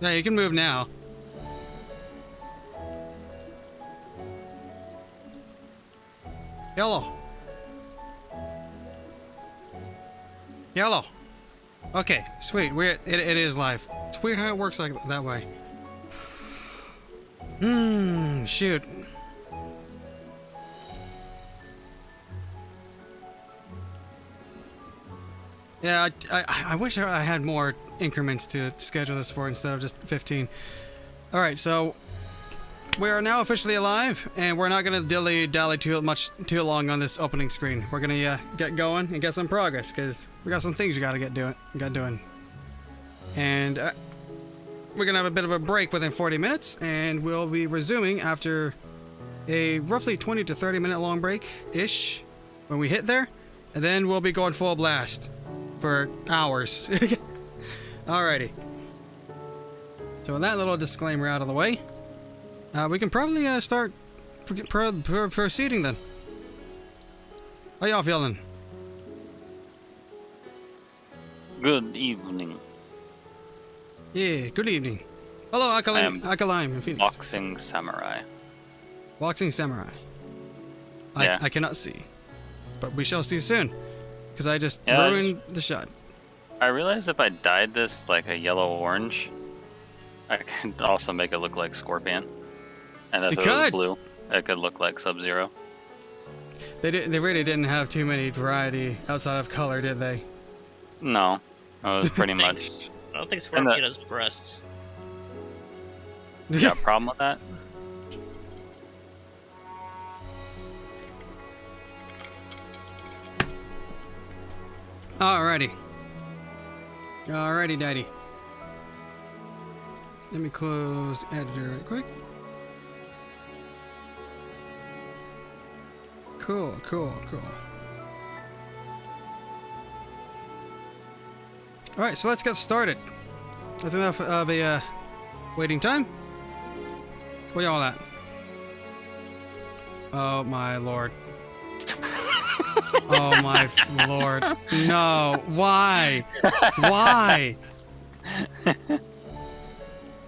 Yeah, you can move now. Yellow. Yellow. Okay, sweet. It is live. It's weird how it works like that way. Shoot. Yeah, I wish I had more increments to schedule this for instead of just 15. Alright, so we are now officially alive, and we're not going to dilly-dally too long on this opening screen. We're going to get going and get some progress, because we got some things we got to get doing. And we're going to have a bit of a break within 40 minutes, and we'll be resuming after a roughly 20 to 30 minute long break-ish when we hit there, and then we'll be going full blast for hours. Alrighty. So with that little disclaimer out of the way, we can probably start proceeding then. How y'all feeling? Good evening. Yeah, good evening. Hello, Akalim and Phoenix. Boxing Samurai. Boxing Samurai. Yeah. I cannot see, but we shall see soon, because I just ruined the shot. I realized if I dyed this like a yellow-orange, I could also make it look like Scorpion. And if it was blue, it could look like Sub-Zero. They really didn't have too many variety outside of color, did they? No. It was pretty much... I don't think Scorpion has breasts. You got a problem with that? Alrighty. Alrighty, daddy. Let me close the editor right quick. Cool. Alright, so let's get started. That's enough of a waiting time. Where y'all at? Oh my lord. Oh my lord. No. Why? Why?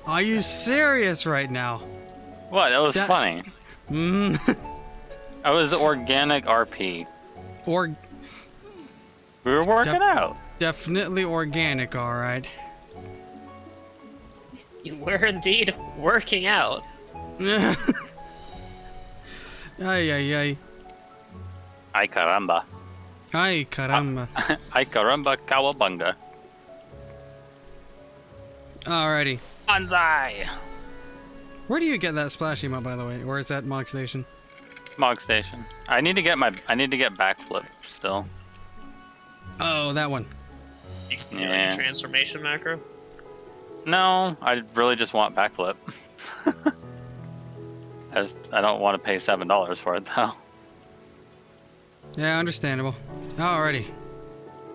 Are you serious right now? What? That was funny. I was organic RP. We were working out. Definitely organic, alright. You were indeed working out. Ay, ay, ay. Ay caramba. Ay caramba. Ay caramba cowabunga. Alrighty. Banzai! Where do you get that splash emote, by the way? Or is that Mog Station? Mog Station. I need to get backflip still. Oh, that one. You can do like a transformation macro. No, I really just want backflip. I don't want to pay $7 for it though. Yeah, understandable. Alrighty.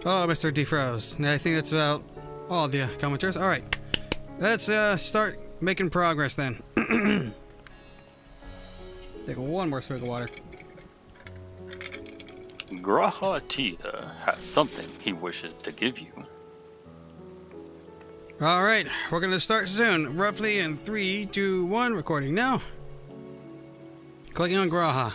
Oh, Mr. Defroze. I think that's about all the commenters. Alright. Let's start making progress then. Take one more swig of water. Grahatia has something he wishes to give you. Alright, we're gonna start soon. Roughly in 3, 2, 1. Recording now. Clicking on Graha.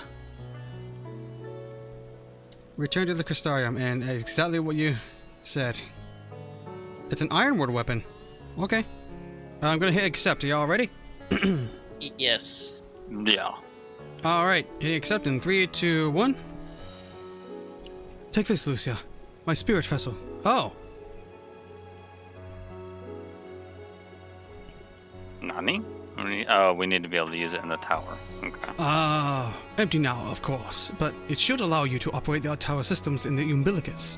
Return to the Crystarium, and exactly what you said. It's an ironwood weapon. Okay. I'm gonna hit accept. Are y'all ready? Yes. Yeah. Alright, hit accept in 3, 2, 1. Take this, Lucia. My spirit vessel. Oh. Nani? Oh, we need to be able to use it in the tower. Okay. Empty now, of course, but it should allow you to operate the tower systems in the umbilicus.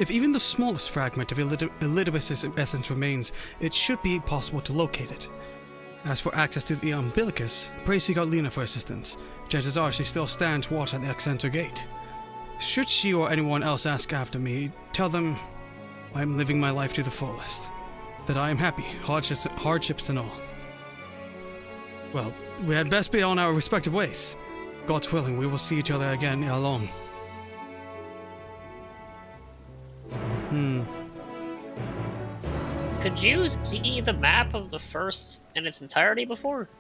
If even the smallest fragment of Elidibus' essence remains, it should be possible to locate it. As for access to the umbilicus, pray seek out Lena for assistance. Chances are she still stands watch at the center gate. Should she or anyone else ask after me, tell them I am living my life to the fullest. That I am happy, hardships and all. Well, we had best be on our respective ways. God's willing, we will see each other again ere long. Could you see the map of the first in its entirety before?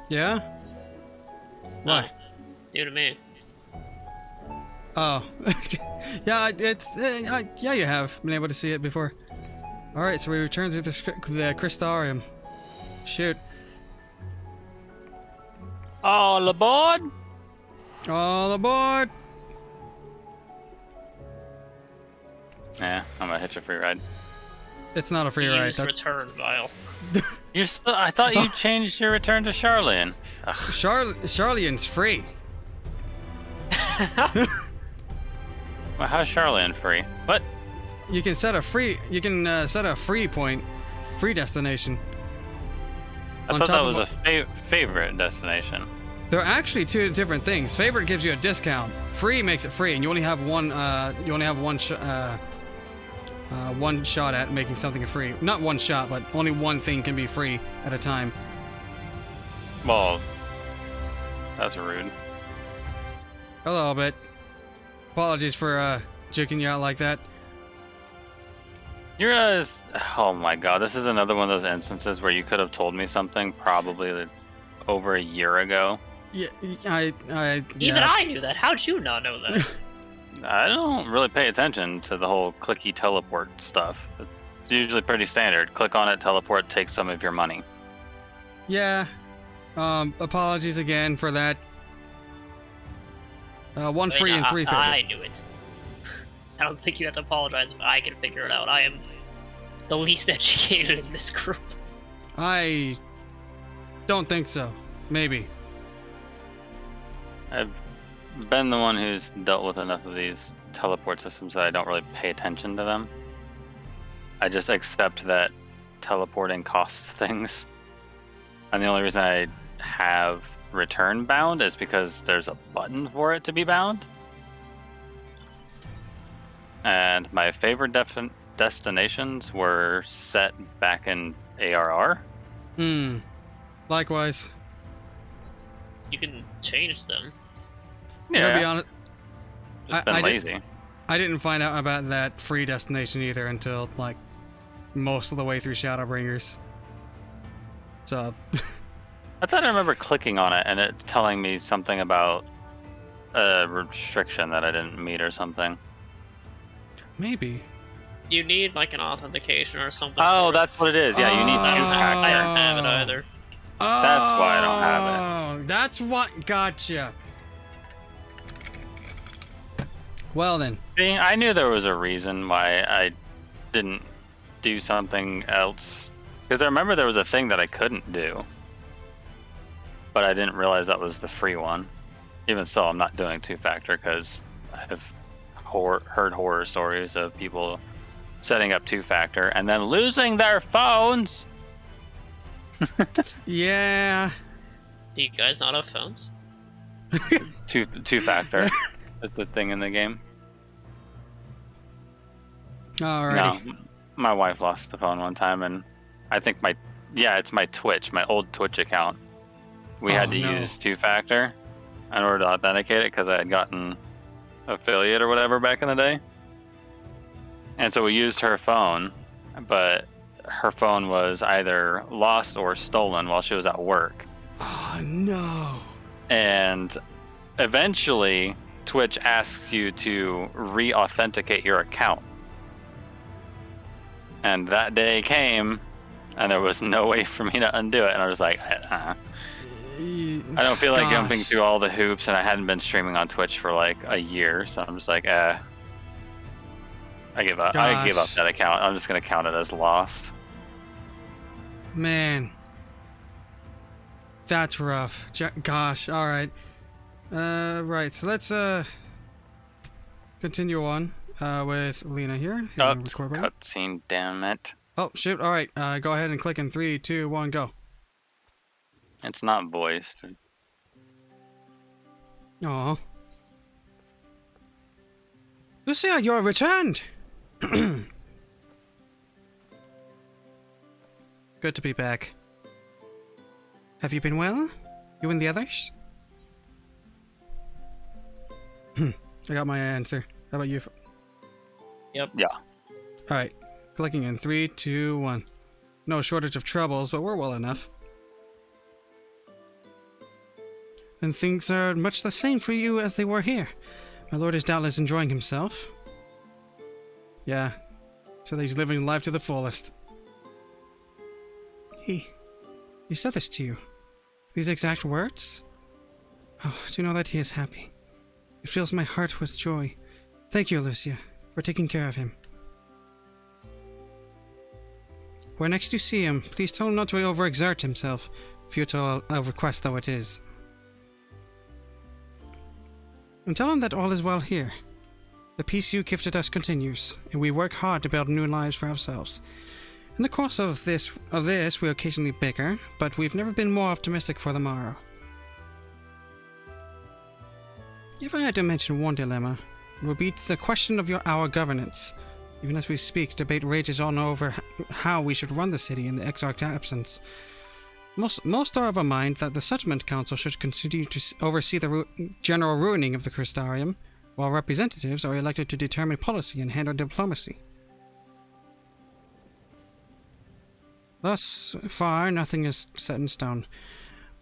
Yeah? Why? Due to me. Oh. Yeah, it's... yeah, you have been able to see it before. Alright, so we return to the Crystarium. Shoot. All aboard! All aboard! Yeah, I'm gonna hitch a free ride. It's not a free ride. Use return vial. I thought you changed your return to Charlene. Charlene's free. Well, how's Charlene free? What? You can set a free. You can set a free point, free destination. I thought that was a favorite destination. They're actually two different things. Favorite gives you a discount. Free makes it free, and you only have one. One shot at making something free. Not one shot, but only one thing can be free at a time. Well, that's rude. A little bit. Apologies for juking you out like that. You realize, oh my god, this is another one of those instances where you could have told me something probably like over a year ago. Yeah, Even I knew that. How'd you not know that? I don't really pay attention to the whole clicky teleport stuff. It's usually pretty standard. Click on it, teleport, take some of your money. Yeah. Apologies again for that. One free and three favorite. I knew it. I don't think you have to apologize if I can figure it out. I am the least educated in this group. I don't think so. Maybe. I've been the one who's dealt with enough of these teleport systems that I don't really pay attention to them. I just accept that teleporting costs things. And the only reason I have return bound is because there's a button for it to be bound. And my favorite destinations were set back in ARR. Likewise. You can change them. Yeah. To be honest, Just been lazy. I didn't find out about that free destination either until like most of the way through Shadowbringers. So I thought I remember clicking on it and it telling me something about a restriction that I didn't meet or something. maybe. You need like an authentication or something. Oh, that's what it is. Yeah, you need two-factor. I don't have it either. That's why I don't have it. That's what gotcha. Well then. See, I knew there was a reason why I didn't do something else. Because I remember there was a thing that I couldn't do. But I didn't realize that was the free one. Even so, I'm not doing two-factor because I've heard horror stories of people setting up two-factor and then losing their phones. Yeah. Do you guys not have phones? Two-factor is the thing in the game. Alrighty. No, my wife lost the phone one time, and I think it's my Twitch, my old Twitch account. We had to use two-factor in order to authenticate it because I had gotten affiliate or whatever back in the day. And so we used her phone, but her phone was either lost or stolen while she was at work. Oh no. And eventually Twitch asks you to re-authenticate your account. And that day came and there was no way for me to undo it, and I was like, I don't feel like jumping through all the hoops, and I hadn't been streaming on Twitch for like a year, so I'm just like, I give up. I give up that account. I'm just gonna count it as lost. Man, that's rough. Gosh. All right. Right. So let's continue on with Lena here. Oh, cutscene, damn it. Oh shoot! All right. Go ahead and click in 3, 2, 1, go. It's not voiced. Aw. Lucia, you are returned! Good to be back. Have you been well? You and the others? I got my answer. How about you? Yep. Yeah. Alright. Clicking in 3, 2, 1. No shortage of troubles, but we're well enough. And things are much the same for you as they were here. My lord is doubtless enjoying himself. Yeah, so that he's living life to the fullest. He said this to you? These exact words? Oh, do you know that he is happy? It fills my heart with joy. Thank you, Lucia, for taking care of him. When next you see him, please tell him not to overexert himself, futile a request though it is. And tell him that all is well here. The peace you gifted us continues, and we work hard to build new lives for ourselves. In the course of this, we occasionally bicker, but we've never been more optimistic for the morrow. If I had to mention one dilemma, it would be the question of our governance. Even as we speak, debate rages on over how we should run the city in the Exarch's absence. Most are of a mind that the Settlement Council should continue to oversee the general ruining of the Crystarium, while representatives are elected to determine policy and handle diplomacy. Thus far, nothing is set in stone,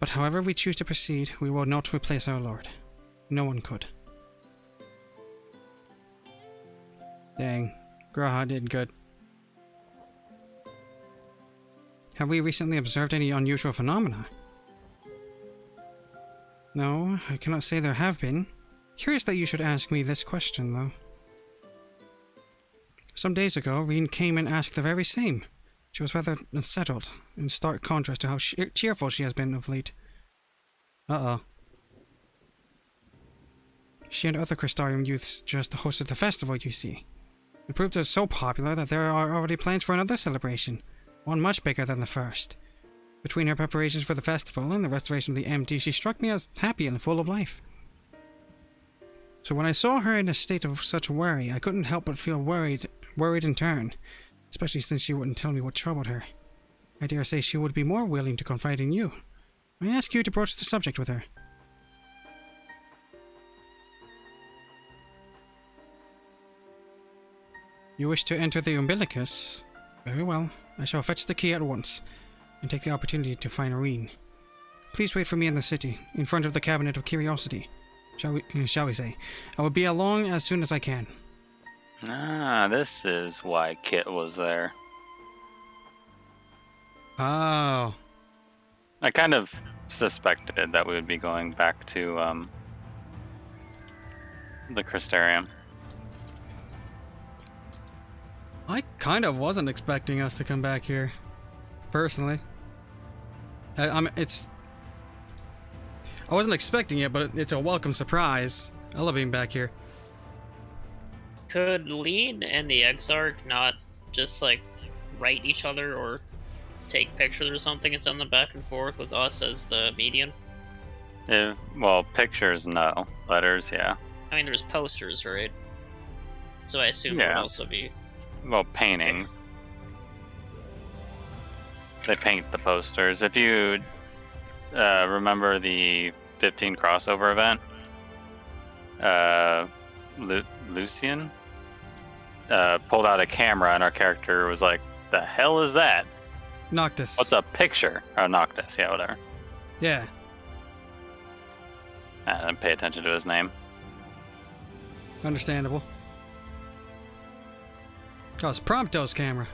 but however we choose to proceed, we will not replace our lord. No one could. Dang. Graha did good. Have we recently observed any unusual phenomena? No, I cannot say there have been. Curious that you should ask me this question, though. Some days ago, Reen came and asked the very same. She was rather unsettled, in stark contrast to how cheerful she has been of late. Uh-oh. She and other Crystarium youths just hosted the festival, you see. It proved so popular that there are already plans for another celebration, one much bigger than the first. Between her preparations for the festival and the restoration of the MT, she struck me as happy and full of life. So when I saw her in a state of such worry, I couldn't help but feel worried in turn, especially since she wouldn't tell me what troubled her. I dare say she would be more willing to confide in you. I ask you to broach the subject with her. You wish to enter the umbilicus? Very well. I shall fetch the key at once, and take the opportunity to find Reen. Please wait for me in the city, in front of the Cabinet of Curiosity. Shall we say. I will be along as soon as I can. Ah, this is why Kit was there. Oh. I kind of suspected that we would be going back to the Crystarium. I kind of wasn't expecting us to come back here, personally. I wasn't expecting it, but it's a welcome surprise. I love being back here. Could Lean and the Exarch not just like write each other or take pictures or something and send them back and forth with us as the medium? Well, pictures, no. Letters, yeah. I mean, there's posters, right? So I assume there would also be... Well, painting. They paint the posters. If you remember the 15 crossover event, Lucian pulled out a camera and our character was like, "The hell is that? Noctis. What's a picture?" Oh, Noctis, yeah, whatever. Yeah. I didn't pay attention to his name. Understandable. Oh, it's Prompto's camera.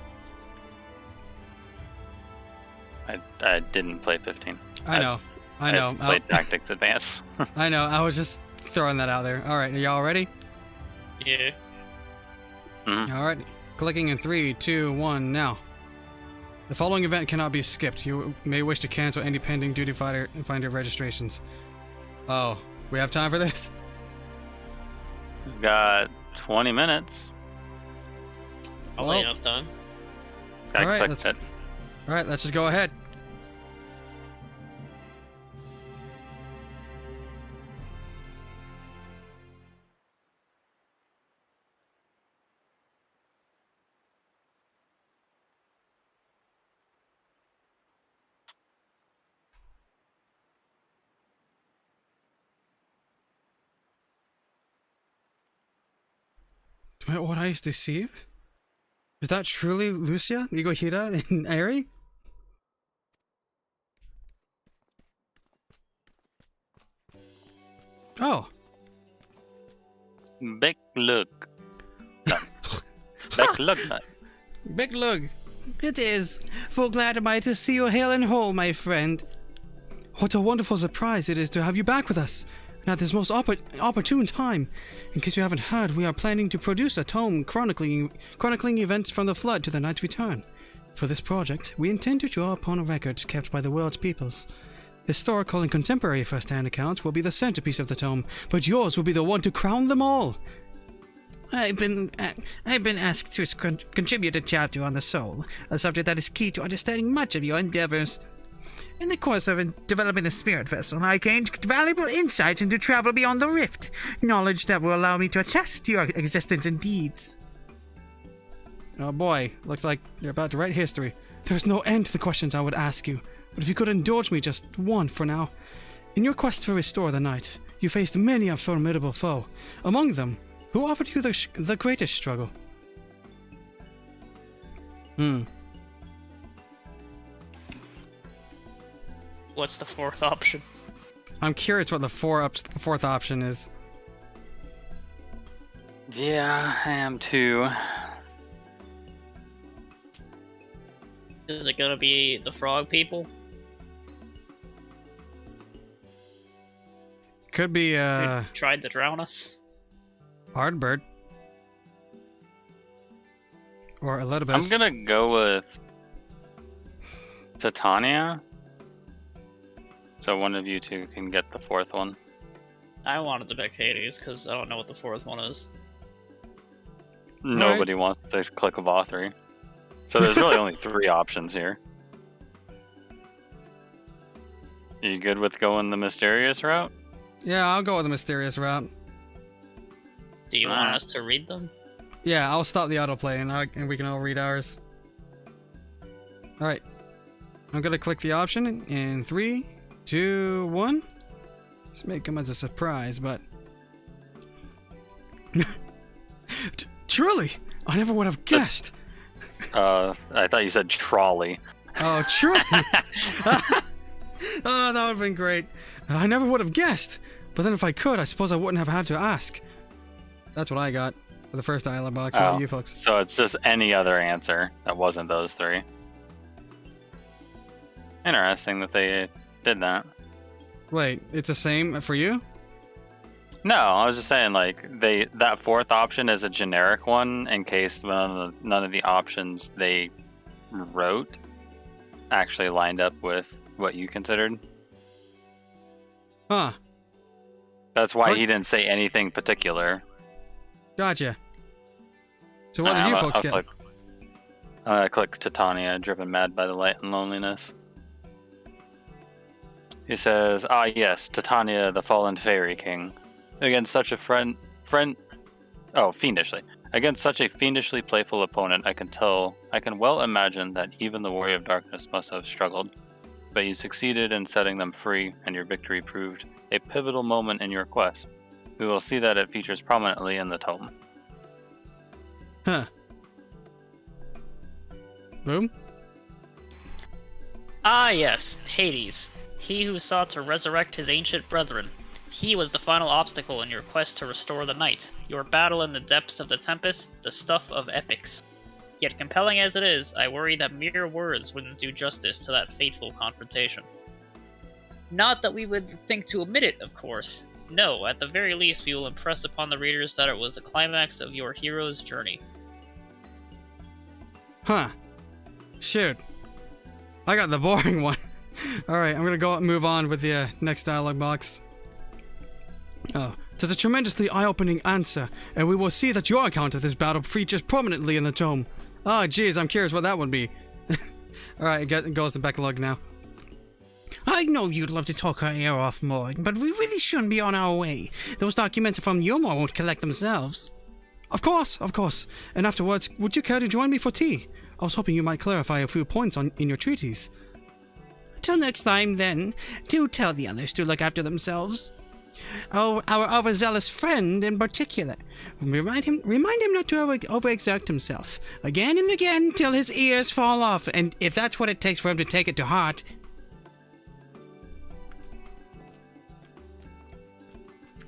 I didn't play 15. I know. I played Tactics Advance. I know. I was just throwing that out there. All right, are y'all ready? Yeah. Mm-hmm. All right. Clicking in 3, 2, 1, now. The following event cannot be skipped. You may wish to cancel any pending duty finder registrations. Oh, we have time for this? We've got 20 minutes. Probably enough time. I All right, expect it. All right, let's just go ahead. What I deceive? Is that truly Lucia, Nigohira, and Eri? Oh. Big look. No. Big look. Big lug. It is. Full glad am I to see you hale and whole, my friend. What a wonderful surprise it is to have you back with us. And at this most opportune time. In case you haven't heard, we are planning to produce a tome chronicling events from the Flood to the Knight's Return. For this project, we intend to draw upon records kept by the world's peoples. Historical and contemporary first-hand accounts will be the centerpiece of the tome, but yours will be the one to crown them all. I've been asked to contribute a chapter on the soul, a subject that is key to understanding much of your endeavors. In the course of developing the spirit vessel, I gained valuable insights into travel beyond the rift, knowledge that will allow me to attest to your existence and deeds. Oh boy, looks like you're about to write history. There is no end to the questions I would ask you, but if you could indulge me just one for now. In your quest to restore the night, you faced many a formidable foe. Among them, who offered you the greatest struggle? What's the fourth option? I'm curious what the fourth option is. Yeah, I am too. Is it gonna be the frog people? Could be, Who tried to drown us? Hardbird. Or Elidibus. I'm gonna go with Titania. So one of you two can get the fourth one. I wanted to pick Hades because I don't know what the fourth one is. Nobody wants to click of all three. So there's really only three options here. Are you good with going the mysterious route? Yeah, I'll go with the mysterious route. Do you want us to read them? Yeah, I'll stop the autoplay and we can all read ours. Alright. I'm gonna click the option in 3, 2, 1. Just make them as a surprise, but... Truly! I never would have guessed! I thought you said trolley. Oh, truly! Oh, that would have been great. I never would have guessed! But then if I could, I suppose I wouldn't have had to ask. That's what I got for the first dialogue box. What about you folks? So it's just any other answer that wasn't those three. Interesting that they did that. Wait, it's the same for you? No, I was just saying, like, that fourth option is a generic one in case none of the options they wrote actually lined up with what you considered. Huh. That's why he didn't say anything particular. Gotcha. So what did you folks get? I click Titania, driven mad by the light and loneliness. He says, "Ah yes, Titania, the fallen fairy king. Against such a fiendishly. Against such a fiendishly playful opponent, I can well imagine that even the warrior of darkness must have struggled. But you succeeded in setting them free, and your victory proved a pivotal moment in your quest. We will see that it features prominently in the tome." Huh. Boom. Ah yes, Hades. He who sought to resurrect his ancient brethren. He was the final obstacle in your quest to restore the night. Your battle in the depths of the tempest, the stuff of epics. Yet compelling as it is, I worry that mere words wouldn't do justice to that fateful confrontation. Not that we would think to omit it, of course. No, at the very least we will impress upon the readers that it was the climax of your hero's journey. Huh. Shoot. I got the boring one. Alright, I'm gonna move on with the next dialogue box. Oh, 'tis a tremendously eye-opening answer, and we will see that your account of this battle features prominently in the tome. Oh, geez, I'm curious what that would be. Alright, it goes to Becklug now. I know you'd love to talk our ear off more, but we really shouldn't be on our way. Those documents from Yomor won't collect themselves. Of course. And afterwards, would you care to join me for tea? I was hoping you might clarify a few points in your treatise. Till next time, then. Do tell the others to look after themselves. our overzealous friend in particular. Remind him not to overexert himself. Again and again till his ears fall off, and if that's what it takes for him to take it to heart.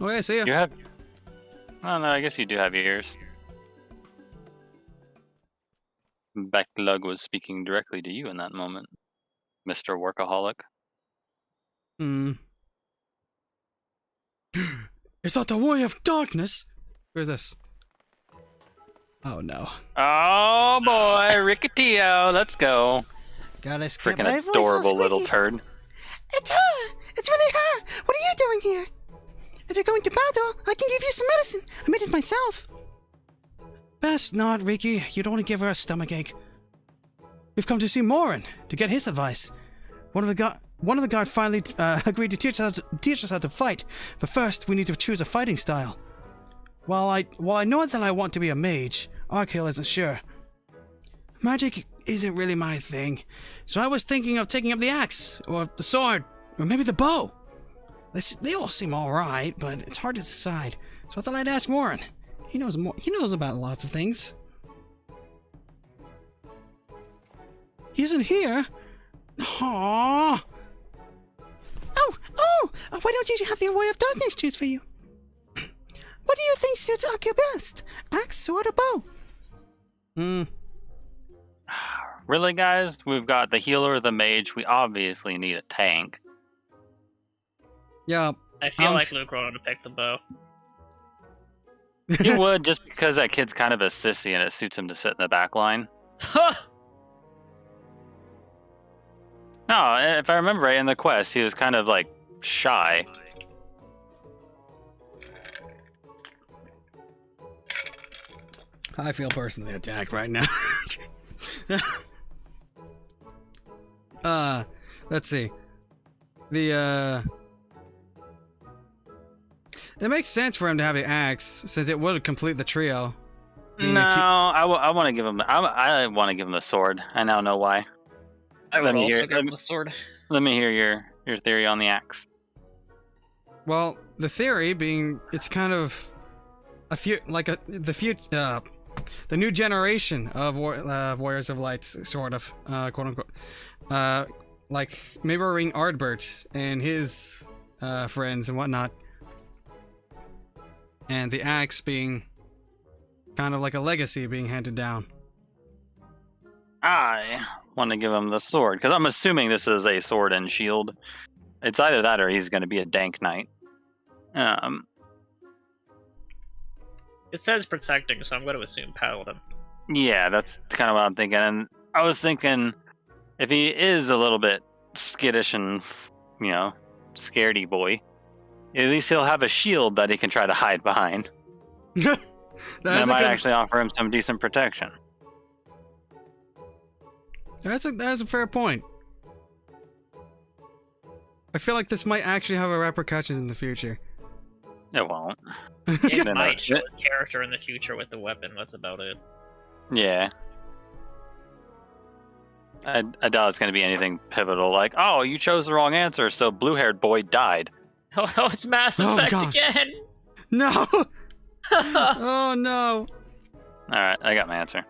Okay, see ya. You have... Oh, no, I guess you do have ears. Backlug was speaking directly to you in that moment, Mr. Workaholic. Is that the Warrior of Darkness? Where's this? Oh no. Oh boy, Ricketio, let's go. Gotta skip Freaking adorable little turd. It's her! It's really her! What are you doing here? If you're going to battle, I can give you some medicine. I made it myself. Best not, Riki. You don't want to give her a stomachache. We've come to see Morin to get his advice. One of the guard finally agreed to teach us how to fight, but first we need to choose a fighting style. While I know that I want to be a mage, Arkhill isn't sure. Magic isn't really my thing, so I was thinking of taking up the axe, or the sword, or maybe the bow. They all seem alright, but it's hard to decide, so I thought I'd ask Morin. He knows about lots of things. He isn't here. Aww. Oh! Why don't you have the Warrior of Darkness choose for you? What do you think suits Arkhill best? Axe, sword, or bow? Really, guys? We've got the healer, the mage. We obviously need a tank. Yeah. I feel like Lucron would pick the bow. He would, just because that kid's kind of a sissy and it suits him to sit in the back line. No, if I remember right in the quest, he was kind of like shy. I feel personally attacked right now. Let's see. It makes sense for him to have the axe, since it would complete the trio. No, I want to give him. I want to give him the sword. I now know why. I would also give him the sword. Let me hear your theory on the axe. Well, the theory being it's kind of the new generation of Warriors of Light, sort of, quote unquote, like mirroring Ardbert and his friends and whatnot, and the axe being kind of like a legacy being handed down. I want to give him the sword because I'm assuming this is a sword and shield. It's either that or he's going to be a dank knight. It says protecting, so I'm going to assume paladin. Yeah, that's kind of what I'm thinking. And I was thinking if he is a little bit skittish and, scaredy boy, at least he'll have a shield that he can try to hide behind. That might actually offer him some decent protection. That's a fair point. I feel like this might actually have a repercussions in the future. It won't. It might show his character in the future with the weapon, that's about it. Yeah. I doubt it's going to be anything pivotal like, oh, you chose the wrong answer, so blue-haired boy died. Oh, it's Mass Effect again! No! Oh, no. Alright, I got my answer.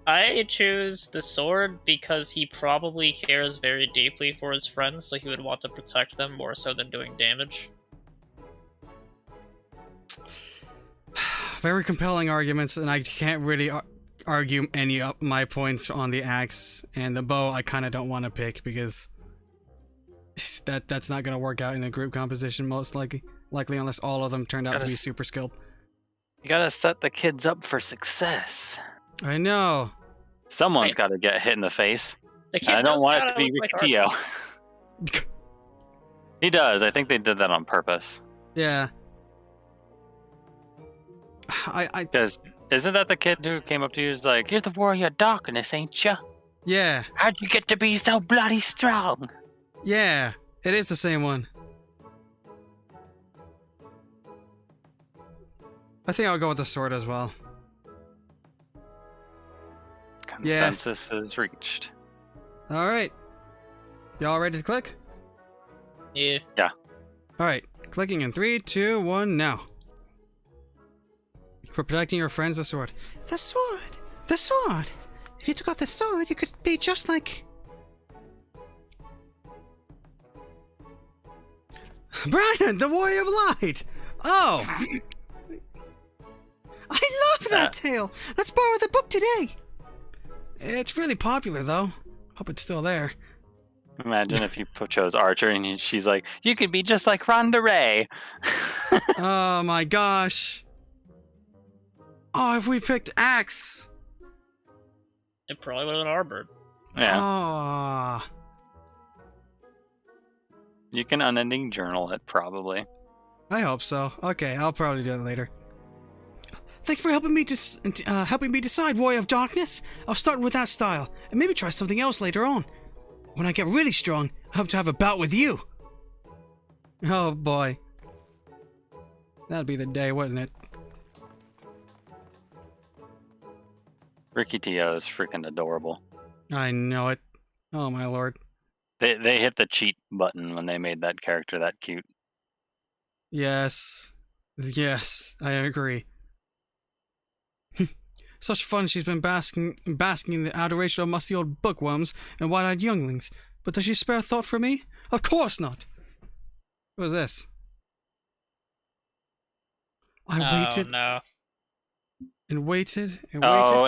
I choose the sword because he probably cares very deeply for his friends, so he would want to protect them more so than doing damage. Very compelling arguments, and I can't really argue any of my points on the axe and the bow. I kind of don't want to pick because that's not going to work out in a group composition most likely unless all of them turned out to be super skilled. You gotta set the kids up for success. I know. Someone's got to get hit in the face. I don't want it to be Rick He does. I think they did that on purpose. Yeah. Because isn't that the kid who came up to you and was like, "You're the warrior of darkness, ain't you? Yeah. How'd you get to be so bloody strong?" Yeah, it is the same one. I think I'll go with the sword as well. Consensus is reached. All right. Y'all ready to click? Yeah. Alright, clicking in 3, 2, 1, now. For protecting your friends, the sword. The sword! The sword! If you took off the sword, you could be just like... Brian, the Warrior of Light! Oh! I love that tale! Let's borrow the book today! It's really popular, though. Hope it's still there. Imagine if you chose Archer and she's like, you could be just like Rhonda Ray. Oh my gosh. Oh, if we picked Axe. It probably would have been Arbor. Yeah. Oh. You can unending journal it, probably. I hope so. Okay, I'll probably do it later. Thanks for helping me decide, Warrior of Darkness. I'll start with that style, and maybe try something else later on. When I get really strong, I hope to have a bout with you. Oh boy. That'd be the day, wouldn't it? Ricky T.O. is freaking adorable. I know it. Oh my lord. They hit the cheat button when they made that character that cute. Yes. Yes, I agree. Such fun she's been basking in the adoration of musty old bookworms and wide-eyed younglings. But does she spare thought for me? Of course not! What was this? I waited no. and waited and waited. Oh,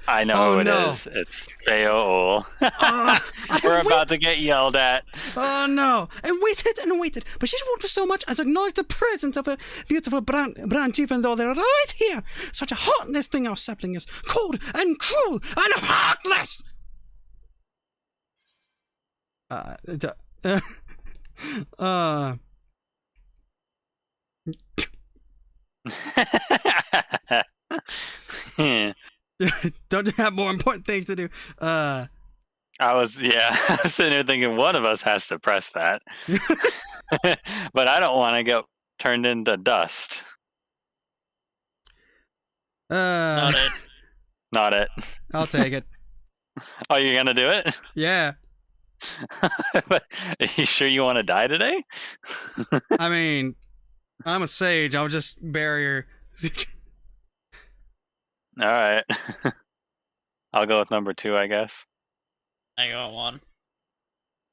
I know who it no. is. It's Feo. I We're about wait- to get yelled at. Oh no! I waited and waited, but she won't so much as acknowledge the presence of a beautiful branch, even though they're right here. Such a heartless thing our sapling is, cold and cruel and heartless. Don't you have more important things to do? I was sitting here thinking one of us has to press that. But I don't want to get turned into dust. Not it. Not it. I'll take it. Oh, you're gonna do it? Yeah. But are you sure you want to die today? I mean, I'm a sage. I'll just bury her. All right. I'll go with number 2, I guess. I got one.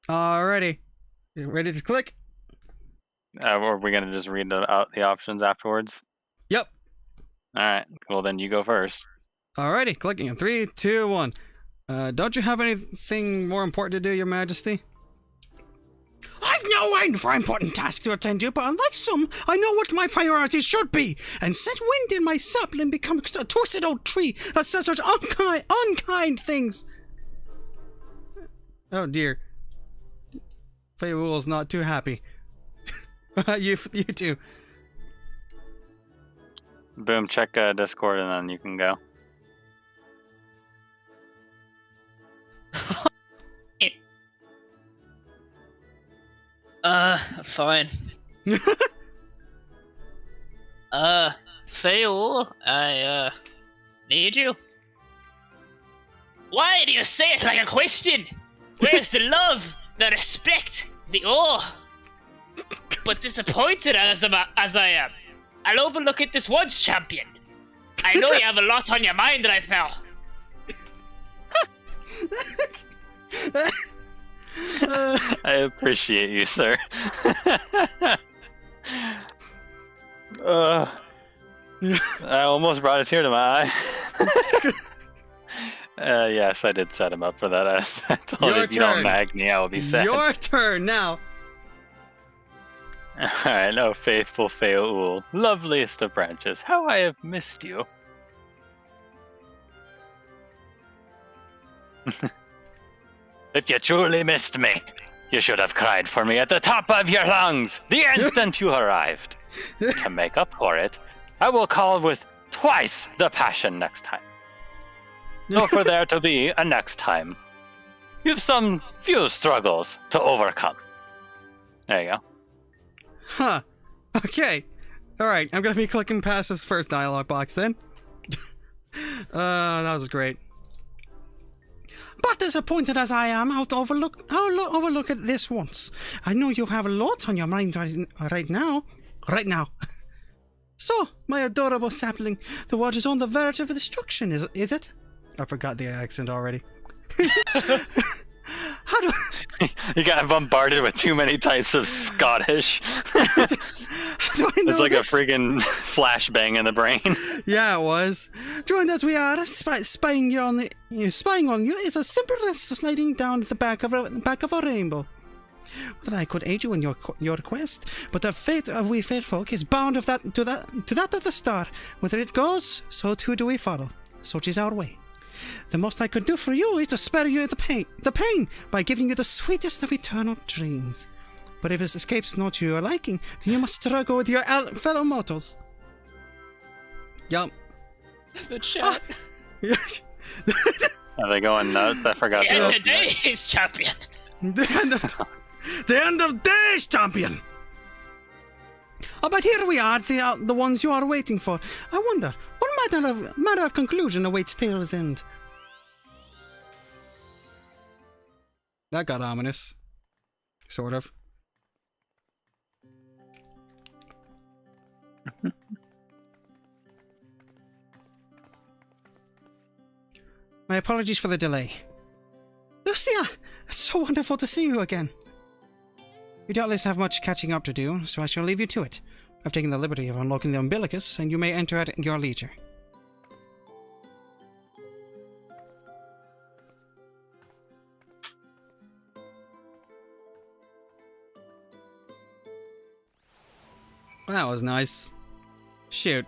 Alrighty. You ready to click? Or are we gonna just read out the options afterwards? Yep. All right. Well, then you go first. Alrighty. Clicking in 3, 2, 1. Don't you have anything more important to do, Your Majesty? I've no end for important tasks to attend to, but unlike some, I know what my priorities should be. And since when did my sapling become a twisted old tree that says such unkind things? Oh dear. Feywool's not too happy. you too. Boom, check Discord and then you can go. Fine. Fail, I need you. Why do you say it like a question? Where's the love, the respect, the awe? But disappointed as I am, I'll overlook it this once, champion. I know you have a lot on your mind, Raphael. I appreciate you, sir. I almost brought a tear to my eye. Yes, I did set him up for that. I told him if you don't mag me, I will be sad. Your turn now. Alright, oh faithful Feoul, loveliest of branches, how I have missed you. If you truly missed me, you should have cried for me at the top of your lungs the instant you arrived. To make up for it, I will call with twice the passion next time. So for there to be a next time, you've some few struggles to overcome. There you go. Huh. Okay. Alright, I'm gonna be clicking past this first dialogue box then. That was great. But disappointed as I am, I'll overlook it this once. I know you have a lot on your mind right now. Right now. So, my adorable sapling, the world is on the verge of destruction, is it? I forgot the accent already. How do... You got bombarded with too many types of Scottish. It's like this? a friggin' flashbang in the brain. Yeah, it was. Joined as we are, spying on you is as simple as sliding down the back of a rainbow. That I could aid you in your quest, but the fate of we fair folk is bound to that of the star. Whether it goes, so too do we follow. Such is our way. The most I could do for you is to spare you the pain by giving you the sweetest of eternal dreams. But if it escapes not to your liking, then you must struggle with your fellow mortals. Yup. The chat. Are they going nuts? I forgot The to end of days, champion. The end of days, champion! Oh, but here we are, the ones you are waiting for. I wonder, what matter of conclusion awaits Tale's End? That got ominous. Sort of. My apologies for the delay. Lucia, it's so wonderful to see you again. You doubtless have much catching up to do, so I shall leave you to it. I've taken the liberty of unlocking the umbilicus, and you may enter at your leisure. That was nice. Shoot.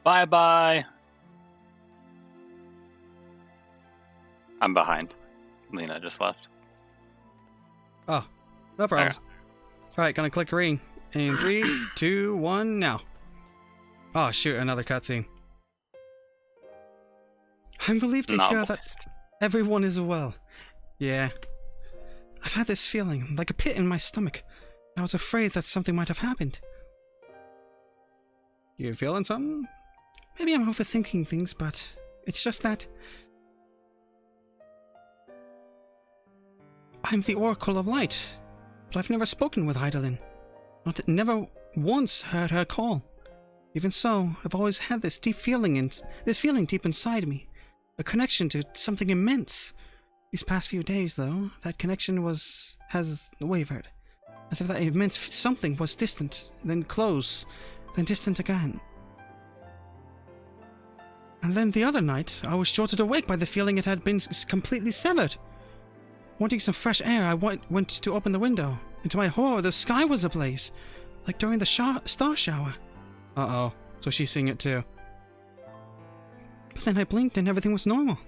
Bye-bye. I'm behind. Lena just left. Oh, no problems. Alright, gonna click green. In 3, 2, 1, now. Oh, shoot, another cutscene. I'm relieved to hear that everyone is well. Yeah. I've had this feeling, like a pit in my stomach. I was afraid that something might have happened. You feeling something? Maybe I'm overthinking things, but it's just that... I'm the Oracle of Light, but I've never spoken with Heidelin. Never once heard her call. Even so, I've always had this feeling deep inside me. A connection to something immense. These past few days, though, that connection has wavered. As if that immense something was distant, then close, then distant again. And then the other night, I was jolted awake by the feeling it had been completely severed. Wanting some fresh air, I went to open the window. And to my horror, the sky was ablaze, like during the star shower. Uh-oh, so she's seeing it too. But then I blinked and everything was normal.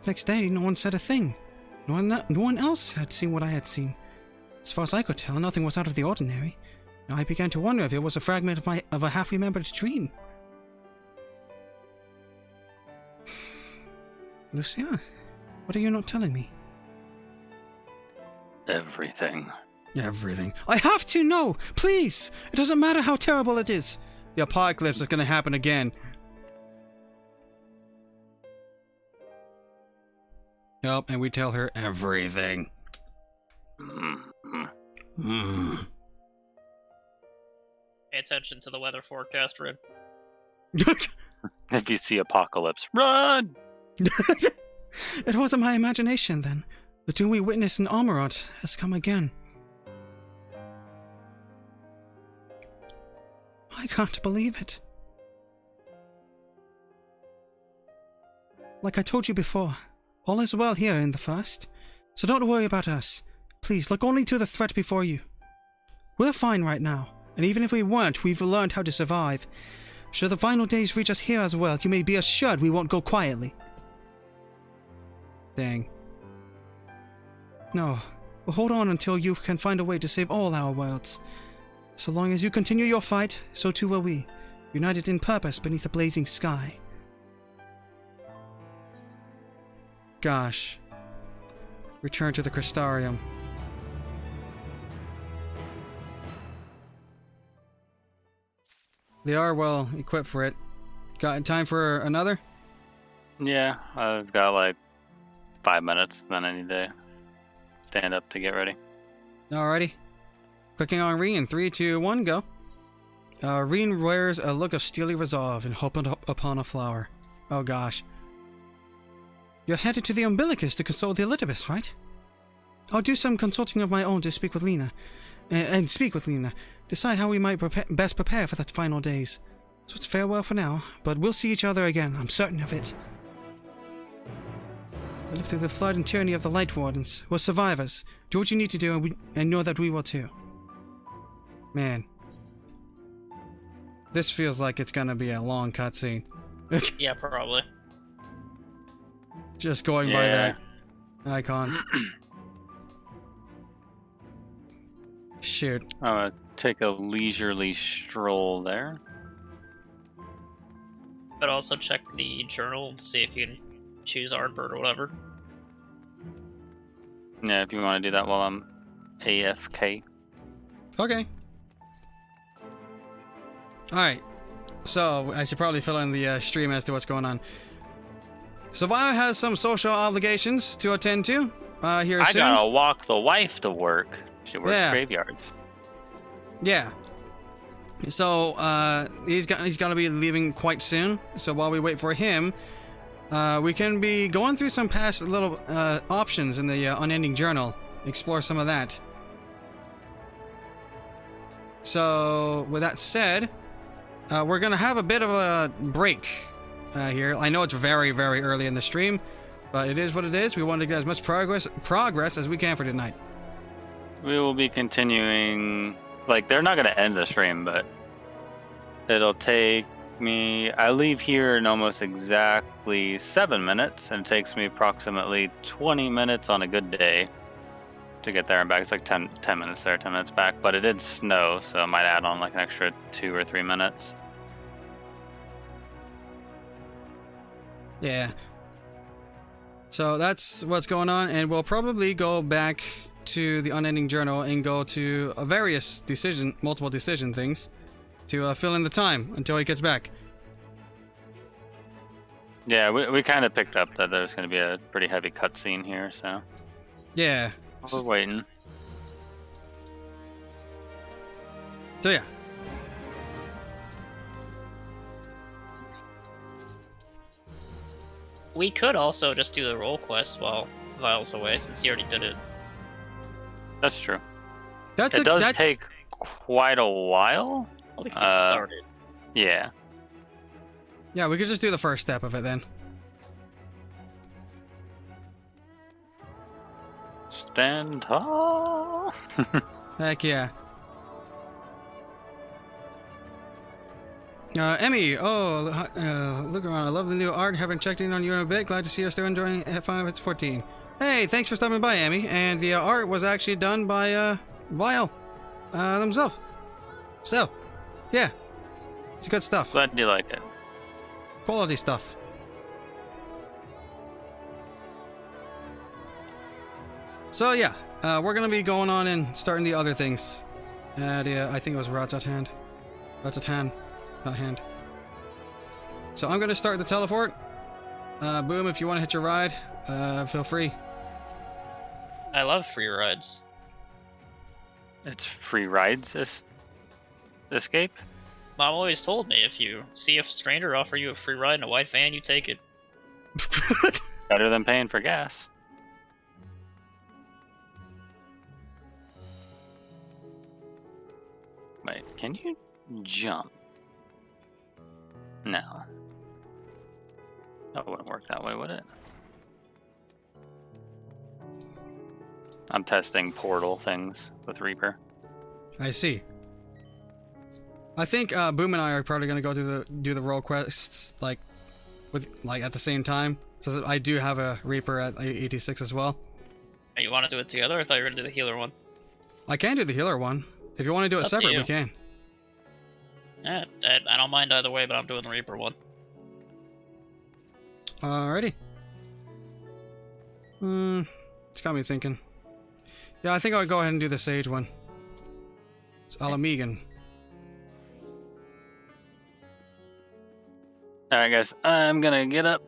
Next day, no one said a thing. No one else had seen what I had seen. As far as I could tell, nothing was out of the ordinary. Now I began to wonder if it was a fragment of a half-remembered dream. Lucia, what are you not telling me? Everything. Everything. I have to know! Please! It doesn't matter how terrible it is. The apocalypse is going to happen again. Yep, and we tell her everything. Pay attention to the weather forecast, Rib. If you see apocalypse, run! It wasn't my imagination then. The doom we witnessed in Almarot has come again. I can't believe it. Like I told you before, all is well here in the first, so don't worry about us. Please, look only to the threat before you. We're fine right now, and even if we weren't, we've learned how to survive. Should the final days reach us here as well, you may be assured we won't go quietly. Dang. No, we'll hold on until you can find a way to save all our worlds. So long as you continue your fight, so too will we, united in purpose beneath a blazing sky. Gosh. Return to the Crystarium. They are well equipped for it. Got time for another? Yeah, I've got like 5 minutes, then I need to stand up to get ready. Alrighty. Clicking on Reen in 3, 2, 1, go. Reen wears a look of steely resolve and hope upon a flower. Oh gosh. You're headed to the umbilicus to consult the Elizabeth, right? I'll do some consulting of my own to speak with Lena. And speak with Lena. Decide how we might best prepare for the final days. So it's farewell for now, but we'll see each other again, I'm certain of it. I lived through the flood and tyranny of the Light Wardens. We're survivors. Do what you need to do, and know that we will too. Man. This feels like it's gonna be a long cutscene. Yeah, probably. Just going by that icon. Shoot. I'm gonna take a leisurely stroll there. But also check the journal to see if you can choose Ardbird or whatever. Yeah, if you want to do that while I'm AFK. Okay. Alright. So, I should probably fill in the stream as to what's going on. So, Bio has some social obligations to attend to here I soon. gotta walk the wife to work. She works graveyards. Yeah. So, he's gonna be leaving quite soon. So, while we wait for him, we can be going through some past little options in the Unending Journal. Explore some of that. So, with that said, we're gonna have a bit of a break here. I know it's very, very early in the stream, but it is what it is. We want to get as much progress as we can for tonight. We will be continuing. Like, they're not gonna end the stream, but it'll take me. I leave here in almost exactly 7 minutes, and it takes me approximately 20 minutes on a good day to get there and back. It's like 10 minutes there, 10 minutes back, but it did snow, so I might add on like an extra 2 or 3 minutes. Yeah. So that's what's going on, and we'll probably go back to the Unending Journal and go to various multiple decision things to fill in the time until he gets back. Yeah, we kind of picked up that there's going to be a pretty heavy cutscene here, so Yeah. we're waiting. So yeah. We could also just do the role quest while Vile's away, since he already did it. That's true. That's It does take quite a while. We can get started. Yeah. Yeah, we could just do the first step of it then. Stand tall. Heck yeah. Emmy, look around. I love the new art. Haven't checked in on you in a bit. Glad to see you're still enjoying FFXIV. Hey, thanks for stopping by, Emmy. And the art was actually done by Vile themselves. So, yeah, it's good stuff. Glad you like it. Quality stuff. So yeah, we're gonna be going on and starting the other things. I think it was Rods at Hand. Rods at Hand, not Hand. So I'm gonna start the teleport. Boom, if you want to hit your ride, feel free. I love free rides. It's free rides escape. Mom always told me if you see a stranger offer you a free ride in a white van, you take it. Better than paying for gas. Wait, can you jump? No. That wouldn't work that way, would it? I'm testing portal things with Reaper. I see. I think Boom and I are probably gonna go do the role quests like at the same time. So I do have a Reaper at 86 as well. Hey, you want to do it together? I thought you were gonna do the healer one. I can do the healer one. If you want to do it It's up to separate, you. we can. Yeah, I don't mind either way, but I'm doing the Reaper one. Alrighty. It's got me thinking. Yeah, I think I'll go ahead and do the Sage one. It's Alamegan. Alright guys, I'm gonna get up.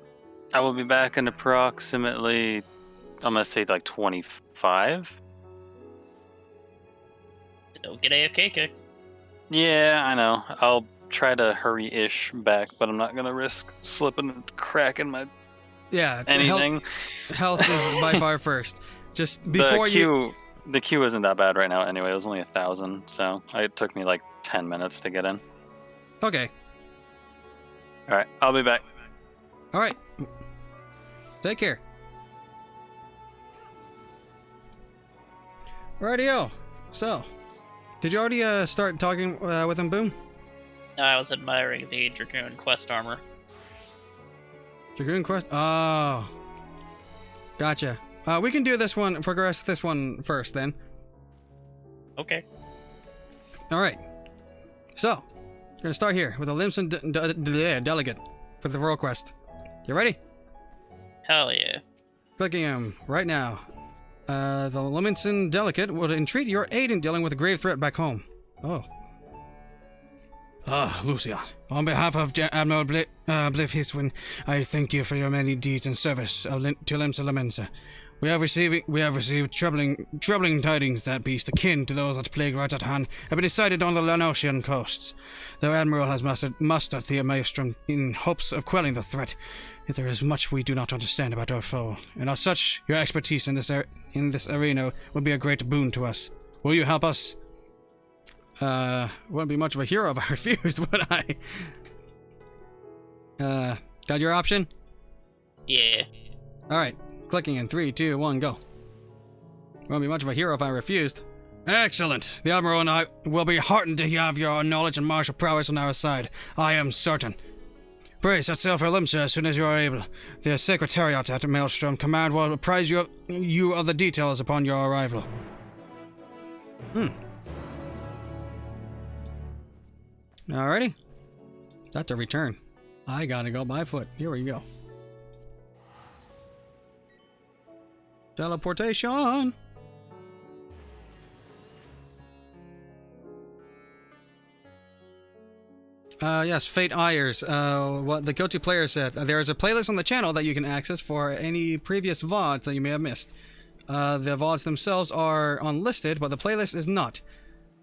I will be back in approximately I'm gonna say like 25. Don't get AFK kicked. Yeah, I know. I'll try to hurry-ish back, but I'm not gonna risk slipping and cracking my Yeah. anything. Health is by far first. Just before The queue isn't that bad right now anyway. It was only 1,000, so it took me like 10 minutes to get in. Okay. All right, I'll be back. All right. Take care. Rightio. So, did you already start talking with him, Boom? I was admiring the Dragoon quest armor. Dragoon Quest? Oh. Gotcha. We can do this one, progress this one first then. Okay. Alright. So, we're going to start here with a Limson delegate for the role quest. You ready? Hell yeah. Clicking him right now. The Limson delegate would entreat your aid in dealing with a grave threat back home. Oh. Lucia. On behalf of Admiral Blifhiswin, I thank you for your many deeds and service to Limsa Lamensa. We have received troubling tidings that beasts akin to those that plague Rajathan have been sighted on the Lanosian coasts. The Admiral has mustered the Maelstrom in hopes of quelling the threat. Yet there is much we do not understand about our foe, and as such, your expertise in this arena would be a great boon to us. Will you help us? Wouldn't be much of a hero if I refused, would I? Got your option? Yeah. Alright, clicking in 3, 2, 1, go. Won't be much of a hero if I refused. Excellent! The Admiral and I will be heartened to have your knowledge and martial prowess on our side. I am certain. Pray set sail for Limsa as soon as you are able. The Secretariat at Maelstrom Command will apprise you of the details upon your arrival. Alrighty. That's a return. I gotta go by foot. Here we go. Teleportation! Yes, Fate Ayers. What the go-to player said. There's a playlist on the channel that you can access for any previous VODs that you may have missed. The VODs themselves are unlisted, but the playlist is not.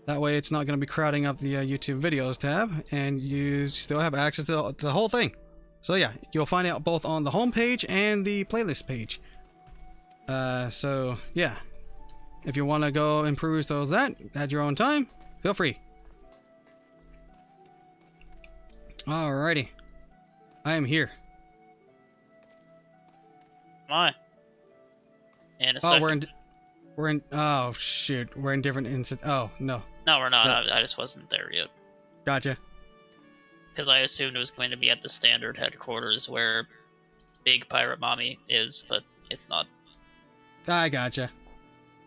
That way it's not going to be crowding up the YouTube videos tab, and you still have access to the whole thing. So yeah, you'll find out both on the home page and the playlist page. So yeah, if you want to go and peruse those at your own time, feel free. Alrighty, I am here. Am I? In a Oh, second. we're in. Oh shoot, we're in different instances. Oh no. No, we're not. Yeah. I just wasn't there yet. Gotcha. Because I assumed it was going to be at the standard headquarters where Big Pirate Mommy is, but it's not. I gotcha.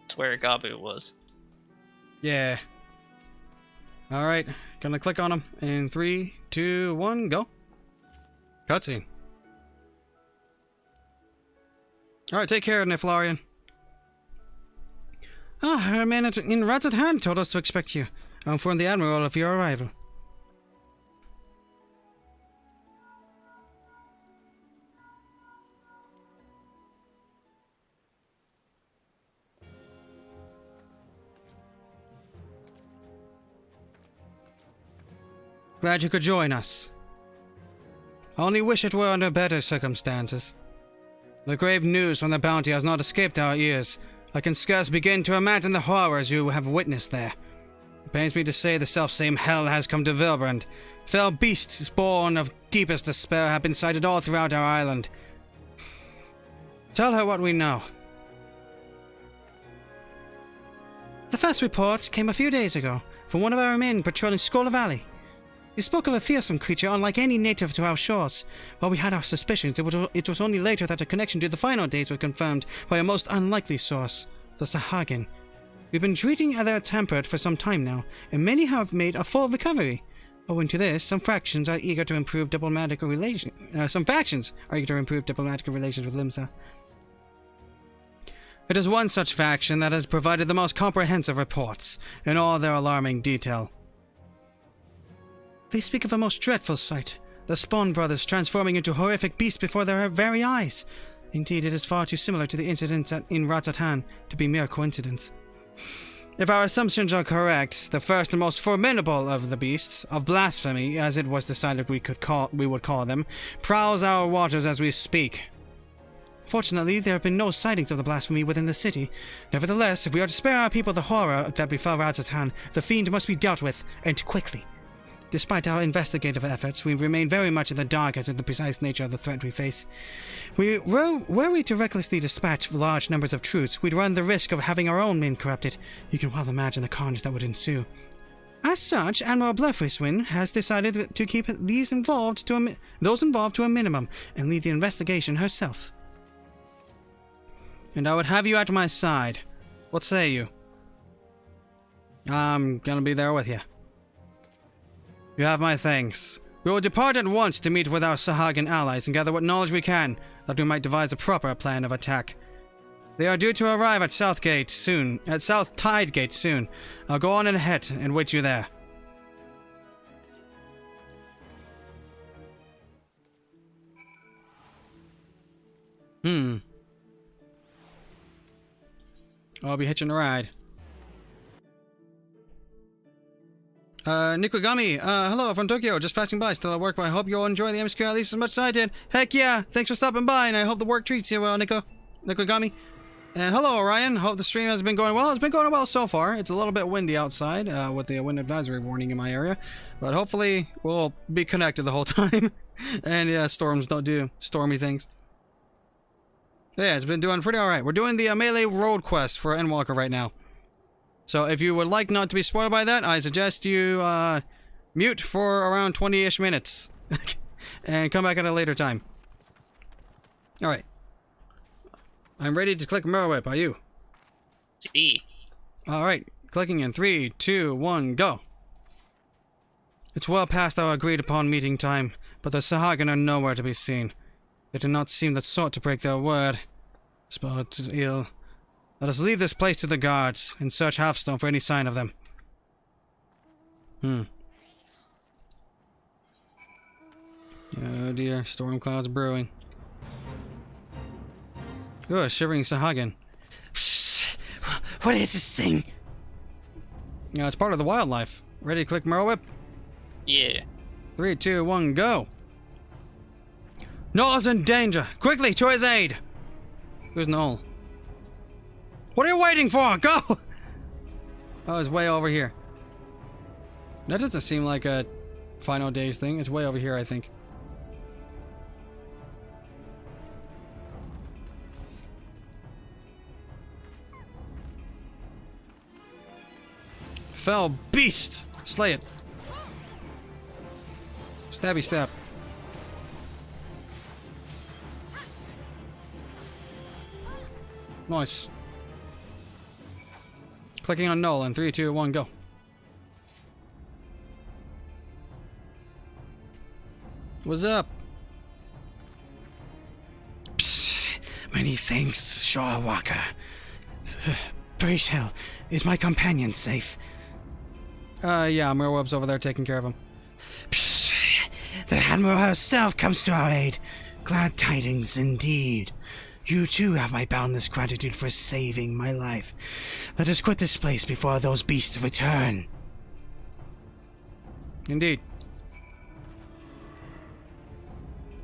It's where Gabu was. Yeah. Alright, gonna click on him in 3, 2, 1, go. Cutscene. Alright, take care, Niflarian. Our man in Rajathan told us to expect you. I informed the Admiral of your arrival. Glad you could join us. I only wish it were under better circumstances. The grave news from the bounty has not escaped our ears. I can scarce begin to imagine the horrors you have witnessed there. It pains me to say the selfsame hell has come to Vilbrand. Fell beasts born of deepest despair have been sighted all throughout our island. Tell her what we know. The first report came a few days ago from one of our men patrolling Scholar Valley. He spoke of a fearsome creature unlike any native to our shores. While we had our suspicions, it was only later that a connection to the final days was confirmed by a most unlikely source, the Sahagin. We've been treating their temperate for some time now, and many have made a full recovery. Owing to this, some factions are eager to improve diplomatic relations with Limsa. It is one such faction that has provided the most comprehensive reports, in all their alarming detail. They speak of a most dreadful sight, the Spawn brothers transforming into horrific beasts before their very eyes. Indeed, it is far too similar to the incidents in Ratatan to be mere coincidence. If our assumptions are correct, the first and most formidable of the beasts, of blasphemy, as it was decided we would call them, prowls our waters as we speak. Fortunately, there have been no sightings of the blasphemy within the city. Nevertheless, if we are to spare our people the horror that befell Ratatan, the fiend must be dealt with, and quickly. Despite our investigative efforts, we remain very much in the dark as to the precise nature of the threat we face. Were we to recklessly dispatch large numbers of troops, we'd run the risk of having our own men corrupted. You can well imagine the carnage that would ensue. As such, Admiral Blefriswin has decided to keep those involved to a minimum, and lead the investigation herself. And I would have you at my side. What say you? I'm gonna be there with you. You have my thanks. We will depart at once to meet with our Sahagan allies and gather what knowledge we can, that we might devise a proper plan of attack. They are due to arrive at South Tide Gate soon. I'll go on ahead and wait you there. I'll be hitching a ride. Nikogami, hello from Tokyo, just passing by, still at work, but I hope you'll enjoy the MSQ at least as much as I did. Heck yeah, thanks for stopping by, and I hope the work treats you well, Nikogami. And hello, Orion, hope the stream has been going well. It's been going well so far. It's a little bit windy outside, with the wind advisory warning in my area, but hopefully we'll be connected the whole time, and yeah, storms don't do stormy things. Yeah, it's been doing pretty alright. We're doing the melee road quest for Endwalker right now. So if you would like not to be spoiled by that, I suggest you mute for around 20-ish minutes and come back at a later time. Alright. I'm ready to click Mirror Whip. Are you? See. Alright. Clicking in 3, 2, 1, go. It's well past our agreed upon meeting time, but the Sahagan are nowhere to be seen. They do not seem the sort to break their word. Spot is ill. Let us leave this place to the guards and search Halfstone for any sign of them. Oh dear, storm clouds brewing. Oh, a shivering Sahagan. What is this thing? Yeah, it's part of the wildlife. Ready to click Mirror Whip? Yeah. 3, 2, 1, go! Noel's in danger! Quickly, to his aid! Who's Noel? What are you waiting for? Go! Oh, it's way over here. That doesn't seem like a Final Days thing. It's way over here, I think. Fell beast! Slay it. Stabby stab. Nice. Clicking on Null in 3, 2, 1, go. What's up? Psst. Many thanks, Shaw Walker. Praise hell, is my companion safe? Yeah, Mirweb's over there taking care of him. Psst. The Admiral herself comes to our aid. Glad tidings indeed. You too have my boundless gratitude for saving my life. Let us quit this place before those beasts return. Indeed.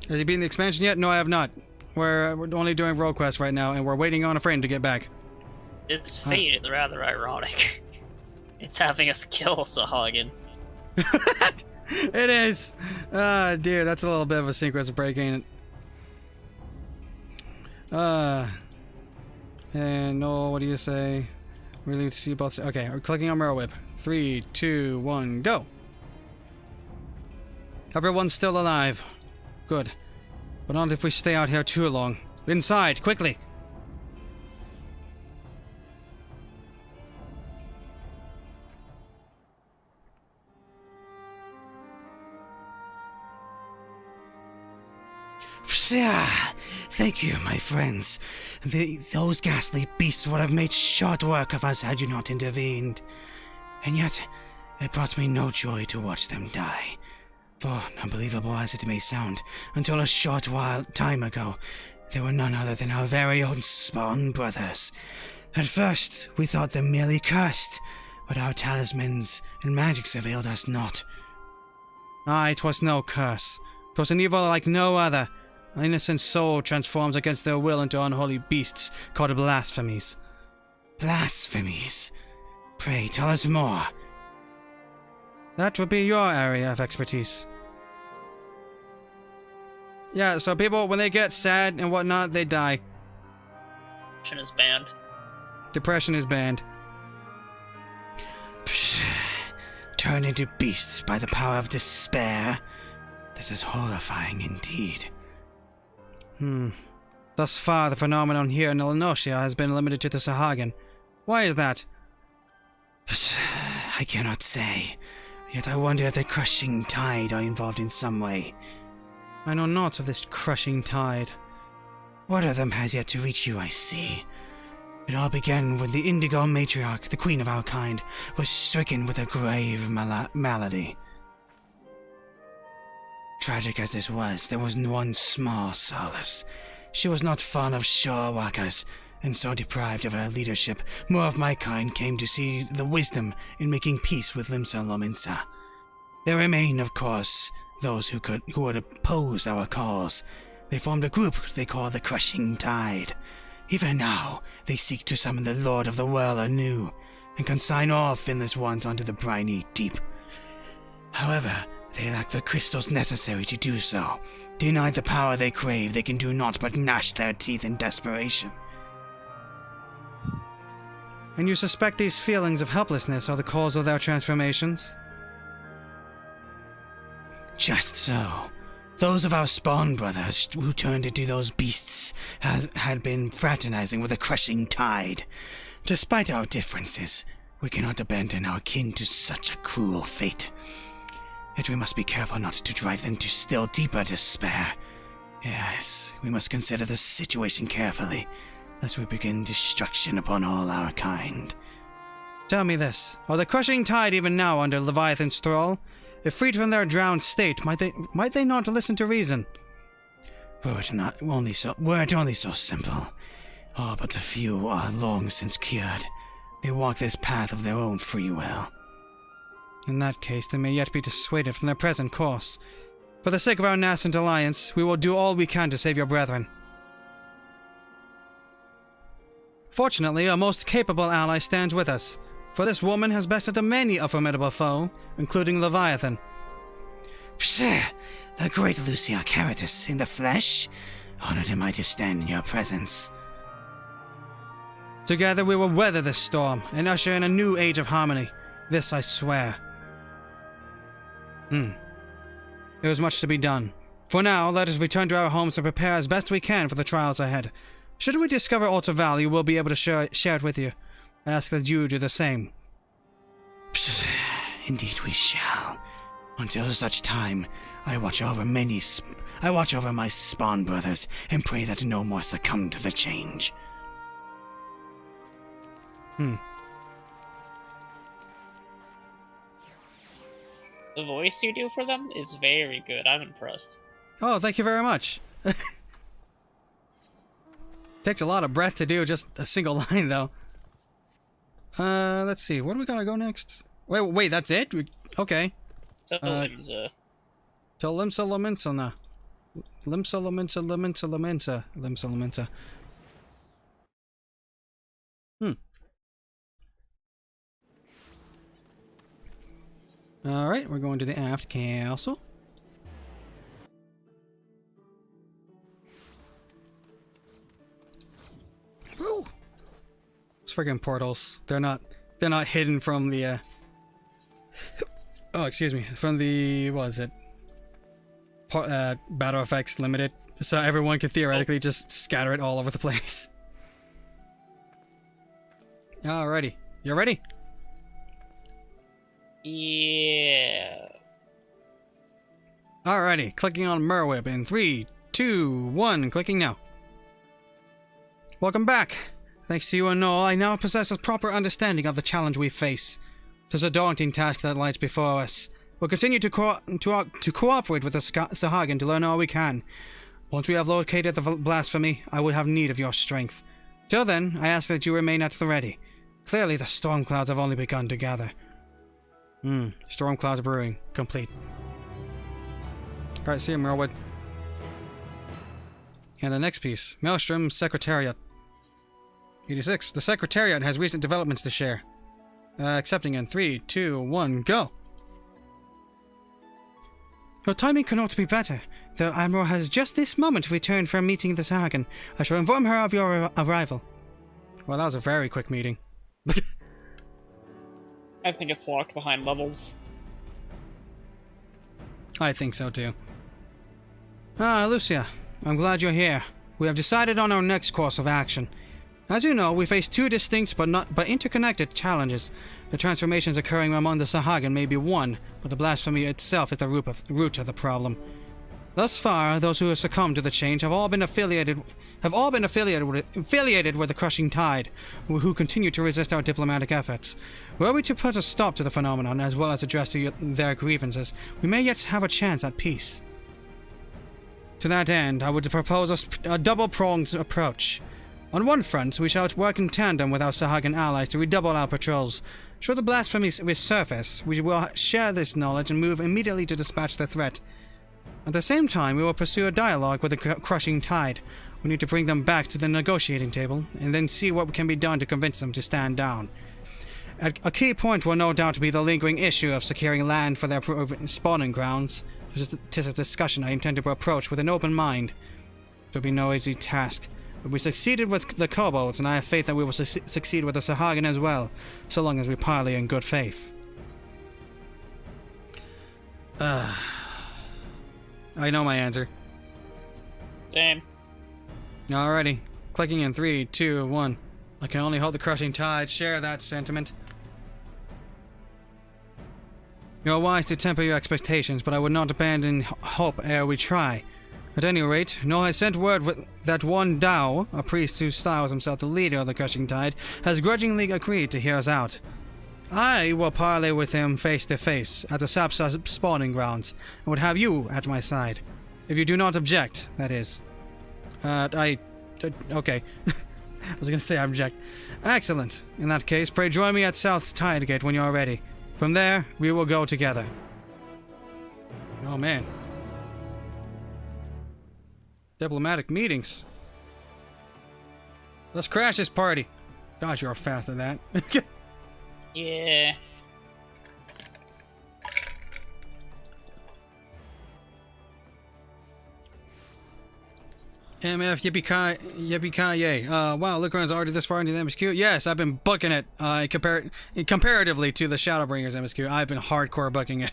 Has he beaten the expansion yet? No, I have not. We're only doing road quests right now, and we're waiting on a friend to get back. Its fate is rather ironic. It's having us kill Sahagan. It is! Ah, dear, that's a little bit of a synchronous break, ain't it? And no, what do you say? Relieved to see both. Okay, we're clicking on Mirror Whip. 3, 2, 1, go! Everyone's still alive. Good. But not if we stay out here too long. Inside, quickly! Thank you, my friends. Those ghastly beasts would have made short work of us had you not intervened. And yet, it brought me no joy to watch them die. For, unbelievable as it may sound, until a short time ago, They were none other than our very own spawn brothers. At first, we thought them merely cursed, but our talismans and magics availed us not. Aye, 'twas no curse. 'Twas an evil like no other. An innocent soul transforms against their will into unholy beasts called blasphemies. Blasphemies? Pray tell us more. That would be your area of expertise. Yeah, so people, when they get sad and whatnot, they die. Depression is banned. Depression is banned. Psh, turn into beasts by the power of despair. This is horrifying indeed. Thus far, the phenomenon here in Illinoisia has been limited to the Sahagin. Why is that? Psh, I cannot say. Yet I wonder if the crushing tide are involved in some way. I know naught of this crushing tide. Word of them has yet to reach you, I see. It all began when the indigo matriarch, the queen of our kind, was stricken with a grave malady. Tragic as this was, there was one small solace. She was not fond of shore walkers, and so deprived of her leadership, more of my kind came to see the wisdom in making peace with Limsa. There remain, of course, those who would oppose our cause. They formed a group they call the Crushing Tide. Even now, they seek to summon the Lord of the Well anew, and consign all finless ones onto the briny deep. However, they lack the crystals necessary to do so. Denied the power they crave, they can do naught but gnash their teeth in desperation. And you suspect these feelings of helplessness are the cause of their transformations? Just so. Those of our spawn brothers who turned into those beasts had been fraternizing with a crushing tide. Despite our differences, we cannot abandon our kin to such a cruel fate. Yet we must be careful not to drive them to still deeper despair. Yes, we must consider the situation carefully, lest we begin destruction upon all our kind. Tell me this, are the Crushing Tide even now under Leviathan's thrall? If freed from their drowned state, might they not listen to reason? Were it only so simple. All but a few are long since cured. They walk this path of their own free will. In that case, they may yet be dissuaded from their present course. For the sake of our nascent alliance, we will do all we can to save your brethren. Fortunately, our most capable ally stands with us, for this woman has bested many a formidable foe, including Leviathan. Psst! The great Lucia Caritas in the flesh? Honored am I to stand in your presence. Together we will weather this storm and usher in a new age of harmony. This I swear. There is much to be done. For now, let us return to our homes and prepare as best we can for the trials ahead. Should we discover aught of value, we'll be able to share it with you. I ask that you do the same. Psst. Indeed we shall. Until such time, I watch over my spawn brothers and pray that no more succumb to the change. The voice you do for them is very good. I'm impressed. Oh, thank you very much. Takes a lot of breath to do just a single line, though. Let's see. Where do we gotta go next? Wait, that's it? Okay. So Limsa. To Limsa Lamensa. Limsa Lamensa Lamensa Lamensa. Limsa Lamensa. Alright, we're going to the aft castle. Woo! It's friggin' portals. They're not hidden from the oh, excuse me, from the what is it? Battle Effects Limited, so everyone can theoretically just scatter it all over the place. Alrighty, you ready? Yeah. Alrighty, clicking on Merweb in 3, 2, 1, clicking now. Welcome back. Thanks to you and all, I now possess a proper understanding of the challenge we face. 'Tis a daunting task that lies before us. We'll continue to cooperate with the Sahagin to learn all we can. Once we have located the blasphemy, I would have need of your strength. Till then, I ask that you remain at the ready. Clearly, the storm clouds have only begun to gather. Storm clouds brewing. Complete. Alright, see you, Merlewood. And the next piece. Maelstrom Secretariat. 86. The Secretariat has recent developments to share. Accepting in 3, 2, 1, go! Your timing cannot be better. The Admiral has just this moment returned from meeting the Sahagan. I shall inform her of your arrival. Well, that was a very quick meeting. I think it's locked behind levels. I think so too. Ah, Lucia. I'm glad you're here. We have decided on our next course of action. As you know, we face two distinct but interconnected challenges. The transformations occurring among the Sahagan may be one, but the blasphemy itself is the root of the problem. Thus far, those who have succumbed to the change have all been affiliated with the Crushing Tide, who continue to resist our diplomatic efforts. Were we to put a stop to the phenomenon as well as address their grievances, we may yet have a chance at peace. To that end, I would propose a double-pronged approach. On one front, we shall work in tandem with our Sahagan allies to redouble our patrols. Should the blasphemy resurface, we will share this knowledge and move immediately to dispatch the threat. At the same time, we will pursue a dialogue with the Crushing Tide. We need to bring them back to the negotiating table, and then see what can be done to convince them to stand down. A key point will no doubt be the lingering issue of securing land for their spawning grounds. It is a discussion I intend to approach with an open mind. It will be no easy task. But we succeeded with the kobolds, and I have faith that we will succeed with the Sahagan as well, so long as we parley in good faith. I know my answer. Same. Alrighty. Clicking in 3, 2, 1. I can only hope the Crushing Tide share that sentiment. You're wise to temper your expectations, but I would not abandon hope ere we try. At any rate, Noel has sent word that one Dao, a priest who styles himself the leader of the Crushing Tide, has grudgingly agreed to hear us out. I will parley with him face to face at the Sapsa spawning grounds, and would have you at my side. If you do not object, that is. Okay. I was gonna say I object. Excellent. In that case, pray join me at South Tidegate when you are ready. From there, we will go together. Oh man. Diplomatic meetings. Let's crash this party. Gosh, you're fast at that. Yeah. MF yippee yay. Wow, Lucron's already this far into the MSQ. Yes, I've been booking it. Comparatively to the Shadowbringers MSQ, I've been hardcore booking it.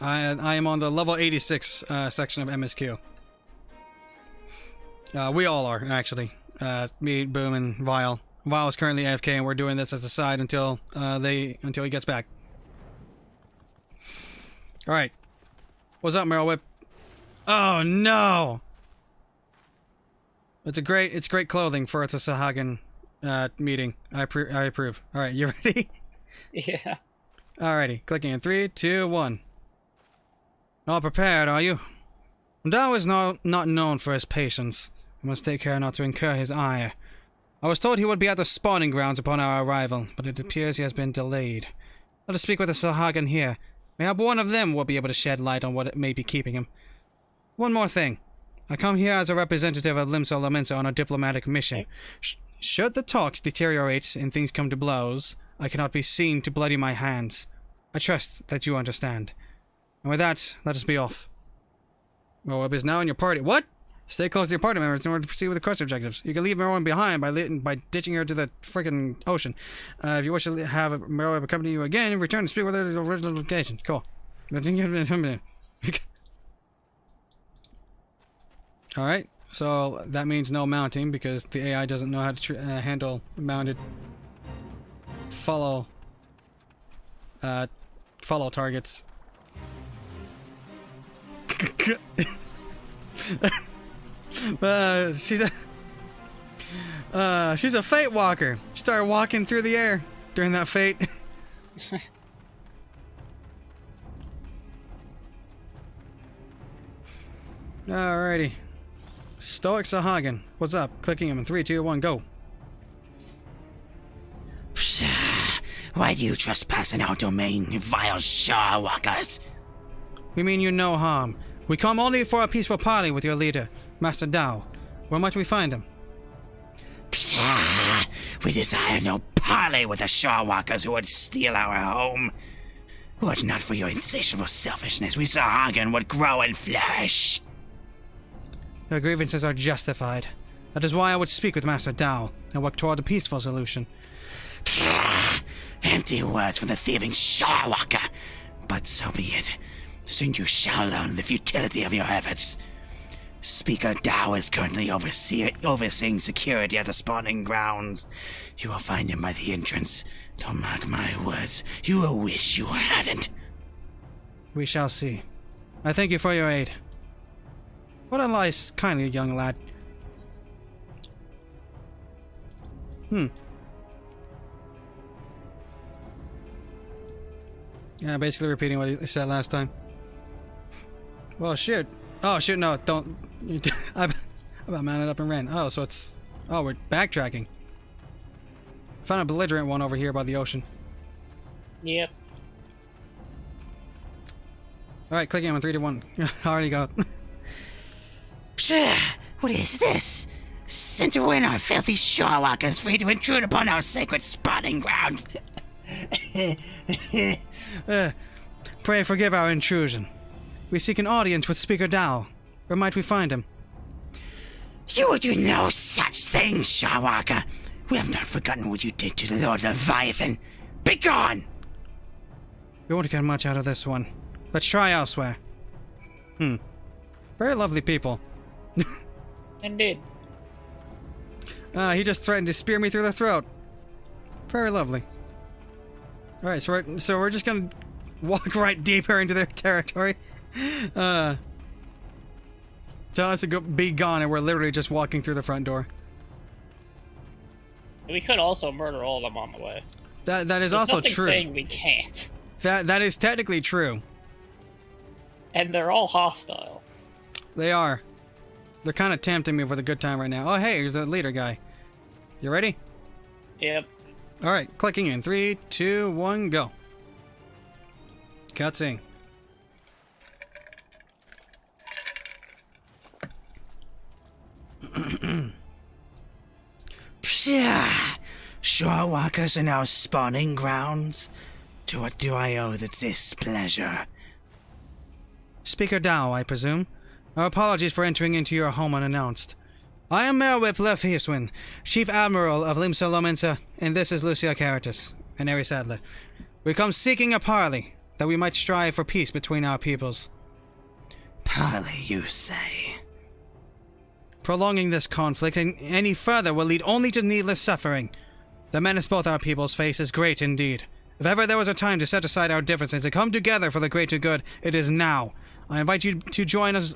I am on the level 86 section of MSQ. We all are, actually. Me, Boom, and Vile. Vile is currently AFK, and we're doing this as a side until he gets back. All right. What's up, Meryl Whip? Oh no! It's great clothing for a Sahagan meeting. I approve. All right, you ready? Yeah. Alrighty, clicking in 3, 2, 1. All prepared, are you? Dao is not known for his patience. We must take care not to incur his ire. I was told he would be at the spawning grounds upon our arrival, but it appears he has been delayed. Let us speak with the Sahagan here. Mayhap one of them will be able to shed light on what may be keeping him. One more thing. I come here as a representative of Limso Lamensa on a diplomatic mission. Should the talks deteriorate and things come to blows, I cannot be seen to bloody my hands. I trust that you understand. And with that, let us be off. Merweb is now in your party. What? Stay close to your party members in order to proceed with the quest objectives. You can leave Merweb behind by ditching her to the freaking ocean. If you wish to have Merweb accompany you again, return to speak with her at the original location. Cool. Alright, so that means no mounting because the AI doesn't know how to handle mounted follow targets. She's a fate walker. She started walking through the air during that fate. Alrighty. Stoic Sahagin. What's up? Clicking him in 3, 2, 1, go. Pshaw. Why do you trespass in our domain, you vile Shawwalkers? We mean you no harm. We come only for a peaceful parley with your leader, Master Dao. Where might we find him? Pshaw. We desire no parley with the Shawwalkers who would steal our home. Were it not for your insatiable selfishness, we Sahagin would grow and flourish. Your grievances are justified. That is why I would speak with Master Dao and work toward a peaceful solution. Pshaw. Empty words from the thieving Shawwalker. But so be it. Soon you shall learn the futility of your efforts. Speaker Dao is currently overseeing security at the spawning grounds. You will find him by the entrance. Don't mark my words. You will wish you hadn't. We shall see. I thank you for your aid. What a nice, kindly young lad. Yeah, basically repeating what he said last time. Well, shoot. Oh, shoot, no, don't. I about mounted up and ran. Oh, so it's... Oh, we're backtracking. Found a belligerent one over here by the ocean. Yep. Alright, clicking on 3 to 1. Already go. Pshaw. What is this? Sent to win our filthy Shawwalkers free to intrude upon our sacred spawning grounds. Pray forgive our intrusion. We seek an audience with Speaker Dao. Where might we find him? You will do no such thing, Shawwalker. We have not forgotten what you did to the Lord Leviathan. Begone! We won't get much out of this one. Let's try elsewhere. Very lovely people. Indeed. He just threatened to spear me through the throat. Very lovely. Alright, so we're just gonna walk right deeper into their territory. Tell us to be gone, and we're literally just walking through the front door. We could also murder all of them on the way. That is There's also nothing true. saying we can't. That is technically true. And they're all hostile. They are. They're kind of tempting me with a good time right now. Oh, hey, here's the leader guy. You ready? Yep. All right, clicking in 3, 2, 1, go. Cutscene. Pshaw! Shawwalkers in our spawning grounds? To what do I owe this displeasure? Speaker Dao, I presume. Our apologies for entering into your home unannounced. I am Mayor Whip Lefhiswin, Chief Admiral of Limsa Lomensa, and this is Lucia Caritas, and Eri Sadler. We come seeking a parley, that we might strive for peace between our peoples. Parley, you say? Prolonging this conflict any further will lead only to needless suffering. The menace both our peoples face is great indeed. If ever there was a time to set aside our differences and come together for the greater good, it is now. I invite you to join us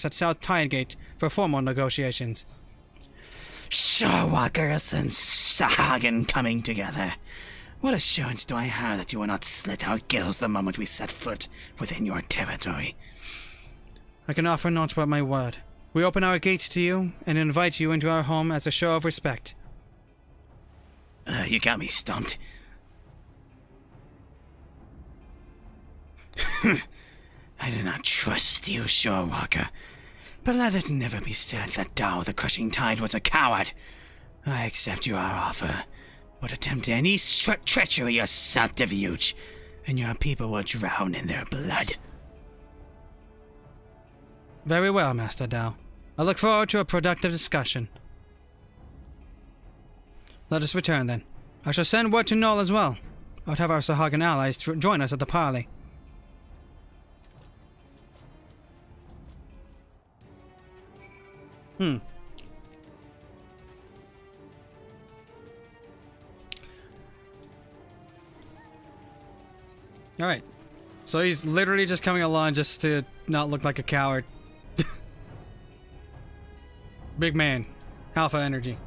at South Tidegate for formal negotiations. Shawwalkers and Sahagin coming together. What assurance do I have that you will not slit our gills the moment we set foot within your territory? I can offer naught but my word. We open our gates to you and invite you into our home as a show of respect. You got me stumped. I do not trust you, Shawwalker. But let it never be said that Dao the Crushing Tide was a coward. I accept your offer, but attempt any treachery or subterfuge, and your people will drown in their blood. Very well, Master Dao. I look forward to a productive discussion. Let us return, then. I shall send word to Null as well. I would have our Sahagin allies join us at the parley. Alright. So he's literally just coming along just to not look like a coward. Big man. Alpha energy.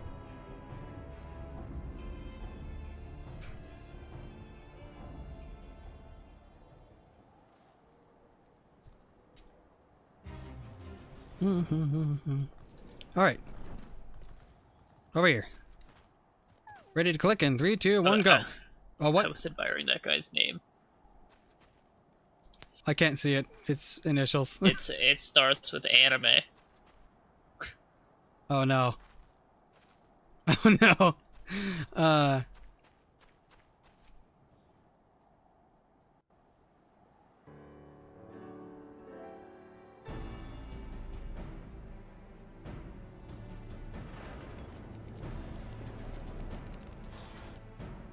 Alright. Over here. Ready to click in 3, 2, 1, go. Oh, I what? was admiring that guy's name. I can't see it. It's initials. It starts with anime. Oh no. Oh no.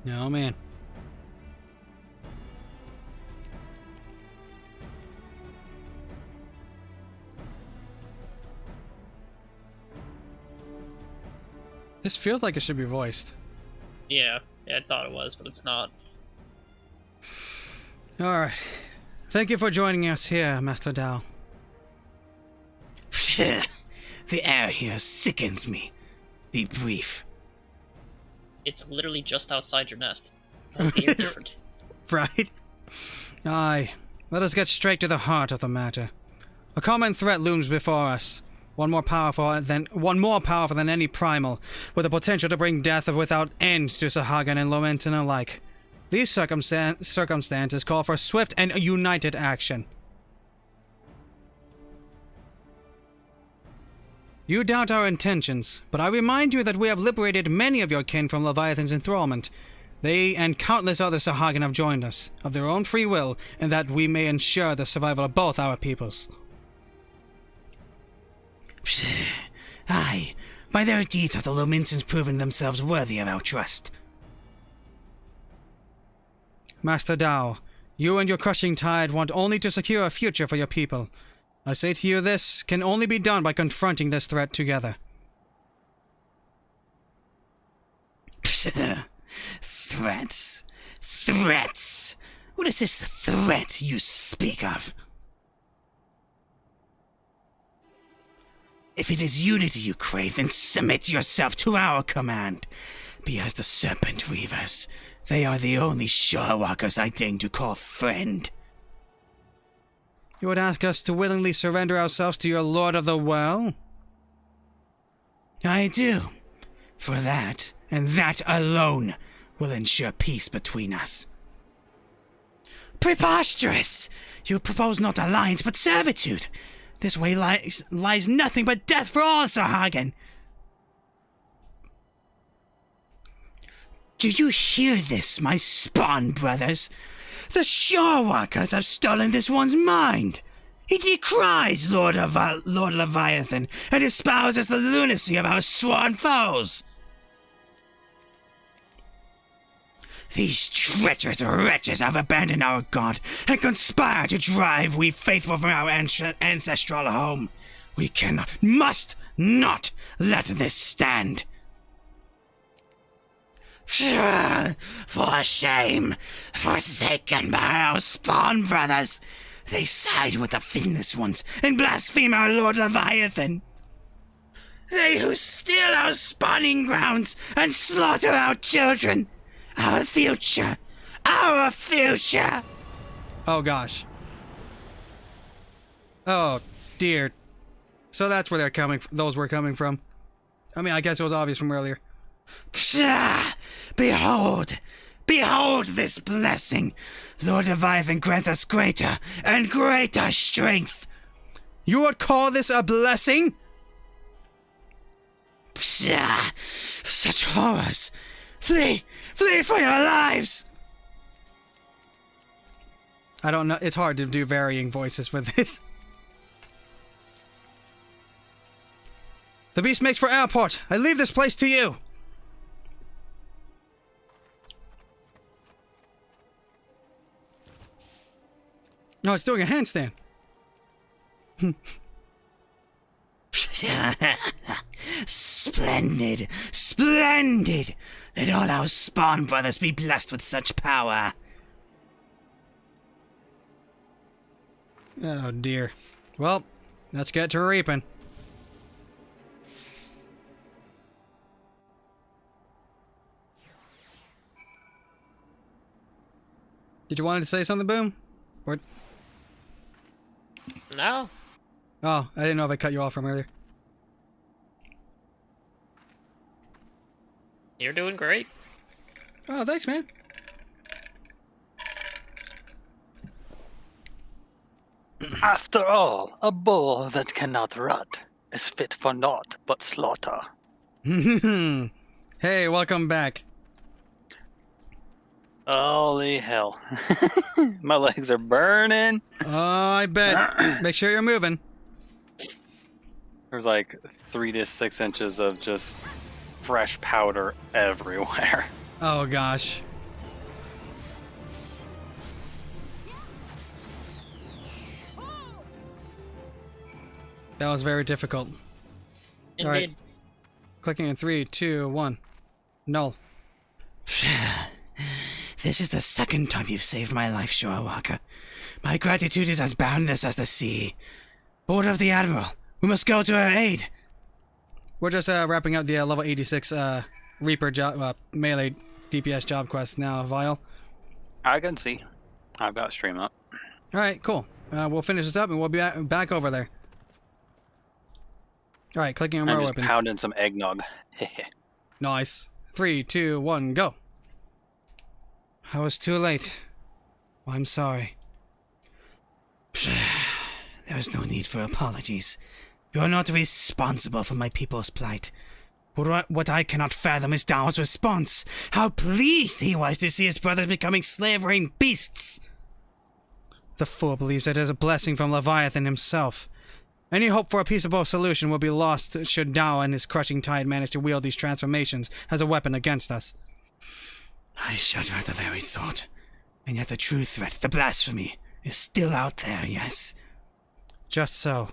No, man. This feels like it should be voiced. Yeah, I thought it was, but it's not. Alright. Thank you for joining us here, Master Dao. The air here sickens me. Be brief. It's literally just outside your nest. How's the air different? Right? Aye. Let us get straight to the heart of the matter. A common threat looms before us. One more powerful than any primal, with the potential to bring death without end to Sahagin and Lamentin alike. These circumstances call for swift and united action. You doubt our intentions, but I remind you that we have liberated many of your kin from Leviathan's enthrallment. They and countless other Sahagin have joined us, of their own free will, and that we may ensure the survival of both our peoples. Aye, by their deeds have the Lomintons proven themselves worthy of our trust. Master Dao, you and your crushing tide want only to secure a future for your people. I say to you, this can only be done by confronting this threat together. Threats? Threats? What is this threat you speak of? If it is unity you crave, then submit yourself to our command. Be as the Serpent Reavers. They are the only shorewalkers I deign to call friend. You would ask us to willingly surrender ourselves to your Lord of the Well? I do. For that, and that alone, will ensure peace between us. Preposterous! You propose not alliance, but servitude. This way lies nothing but death for all, Sahagin. Do you hear this, my spawn brothers? The Shorewalkers have stolen this one's mind. He decries Lord Leviathan and espouses the lunacy of our sworn foes. These treacherous wretches have abandoned our god and conspire to drive we faithful from our ancestral home. We cannot, must not let this stand. For shame, forsaken by our spawn brothers. They side with the finless ones and blaspheme our Lord Leviathan. They who steal our spawning grounds and slaughter our children. Our future! Our future! Oh gosh. Oh dear. So that's where those were coming from. I mean, I guess it was obvious from earlier. Pshaw! Behold! Behold this blessing! Lord Leviathan grant us greater and greater strength! You would call this a blessing? Pshaw! Such horrors! Flee! Flee for your lives! I don't know. It's hard to do varying voices for this. The beast makes for airport. I leave this place to you. No, it's doing a handstand. Splendid! Splendid! Let all our spawn brothers be blessed with such power. Oh dear. Well, let's get to reaping. Did you want to say something, Boom? Or... No. Oh, I didn't know if I cut you off from earlier. You're doing great. Oh, thanks, man. After all, a bull that cannot rut is fit for naught but slaughter. Hey, welcome back. Holy hell. My legs are burning. Oh, I bet. Make sure you're moving. There's like 3 to 6 inches of just fresh powder everywhere. Oh, gosh. That was very difficult. Indeed. All right. Clicking in 3, 2, 1. Null. This is the second time you've saved my life, Shorewalker. My gratitude is as boundless as the sea. Order of the Admiral, we must go to her aid. We're just wrapping up the level 86 Reaper job, melee DPS job quest now, Vile. I can see. I've got stream up. All right, cool. We'll finish this up and we'll be back over there. All right, clicking on I'm more just weapons. pounding some eggnog. Nice. 3, 2, 1, go. I was too late. I'm sorry. There is no need for apologies. You are not responsible for my people's plight. What I cannot fathom is Dao's response. How pleased he was to see his brothers becoming slavering beasts. The fool believes it is a blessing from Leviathan himself. Any hope for a peaceable solution will be lost should Dao and his crushing tide manage to wield these transformations as a weapon against us. I shudder at the very thought. And yet the true threat, the blasphemy, is still out there, yes? Just so.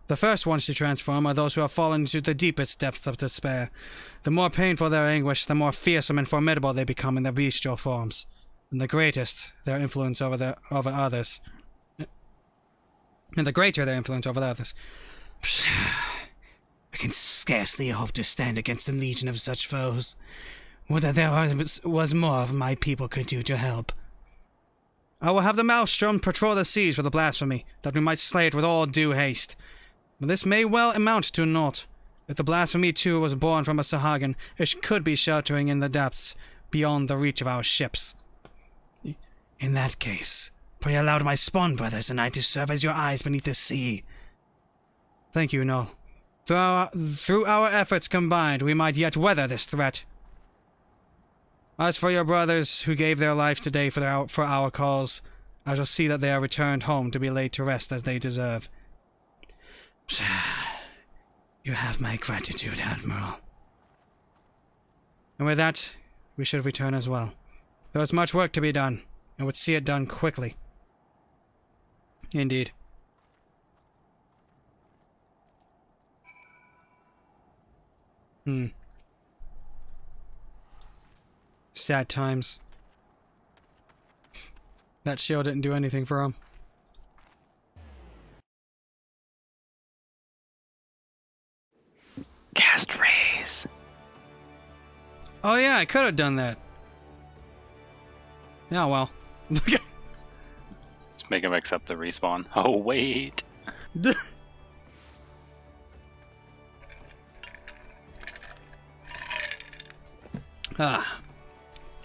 The first ones to transform are those who have fallen into the deepest depths of despair. The more painful their anguish, the more fearsome and formidable they become in their bestial forms. And the greatest their influence over others. And the greater their influence over the others. I can scarcely hope to stand against a legion of such foes. Would that there was more of my people could do to help. I will have the Maelstrom patrol the seas for the blasphemy, that we might slay it with all due haste. But this may well amount to naught. If the blasphemy too was born from a Sahagin, it could be sheltering in the depths, beyond the reach of our ships. In that case, pray allow my spawn brothers and I to serve as your eyes beneath the sea. Thank you, Null. Through our efforts combined, we might yet weather this threat. As for your brothers who gave their life today for our cause, I shall see that they are returned home to be laid to rest as they deserve. You have my gratitude, Admiral. And with that, we should return as well. There is much work to be done, and would see it done quickly. Indeed. Sad times. That shield didn't do anything for him. Cast rays. Oh yeah, I could have done that. Yeah, well. Just make him accept the respawn. Oh, wait.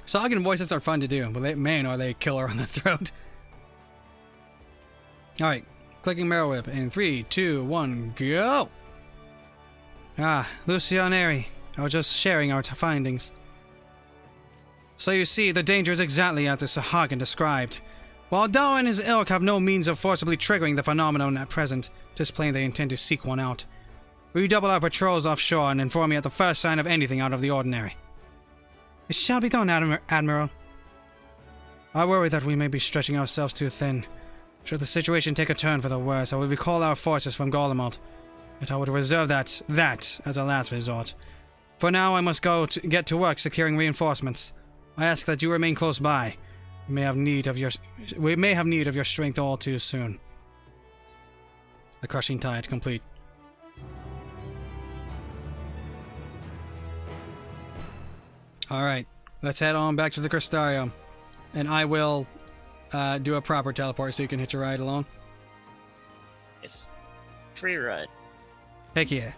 Sahagin voices are fun to do, but man, are they killer on the throat. Alright, clicking Marrow Whip in 3, 2, 1, go! Lucianeri. I was just sharing our findings. So you see, the danger is exactly as the Sahagin described. While Dao and his ilk have no means of forcibly triggering the phenomenon at present, just plain they intend to seek one out. Redouble our patrols offshore and inform me at the first sign of anything out of the ordinary. It shall be done, Admiral. I worry that we may be stretching ourselves too thin. Should the situation take a turn for the worse, I will recall our forces from Golemalt. Yet I would reserve that as a last resort. For now, I must get to work securing reinforcements. I ask that you remain close by. We may have need of your strength all too soon. The crushing tide complete. Alright, let's head on back to the Crystarium. And I will do a proper teleport so you can hitch a ride along. Yes. Free ride. Heck yeah.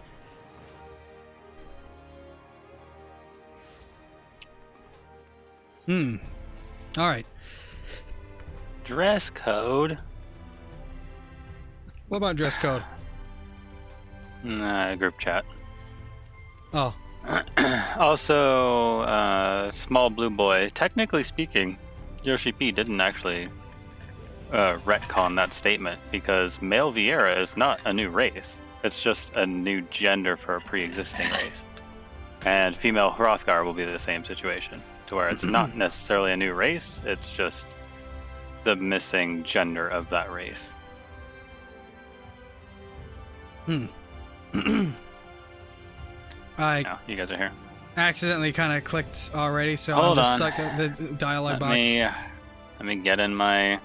Alright. Dress code. What about dress code? Group chat. Oh. Also, small blue boy. Technically speaking, Yoshi P didn't actually retcon that statement because male Viera is not a new race. It's just a new gender for a pre-existing race. And female Hrothgar will be the same situation, to where it's not necessarily a new race, it's just the missing gender of that race. I No, you guys are here. accidentally kind of clicked already, so Hold I'm just on. stuck at the dialogue Let box. me get in my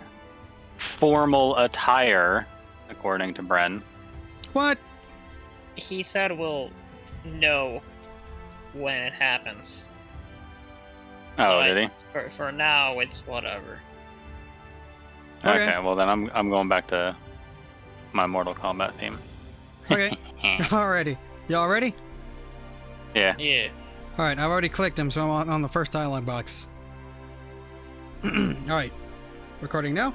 formal attire, according to Bren. What? He said we'll know when it happens. Oh, did he? For now, it's whatever. Okay. Okay, well then I'm going back to my Mortal Kombat theme. Okay. Alrighty. Y'all ready? Yeah. Yeah. Alright, I've already clicked them, so I'm on the first dialogue box. Alright. Recording now.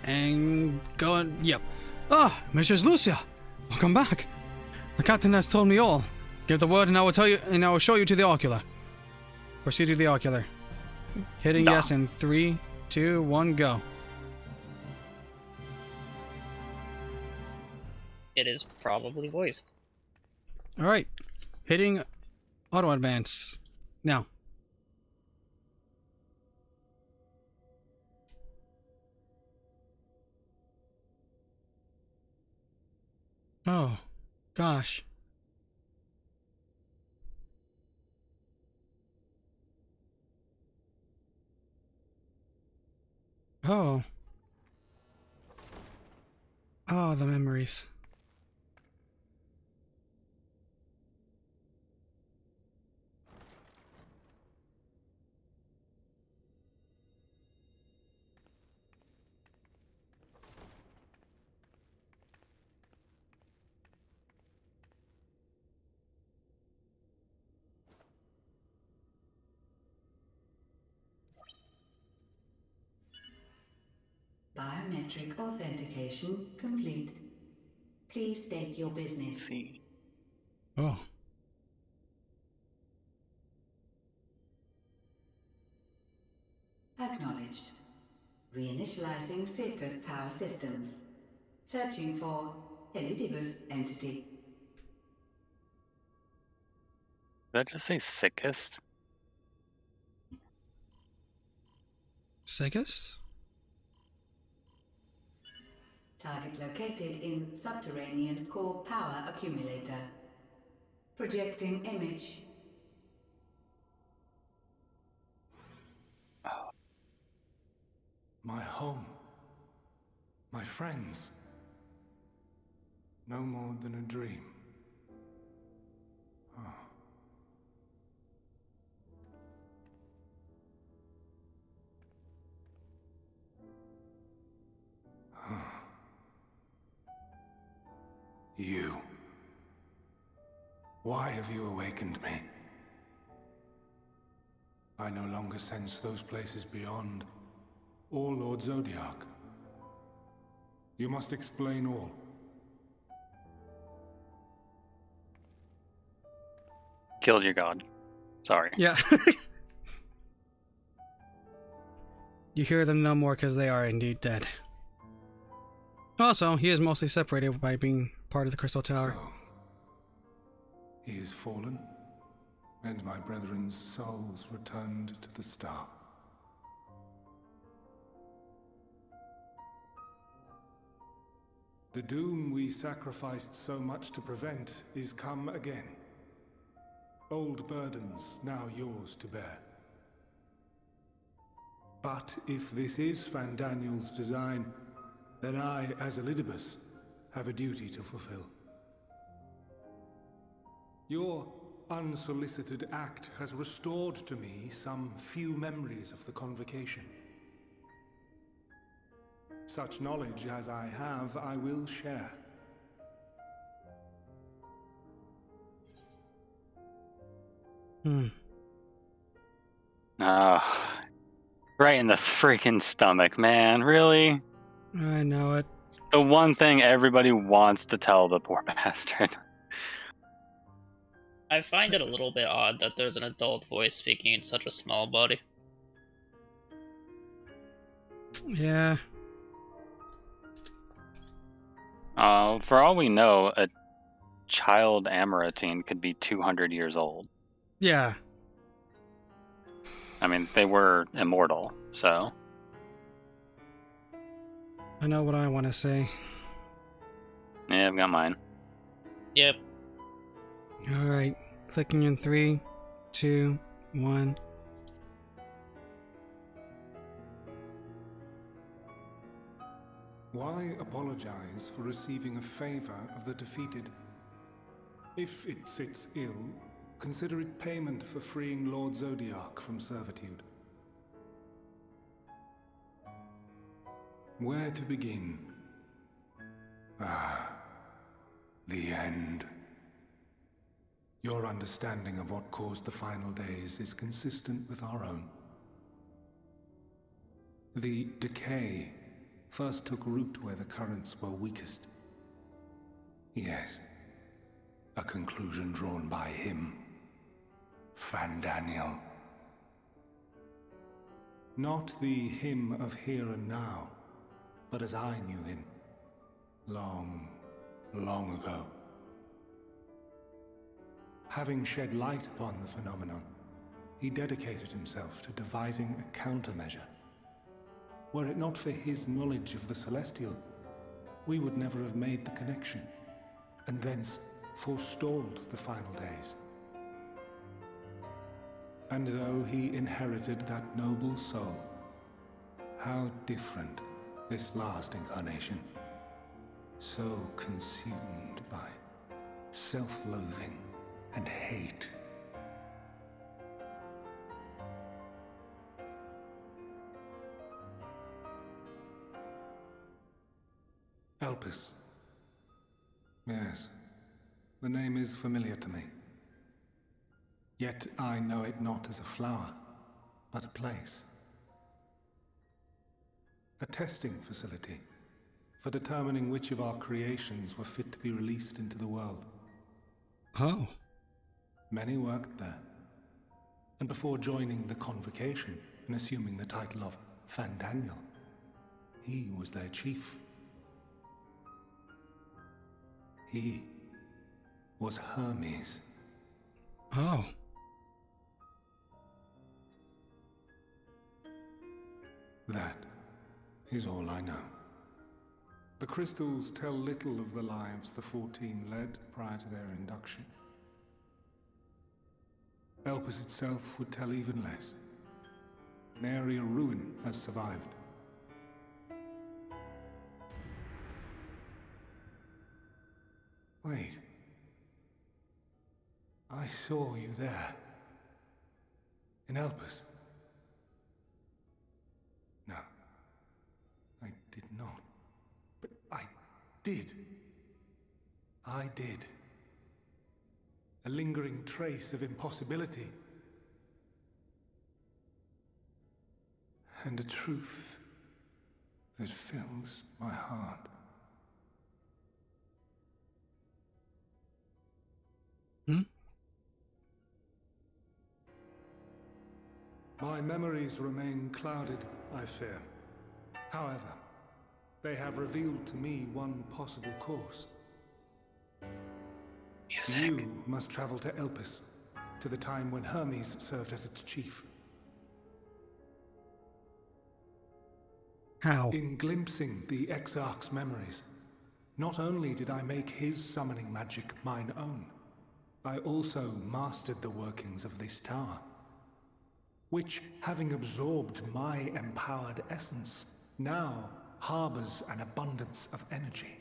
And going. Yep. Ah, Mrs. Lucia. Welcome back. The captain has told me all. Give the word and I will tell you, and I will show you to the ocular. Proceed to the ocular. Hitting Nah. yes in 3, 2, 1, go. It is probably voiced. Alright. Hitting auto advance. Now. Oh, gosh. Oh. Oh, the memories. Biometric authentication complete. Please state your Let's business. see. Oh. Acknowledged. Reinitializing Circus Tower systems. Searching for Elidibus entity. Did I just say sickest? Sickest? Target located in subterranean core power accumulator. Projecting image. My home. My friends. No more than a dream. You. Why have you awakened me? I no longer sense those places beyond, or Lord Zodiac. You must explain all. Killed your god. Sorry. Yeah. You hear them no more because they are indeed dead. Also, he is mostly separated by being part of the Crystal Tower. So, he is fallen, and my brethren's souls returned to the star. The doom we sacrificed so much to prevent is come again. Old burdens now yours to bear. But if this is Fandaniel's design, then I, as Elidibus, have a duty to fulfill. Your unsolicited act has restored to me some few memories of the convocation. Such knowledge as I have, I will share. Hmm. Oh, right in the freaking stomach, man. Really? I know it. The one thing everybody wants to tell the poor bastard. I find it a little bit odd that there's an adult voice speaking in such a small body. Yeah. For all we know, a child Amaratine could be 200 years old. Yeah. I mean, they were immortal, so. I know what I want to say. Yeah, I've got mine. Yep. All right. Clicking in 3, 2, 1. Why apologize for receiving a favor of the defeated? If it sits ill, consider it payment for freeing Lord Zodiac from servitude. Where to begin? Ah, the end. Your understanding of what caused the final days is consistent with our own. The decay first took root where the currents were weakest. Yes, a conclusion drawn by him, Fandaniel. Not the him of here and now, but as I knew him, long, long ago. Having shed light upon the phenomenon, he dedicated himself to devising a countermeasure. Were it not for his knowledge of the Celestial, we would never have made the connection, and thence forestalled the final days. And though he inherited that noble soul, how different this last incarnation, so consumed by self-loathing and hate. Elpis. Yes, the name is familiar to me. Yet I know it not as a flower, but a place. A testing facility for determining which of our creations were fit to be released into the world. Oh. Many worked there, and before joining the convocation and assuming the title of Fandaniel, he was their chief. He was Hermes. Oh. That is all I know. The crystals tell little of the lives the 14 led prior to their induction. Elpis itself would tell even less. Nary a ruin has survived. Wait. I saw you there. In Elpis. No. I did not. But I did. I did. A lingering trace of impossibility. And a truth that fills my heart. Hmm? My memories remain clouded, I fear. However, they have revealed to me one possible course. Music. You must travel to Elpis, to the time when Hermes served as its chief. How? In glimpsing the Exarch's memories, not only did I make his summoning magic mine own, I also mastered the workings of this tower, which, having absorbed my empowered essence, now harbors an abundance of energy.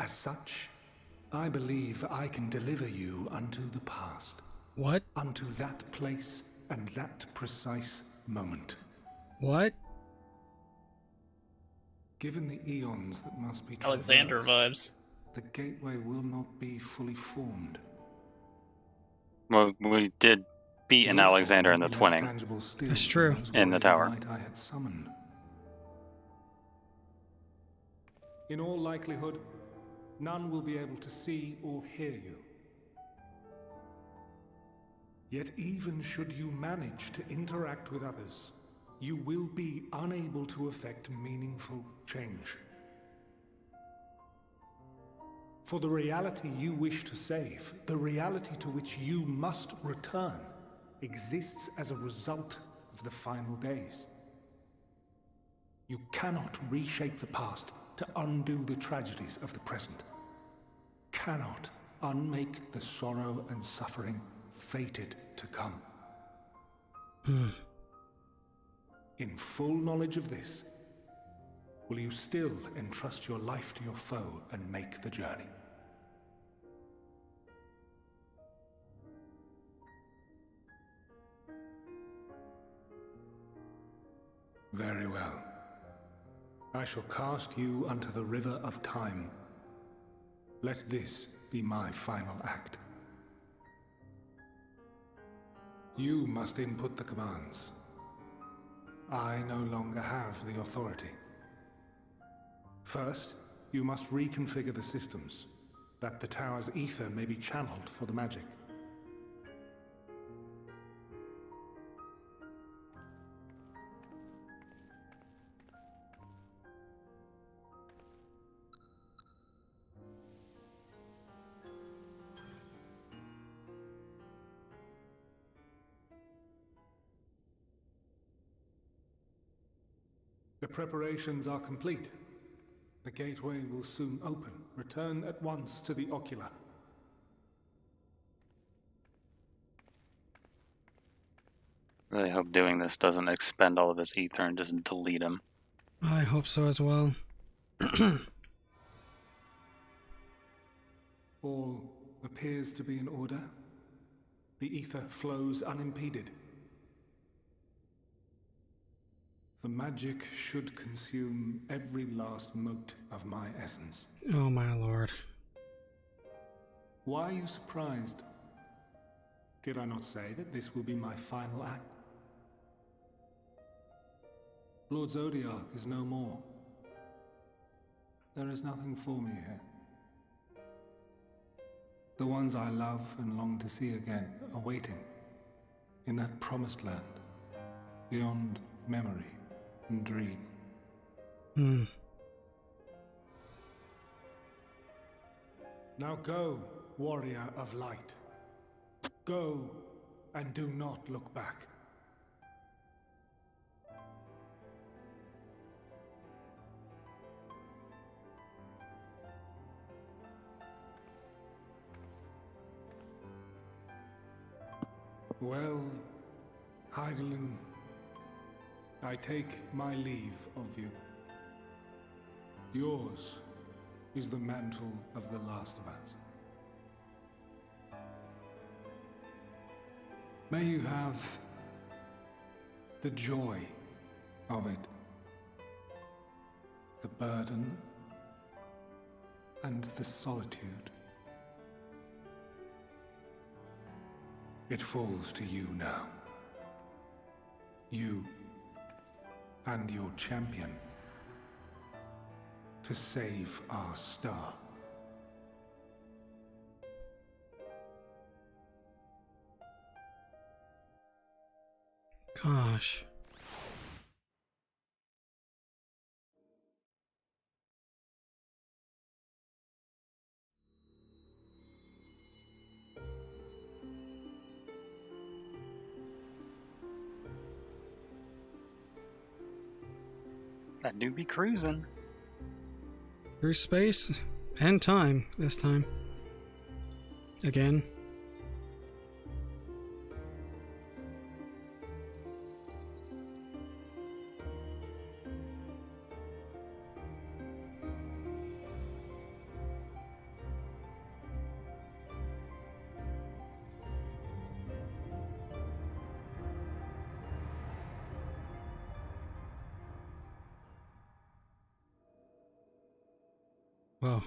As such, I believe I can deliver you unto the past. What? Unto that place and that precise moment. What? Given the eons that must be Alexander traversed, vibes. the gateway will not be fully formed. Well, we did beat an Alexander in the twinning. That's true. In the tower. I had summoned. In all likelihood, none will be able to see or hear you. Yet even should you manage to interact with others, you will be unable to effect meaningful change. For the reality you wish to save, the reality to which you must return, exists as a result of the final days. You cannot reshape the past to undo the tragedies of the present. Cannot unmake the sorrow and suffering fated to come. In full knowledge of this, will you still entrust your life to your foe and make the journey? Very well. I shall cast you unto the river of time. Let this be my final act. You must input the commands. I no longer have the authority. First, you must reconfigure the systems, that the tower's ether may be channeled for the magic. The preparations are complete. The gateway will soon open. Return at once to the ocular. Really hope doing this doesn't expend all of his ether and just delete him. I hope so as well. All appears to be in order. The ether flows unimpeded. The magic should consume every last mote of my essence. Oh my lord. Why are you surprised? Did I not say that this will be my final act? Lord Zodiac is no more. There is nothing for me here. The ones I love and long to see again are waiting in that promised land, beyond memory and dream. Now go, warrior of light. Go, and do not look back. Well, Heidelin, I take my leave of you. Yours is the mantle of the last of us. May you have the joy of it, the burden and the solitude. It falls to you now. You and your champion to save our star. Gosh. That do be cruising. Through space and time this time. Again. Whoa.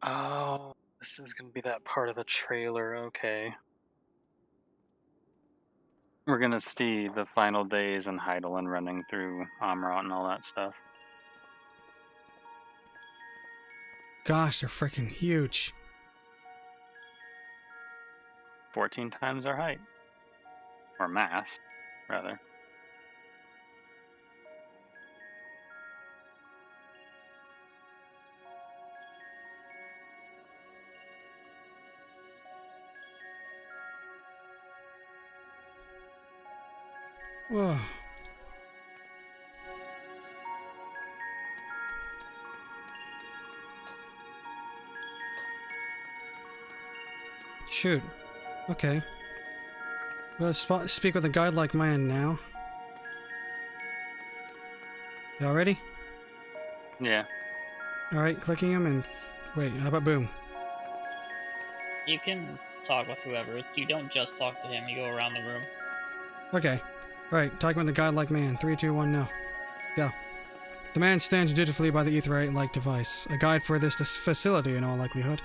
Oh, this is gonna be that part of the trailer. Okay. We're gonna see the final days and Heidelin running through Amrat and all that stuff. Gosh, they're freaking huge. 14 times our height. Or mass, rather. Whoa. Shoot. Okay. Let's speak with a godlike man now. Y'all ready? Yeah. Alright, clicking him and... wait, how about boom? You can talk with whoever. You don't just talk to him, you go around the room. Okay. Alright, talking with the godlike man. 3, 2, 1, no. Go. The man stands dutifully by the aetherite-like device. A guide for this facility in all likelihood.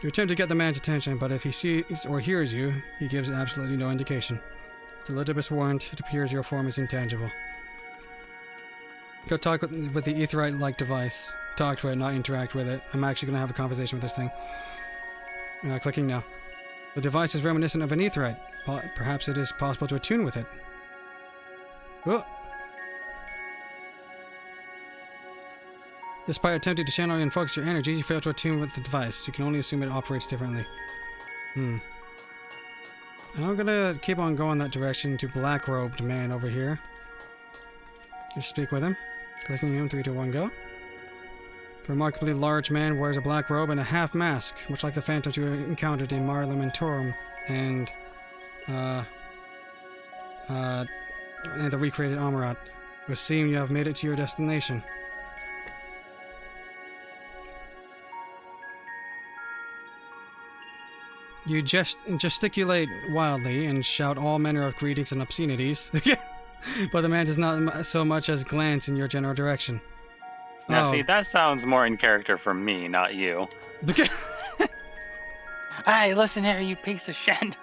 You attempt to get the man's attention, but if he sees or hears you, he gives absolutely no indication. As Elizabeth's warned, it appears your form is intangible. Go talk with the aetherite-like device. Talk to it, not interact with it. I'm actually going to have a conversation with this thing. Clicking now. The device is reminiscent of an aetherite. Perhaps it is possible to attune with it. Oh. Despite attempting to channel and focus your energies, you fail to attune with the device. You can only assume it operates differently. I'm gonna keep on going that direction to black-robed man over here. Just speak with him. Clicking him, 3, 2, 1, go. The remarkably large man wears a black robe and a half mask, much like the phantoms you encountered in Mar Lamentorum and the recreated Amarat. It would seem you have made it to your destination. You gesticulate wildly and shout all manner of greetings and obscenities, but the man does not so much as glance in your general direction. Now, see, that sounds more in character for me, not you. Hey, listen here, you piece of shit.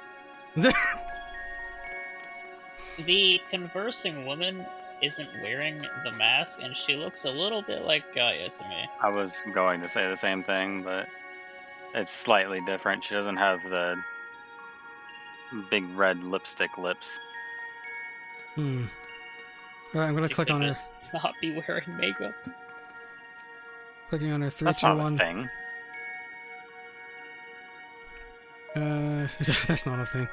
The conversing woman isn't wearing the mask, and she looks a little bit like Gaia to me. I was going to say the same thing, but it's slightly different. She doesn't have the big red lipstick lips. Alright, I'm gonna click on her. Not be wearing makeup. Clicking on her, 3, That's 2, not 1. a thing. That's not a thing.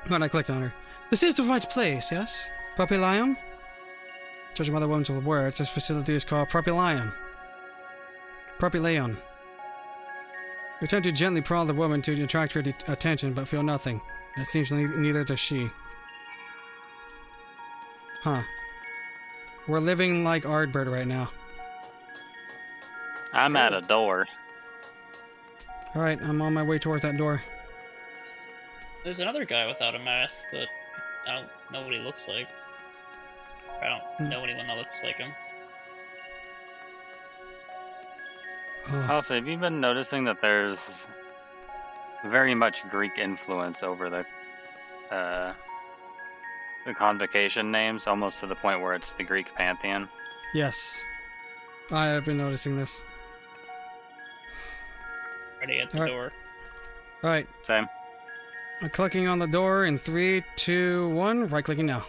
When I clicked on her. This is the right place, yes? Propylium? Judging by the woman's words, this facility is called Propylium. Propylion. You attempt to gently prod the woman to attract her attention, but feel nothing. And it seems neither does she. Huh. We're living like Ardbird right now. I'm at a door. Alright, I'm on my way towards that door. There's another guy without a mask, but I don't know what he looks like. I don't know anyone that looks like him. Also, have you been noticing that there's very much Greek influence over the convocation names, almost to the point where it's the Greek pantheon? Yes. I have been noticing this. Ready at the door. Alright. Same. I'm clicking on the door in 3, 2, 1. Right clicking now.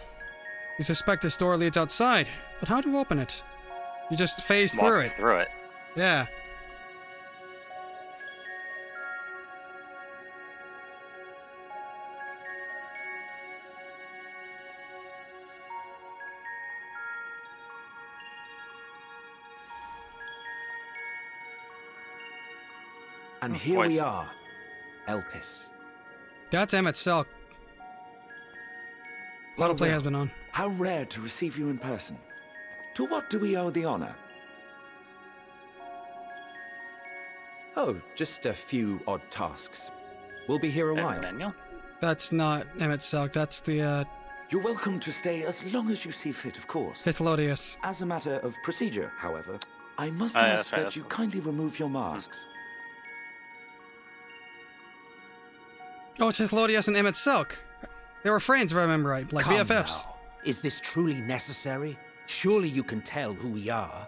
You suspect this door leads outside, but how to open it? You just phase Walk through it. through it. Yeah. And here we are, Elpis. That's Emmett Selk. A lot of play has been on. How rare to receive you in person. To what do we owe the honor? Oh, just a few odd tasks. We'll be here a while. Daniel? That's not Emmett Selk. That's the, You're welcome to stay as long as you see fit, of course. Hythlodius. As a matter of procedure, however, I must Oh, yeah, ask that's right, that that's you right. kindly remove your masks. Oh, it's Thelodious and Emmett Silk. They were friends, if I remember right, like Come BFFs. now. Is this truly necessary? Surely you can tell who we are.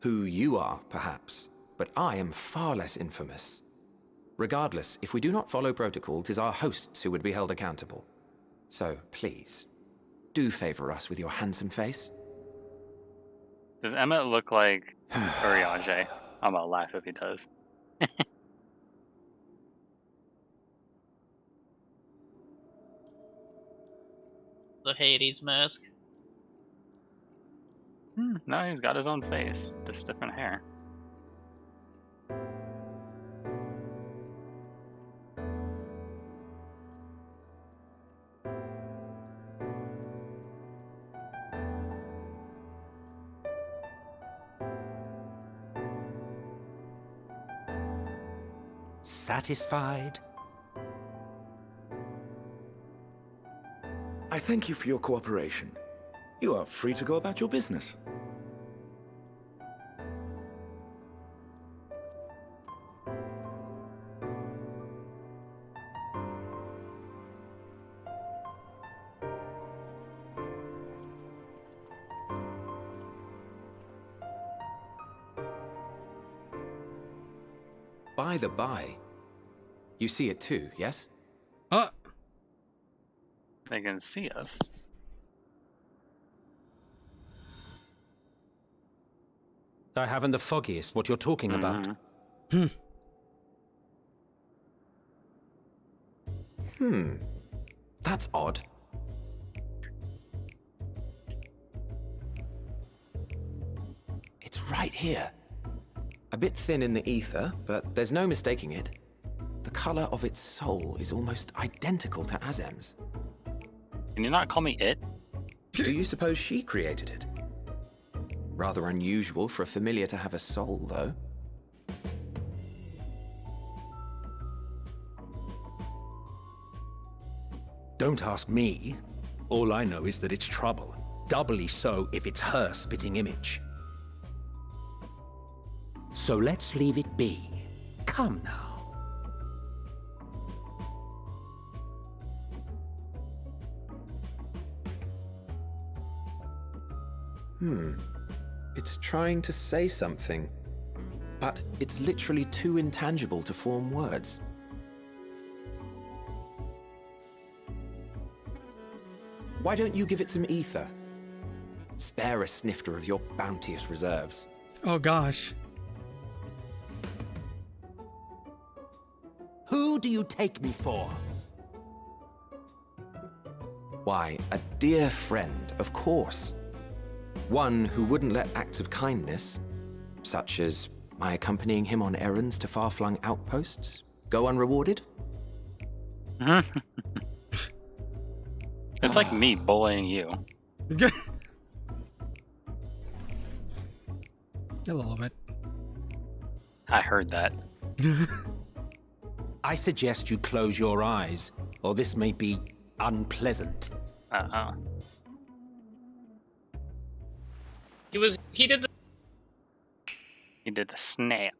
Who you are, perhaps, but I am far less infamous. Regardless, if we do not follow protocol, 'tis our hosts who would be held accountable. So, please, do favor us with your handsome face. Does Emmett look like Urianger? I'm gonna laugh if he does. The Hades mask. No, he's got his own face, just different hair. Satisfied? I thank you for your cooperation. You are free to go about your business. By the by, you see it too, yes? They can see us. I haven't the foggiest what you're talking about. That's odd. It's right here. A bit thin in the ether, but there's no mistaking it. The color of its soul is almost identical to Azem's. Can you not call me it? Do you suppose she created it? Rather unusual for a familiar to have a soul, though. Don't ask me. All I know is that it's trouble. Doubly so if it's her spitting image. So let's leave it be. Come now. It's trying to say something, but it's literally too intangible to form words. Why don't you give it some ether? Spare a snifter of your bounteous reserves. Oh gosh. Who do you take me for? Why, a dear friend, of course. One who wouldn't let acts of kindness, such as my accompanying him on errands to far-flung outposts, go unrewarded. It's like me bullying you. A little bit. I heard that. I suggest you close your eyes, or this may be unpleasant. Uh-oh. He did the He did the snap.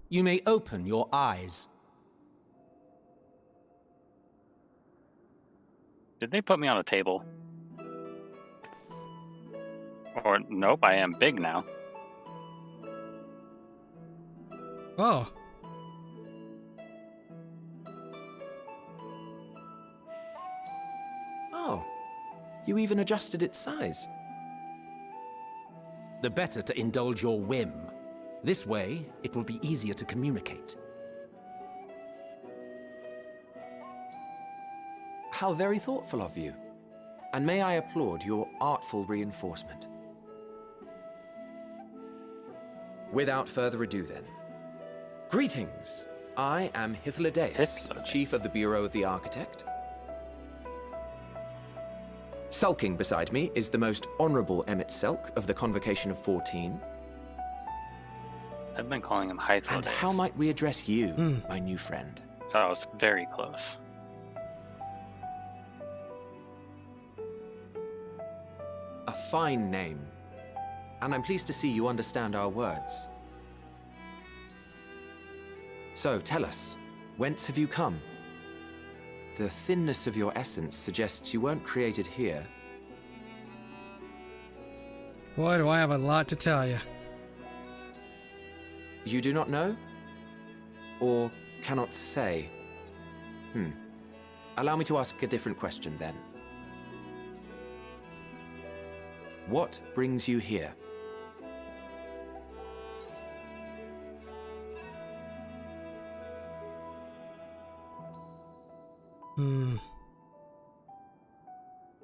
You may open your eyes. Did they put me on a table? Or nope, I am big now. Oh. Oh, you even adjusted its size. The better to indulge your whim. This way, it will be easier to communicate. How very thoughtful of you. And may I applaud your artful reinforcement. Without further ado then. Greetings! I am Hythlodaeus, Hythlodaeus. Chief of the Bureau of the Architect. Sulking beside me is the most honorable Emmett Selk of the Convocation of 14. I've been calling him hateful. And how might we address you, my new friend? So I was very close. A fine name. And I'm pleased to see you understand our words. So, tell us, whence have you come? The thinness of your essence suggests you weren't created here. Boy, do I have a lot to tell you. You do not know? Or cannot say? Allow me to ask a different question then. What brings you here?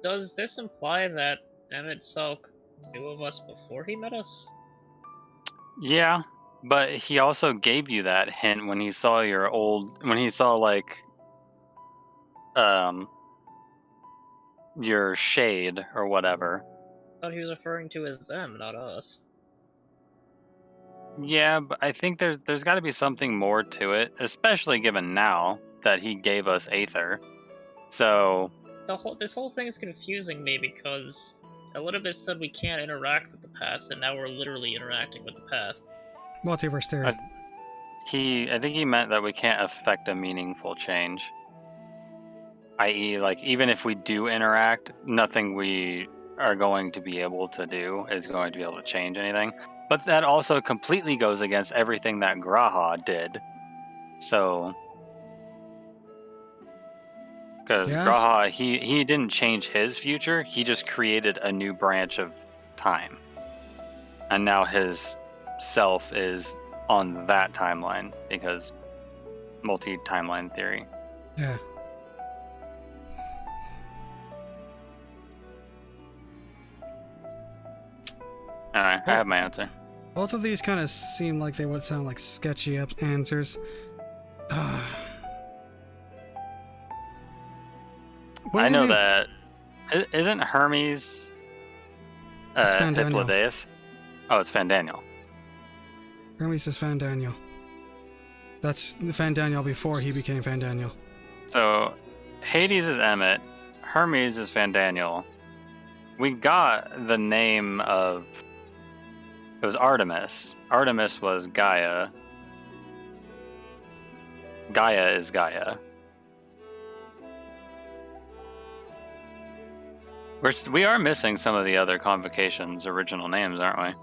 Does this imply that Emmett Selk knew of us before he met us? Yeah, but he also gave you that hint when he saw like your shade or whatever. I thought he was referring to as them, not us. Yeah, but I think there's got to be something more to it, especially given now that he gave us Aether. So This whole thing is confusing me because Elizabeth said we can't interact with the past, and now we're literally interacting with the past. Multiverse theory. I think he meant that we can't affect a meaningful change. I.e., like, even if we do interact, nothing we are going to be able to do is going to be able to change anything. But that also completely goes against everything that Graha did. So, because Graha, he didn't change his future, he just created a new branch of time. And now his self is on that timeline, because multi-timeline theory. Yeah. Alright, I have my answer. Both of these kind of seem like they would sound like sketchy answers. I know that. Isn't Hermes Hypnodeus? Oh, it's Fandaniel. Hermes is Fandaniel. That's Fandaniel before he became Fandaniel. So, Hades is Emmett. Hermes is Fandaniel. We got the name of... It was Artemis. Artemis was Gaia. Gaia is Gaia. We are missing some of the other Convocation's original names, aren't we?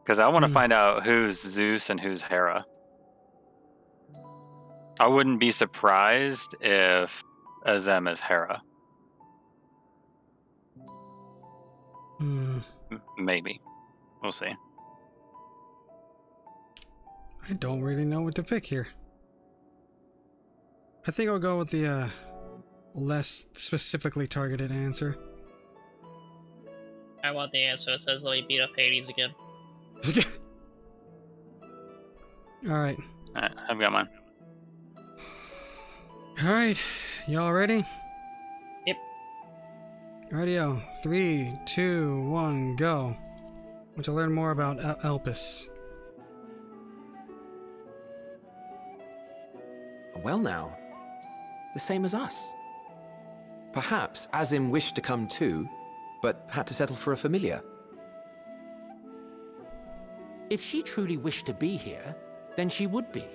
Because I want to find out who's Zeus and who's Hera. I wouldn't be surprised if Azem is Hera. Maybe. We'll see. I don't really know what to pick here. I think I'll go with the less specifically targeted answer. I want the answer that says let me beat up Hades again. Alright. Alright, I've got mine. Alright, y'all ready? Yep. Radio. 3, 2, 1, go. Want to learn more about Elpis. Well now, the same as us. Perhaps Azim wished to come too, but had to settle for a familiar. If she truly wished to be here, then she would be.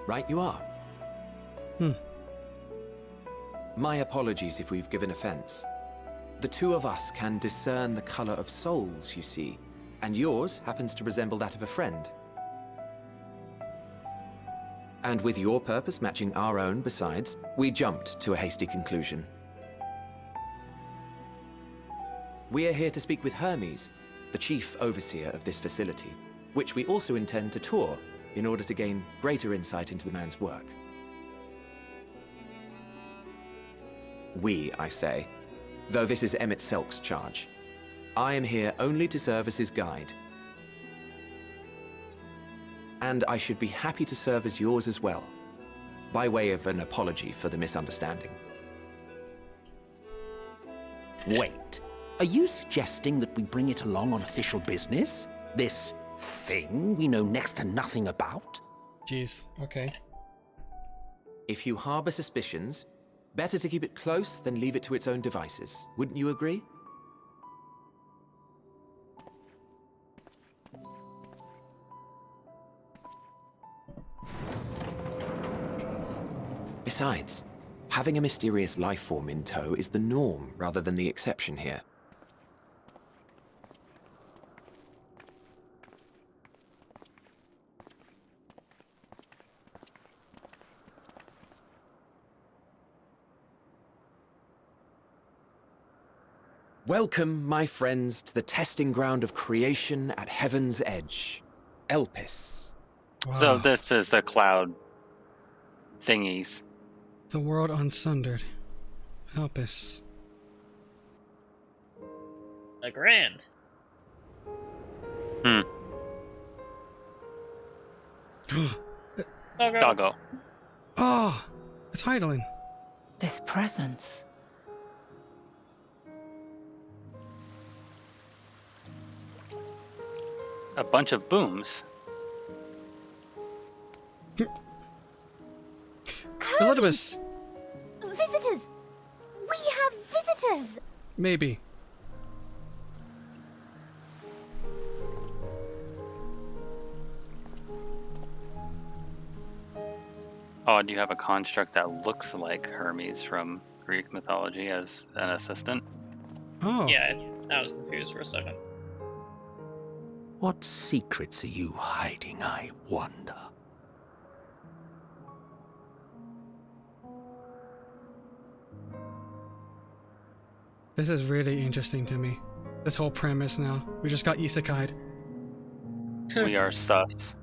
Right you are. My apologies if we've given offense. The two of us can discern the color of souls, you see, and yours happens to resemble that of a friend. And with your purpose matching our own besides, we jumped to a hasty conclusion. We are here to speak with Hermes, the chief overseer of this facility, which we also intend to tour in order to gain greater insight into the man's work. We, I say, though this is Emmett Selk's charge. I am here only to serve as his guide. And I should be happy to serve as yours as well, by way of an apology for the misunderstanding. Wait. Are you suggesting that we bring it along on official business? This thing we know next to nothing about? Jeez. Okay. If you harbor suspicions, better to keep it close than leave it to its own devices. Wouldn't you agree? Besides, having a mysterious life form in tow is the norm rather than the exception here. Welcome, my friends, to the testing ground of creation at Heaven's Edge. Elpis. Wow. So this is the cloud thingies. The world unsundered. Elpis. The Grand. Doggo. Oh, it's Heidelin. This presence. A bunch of booms. Elidibus. Visitors! We have visitors! Maybe. Oh, do you have a construct that looks like Hermes from Greek mythology as an assistant? Oh. Yeah, I was confused for a second. What secrets are you hiding, I wonder? This is really interesting to me. This whole premise now. We just got isekai'd. We are sus.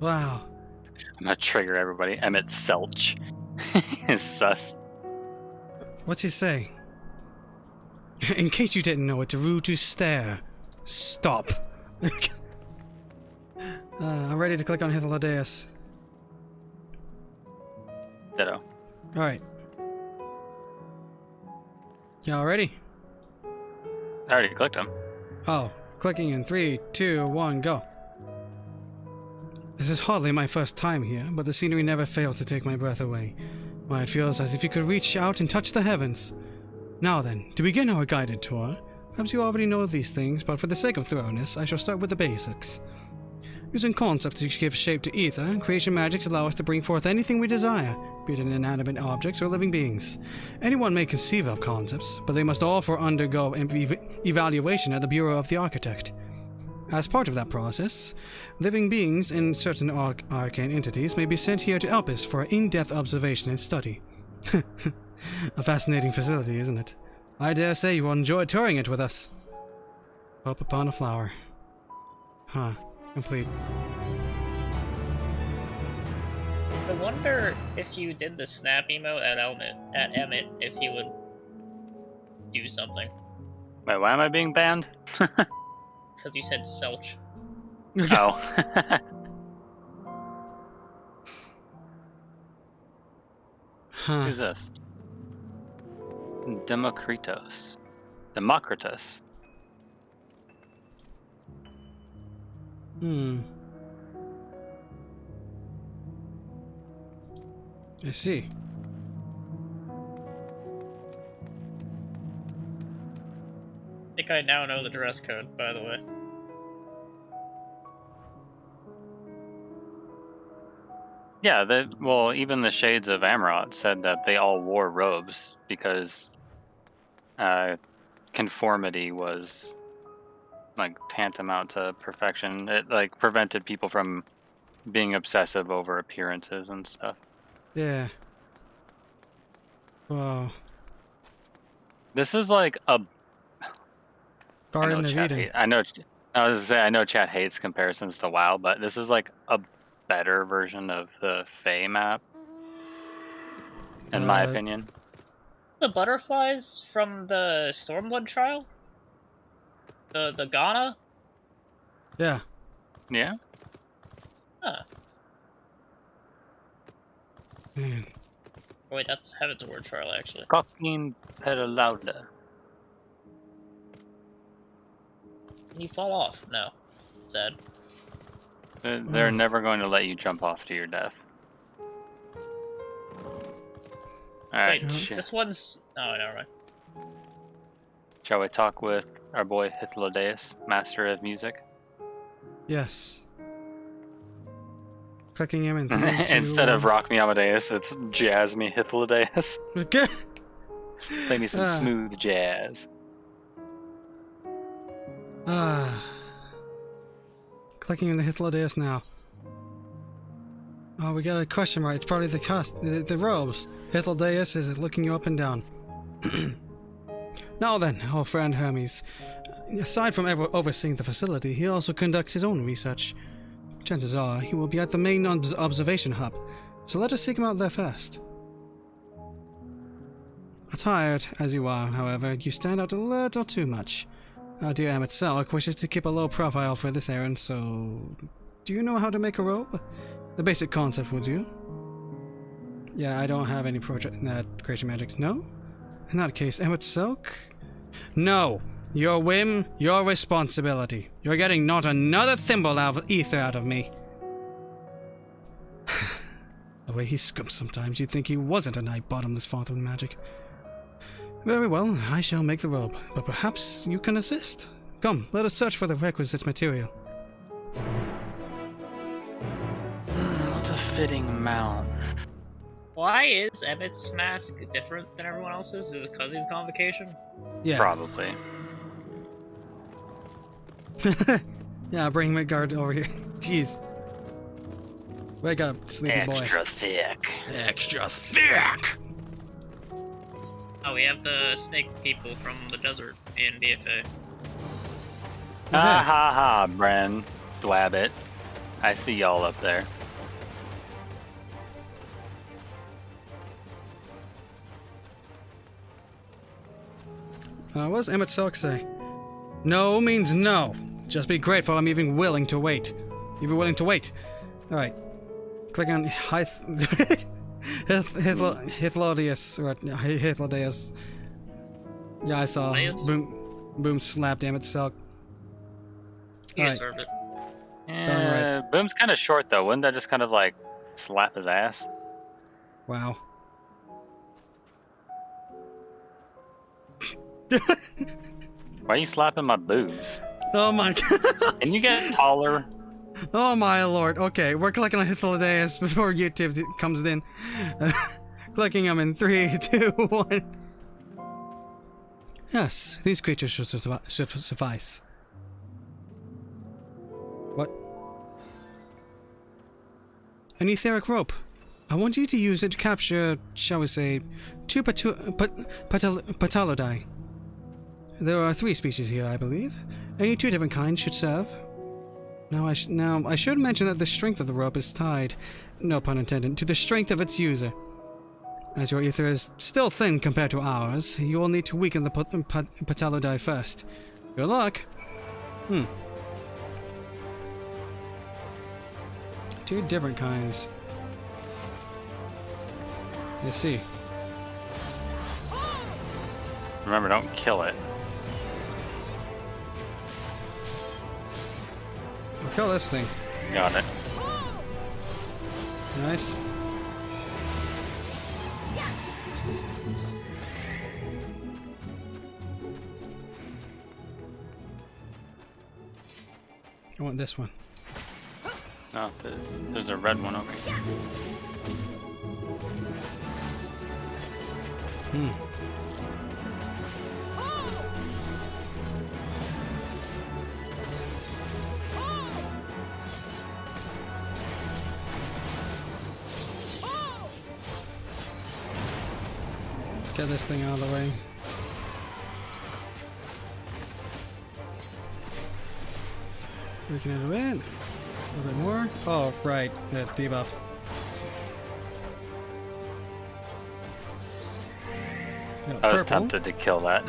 Wow. I'm gonna trigger everybody. Emmett Selch is sus. What's he say? In case you didn't know, it's rude to stare. Stop. I'm ready to click on Hythlodaeus. Ditto. Alright. Y'all ready? I already clicked him. Oh, clicking in 3, 2, 1, go. This is hardly my first time here, but the scenery never fails to take my breath away. Why, it feels as if you could reach out and touch the heavens. Now then, to begin our guided tour, perhaps you already know these things, but for the sake of thoroughness, I shall start with the basics. Using concepts to give shape to ether, creation magics allow us to bring forth anything we desire, be it inanimate objects or living beings. Anyone may conceive of concepts, but they must all undergo evaluation at the Bureau of the Architect. As part of that process, living beings and certain arcane entities may be sent here to Elpis for in-depth observation and study. A fascinating facility, isn't it? I dare say you will enjoy touring it with us. Hope upon a flower. Huh. Complete. I wonder if you did the snap emote at Emmett, if he would do something. Wait, why am I being banned? Because you said Selch. Oh. Huh. Who's this? Democritus. I see. I think I now know the dress code, by the way. Yeah, well, even the Shades of Amarot said that they all wore robes because conformity was like tantamount to perfection. It like prevented people from being obsessive over appearances and stuff. Yeah. Wow. This is like a Garden of Eden. I was gonna say I know chat hates comparisons to WoW, but this is like a better version of the Fae map, in my opinion. The butterflies from the Stormblood trial? The Ghana? Yeah. Yeah. Huh. Man. Oh, wait, that's Heaven's Word Trial, actually. Fucking pedalauda. Can you fall off? No. Sad. They're never going to let you jump off to your death. Alright, Wait, this one's... Oh, never mind. Shall we talk with our boy Hythlodaeus, master of music? Yes. Clicking him in 3, 2, Instead of Rock Me Amadeus, it's Jazz Me Hythlodaeus. Okay. Play me some smooth jazz. Clicking in the Hythlodaeus now. Oh, we got a question mark. It's probably the robes. Hythlodaeus is looking you up and down. Now then, old friend Hermes. Aside from overseeing the facility, he also conducts his own research. Chances are he will be at the main observation hub, so let us seek him out there first. Attired as you are, however, you stand out a little too much. Our dear Emmett Selk wishes to keep a low profile for this errand, so... Do you know how to make a robe? The basic concept will do. Yeah, I don't have any creation magics. No? In that case, Emmett Selk? No! Your whim, your responsibility. You're getting not another thimble of ether out of me. The way he scumps sometimes, you'd think he wasn't a night bottomless font of magic. Very well, I shall make the robe, but perhaps you can assist. Come, let us search for the requisite material. What's a fitting mount? Why is Emmett's mask different than everyone else's? Is it because he's on vacation? Yeah. Probably. Yeah, bring Midgard over here. Jeez. Wake up, sleepy boy. Extra thick. Extra thick! Oh, we have the snake people from the desert in BFA. Ha ha ha, Bren. Dwabbit. I see y'all up there. What does Emmett Selk say? No means no. Just be grateful I'm even willing to wait. Even willing to wait. Alright. Click on Hythlodaeus. Hythlodaeus. Yeah, I saw. Boom slapped Emmett Selk. He deserved it. Yeah, Boom's kind of short though. Wouldn't that just kind of like slap his ass? Wow. Why are you slapping my boobs? Oh my god. Can you get taller? Oh my lord. Okay, we're clicking on Hythlodaeus before YouTube comes in. Clicking them in 3, 2, 1. Yes, these creatures should suffice. What? An etheric rope. I want you to use it to capture, shall we say, 2 Patalodae. There are 3 species here, I believe. Any 2 different kinds should serve. Now I should mention that the strength of the rope is tied, no pun intended, to the strength of its user. As your ether is still thin compared to ours, you will need to weaken the Patalodae first. Good luck. 2 different kinds. You see. Remember, don't kill it. We'll kill this thing. Got it. Nice. I want this one. No, there's a red one over here. Get this thing out of the way. Working it a bit. A little bit more. Oh, right. The debuff. I was tempted to kill that.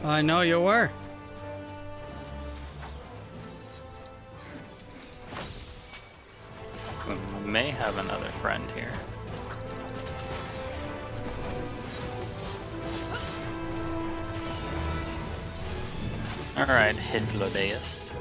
I know you were. We may have another friend here. Alright, Hitlodeus.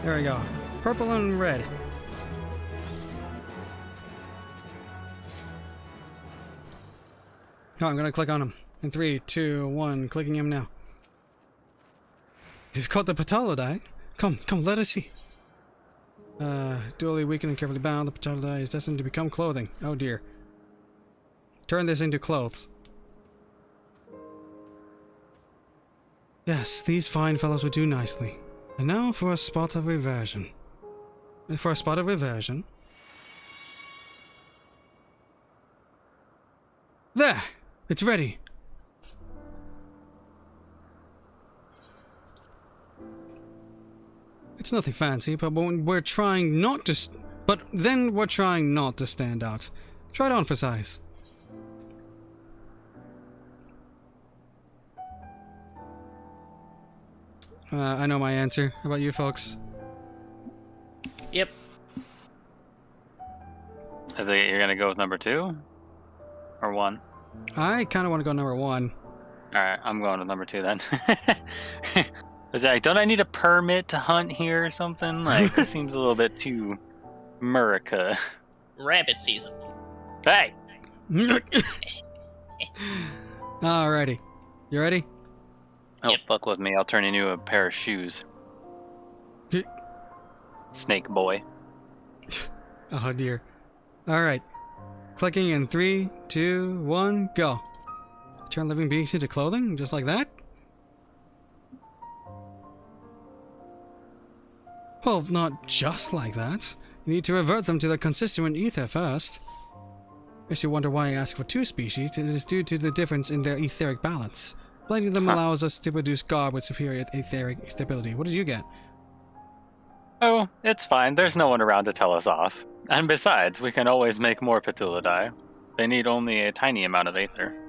There we go. Purple and red. Oh, I'm gonna click on him. In 3, 2, 1, clicking him now. You've caught the Patolodai. Come, let us see. Duly weakened and carefully bound, the Patolodai is destined to become clothing. Oh dear. Turn this into clothes. Yes, these fine fellows would do nicely. And now for a spot of reversion. There! It's ready. It's nothing fancy, but we're trying not to stand out. Try it on for size. I know my answer. How about you folks? Yep. Is it you're gonna go with number 2? Or 1? I kind of want to go number 1. Alright, I'm going with number 2 then. Is that, don't I need a permit to hunt here or something? Like, this seems a little bit too Murica. Rabbit season. Hey! Alrighty. You ready? Oh, Yep. fuck with me. I'll turn into a pair of shoes. Snake boy. Oh dear. Alright. Clicking in 3, 2, 1, go. Turn living beings into clothing? Just like that? Well, not just like that. You need to revert them to their constituent ether first. Guess you wonder why I ask for 2 species. It is due to the difference in their etheric balance. Blending them allows us to produce garb with superior etheric stability. What did you get? Oh, it's fine. There's no one around to tell us off. And besides, we can always make more Patulidai. They need only a tiny amount of aether.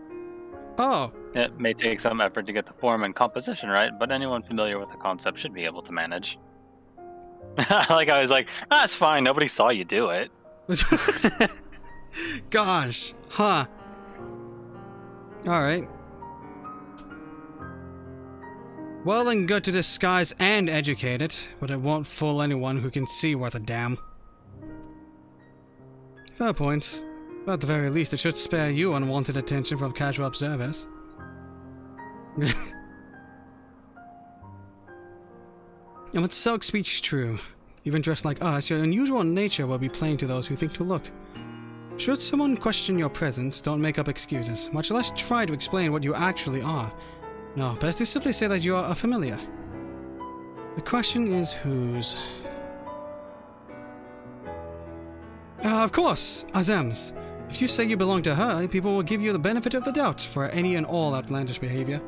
Oh! It may take some effort to get the form and composition right, but anyone familiar with the concept should be able to manage. Like I was like, it's fine, nobody saw you do it. Gosh. Huh. Alright. Well and good to disguise and educate it, but it won't fool anyone who can see worth a damn. Fair point. But at the very least, it should spare you unwanted attention from casual observers. And with Selk speaks true. Even dressed like us, your unusual nature will be plain to those who think to look. Should someone question your presence, don't make up excuses, much less try to explain what you actually are. No, best to simply say that you are a familiar. The question is whose? Of course, Azem's. If you say you belong to her, people will give you the benefit of the doubt for any and all outlandish behavior.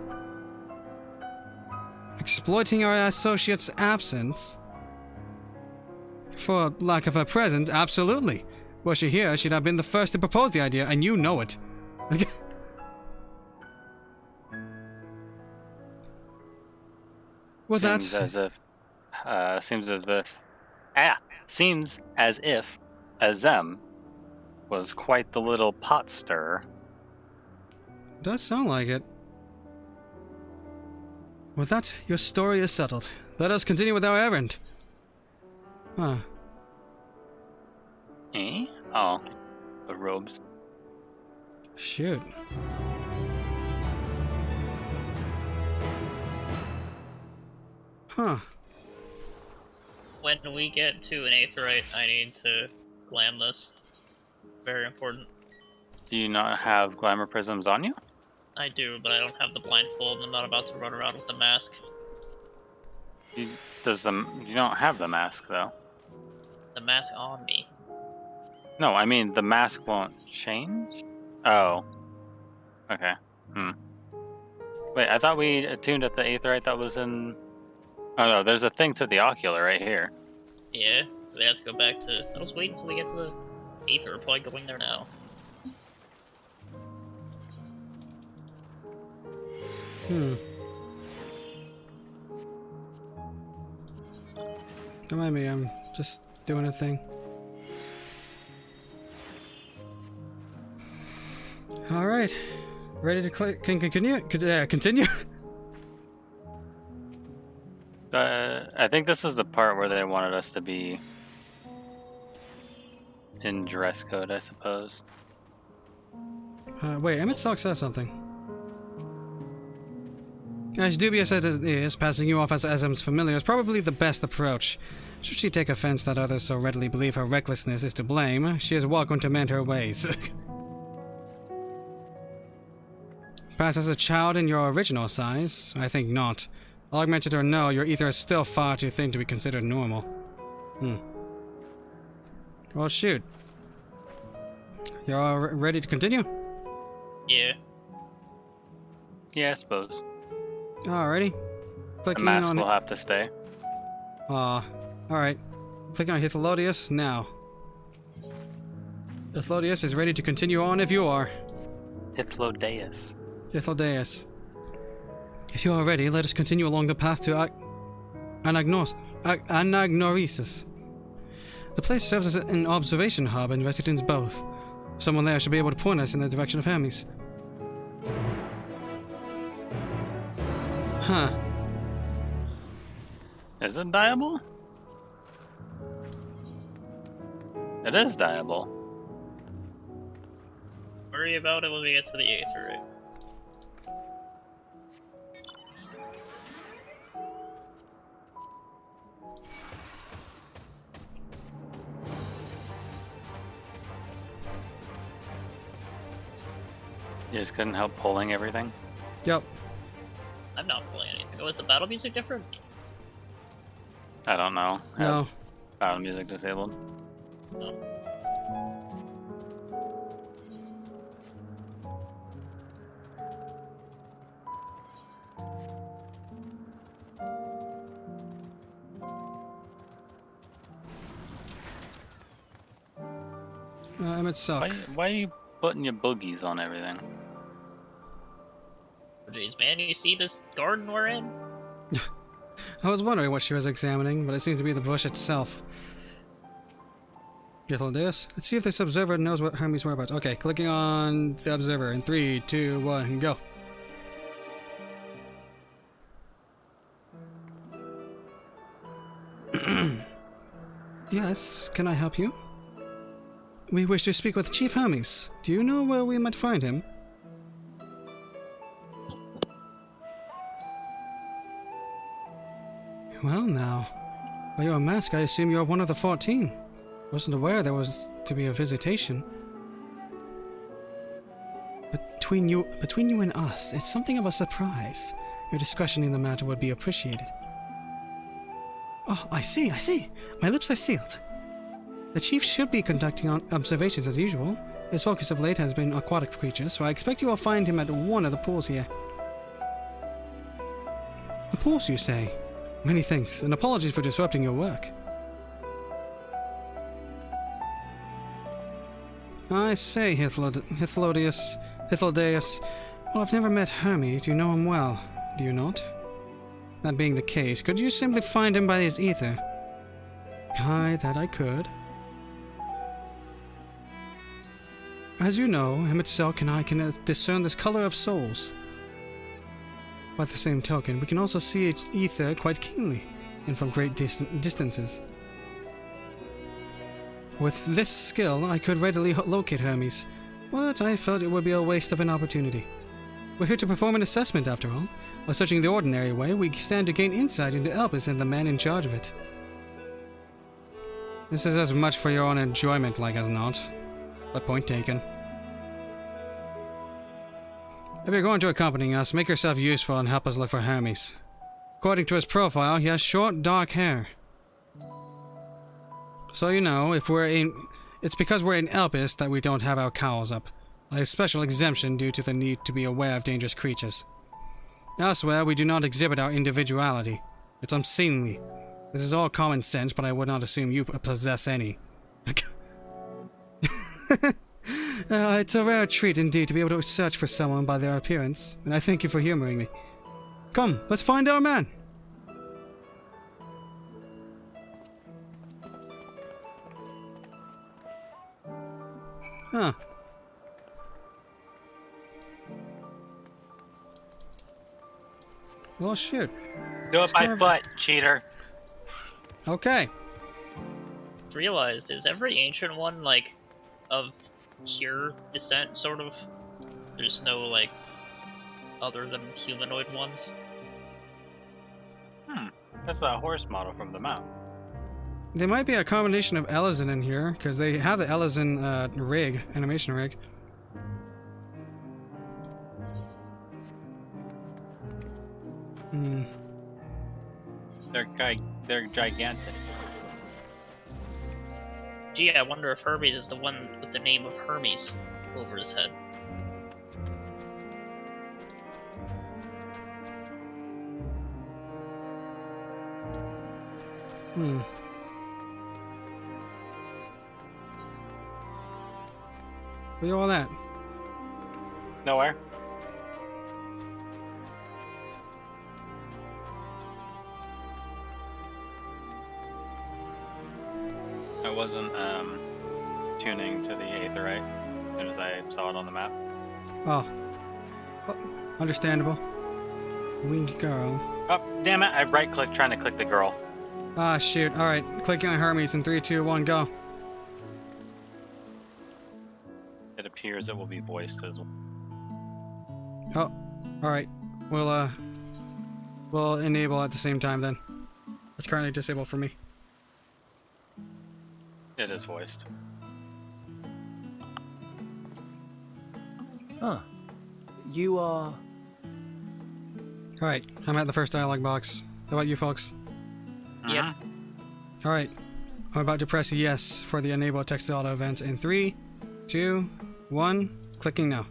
Exploiting our associate's absence? For lack of her presence, absolutely. Were she here, she'd have been the first to propose the idea, and you know it. With that, seems as if Azem was quite the little pot stirrer. Does sound like it. With that, your story is settled. Let us continue with our errand. Huh. Eh? Oh, the robes. Shoot. Huh. When we get to an aetheryte, I need to glam this. Very important. Do you not have glamour prisms on you? I do, but I don't have the blindfold, and I'm not about to run around with the mask. You don't have the mask though. The mask on me. No, I mean the mask won't change? Oh. Okay. Wait, I thought we attuned at the aetherite that was in... Oh no, there's a thing to the ocular right here. Yeah, we have to go back to... I'll just wait until we get to the aether. We're probably going there now. Don't mind me, I'm just doing a thing. Alright. Ready to click? Continue? Continue? I think this is the part where they wanted us to be in dress code, I suppose. Wait, Emmett Sock says something. As dubious as it is, passing you off as Ezem's familiar is probably the best approach. Should she take offense that others so readily believe her recklessness is to blame, she is welcome to mend her ways. Perhaps as a child in your original size? I think not. Augmented or no, your ether is still far too thin to be considered normal. Well, shoot. You're all ready to continue? Yeah. Yeah, I suppose. Alrighty. The Clicking mask on will have to stay. Alright. Clicking on Hythlodius now. Hythlodius is ready to continue on if you are. Hythlodeus. Hythlodeus. If you are ready, let us continue along the path to Anagnoresis. The place serves as an observation hub and residents both. Someone there should be able to point us in the direction of Hermes. Huh. Is it Diable? It is Diable. Worry about it when we get to the Aether, right? You just couldn't help pulling everything? Yep. I'm not playing anything. Was the battle music different? I don't know. No. Battle music disabled. No. Emmett Suck. Why are you putting your boogies on everything? Oh, jeez, man, you see this garden we're in? I was wondering what she was examining, but it seems to be the bush itself. Hythlodeus. Let's see if this observer knows what Hermes' whereabouts. Okay, clicking on the observer in 3, 2, 1, go. Yes, can I help you? We wish to speak with Chief Hermes. Do you know where we might find him? Well now, by your mask I assume you're one of the 14. Wasn't aware there was to be a visitation. Between you and us, it's something of a surprise. Your discretion in the matter would be appreciated. Oh, I see. My lips are sealed. The Chief should be conducting observations as usual. His focus of late has been aquatic creatures, so I expect you will find him at one of the pools here. The pools, you say? Many thanks, and apologies for disrupting your work. I say, Hythlodeus. Well, I've never met Hermes. You know him well, do you not? That being the case, could you simply find him by his ether? Aye, that I could. As you know, Emmett Selk and I can discern this color of souls. By the same token, we can also see ether quite keenly, and from great distances. With this skill, I could readily locate Hermes, but I felt it would be a waste of an opportunity. We're here to perform an assessment, after all. By searching the ordinary way, we stand to gain insight into Elpis and the man in charge of it. This is as much for your own enjoyment, like as not. But point taken. If you're going to accompany us, make yourself useful and help us look for Hermes. According to his profile, he has short, dark hair. So you know, it's because we're in Elpis that we don't have our cowls up. A special exemption due to the need to be aware of dangerous creatures. Elsewhere, we do not exhibit our individuality. It's unseemly. This is all common sense, but I would not assume you possess any. It's a rare treat indeed to be able to search for someone by their appearance, and I thank you for humoring me. Come, let's find our man! Huh. Well, shoot. Do it by foot, cheater. Okay. Realized, is every ancient one, like, of pure descent, sort of? There's no, like, other than humanoid ones? That's a horse model from the map. There might be a combination of Ellison in here, because they have the Ellison rig, animation rig. Hmm. They're gigantics. Gee, I wonder if Hermes is the one with the name of Hermes over his head. Hmm. Where you all at? Nowhere. I wasn't tuning to the Aetherite as soon as I saw it on the map. Oh. Understandable. Winged girl. Oh, damn it! I right-clicked trying to click the girl. Ah, shoot. Alright, clicking on Hermes in 3, 2, 1, go. It appears it will be voiced as well. Oh, alright. We'll enable at the same time then. It's currently disabled for me. It is voiced. Huh. You are... Alright, I'm at the first dialogue box. How about you folks? Yep. Alright, I'm about to press yes for the enable text auto event in 3, 2, 1, clicking now.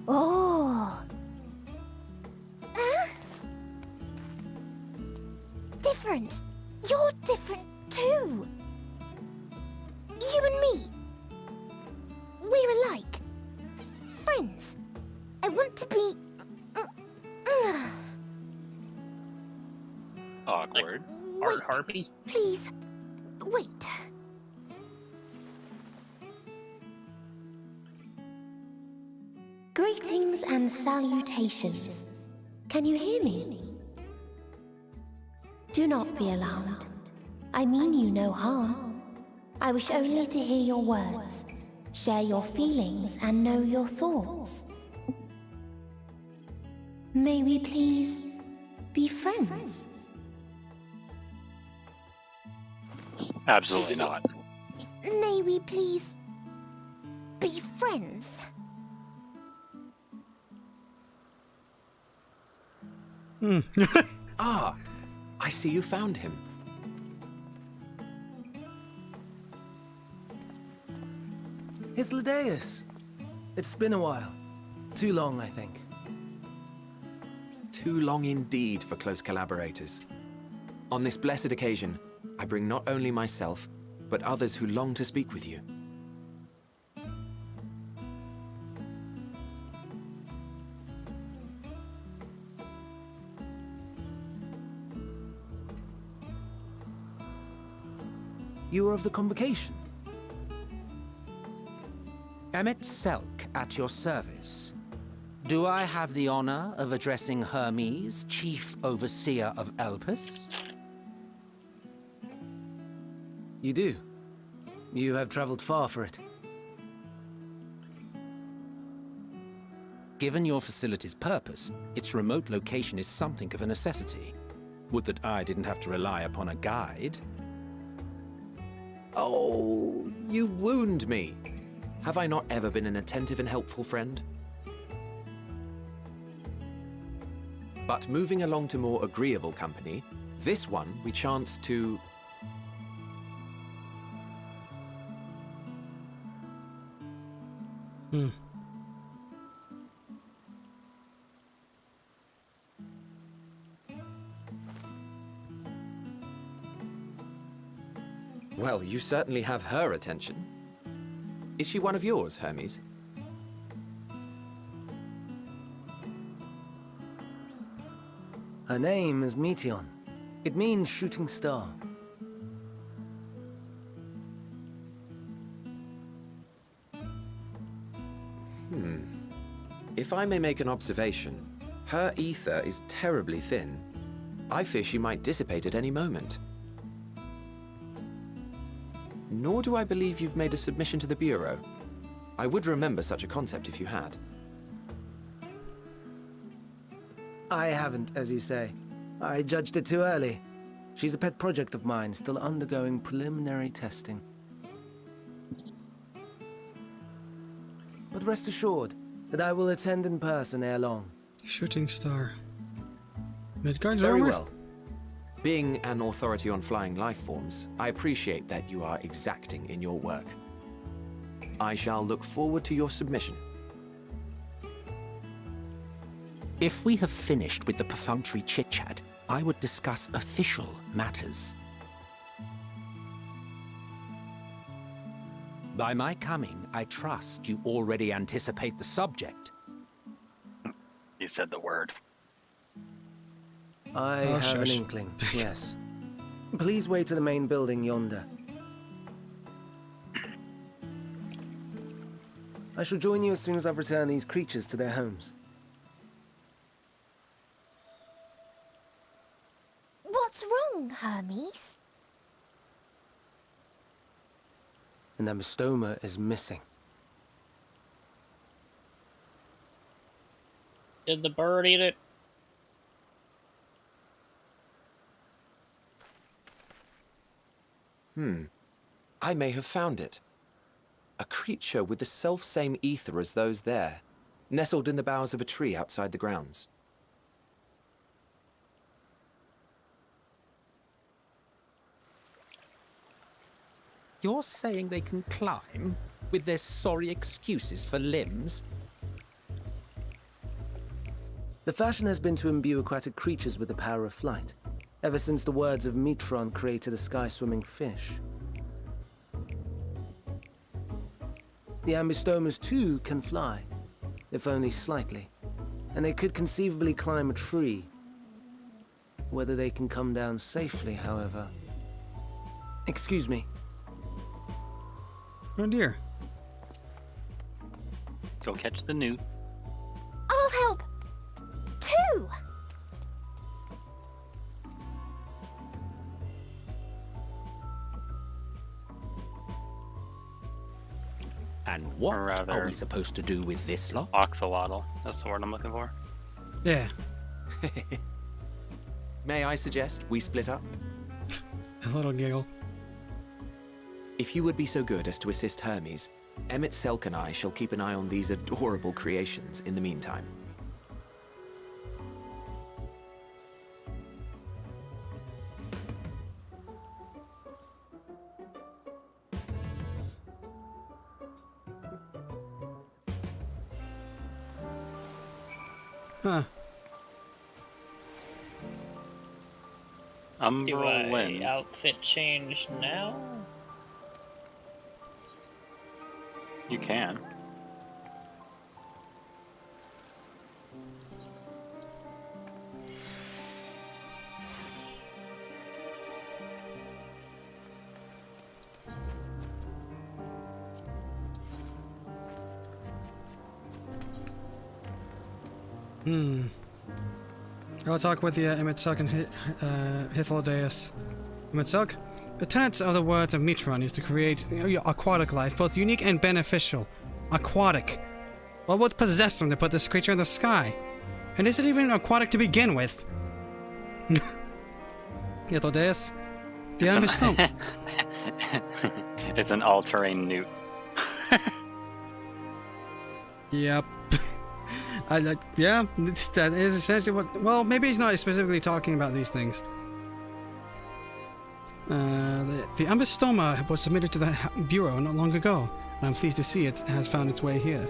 Oh. Different. You're different too. You and me. We're alike. Friends. I want to be... Awkward. Art Harpy? Please. Wait. Greetings and salutations. Can you hear me? Do not be alarmed. I mean you no harm. I wish only to hear your words, share your feelings, and know your thoughts. May we please be friends? Absolutely not. May we please be friends? Ah, I see you found him. Hythlodaeus. It's been a while. Too long, I think. Too long indeed for close collaborators. On this blessed occasion, I bring not only myself, but others who long to speak with you. You are of the Convocation. Emmet Selk at your service. Do I have the honor of addressing Hermes, Chief Overseer of Elpis? You do. You have traveled far for it. Given your facility's purpose, its remote location is something of a necessity. Would that I didn't have to rely upon a guide. Oh, you wound me. Have I not ever been an attentive and helpful friend? But moving along to more agreeable company, this one we chance to... Well, you certainly have her attention. Is she one of yours, Hermes? Her name is Meteon. It means shooting star. If I may make an observation, her ether is terribly thin. I fear she might dissipate at any moment. Nor do I believe you've made a submission to the Bureau. I would remember such a concept if you had. I haven't, as you say. I judged it too early. She's a pet project of mine, still undergoing preliminary testing. But rest assured that I will attend in person ere long. Shooting star. Midgard's Very armor? well. Being an authority on flying life forms, I appreciate that you are exacting in your work. I shall look forward to your submission. If we have finished with the perfunctory chit-chat, I would discuss official matters. By my coming, I trust you already anticipate the subject. You said the word. I Oh, have an shush. inkling, yes. Please wait to the main building yonder. I shall join you as soon as I've returned these creatures to their homes. What's wrong, Hermes? An amystoma is missing. Did the bird eat it? I may have found it. A creature with the self-same ether as those there, nestled in the boughs of a tree outside the grounds. You're saying they can climb with their sorry excuses for limbs? The fashion has been to imbue aquatic creatures with the power of flight, ever since the words of Lucron created a sky-swimming fish. The ambystomas too can fly, if only slightly, and they could conceivably climb a tree. Whether they can come down safely, however... Excuse me. Oh dear. Go catch the newt. I'll help. Too. And what Or rather- are we supposed to do with this lot? Oxalotl. That's the word I'm looking for. Yeah. May I suggest we split up? A little giggle. If you would be so good as to assist Hermes, Emmett Selk and I shall keep an eye on these adorable creations in the meantime. Huh. Do Umbral I Wind. outfit change now? You can. I'll talk with the Emmett Selk and Hythlodaeus. Emmett Selk? The tenets of the words of Mitron is to create aquatic life, both unique and beneficial. Aquatic. What would possess them to put this creature in the sky? And is it even aquatic to begin with? Hythlodaeus? The Ambistome. It's an all-terrain newt. Yep. Yeah, that is essentially what... Well, maybe he's not specifically talking about these things. The Ambistoma was submitted to the Bureau not long ago, and I'm pleased to see it has found its way here.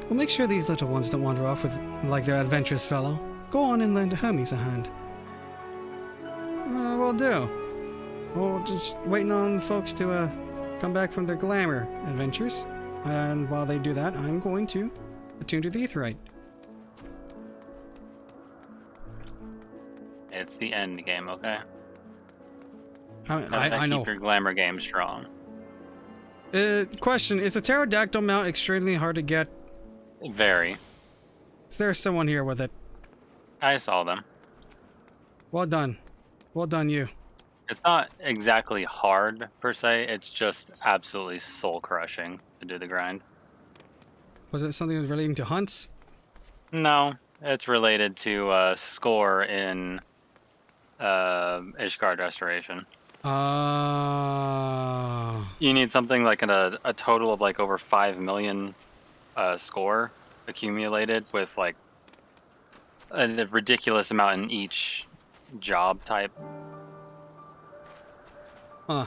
We'll make sure these little ones don't wander off with like their adventurous fellow. Go on and lend Hermes a hand. Will do. We're just waiting on folks to come back from their glamour adventures. And while they do that, I'm going to attune to the Aetheryte. It's the end game, okay? I know. Keep your glamour game strong. Question: is the pterodactyl mount extremely hard to get? Very. Is there someone here with it? I saw them. Well done. Well done, you. It's not exactly hard, per se. It's just absolutely soul-crushing to do the grind. Was it something relating to hunts? No, it's related to score in Ishgard Restoration. You need something like a total of like over 5 million score accumulated with like a ridiculous amount in each job type. Huh.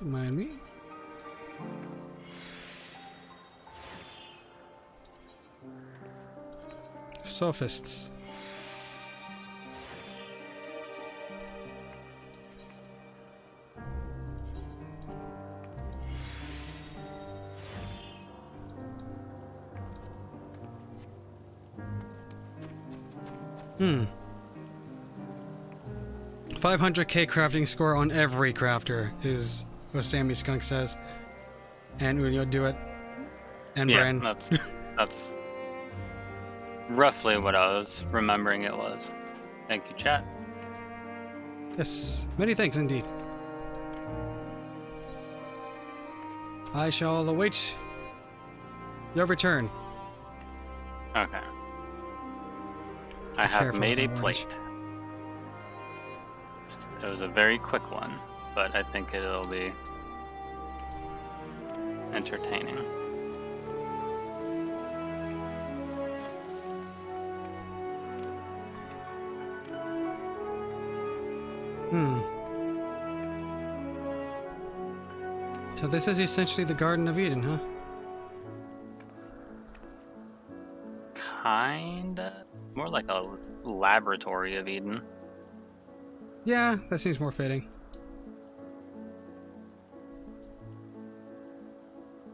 Mind me? Sophists. Hmm. 500k crafting score on every crafter is what Sammy Skunk says. And Unio do it. And Yeah, Bran. that's roughly what I was remembering it was. Thank you, chat. Yes, many thanks indeed. I shall await your return. Okay. I have careful made a with that word. plate. It was a very quick one, but I think it'll be entertaining. So this is essentially the Garden of Eden, huh? Kinda. More like a laboratory of Eden. Yeah, that seems more fitting.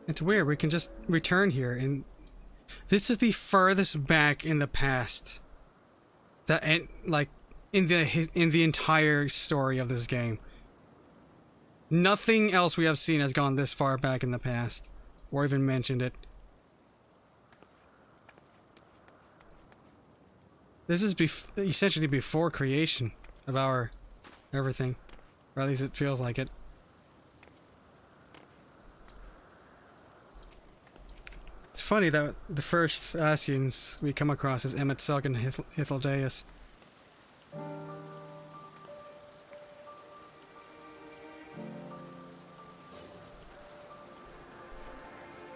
It's weird, we can just return here, and this is the furthest back in the past that, like, in the entire story of this game. Nothing else we have seen has gone this far back in the past, or even mentioned it. This is essentially before creation of our everything, or at least it feels like it. It's funny that the first Asians we come across is Emmet Selk and Hithildeus.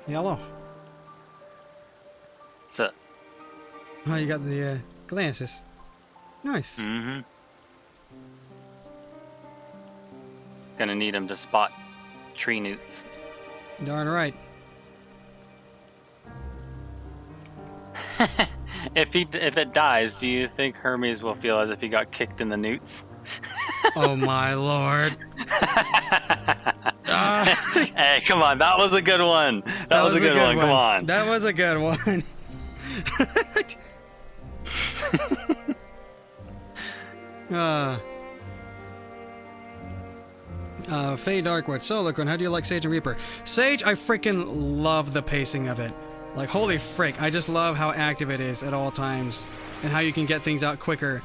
Hello. So. Oh, you got the glances. Nice. Mm-hmm. Gonna need him to spot tree newts. Darn right. If it dies, do you think Hermes will feel as if he got kicked in the newts? Oh my lord. Hey, come on, that was a good one. That was a good one. Come on. That was a good one. Faye Darkwood. So, Lucron, how do you like Sage and Reaper? Sage, I freaking love the pacing of it. Like, holy frick, I just love how active it is at all times, and how you can get things out quicker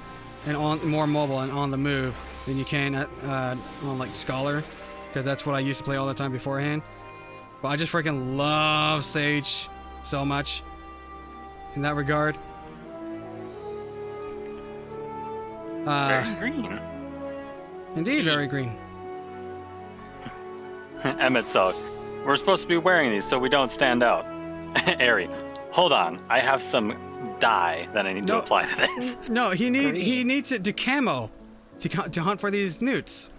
and more mobile and on the move than you can on, like, Scholar, because that's what I used to play all the time beforehand. But I just freaking love Sage so much in that regard. Very green. Indeed, very green. Emmet Selk. We're supposed to be wearing these so we don't stand out. Ari, hold on. I have some dye that I need to apply to this. No, he needs it to camo to hunt for these newts.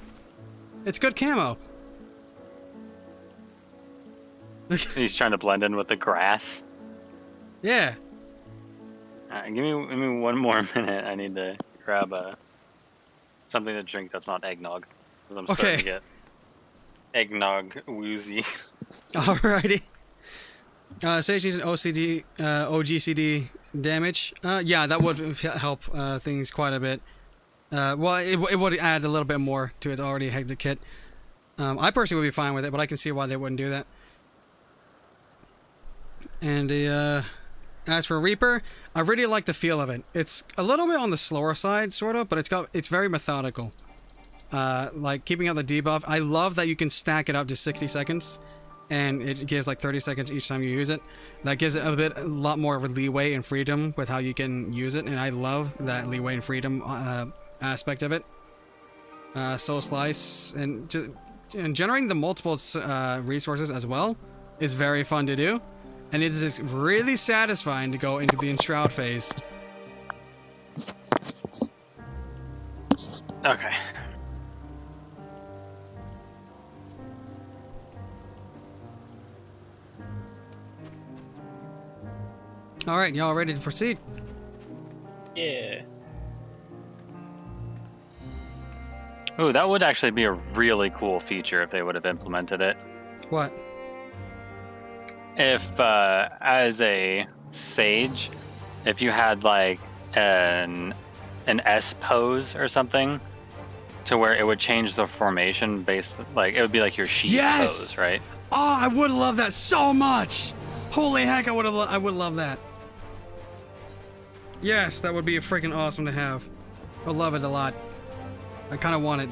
It's good camo. He's trying to blend in with the grass. Yeah. Give me one more minute. I need to grab something to drink that's not eggnog, because I'm starting to get eggnog woozy. Alrighty. Sage needs an OGCD damage. Yeah, that would help things quite a bit. Well, it would add a little bit more to its already hectic kit. I personally would be fine with it, but I can see why they wouldn't do that. And as for Reaper, I really like the feel of it. It's a little bit on the slower side, sort of, but it's very methodical. Like keeping out the debuff. I love that you can stack it up to 60 seconds, and it gives like 30 seconds each time you use it. That gives it a lot more of a leeway and freedom with how you can use it, and I love that leeway and freedom aspect of it. Soul Slice and generating the multiple resources as well is very fun to do, and it is really satisfying to go into the Enshroud phase. Okay. All right, y'all ready to proceed? Yeah. Ooh, that would actually be a really cool feature if they would have implemented it. What? If, as a sage, if you had like an S pose or something, to where it would change the formation based, like it would be like your sheath pose, right? Oh, I would love that so much. Holy heck, I would love that. Yes, that would be freaking awesome to have. I love it a lot. I kind of want it.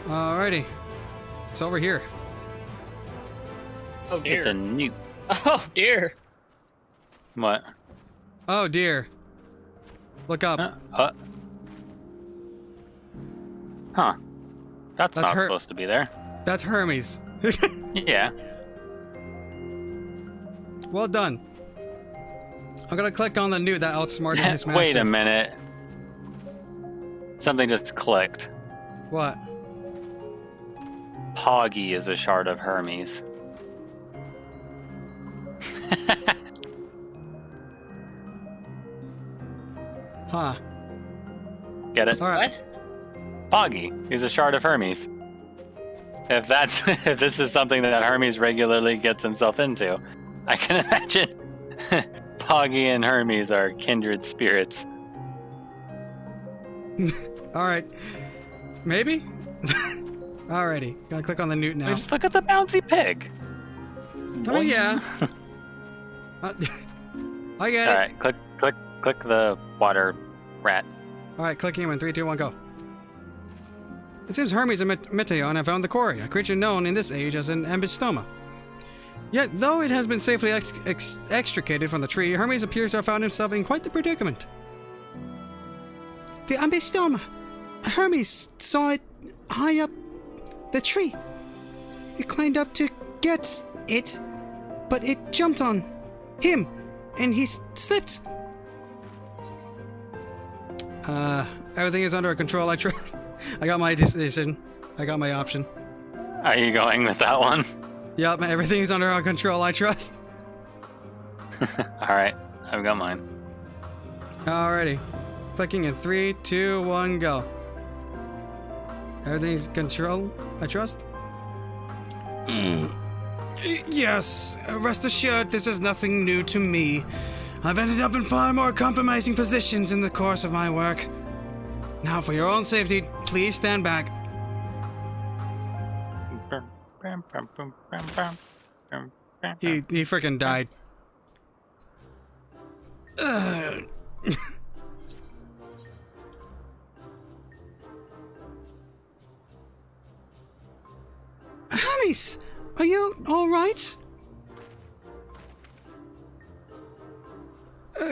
Alrighty. It's over here. Oh dear. It's a new. Oh dear. What? Oh dear. Look up. Huh. That's not supposed to be there. That's Hermes. Yeah. Well done. I'm gonna click on the newt that outsmarted his master. Wait a minute. Something just clicked. What? Poggy is a shard of Hermes. Huh. Get it? All right. What? Poggy is a shard of Hermes. If that's if this is something that Hermes regularly gets himself into, I can imagine Poggy and Hermes are kindred spirits. All right. Maybe? Alrighty. Gotta click on the newt now. Just look at the bouncy pig. Oh yeah. I get it. All right, click the water rat. Alright, click him in 3, 2, 1, go. It seems Hermes and Meteion have found the quarry, a creature known in this age as an ambystoma. Yet, though it has been safely extricated from the tree, Hermes appears to have found himself in quite the predicament. The ambystoma. Hermes saw it high up the tree. He climbed up to get it, but it jumped on him, and he slipped. Everything is under control, I trust. I got my decision. I got my option. Are you going with that one? Yep, everything's under our control, I trust. Alright, I've got mine. Alrighty. Clicking in 3, 2, 1, go. Everything's control, I trust? Yes, rest assured this is nothing new to me. I've ended up in far more compromising positions in the course of my work. Now, for your own safety, please stand back. He freaking died. Hermes, are you all right?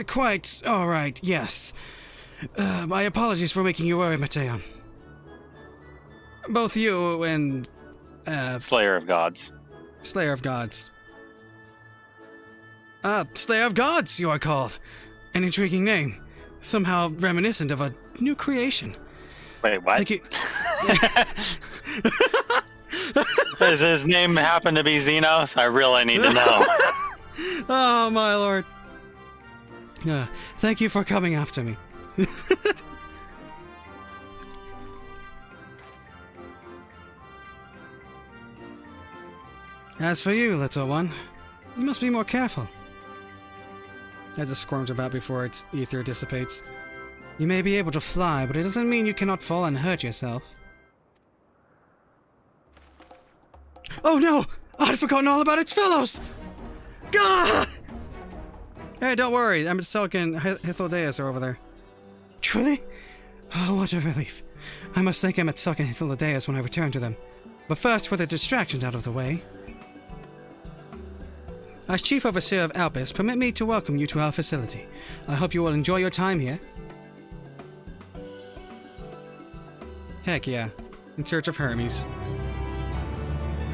Quite all right, yes. My apologies for making you worry, Meteion. Both you and... Slayer of Gods. Slayer of Gods. Slayer of Gods, you are called. An intriguing name. Somehow reminiscent of a new creation. Wait, what? Thank you. Does his name happen to be Xenos? I really need to know. Oh, my lord. Thank you for coming after me. As for you, little one, you must be more careful. As it squirms about before its ether dissipates. You may be able to fly, but it doesn't mean you cannot fall and hurt yourself. Oh no! I'd forgotten all about its fellows! Gah! Hey, don't worry. Emet-Selch and Hythlodaeus are over there. Truly? Oh, what a relief. I must thank Emet-Selch and Hythlodaeus when I return to them. But first, with the distractions out of the way. As Chief Overseer of Albus, permit me to welcome you to our facility. I hope you will enjoy your time here. Heck yeah. In search of Hermes.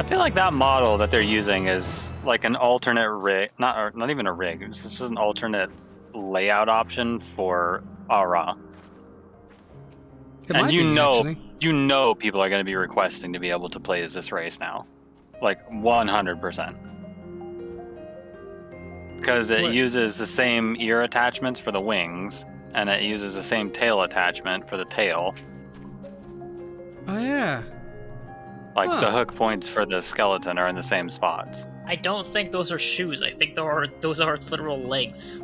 I feel like that model that they're using is like an alternate rig, not even a rig. It's just an alternate layout option for Ara. And you know people are going to be requesting to be able to play as this race now, like 100%. Because it uses the same ear attachments for the wings, and it uses the same tail attachment for the tail. Oh yeah. Like the hook points for the skeleton are in the same spots. I don't think those are shoes. I think those are its literal legs.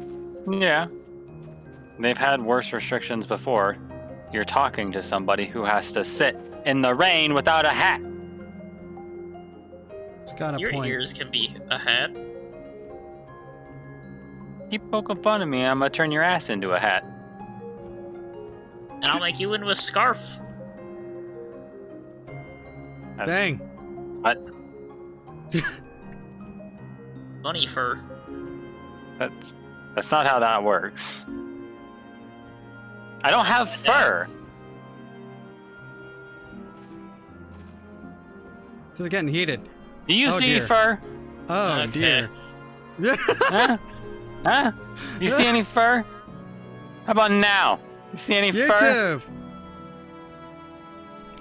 Yeah. They've had worse restrictions before. You're talking to somebody who has to sit in the rain without a hat. It's got a Your point. ears can be a hat. Keep poking fun of me, I'm gonna turn your ass into a hat. And I'll make you into a scarf. Dang. What? Bunny fur. That's not how that works. I don't have fur. This is getting heated. Do you see dear. fur? Oh Okay. dear. Yeah. Huh? Huh? You see any fur? How about now? You see any fur? YouTube.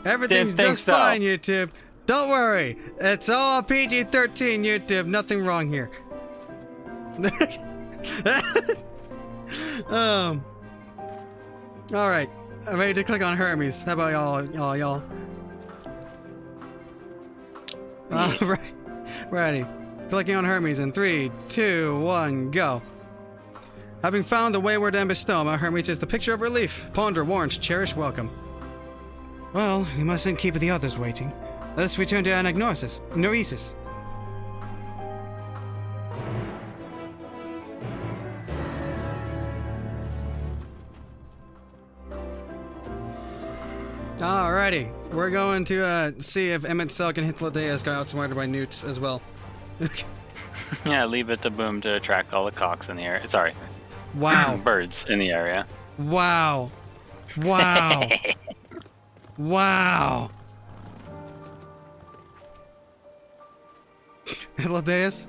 Everything's Didn't think just so. fine, YouTube. Don't worry. It's all PG-13, YouTube. Nothing wrong here. All right. I'm ready to click on Hermes. How about y'all? All right. Ready. Clicking on Hermes in 3, 2, 1, go. Having found the wayward Ambystoma, Hermes is the picture of relief. Ponder, warned, cherish, welcome. Well, we mustn't keep the others waiting. Let us return to Anagnosis. Noesis. Alrighty. We're going to see if Emet-Selch and Hythlodaeus got outsmarted by newts as well. Yeah, leave it to Boom to attract all the cocks in the area. Sorry. Wow. Birds in the area. Wow. Wow. Wow. Hythlodaeus?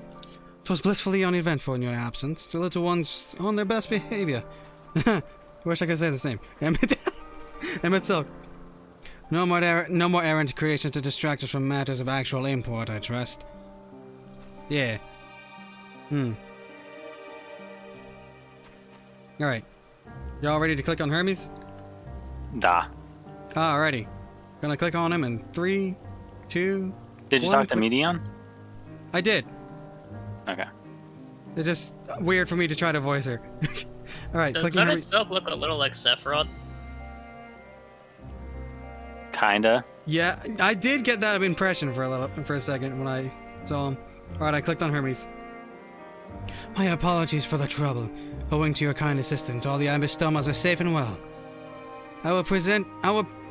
'Twas blissfully uneventful in your absence. The little ones on their best behavior. Wish I could say the same. Emet-Selch. No more errant creations to distract us from matters of actual import, I trust. Yeah. Alright. Y'all ready to click on Hermes? Da. Alrighty. Gonna click on him in 3, 2. Did you 1, talk to Medion? I did. Okay. It's just weird for me to try to voice her. Alright, Does clicking on Hermes. Emet-Selch look a little like Sephiroth? Kinda. Yeah, I did get that impression for a second when I saw him. Alright, I clicked on Hermes. My apologies for the trouble. Owing to your kind assistance, all the Ambystomas are safe and well. I will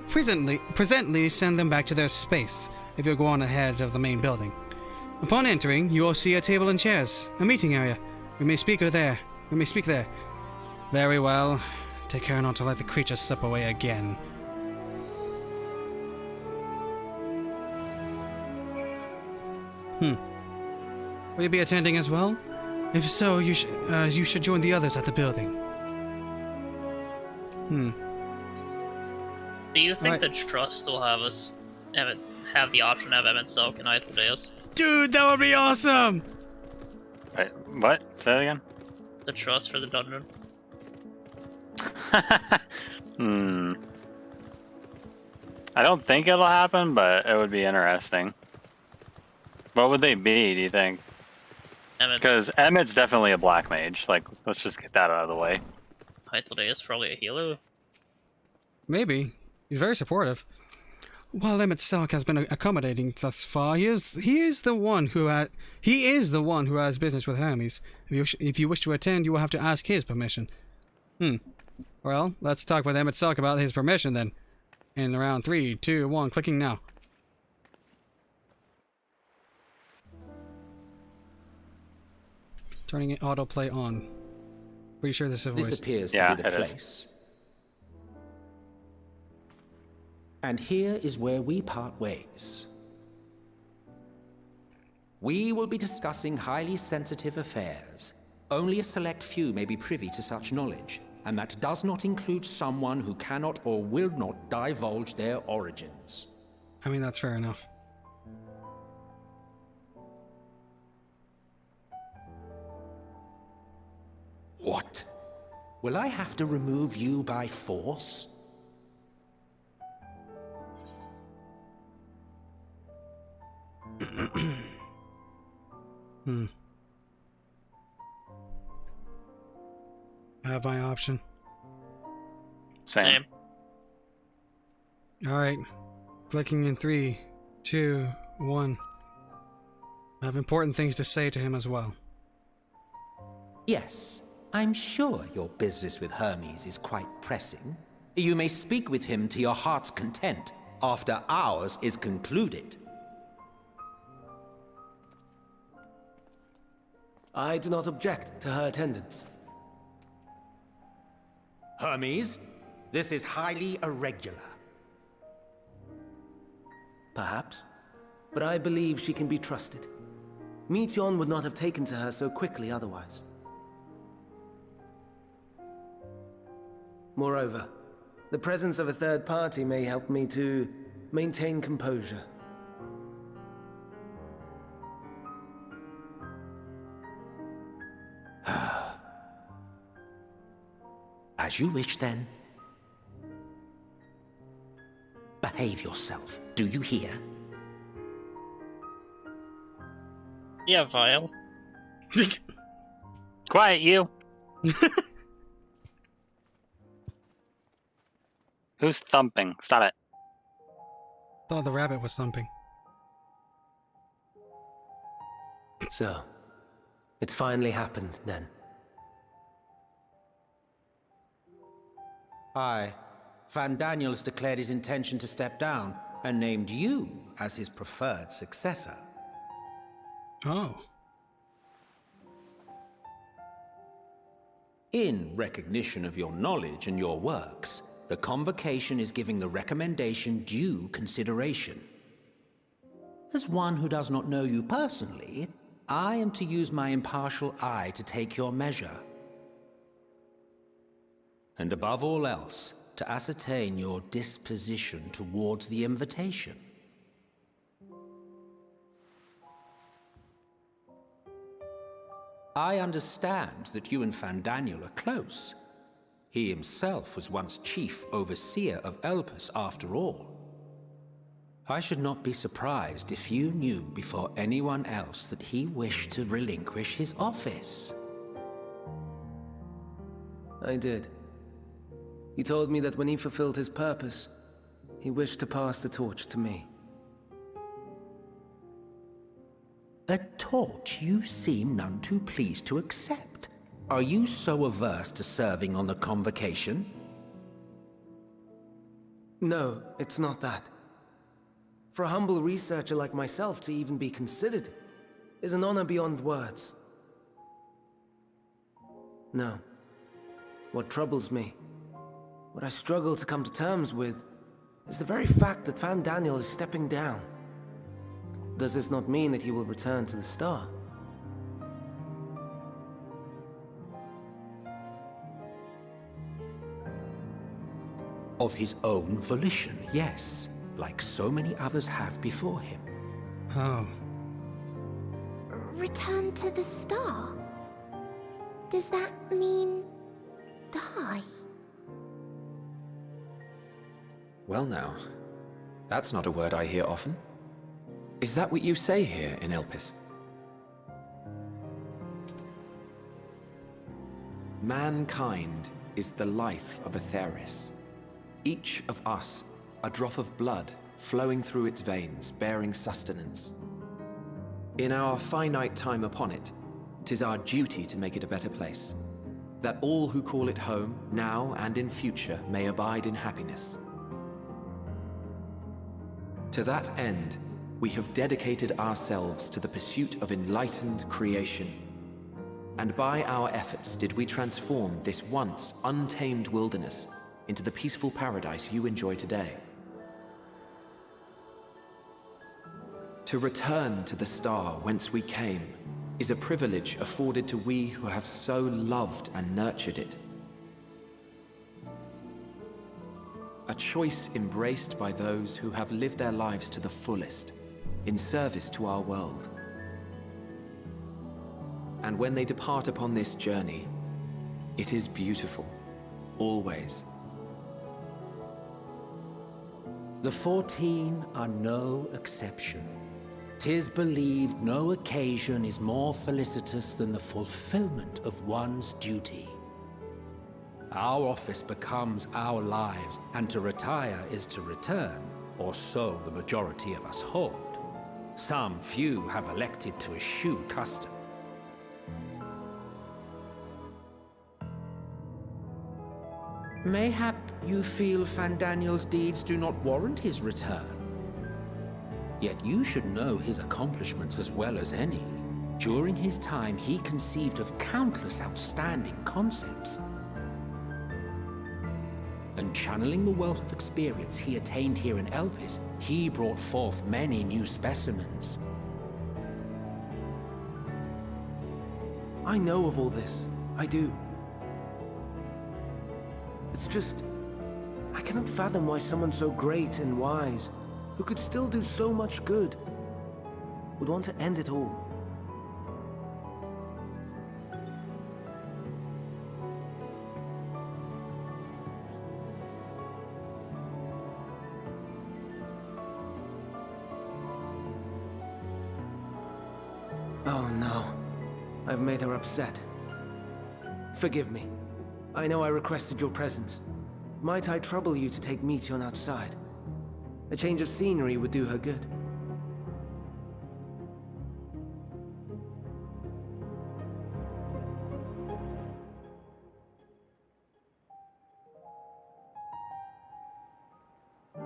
presently send them back to their space, if you'll go on ahead of the main building. Upon entering, you will see a table and chairs, a meeting area. We may speak there. Very well. Take care not to let the creatures slip away again. Will you be attending as well? If so, you should join the others at the building. Do you think the Trust will have the option to have Emet-Selch and Hythlodaeus? Dude, that would be awesome! Wait, what? Say that again? The Trust for the dungeon? I don't think it'll happen, but it would be interesting. What would they be, do you think? Emmett. Because Emmett's definitely a black mage. Like, let's just get that out of the way. Hateful is probably a healer. Maybe. He's very supportive. While Emmett Selk has been accommodating thus far, he is the one who has business with Hermes. If you wish to attend, you will have to ask his permission. Well, let's talk with Emmett Selk about his permission then. In round 3, 2, 1, clicking now. Turning it autoplay on. Pretty sure this is a voice. This appears to be the place. And here is where we part ways. We will be discussing highly sensitive affairs. Only a select few may be privy to such knowledge, and that does not include someone who cannot or will not divulge their origins. I mean, that's fair enough. What? Will I have to remove you by force? I have my option. Same. Alright. Clicking in 3, 2, 1. I have important things to say to him as well. Yes, I'm sure your business with Hermes is quite pressing. You may speak with him to your heart's content after ours is concluded. I do not object to her attendance. Hermes, this is highly irregular. Perhaps, but I believe she can be trusted. Meteion would not have taken to her so quickly otherwise. Moreover, the presence of a third party may help me to maintain composure. As you wish, then. Behave yourself, do you hear? Yeah, Vile. Quiet, you. Who's thumping? Stop it. Thought the rabbit was thumping. So, it's finally happened, then. Aye. Van Daniels declared his intention to step down and named you as his preferred successor. Oh. In recognition of your knowledge and your works, the Convocation is giving the recommendation due consideration. As one who does not know you personally, I am to use my impartial eye to take your measure. And above all else, to ascertain your disposition towards the invitation. I understand that you and Fandaniel are close. He himself was once chief overseer of Elpis after all. I should not be surprised if you knew before anyone else that he wished to relinquish his office. I did. He told me that when he fulfilled his purpose, he wished to pass the torch to me. A torch you seem none too pleased to accept. Are you so averse to serving on the Convocation? No, it's not that. For a humble researcher like myself to even be considered is an honor beyond words. No. What troubles me, what I struggle to come to terms with, is the very fact that Fandaniel is stepping down. Does this not mean that he will return to the Star? Of his own volition, yes, like so many others have before him. Oh. Return to the Star? Does that mean die? Well now, that's not a word I hear often. Is that what you say here in Elpis? Mankind is the life of Aetheris. Each of us, a drop of blood flowing through its veins, bearing sustenance. In our finite time upon it, 'tis our duty to make it a better place, that all who call it home, now and in future, may abide in happiness. To that end, we have dedicated ourselves to the pursuit of enlightened creation. And by our efforts did we transform this once untamed wilderness into the peaceful paradise you enjoy today. To return to the star whence we came is a privilege afforded to we who have so loved and nurtured it. A choice embraced by those who have lived their lives to the fullest, in service to our world. And when they depart upon this journey, it is beautiful, always. The 14 are no exception. 'Tis believed no occasion is more felicitous than the fulfillment of one's duty. Our office becomes our lives, and to retire is to return, or so the majority of us hold. Some few have elected to eschew custom. Mayhap you feel Fandaniel's deeds do not warrant his return. Yet you should know his accomplishments as well as any. During his time, he conceived of countless outstanding concepts. And channeling the wealth of experience he attained here in Elpis, he brought forth many new specimens. I know of all this. I do. It's just, I cannot fathom why someone so great and wise, who could still do so much good, would want to end it all. Oh no, I've made her upset. Forgive me. I know I requested your presence. Might I trouble you to take Meteon outside? A change of scenery would do her good.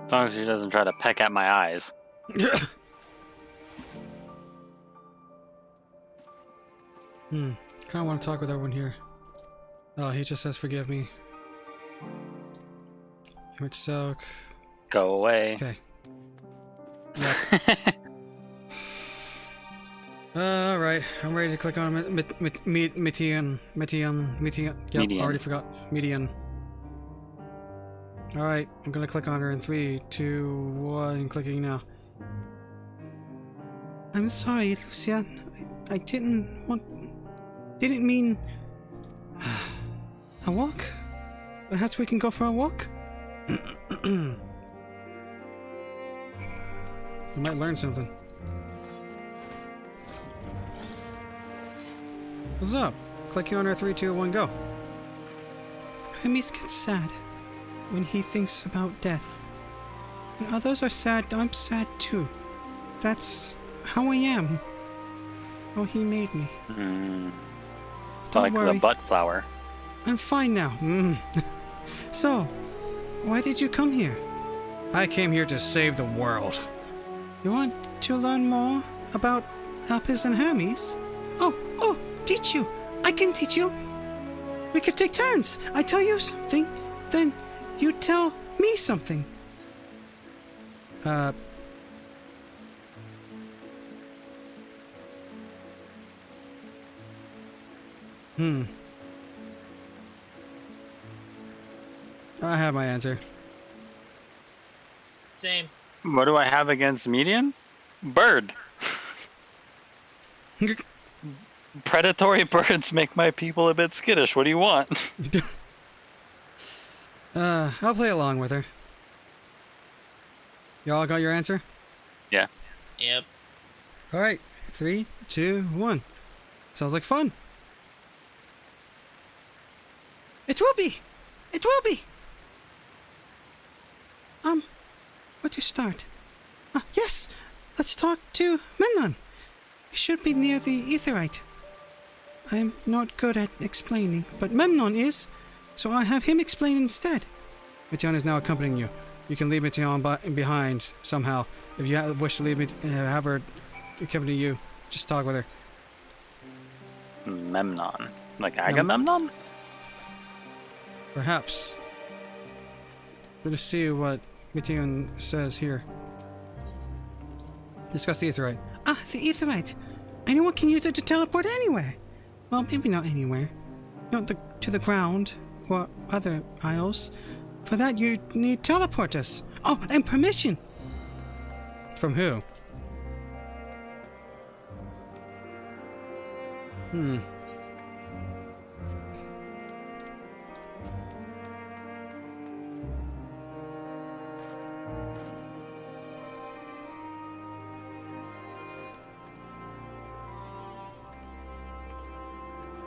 As long as she doesn't try to peck at my eyes. Kind of want to talk with everyone here. Oh, he just says forgive me. Which soak. Go away. Okay. Yep. Alright, I'm ready to click on Meteon. Yep, Median. already forgot. Median. Alright, I'm gonna click on her in 3, 2, 1, clicking now. I'm sorry, Lucia. I didn't mean... a walk? Perhaps we can go for a walk? I might learn something. What's up? Click here on her 3, 2, 1, go. Hermes gets sad when he thinks about death. When others are sad, I'm sad too. That's how I am. How he made me. Don't Like worry. the butt flower. I'm fine now. So, why did you come here? I came here to save the world. You want to learn more about Elpis and Hermes? Oh, teach you. I can teach you. We could take turns. I tell you something, then you tell me something. I have my answer. Same. What do I have against median? Bird. Predatory birds make my people a bit skittish. What do you want? I'll play along with her. Y'all got your answer? Yeah. Yep. Alright, 3, 2, 1. Sounds like fun. It will be! It will be! Where to start? Yes! Let's talk to Memnon. We should be near the Aetheryte. I'm not good at explaining, but Memnon is, so I'll have him explain instead. Mityon is now accompanying you. You can leave Mityon behind somehow. If you wish to leave have her accompany you, just talk with her. Memnon. Like Agamemnon? Perhaps. Let's see what Mityon says here. Discuss the Aetheryte. The Aetheryte. Anyone can use it to teleport anywhere. Well, maybe not anywhere. Not to the ground or other isles. For that, you need teleporters. Oh, and permission. From who?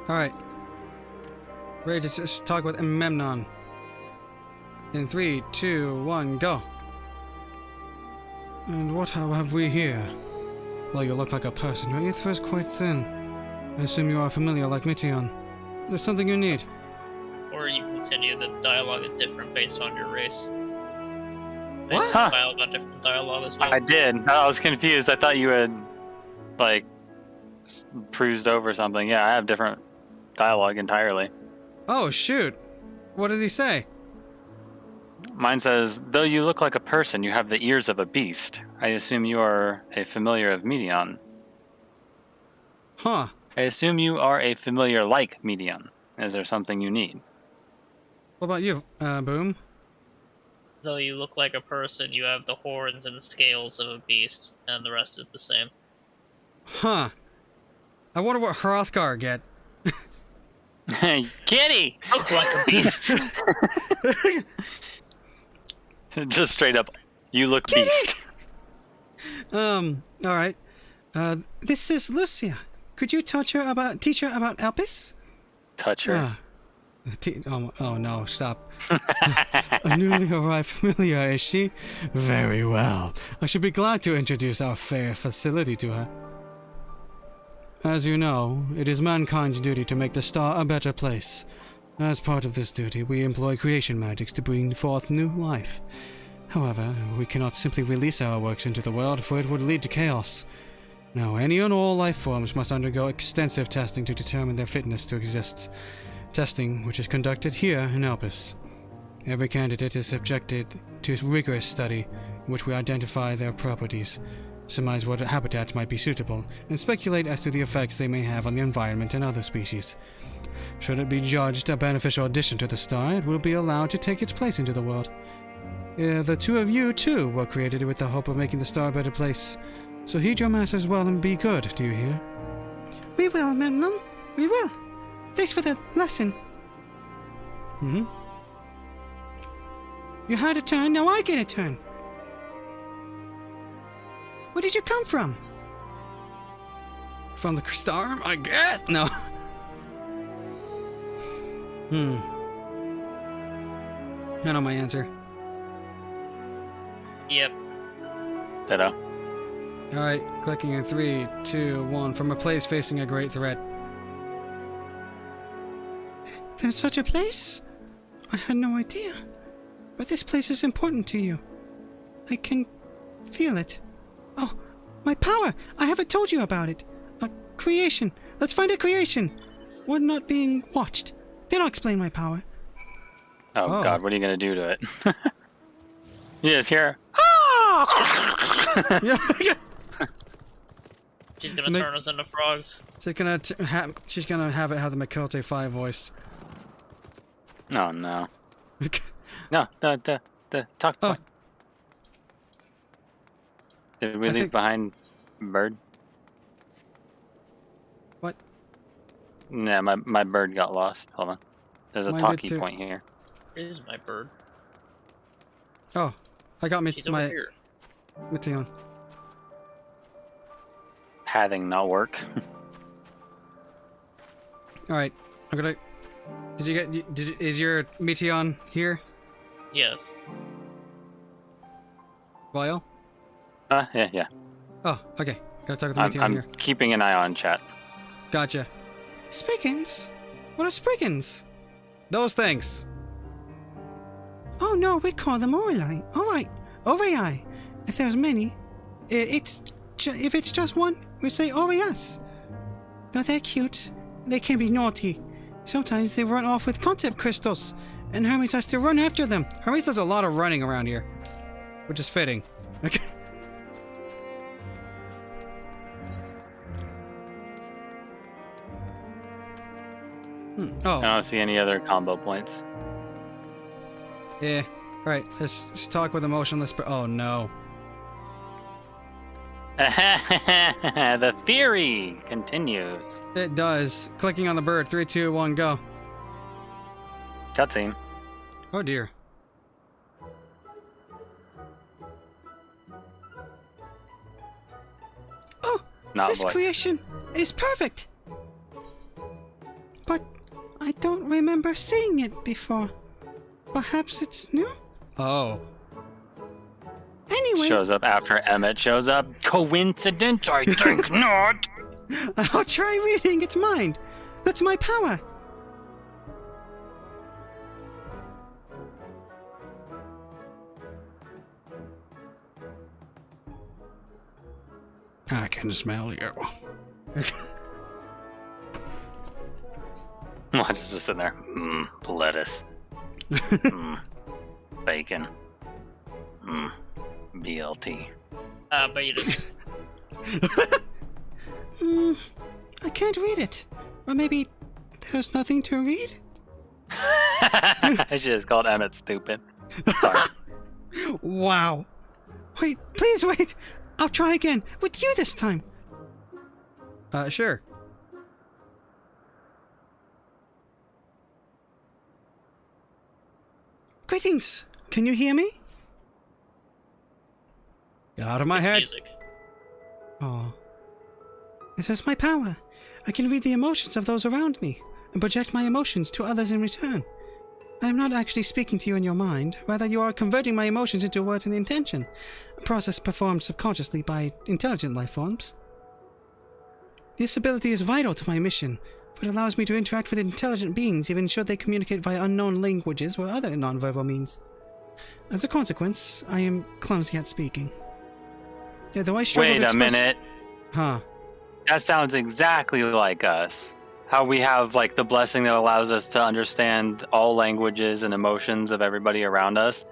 Alright. Ready to just talk with Memnon. In 3, 2, 1, go. And what have we here? Well, you look like a person. Your ether is quite thin. I assume you are familiar like Mityon. There's something you need. Or you continue, the dialogue is different based on your race. They What? compiled on different dialogue as well. I did. I was confused. I thought you had, like, cruised over something. Yeah, I have different dialogue entirely. Oh, shoot. What did he say? Mine says, though you look like a person, you have the ears of a beast. I assume you are a familiar of Medion. Huh. I assume you are a familiar like Medion. Is there something you need? What about you, Boom? Though you look like a person, you have the horns and scales of a beast, and the rest is the same. Huh. I wonder what Hrothgar get. Hey, kitty! Look like a beast! Just straight up, you look beast. Alright. This is Lucia. Could you teach her about Elpis? Touch her. Oh no, stop. A newly arrived familiar, is she? Very well. I should be glad to introduce our fair facility to her. As you know, it is mankind's duty to make the star a better place. As part of this duty, we employ creation magics to bring forth new life. However, we cannot simply release our works into the world, for it would lead to chaos. No, any and all life forms must undergo extensive testing to determine their fitness to exist. Testing which is conducted here in Elpis. Every candidate is subjected to rigorous study, in which we identify their properties, surmise what habitats might be suitable, and speculate as to the effects they may have on the environment and other species. Should it be judged a beneficial addition to the star, it will be allowed to take its place into the world. The two of you, too, were created with the hope of making the star a better place. So heed your masters well and be good, do you hear? We will, Memnon. We will. Thanks for the lesson. Hmm? You had a turn, now I get a turn. Where did you come from? From the star, I guess? No. I know my answer. Yep. Ditto. Alright, clicking in 3, 2, 1. From a place facing a great threat. There's such a place? I had no idea. But this place is important to you. I can feel it. Oh, my power! I haven't told you about it. Creation. Let's find a creation. We're not being watched. Then I'll explain my power. Oh god, what are you gonna do to it? You just hear. She's gonna turn us into frogs. She's gonna have it have the Makote 5 voice. Oh no. No, the talk point. Did we leave behind bird? What? Nah, my bird got lost. Hold on. There's a talkie point here. Where is my bird? Oh, I got She's over my here. Mityon. pathing not work? All right, I'm gonna. Did you get? Is your Meteon here? Yes. Vile? Yeah. Oh, okay. Gotta talk with the Meteon I'm here. keeping an eye on chat. Gotcha. Spriggans? What are Spriggans? Those things. Oh no, we call them Orei. Alright, Orei. If there's many, if it's just one, we say Oreas. Though they're cute, they can be naughty. Sometimes they run off with concept crystals, and Hermes has to run after them. Hermes does a lot of running around here, which is fitting. Okay. Oh. I don't see any other combo points. Yeah. Right. Let's talk with emotionless. Oh no. The theory continues. It does. Clicking on the bird. 3, 2, 1, go. Cutscene. Oh dear. Oh, Not this voice. creation is perfect. But I don't remember seeing it before. Perhaps it's new? Oh. Anyway, Shows up after Emmett shows up. Coincidence? I think not. I'll try reading its mind. That's my power. I can smell you. Watch is just sitting there. Lettuce. Bacon. BLT. Beatus. I can't read it. Or maybe there's nothing to read? I should have called Emmett stupid. Sorry. Wow. Wait, please wait. I'll try again. With you this time. Sure. Greetings. Can you hear me? Get out of my This head. music. Oh. This is my power. I can read the emotions of those around me and project my emotions to others in return. I am not actually speaking to you in your mind, rather you are converting my emotions into words and intention, a process performed subconsciously by intelligent life forms. This ability is vital to my mission, for it allows me to interact with intelligent beings even should they communicate via unknown languages or other nonverbal means. As a consequence, I am clumsy at speaking. Yeah, though I struggle Wait to a express... minute. Huh. That sounds exactly like us. How we have like the blessing that allows us to understand all languages and emotions of everybody around us.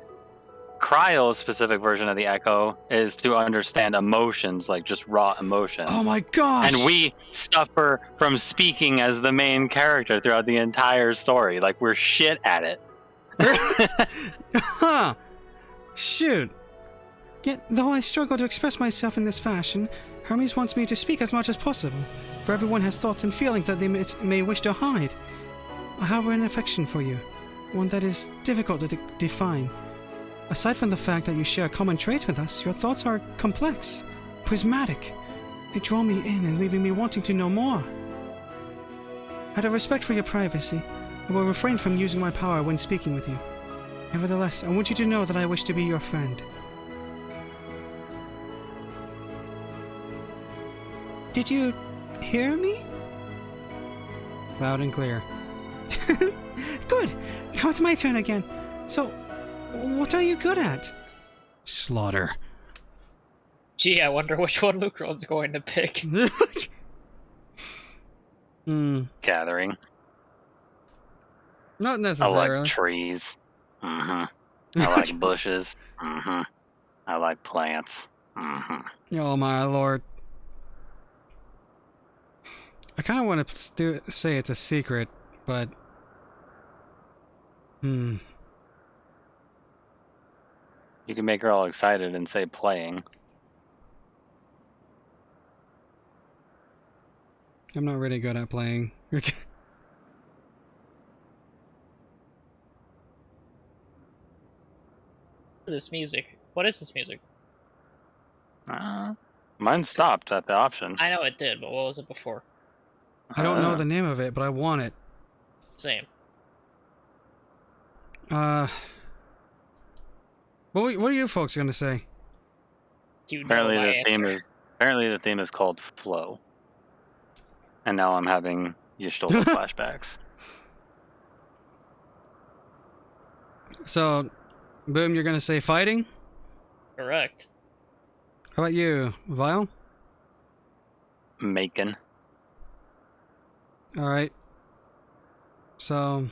Cryo's specific version of the Echo is to understand emotions, like just raw emotions. Oh my gosh. And we suffer from speaking as the main character throughout the entire story. Like we're shit at it. Huh. Shoot. Yet, though I struggle to express myself in this fashion, Hermes wants me to speak as much as possible, for everyone has thoughts and feelings that they may wish to hide. I harbor an affection for you, one that is difficult to define. Aside from the fact that you share common traits with us, your thoughts are complex, prismatic. They draw me in and leaving me wanting to know more. Out of respect for your privacy, I will refrain from using my power when speaking with you. Nevertheless, I want you to know that I wish to be your friend. Did you hear me? Loud and clear. Good. Now it's my turn again. So, what are you good at? Slaughter. Gee, I wonder which one Lucron's going to pick. Gathering. Not I necessarily. like trees. I like bushes. I like plants. Oh my lord. I kind of want to say it's a secret, but... You can make her all excited and say playing. I'm not really good at playing. This music. What is this music? Mine stopped at the option. I know it did, but what was it before? I don't know the name of it, but I want it. Same. What are you folks gonna say? You know Apparently my the theme is called Flow. And now I'm having Y'shtola flashbacks. So, Boom, you're gonna say fighting? Correct. How about you, Vile? Macon. Alright. So,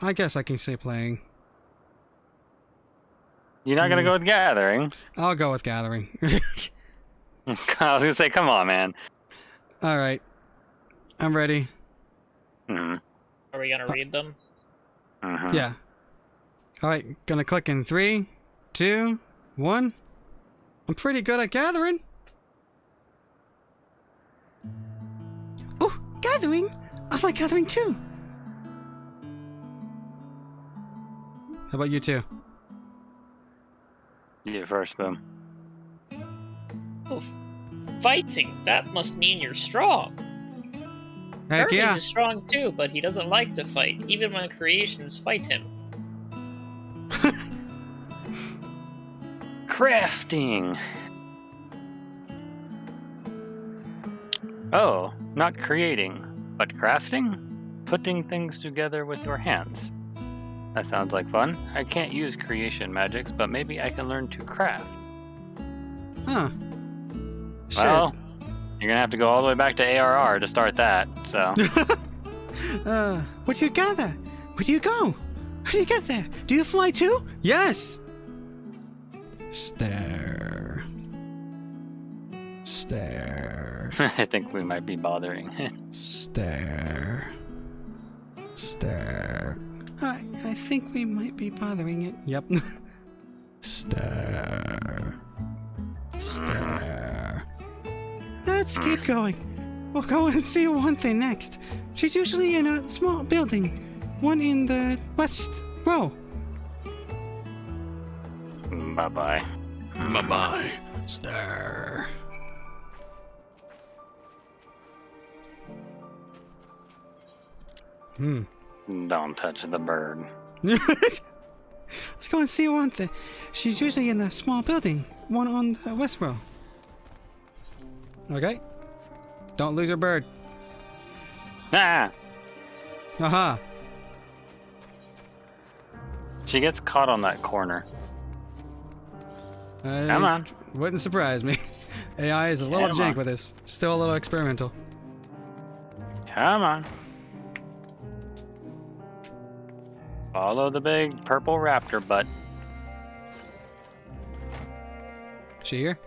I guess I can say playing. You're not gonna go with Gathering? I'll go with Gathering. I was gonna say, come on, man. Alright. I'm ready. Mm-hmm. Are we gonna read them? Mm-hmm. Yeah. Alright, gonna click in 3, 2, 1. I'm pretty good at gathering. Oh, gathering? I like gathering too. How about you two? You first, Boom. Oh, fighting. That must mean you're strong. Heck Hermes yeah. is strong too, but he doesn't like to fight, even when creations fight him. Crafting. Oh, not creating, but crafting? Putting things together with your hands. That sounds like fun. I can't use creation magics, but maybe I can learn to craft. Huh. Shit. Well, you're gonna have to go all the way back to ARR to start that, so. What do you gather? Where do you go? How do you get there? Do you fly too? Yes! Stare. Stare. I think we might be bothering it. Stare. Stare. I think we might be bothering it. Yep. Stare. Stare. Let's keep going. We'll go and see one thing next. She's usually in a small building. One in the west row. Bye-bye. Bye-bye. Stare. Don't touch the bird. Let's go and see one thing. She's usually in the small building. One on the west row. Okay. Don't lose your bird. Ah! Aha. She gets caught on that corner. Come on. Wouldn't surprise me. AI is a little Come jank on. with this. Still a little experimental. Come on. Follow the big purple raptor butt. She here?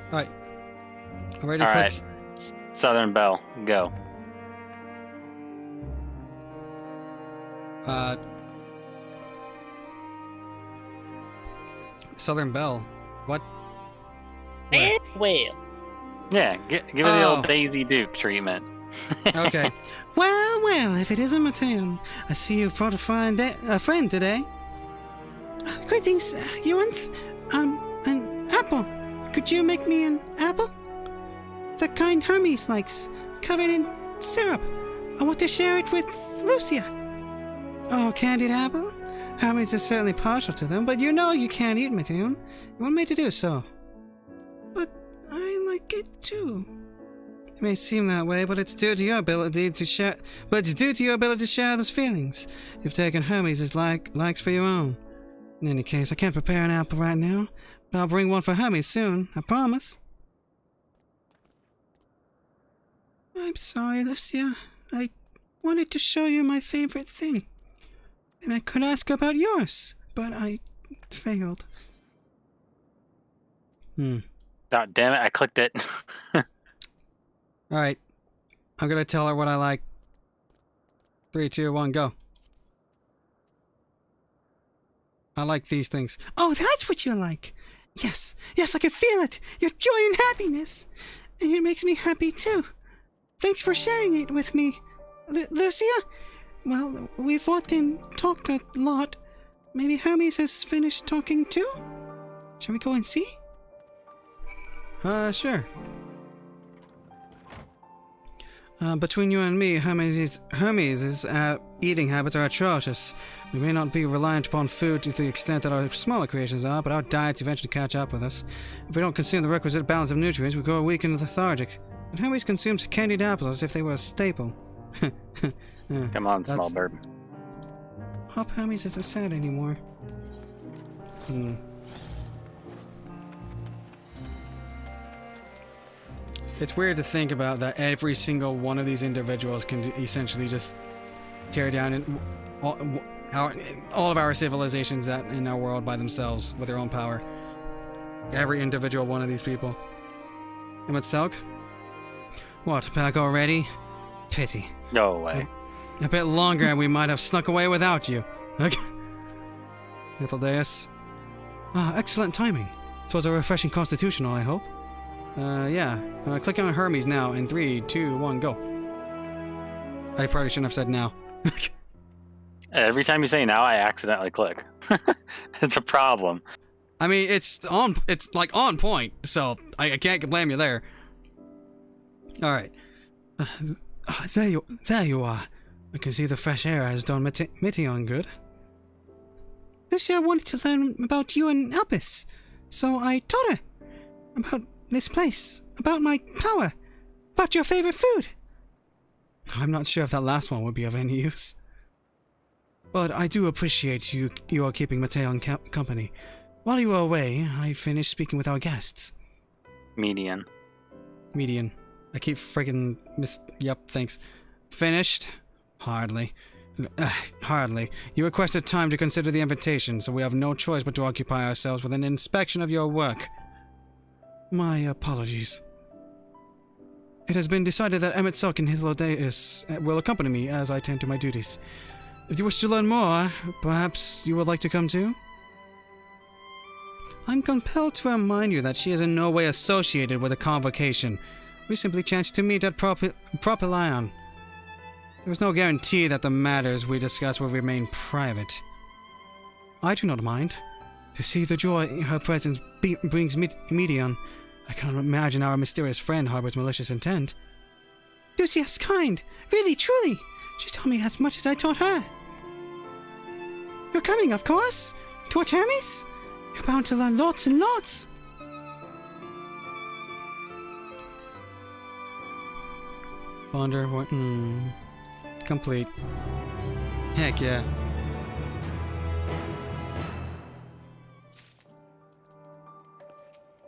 Alright. I'm ready to All click. right. Southern Belle, go. Southern Belle. What? And whale. Yeah, give her the old Daisy Duke treatment. Okay. Well, if it isn't Mateo, I see you brought a friend today. Greetings, Euanth. An apple. Could you make me an apple? The kind Hermes likes, covered in syrup. I want to share it with Lucia. Oh, candied apple? Hermes is certainly partial to them, but you know you can't eat Mateo. You want me to do so. But I like it too. It may seem that way, but it's due to your ability to share. But it's due to your ability to share those feelings. You've taken Hermes' likes for your own. In any case, I can't prepare an apple right now, but I'll bring one for Hermes soon. I promise. I'm sorry, Lucia. I wanted to show you my favorite thing, and I could ask about yours, but I failed. God damn it, I clicked it. Alright. I'm gonna tell her what I like. 3, 2, 1, go. I like these things. Oh, that's what you like. Yes, I can feel it. Your joy and happiness. And it makes me happy too. Thanks for sharing it with me. Lucia? Well, we've walked and talked a lot. Maybe Hermes has finished talking too? Shall we go and see? Sure. Between you and me, Hermes' eating habits are atrocious. We may not be reliant upon food to the extent that our smaller creations are, but our diets eventually catch up with us. If we don't consume the requisite balance of nutrients, we grow weak and lethargic. And Hermes consumes candied apples as if they were a staple. Come on, small bird. Hope Hermes isn't sad anymore. It's weird to think about that every single one of these individuals can essentially just tear down all of our civilizations in our world by themselves with their own power. Every individual one of these people. Emmett Selk? What, back already? Pity. No way. A bit longer and we might have snuck away without you. Hythlodeus? Excellent timing. Twas a refreshing constitutional, I hope. Yeah. Click on Hermes now in 3, 2, 1, go. I probably shouldn't have said now. Every time you say now, I accidentally click. It's a problem. I mean, it's like on point, so I can't blame you there. All right. There you are. I can see the fresh air has done Mittion good. This year I wanted to learn about you and Albus, so I taught her about this place, about my power, about your favorite food. I'm not sure if that last one would be of any use. But I do appreciate you are keeping Mateo company. While you were away, I finished speaking with our guests. Median. I keep friggin' Yep, thanks. Finished? Hardly. Hardly. You requested time to consider the invitation, so we have no choice but to occupy ourselves with an inspection of your work. My apologies. It has been decided that Emmett Selk and Hythlodeus will accompany me as I tend to my duties. If you wish to learn more, perhaps you would like to come too? I'm compelled to remind you that she is in no way associated with the convocation. We simply chanced to meet at Propylion. There was no guarantee that the matters we discussed will remain private. I do not mind. To see the joy her presence brings Medion, I cannot imagine our mysterious friend harbors malicious intent. Lucia's kind. Really, truly. She taught me as much as I taught her. You're coming, of course. To Hermes? You're bound to learn lots and lots. Ponder what? Complete. Heck yeah.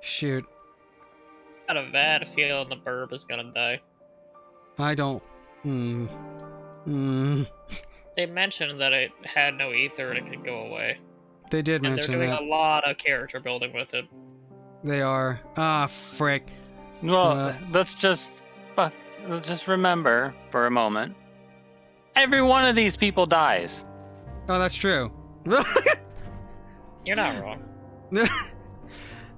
Shoot. Got a bad feeling the burb is gonna die. I don't. They mentioned that it had no ether and it could go away. They did and mention they're doing that. a lot of character building with it. They are. Ah, frick. Well, let's just remember for a moment. Every one of these people dies. Oh, that's true. You're not wrong.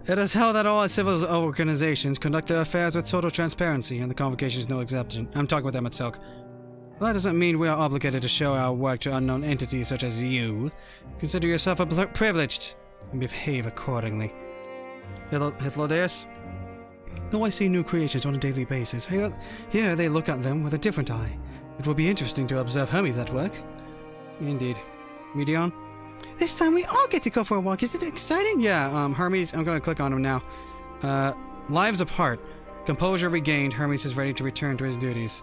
It is held that all civil organizations conduct their affairs with total transparency, and the convocation is no exception. I'm talking with Emmett Selk. Well, that doesn't mean we are obligated to show our work to unknown entities such as you. Consider yourself privileged, and behave accordingly. Hythlodeus? Though I see new creations on a daily basis, here they look at them with a different eye. It will be interesting to observe Hermes at work. Indeed. Medion? This time we all get to go for a walk. Isn't it exciting? Yeah, Hermes, I'm going to click on him now. Lives apart. Composure regained. Hermes is ready to return to his duties.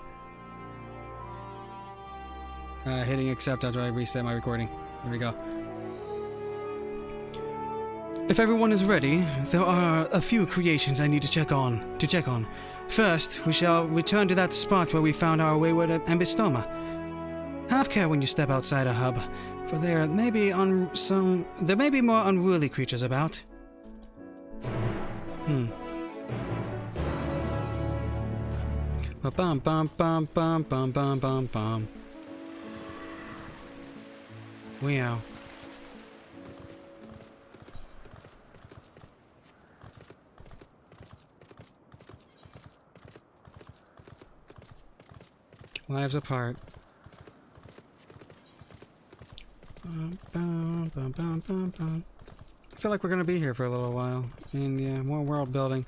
Hitting accept after I reset my recording. Here we go. If everyone is ready, there are a few creations I need to check on. First, we shall return to that spot where we found our wayward ambystoma. Have care when you step outside a hub, for there may be more unruly creatures about. Bum bum bum bum bum bum bum bum. Wow. Lives apart. feel like we're gonna be here for a little while. And yeah, more world building.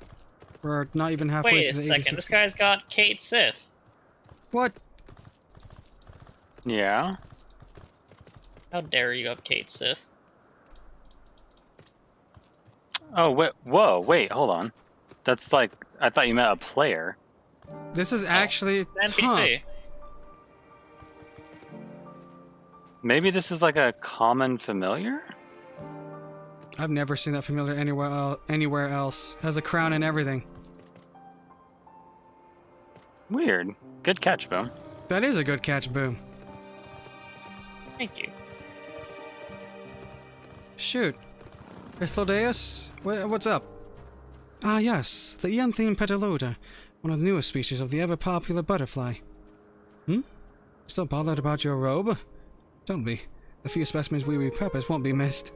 We're not even halfway Wait a through the second, 86. this guy's got Kate Sith. What? Yeah. How dare you have Kate Sith? Oh, wait, whoa, wait, hold on. That's like, I thought you meant a player. This is actually NPC. Maybe this is like a common familiar? I've never seen that familiar anywhere else. Has a crown and everything. Weird. Good catch, Boom. That is a good catch, Boom. Thank you. Shoot. Ithlodeus? What's up? Ah, yes. The Eon-themed Petaluda. One of the newest species of the ever-popular butterfly. Still bothered about your robe? Don't be. The few specimens we repurpose won't be missed.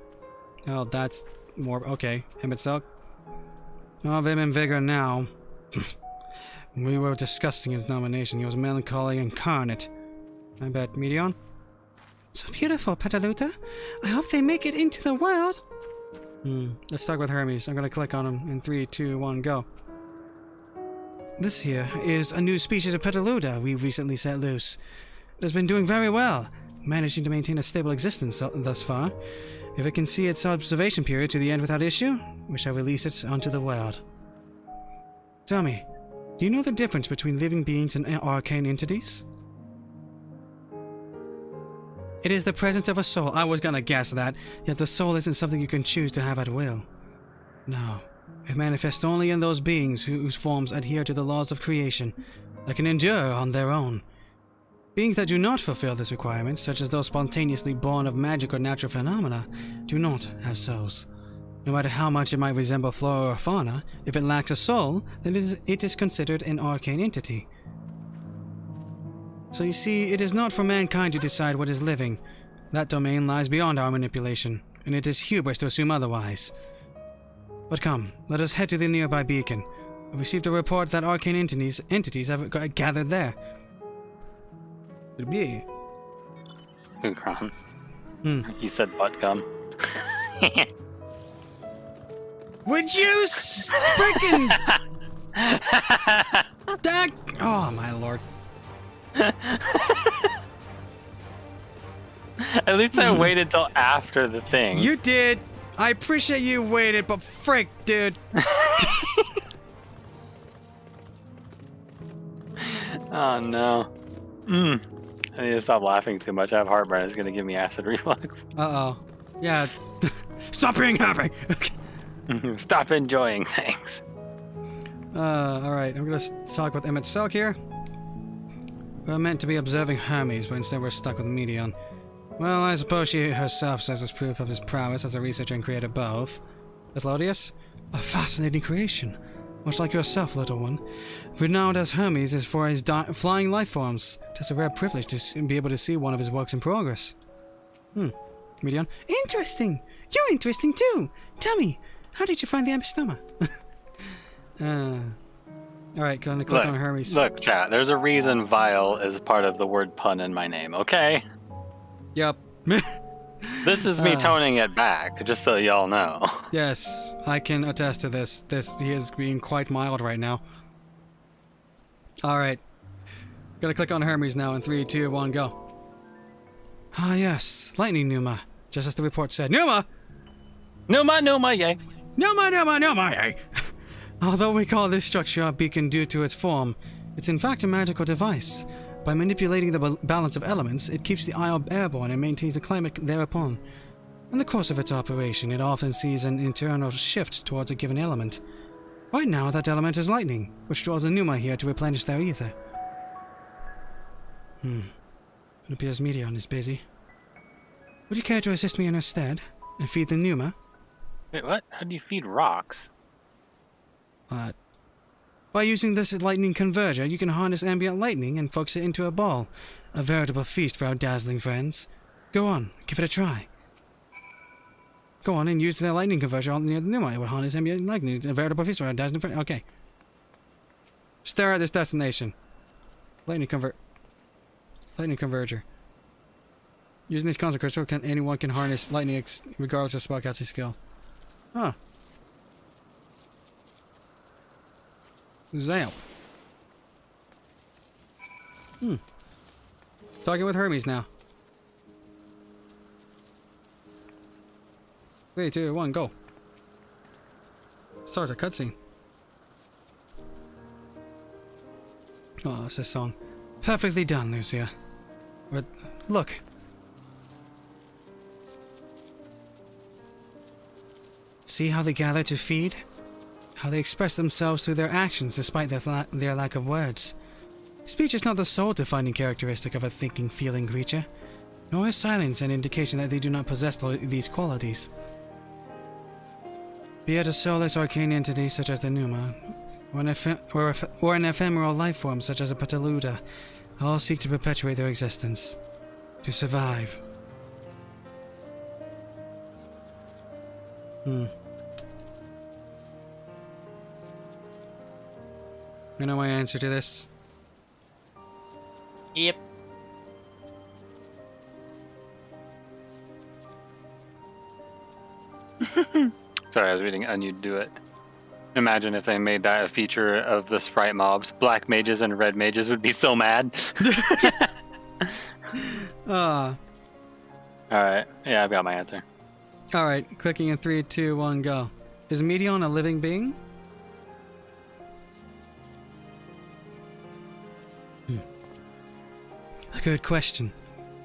Oh, that's more... Okay. Emmett Silk? Oh, Vim and Vigor now. We were discussing his nomination. He was melancholy incarnate. I bet. Medion? So beautiful, Petaluda. I hope they make it into the world. Let's start with Hermes. I'm gonna click on him in 3, 2, 1, go. This here is a new species of Petaluda we recently set loose. It has been doing very well, managing to maintain a stable existence thus far. If it can see its observation period to the end without issue, we shall release it onto the world. Tell me, do you know the difference between living beings and arcane entities? It is the presence of a soul. I was gonna guess that, yet the soul isn't something you can choose to have at will. No, it manifests only in those beings whose forms adhere to the laws of creation, that can endure on their own. Beings that do not fulfill this requirement, such as those spontaneously born of magic or natural phenomena, do not have souls. No matter how much it might resemble flora or fauna, if it lacks a soul, then it is considered an arcane entity. So you see, it is not for mankind to decide what is living. That domain lies beyond our manipulation, and it is hubris to assume otherwise. But come, let us head to the nearby beacon. I received a report that arcane entities have gathered there. Could be. Lucron. You said butt gum. Would you freaking... Oh, my lord. At least I waited till after the thing. You did. I appreciate you waited, but frick, dude. Oh no. I need to stop laughing too much. I have heartburn. It's gonna give me acid reflux. Uh-oh. Yeah. Stop being happy. Stop enjoying things. Alright. I'm gonna talk with Emmett Selk here. We're meant to be observing Hermes, but instead we're stuck with Medion. Well, I suppose she herself serves as proof of his prowess as a researcher and creator both. Athlodius? A fascinating creation. Much like yourself, little one. Renowned as Hermes is for his flying life forms. Just a rare privilege to be able to see one of his works in progress. Medion? Interesting! You're interesting too! Tell me, how did you find the Ambistoma? Alright, gonna click on Hermes. Look, chat, there's a reason Vile is part of the word pun in my name, okay? Yep. This is me toning it back, just so y'all know. Yes, I can attest to this. He is being quite mild right now. Alright. Gonna click on Hermes now in 3, 2, 1, go. Ah yes, lightning Numa. Just as the report said. Numa! Numa, yay. Numa, yay! Although we call this structure a beacon due to its form, it's in fact a magical device. By manipulating the balance of elements, it keeps the isle airborne and maintains the climate thereupon. In the course of its operation, it often sees an internal shift towards a given element. Right now, that element is lightning, which draws a Numa here to replenish their ether. It appears Medion is busy. Would you care to assist me in her stead, and feed the Numa? Wait, what? How do you feed rocks? By using this lightning converger, you can harness ambient lightning and focus it into a ball. A veritable feast for our dazzling friends. Go on, give it a try. Go on and use the lightning converger on the Numa. It will harness ambient lightning. A veritable feast for our dazzling friends. Okay. Stare at this destination. Lightning converger. Using this constant crystal, anyone can harness lightning regardless of spellcasting skill. Huh. Zale. Talking with Hermes now. 3, 2, 1, go. Starts a cutscene. Oh, it's this song. Perfectly done, Lucia. But look. See how they gather to feed? How they express themselves through their actions despite their lack of words. Speech is not the sole defining characteristic of a thinking, feeling creature, nor is silence an indication that they do not possess these qualities. Be it a soulless arcane entity such as the Pneuma, or an ephemeral life form such as a Pataluda, all seek to perpetuate their existence, to survive. You know my answer to this? Yep. Sorry, I was reading And You Do It. Imagine if they made that a feature of the sprite mobs. Black mages and red mages would be so mad. Ah. Alright, yeah, I've got my answer. Alright, clicking in 3, 2, 1, go. Is Medion a living being? A good question.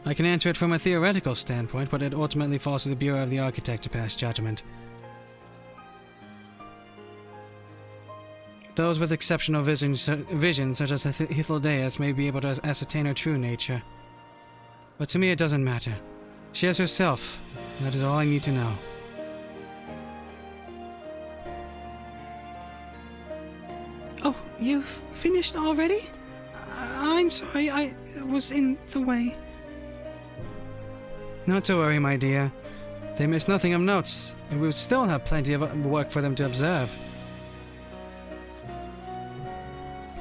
I can answer it from a theoretical standpoint, but it ultimately falls to the Bureau of the Architect to pass judgment. Those with exceptional vision such as Hythlodaeus, may be able to ascertain her true nature. But to me it doesn't matter. She is herself, and that is all I need to know. Oh, you've finished already? I'm sorry, I was in the way. Not to worry, my dear. They miss nothing of notes, and we would still have plenty of work for them to observe.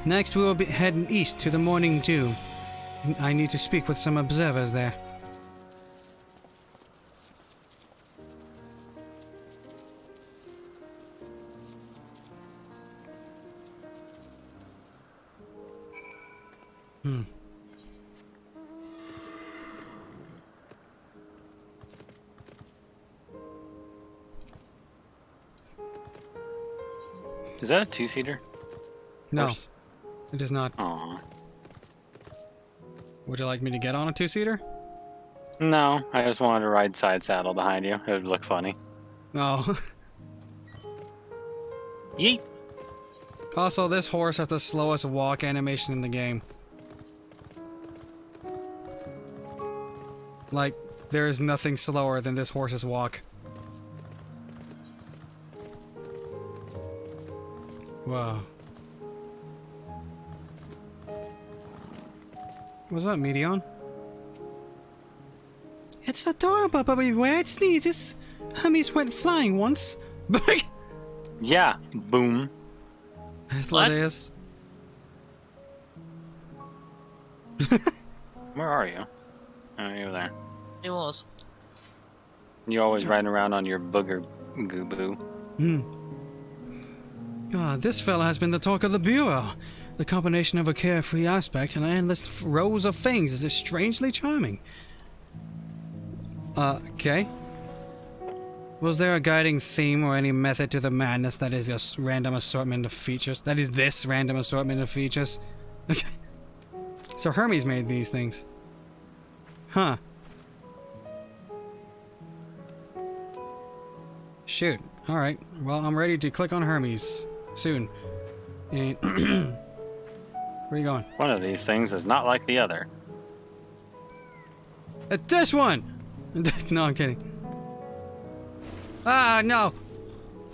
Next, we will be heading east to the Morning Dew. I need to speak with some observers there. Is that a two-seater? No, it is not. Aww. Would you like me to get on a two-seater? No, I just wanted to ride side saddle behind you. It would look funny. Oh. Yeet! Also, this horse has the slowest walk animation in the game. Like, there is nothing slower than this horse's walk. Wow. What's up, Medion? It's adorable, but beware it sneezes. Hermes went flying once. Yeah, boom. Hythlodaeus. Where are you? Oh, you're there. He was. You always riding around on your booger goo-boo. God, this fella has been the talk of the Bureau. The combination of a carefree aspect and endless rows of fangs is strangely charming. Okay. Was there a guiding theme or any method to the madness that is this random assortment of features? That is this random assortment of features? So Hermes made these things. Huh. Shoot. Alright. Well, I'm ready to click on Hermes. Soon. And where are you going? One of these things is not like the other. This one! No, I'm kidding. Ah, no!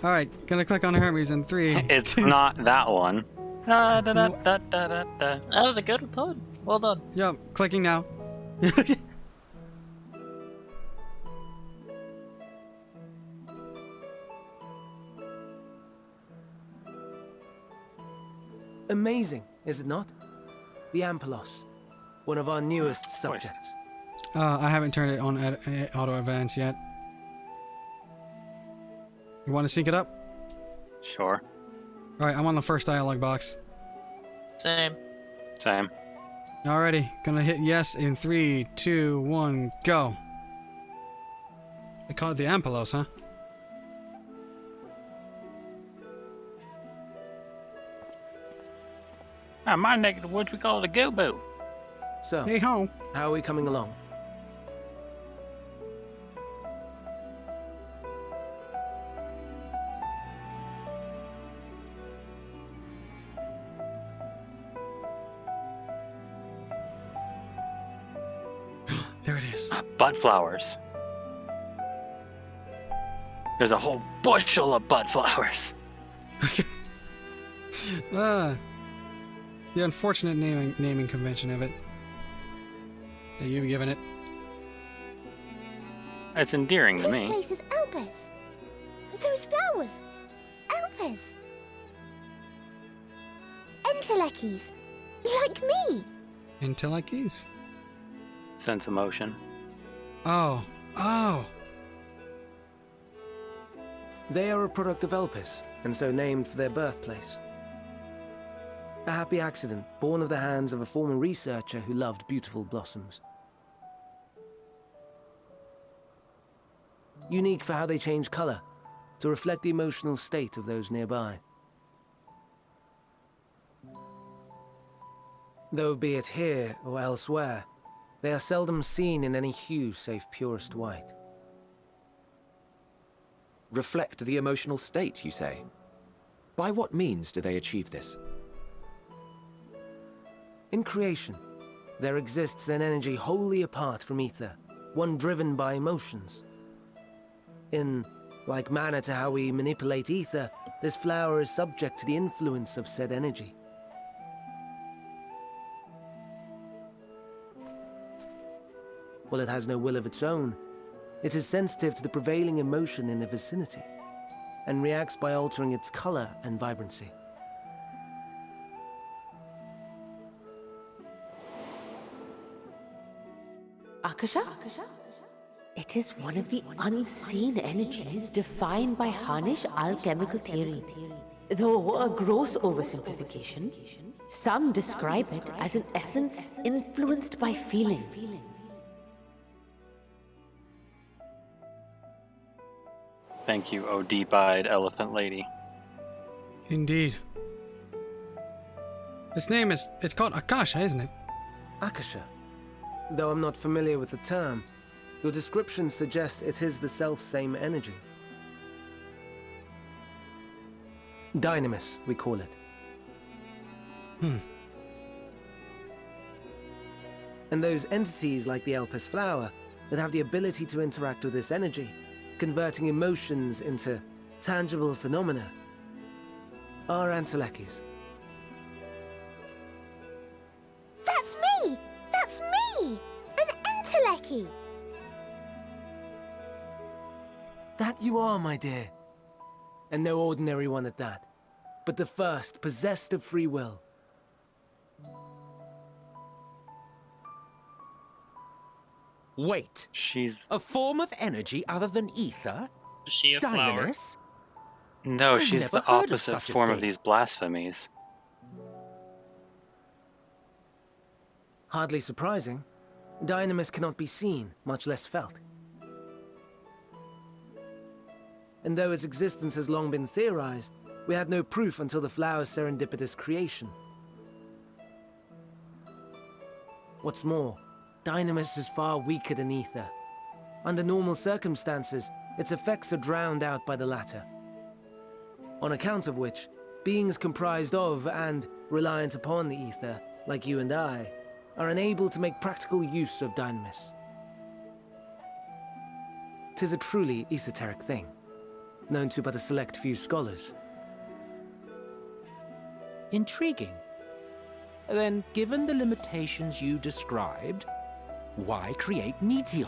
Alright, gonna click on Hermes in 3. It's not that one. Da, da, da, da, da, da, da. That was a good pun. Well done. Yep, clicking now. Amazing, is it not? The Ampelos, one of our newest subjects. I haven't turned it on auto advance yet. You want to sync it up? Sure. Alright, I'm on the first dialogue box. Same. Same. Alrighty, gonna hit yes in 3, 2, 1, go. They call it the Ampelos, huh? My neck of the woods, we call it a go-boo. So, Hey ho. how are we coming along? There it is. Butt flowers. There's a whole bushel of butt flowers. The unfortunate naming convention of it. That you've given it. It's endearing to This me. place is Elpis. Those flowers. Elpis. Entelekis. Like me. Intellecties. Sense emotion. Oh. Oh. They are a product of Elpis, and so named for their birthplace. A happy accident, born of the hands of a former researcher who loved beautiful blossoms. Unique for how they change color, to reflect the emotional state of those nearby. Though be it here or elsewhere, they are seldom seen in any hue save purest white. Reflect the emotional state, you say? By what means do they achieve this? In creation, there exists an energy wholly apart from ether, one driven by emotions. In like manner to how we manipulate ether, this flower is subject to the influence of said energy. While it has no will of its own, it is sensitive to the prevailing emotion in the vicinity, and reacts by altering its color and vibrancy. Akasha? It is one of the unseen energies defined by Harnish alchemical theory. Though a gross oversimplification, some describe it as an essence influenced by feeling. Thank you, oh deep-eyed elephant lady. Indeed. Its name is... It's called Akasha, isn't it? Akasha. Though I'm not familiar with the term, your description suggests it is the self-same energy. Dynamis, we call it. And those entities like the Elpis flower that have the ability to interact with this energy, converting emotions into tangible phenomena, are Entelekis. That's me! That's me! An Enteleki! That you are, my dear. And no ordinary one at that, but the first possessed of free will. Wait. She's... A form of energy other than ether? Is she a flower? Dynamis? No, I've she's never the heard of opposite such a form of thing. these blasphemies. Hardly surprising. Dynamis cannot be seen, much less felt. And though its existence has long been theorized, we had no proof until the flower's serendipitous creation. What's more, Dynamis is far weaker than ether. Under normal circumstances, its effects are drowned out by the latter. On account of which, beings comprised of and reliant upon the ether, like you and I, are unable to make practical use of Dynamis. 'Tis a truly esoteric thing, known to but a select few scholars. Intriguing. Then, given the limitations you described, why create Meteon?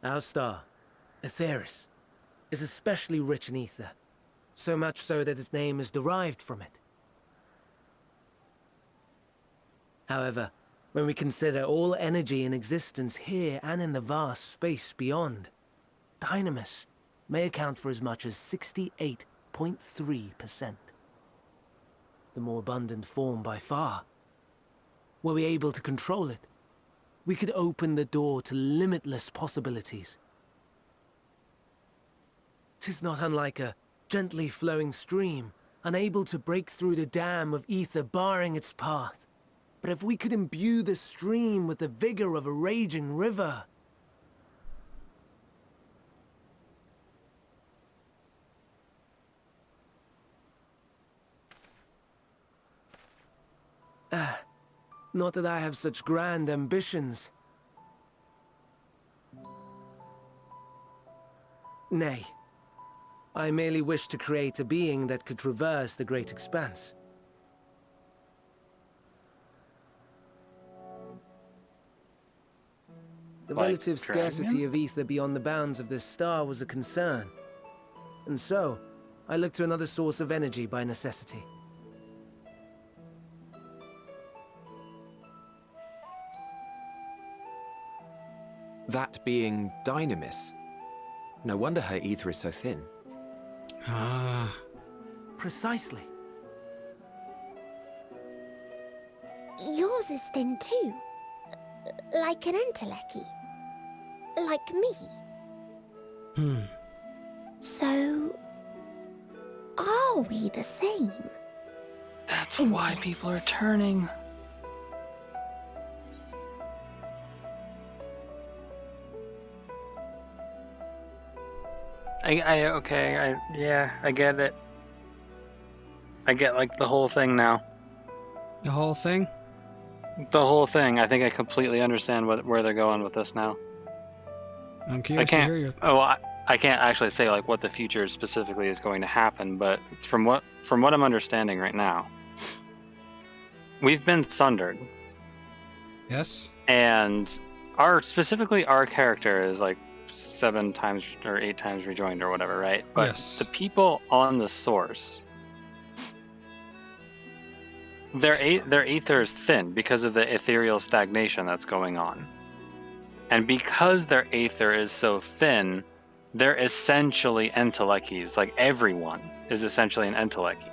Our star, Aetheris, is especially rich in ether, so much so that its name is derived from it. However, when we consider all energy in existence here and in the vast space beyond, Dynamis may account for as much as 68.3%. The more abundant form by far. Were we able to control it, we could open the door to limitless possibilities. 'Tis not unlike a gently flowing stream, unable to break through the dam of ether barring its path. But if we could imbue the stream with the vigor of a raging river... Not that I have such grand ambitions. Nay. I merely wish to create a being that could traverse the great expanse. The relative scarcity of ether beyond the bounds of this star was a concern. And so, I looked to another source of energy by necessity. That being Dynamis. No wonder her ether is so thin. Ah. Precisely. Yours is thin too. Like an entelechy. Like me. So... are we the same? That's why people are turning. Yeah, I get it. I get like the whole thing now. The whole thing? The whole thing. I think I completely understand where they're going with this now. I'm curious to hear your I can't actually say like what the future specifically is going to happen, but from what I'm understanding right now, we've been sundered. Yes. And specifically our character is like 7 times or 8 times rejoined or whatever, right? But yes. The people on the source, their ether is thin because of the ethereal stagnation that's going on. And because their ether is so thin, they're essentially entelechies. Like everyone is essentially an entelechy.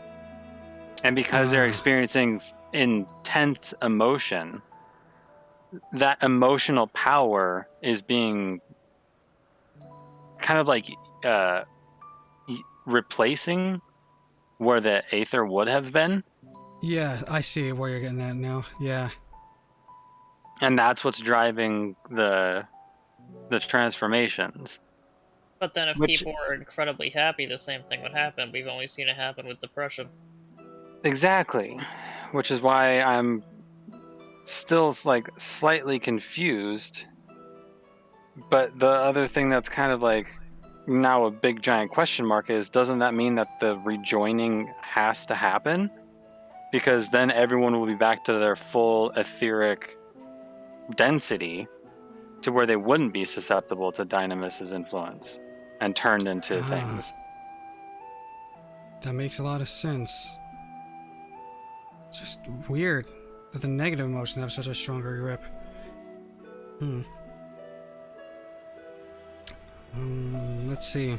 And because they're experiencing intense emotion, that emotional power is being kind of like replacing where the aether would have been. Yeah, I see where you're getting at now. Yeah. And that's what's driving the transformations. But then if people were incredibly happy, the same thing would happen. We've only seen it happen with depression. Exactly. Which is why I'm still like slightly confused. But the other thing that's kind of like now a big giant question mark is, doesn't that mean that the rejoining has to happen? Because then everyone will be back to their full etheric density to where they wouldn't be susceptible to Dynamis's influence and turned into things. That makes a lot of sense. It's just weird that the negative emotions have such a stronger grip. Let's see.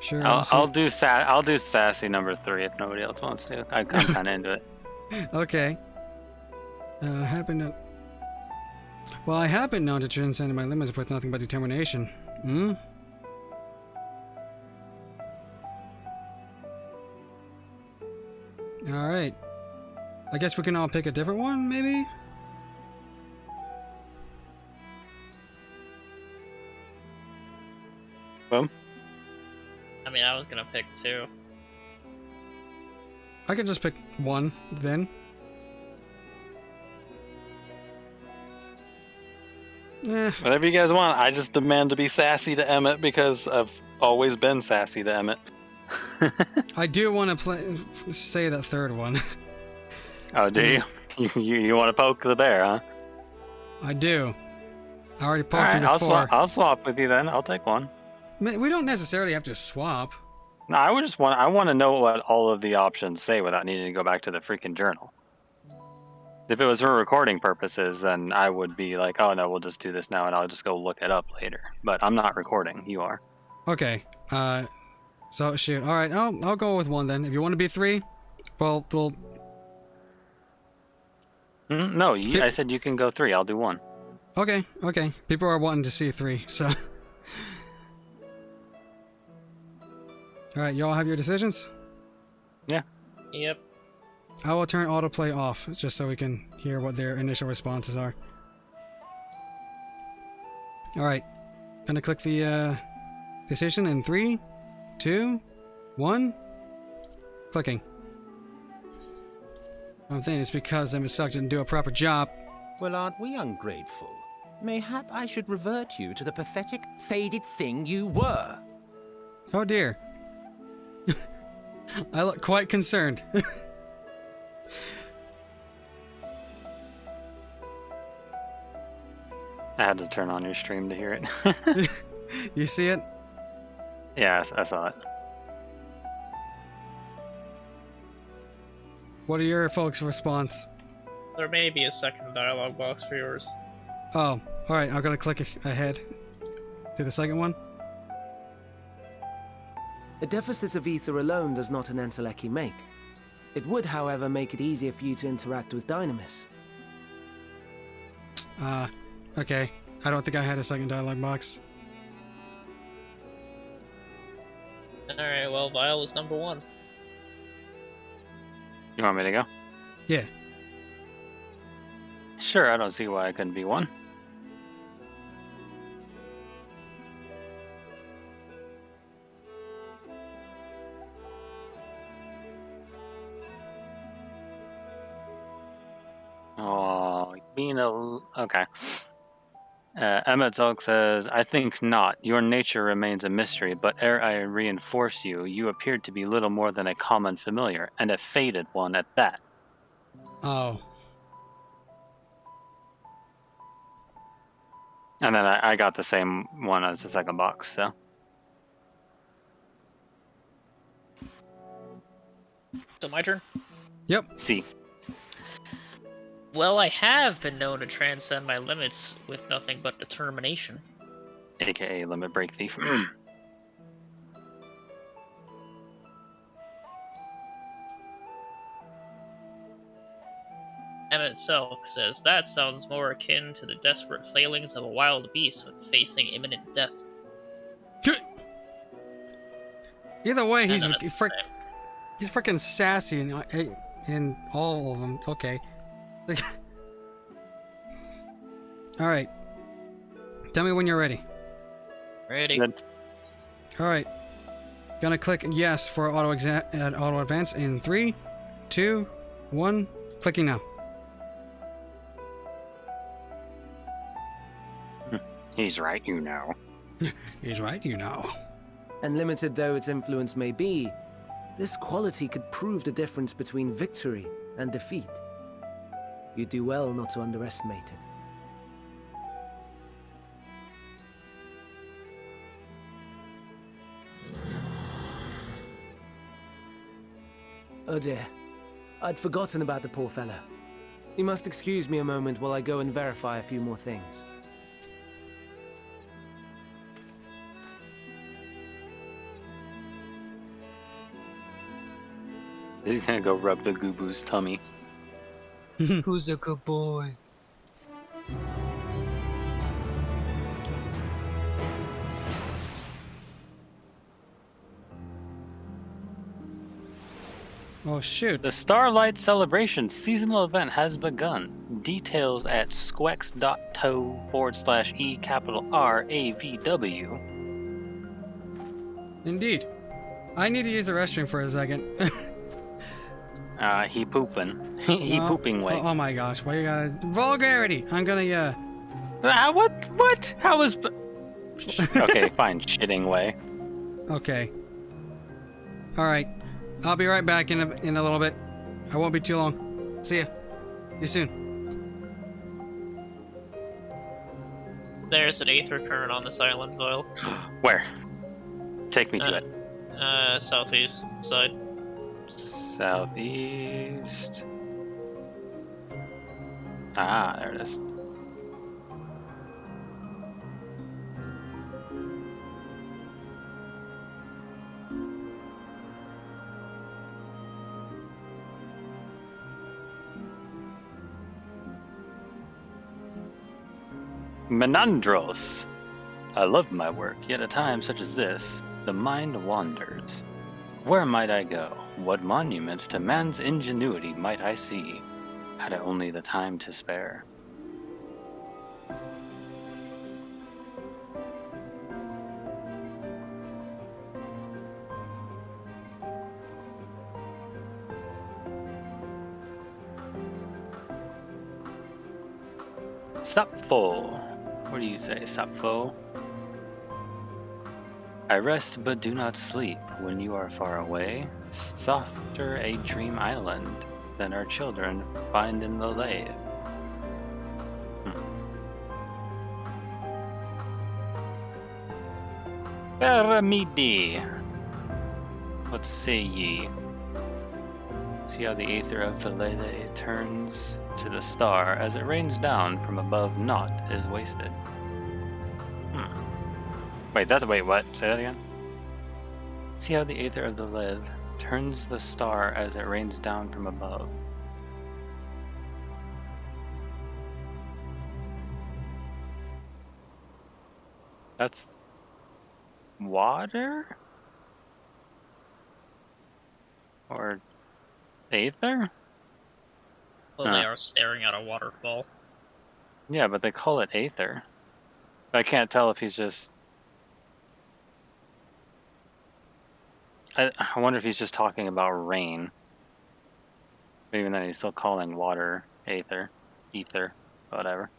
Sure. I'll do sassy number 3 if nobody else wants to. I'm kind of into it. Okay. I have been known to transcend my limits with nothing but determination. All right. I guess we can all pick a different one, maybe. Boom. I mean, I was gonna pick 2. I can just pick one, then. Whatever you guys want. I just demand to be sassy to Emmett because I've always been sassy to Emmett. I do want to say that third one. Oh, do you? You want to poke the bear, huh? I do. I already poked him before. I'll swap with you then. I'll take one. We don't necessarily have to swap. No, I want to know what all of the options say without needing to go back to the freaking journal. If it was for recording purposes, then I would be like, oh no, we'll just do this now and I'll just go look it up later. But I'm not recording. You are. Okay. So shoot. All right. I'll go with 1 then. If you want to be 3, well, we'll. No, I said you can go 3. I'll do 1. Okay. Okay. People are wanting to see 3, so. All right. You all have your decisions? Yeah. Yep. I will turn autoplay off just so we can hear what their initial responses are. All right. Gonna click the decision in 3, 2, 1. Clicking. I'm thinking it's because MSQ didn't do a proper job. Well, aren't we ungrateful? Mayhap I should revert you to the pathetic, faded thing you were. Oh dear. I look quite concerned. I had to turn on your stream to hear it. You see it? Yeah, I saw it. What are your folks' response? There may be a second dialogue box for yours. Oh, alright, I'm gonna click ahead to the second one. A deficit of ether alone does not an Entelechy make. It would, however, make it easier for you to interact with Dynamis. Okay. I don't think I had a second dialogue box. Alright, well, Vile was number 1. You want me to go? Yeah. Sure, I don't see why I couldn't be 1. Oh, being a... Okay. Emmett Zulk says, I think not. Your nature remains a mystery, but ere I reinforce you, you appeared to be little more than a common familiar, and a faded one at that. Oh. And then I got the same one as the second box, so. So my turn? Yep. C. Well, I have been known to transcend my limits with nothing but determination. AKA Limit Break Thief. Emmett Selk says, that sounds more akin to the desperate flailings of a wild beast when facing imminent death. Either way, he's freaking sassy in all of them. Okay. Alright. Tell me when you're ready. Ready. Good. Alright. Gonna click yes for auto advance in 3, 2, 1. Clicking now. He's right, you know. He's right, you know. And limited though its influence may be, this quality could prove the difference between victory and defeat. You do well not to underestimate it. Oh dear. I'd forgotten about the poor fellow. You must excuse me a moment while I go and verify a few more things. He's gonna go rub the Gooboo's tummy. Who's a good boy? Oh shoot. The Starlight Celebration seasonal event has begun. Details at squex.to/E_RAVW. Indeed. I need to use the restroom for a second. He pooping. He pooping way. Oh my gosh, why you gotta... Vulgarity! I'm gonna, What? How was... Okay, fine. Shitting way. Okay. Alright. I'll be right back in a little bit. I won't be too long. See ya. See you soon. There's an aether current on this island, Vile. Where? Take me to it. Southeast side. Southeast. Ah, there it is. Menandros. I love my work, yet at times such as this, the mind wanders. Where might I go? What monuments to man's ingenuity might I see, had I only the time to spare? Sapfo. What do you say, Sapfo? I rest but do not sleep when you are far away. Softer a dream island than our children find in the lathe. Paramidi. What say ye? See how the aether of the lathe turns to the star as it rains down from above. Naught is wasted. Wait, what? Say that again? See how the aether of the lathe turns the star as it rains down from above. That's water? Or aether? Well, they are staring at a waterfall. Yeah, but they call it aether. I can't tell if he's just... I wonder if he's just talking about rain. Even then he's still calling water aether. Ether. Whatever.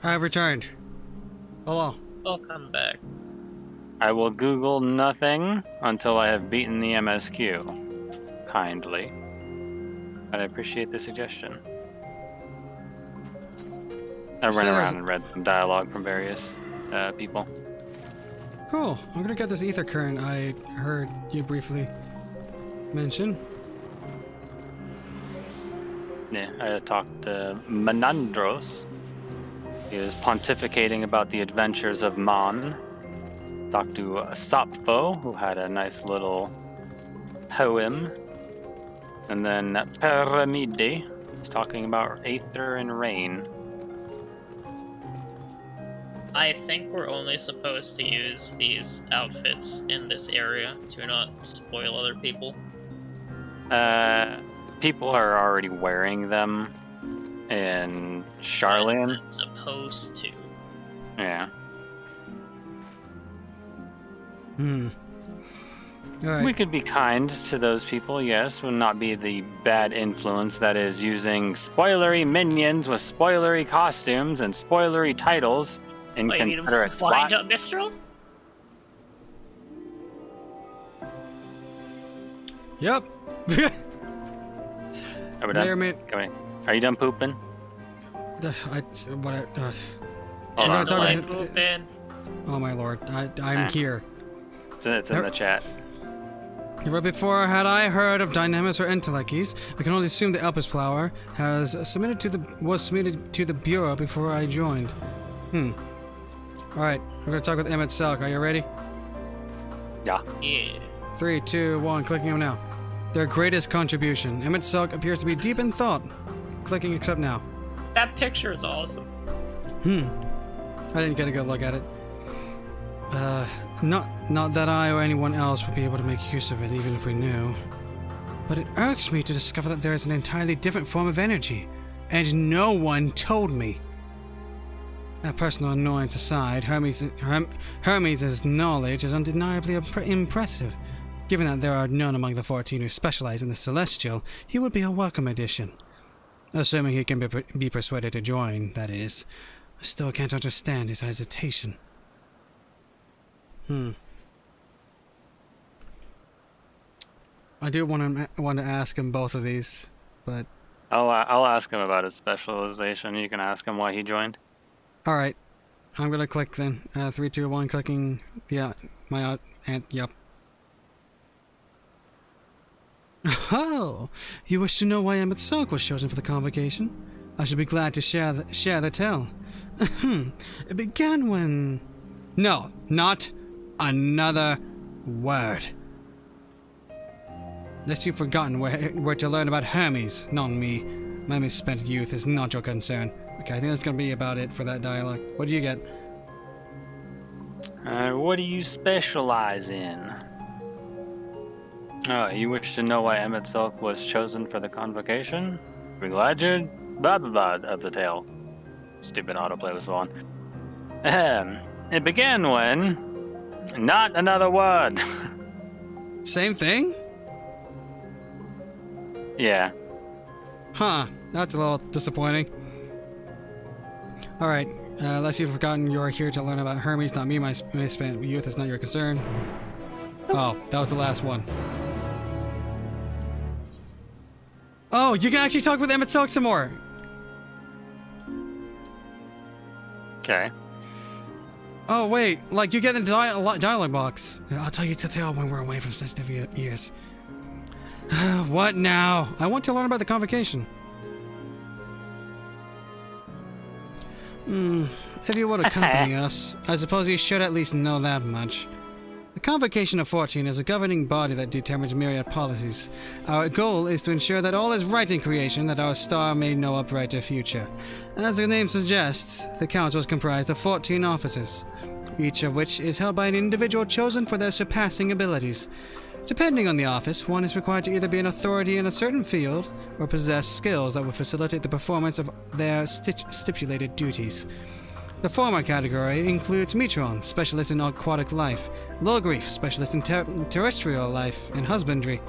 I have returned. Hello. Welcome back. I will Google nothing until I have beaten the MSQ. Kindly. But I appreciate the suggestion. I ran around and read some dialogue from various people. Cool. I'm gonna get this ether current I heard you briefly mention. Yeah, I talked to Menandros. He was pontificating about the adventures of Mon. Talked to Sapfo, who had a nice little poem. And then Paramide is talking about aether and rain. I think we're only supposed to use these outfits in this area to not spoil other people. People are already wearing them in Charlian. Supposed to. Yeah. Right. We could be kind to those people, yes. Would not be the bad influence that is using spoilery minions with spoilery costumes and spoilery titles in Confederate Wind up Mistral? Yep. Are we done? Are you done pooping? Oh my lord, I'm here. It's in the chat. Right before had I heard of Dynamis or Enteleckies, we can only assume the Elpis Flower was submitted to the Bureau before I joined. Alright, I'm gonna talk with Emmett Selk. Are you ready? Yeah. 3, 2, 1, clicking him now. Their greatest contribution. Emmett Selk appears to be deep in thought. Clicking accept now. That picture is awesome. I didn't get a good look at it. Not that I or anyone else would be able to make use of it, even if we knew. But it irks me to discover that there is an entirely different form of energy, and no one told me. That personal annoyance aside, Hermes' knowledge is undeniably impressive. Given that there are none among the 14 who specialize in the Celestial, he would be a welcome addition. Assuming he can be persuaded to join, that is. I still can't understand his hesitation. I do want to ask him both of these, but I'll ask him about his specialization. You can ask him why he joined. All right. I'm gonna click then. 3, 2, 1, clicking. Yeah, yep. Oh, you wish to know why Emmett Salk was chosen for the convocation? I should be glad to share the tale. It began when... No, not another word. Lest you've forgotten where to learn about Hermes, not me. My misspent youth is not your concern. Okay, I think that's gonna be about it for that dialogue. What do you get? What do you specialize in? Oh, you wish to know why Emmett Silk was chosen for the convocation? We're glad you're blah blah blah of the tale. Stupid autoplay was the one. It began when... Not another word. Same thing? Yeah. Huh, that's a little disappointing. Alright, unless you've forgotten you're here to learn about Hermes, not me. My misspent youth is not your concern. Oh, that was the last one. Oh, you can actually talk with Emmett Silk some more! Okay. Oh, wait, like you get in the dialogue box. I'll tell you the tale when we're away from sensitive ears. What now? I want to learn about the convocation. If you would accompany us, I suppose you should at least know that much. The Convocation of 14 is a governing body that determines myriad policies. Our goal is to ensure that all is right in creation, that our star may know a brighter future. As the name suggests, the Council is comprised of 14 offices, each of which is held by an individual chosen for their surpassing abilities. Depending on the office, one is required to either be an authority in a certain field or possess skills that will facilitate the performance of their stipulated duties. The former category includes Mitron, specialist in aquatic life, Logreef, specialist in terrestrial life and husbandry,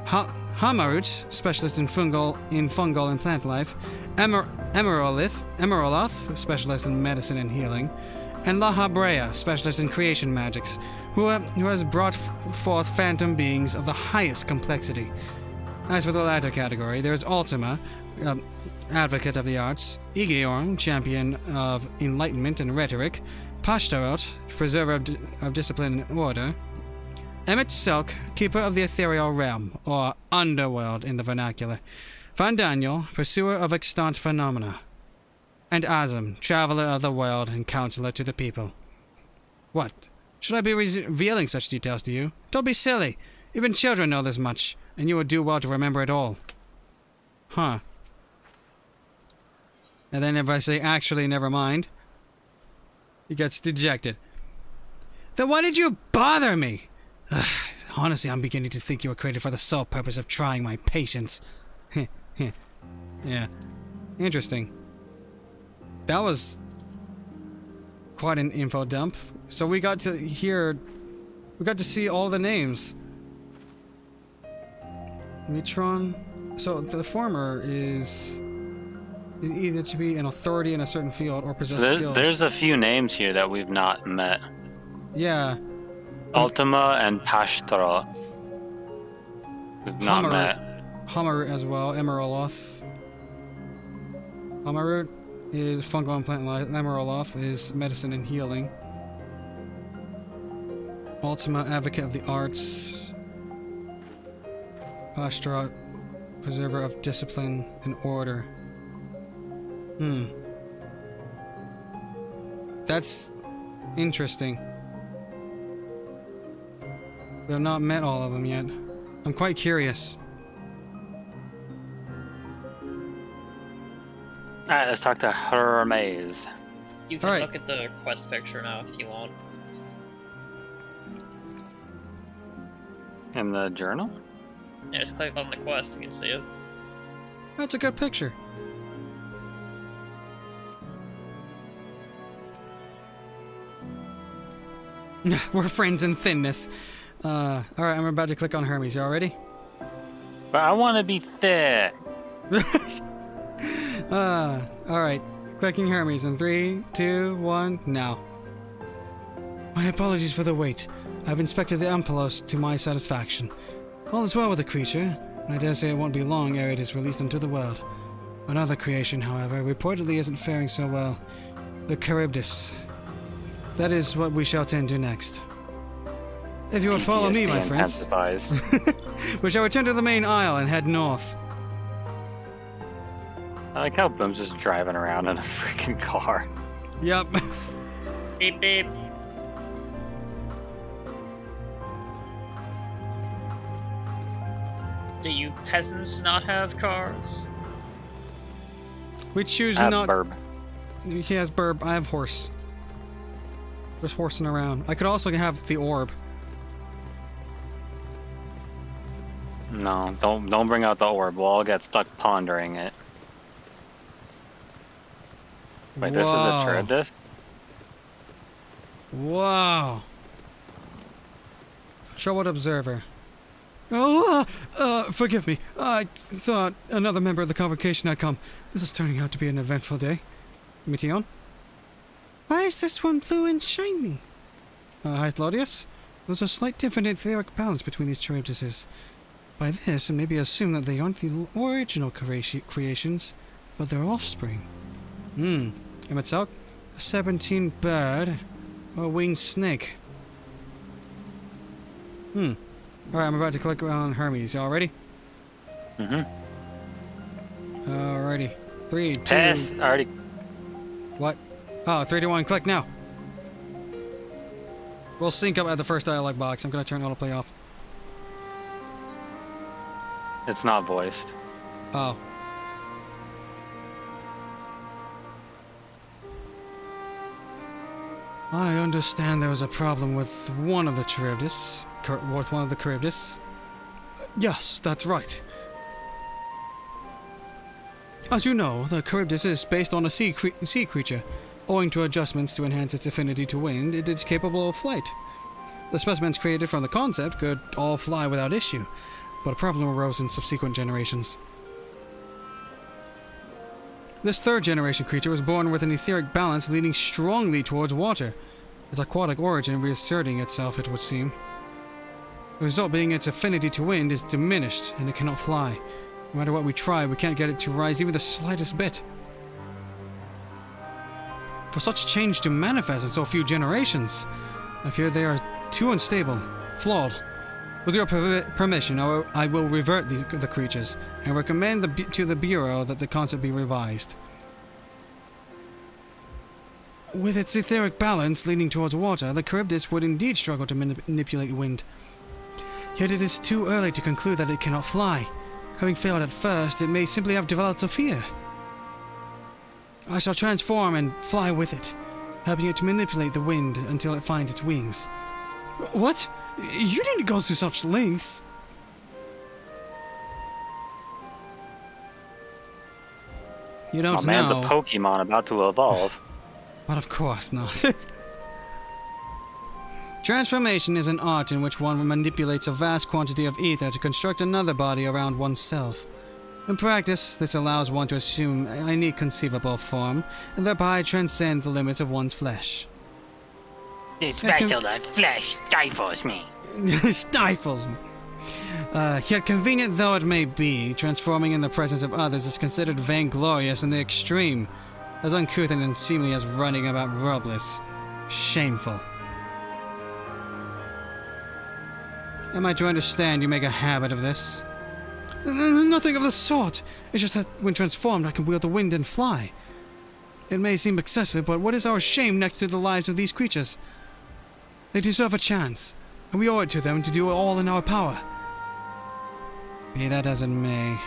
Hamarut, specialist in fungal and plant life, Emeroloth, specialist in medicine and healing, and La Habrea, specialist in creation magics, who has brought forth phantom beings of the highest complexity. As for the latter category, there is Ultima, advocate of the arts, Igeorn, champion of enlightenment and rhetoric, Pashtarot, preserver of discipline and order, Emmett Silk, keeper of the ethereal realm, or underworld in the vernacular, Van Daniel, pursuer of extant phenomena, and Azam, traveler of the world and counselor to the people. What? Should I be revealing such details to you? Don't be silly. Even children know this much, and you would do well to remember it all. Huh. And then if I say, actually, never mind, he gets dejected. Then why did you bother me? Honestly, I'm beginning to think you were created for the sole purpose of trying my patience. Yeah. Interesting. That was quite an info dump. So we got to see all the names. Mitron. So the former is either to be an authority in a certain field or possess skills. There's a few names here that we've not met. Yeah. Ultima and Pashtara. We've not met. Hamarut as well. Emeroloth. Hamarut is fungal and plant life. Emeroloth is medicine and healing. Ultima, advocate of the arts. Pashtara, preserver of discipline and order. That's interesting. We have not met all of them yet. I'm quite curious. Alright, let's talk to Hermes. You can look at the quest picture now if you want. In the journal? Yeah, just click on the quest, you can see it. That's a good picture. We're friends in thinness. Alright, I'm about to click on Hermes. You all ready? But I want to be thick. Alright. Clicking Hermes in 3, 2, 1, now. My apologies for the wait. I've inspected the Ampelos to my satisfaction. All is well with the creature, and I dare say it won't be long ere it is released into the world. Another creation, however, reportedly isn't faring so well. The Charybdis. That is what we shall tend to next. If you would follow me, my friends, we shall return to the main aisle and head north. I like how Boom's just driving around in a freaking car. Yep. Beep beep. Do you peasants not have cars? We choose I have not. burb. He has burb. I have horse. Just horsing around. I could also have the orb. No, don't bring out the orb. We'll all get stuck pondering it. Wait, this is a Charybdis? Wow. Troubled observer. Oh, forgive me. I thought another member of the convocation had come. This is turning out to be an eventful day. Meteon? Why is this one blue and shiny? Hi, Claudius. There's a slight different etheric balance between these Charybdises. By this, it may be assumed that they aren't the original creations, but their offspring. Emetzelk, a 17 bird, or a winged snake. Alright, I'm about to click on Hermes. Y'all ready? Alrighty. 3, 2... Pass! Already. What? Oh, 3, 2, 1, click now! We'll sync up at the first dialogue box. I'm gonna turn autoplay off. It's not voiced. Oh. I understand there was a problem with one of the Charybdis. Yes, that's right. As you know, the Charybdis is based on a sea creature. Owing to adjustments to enhance its affinity to wind, it is capable of flight. The specimens created from the concept could all fly without issue, but a problem arose in subsequent generations. This third generation creature was born with an etheric balance leaning strongly towards water, its aquatic origin reasserting itself, it would seem. The result being its affinity to wind is diminished, and it cannot fly. No matter what we try, we can't get it to rise even the slightest bit. For such change to manifest in so few generations, I fear they are too unstable, flawed. With your permission, I will revert the creatures, and recommend to the Bureau that the concept be revised. With its etheric balance leaning towards water, the Charybdis would indeed struggle to manipulate wind. Yet it is too early to conclude that it cannot fly. Having failed at first, it may simply have developed a fear. I shall transform and fly with it, helping it to manipulate the wind until it finds its wings. What? You didn't go through such lengths. You don't know. Man's a Pokemon about to evolve. But of course not. Transformation is an art in which one manipulates a vast quantity of ether to construct another body around oneself. In practice, this allows one to assume any conceivable form, and thereby transcend the limits of one's flesh. This vessel of flesh stifles me. Stifles me. Yet convenient though it may be, transforming in the presence of others is considered vainglorious in the extreme, as uncouth and unseemly as running about robless. Shameful. Am I to understand you make a habit of this? Nothing of the sort. It's just that when transformed, I can wield the wind and fly. It may seem excessive, but what is our shame next to the lives of these creatures? They deserve a chance, and we owe it to them to do all in our power. Be that as it may.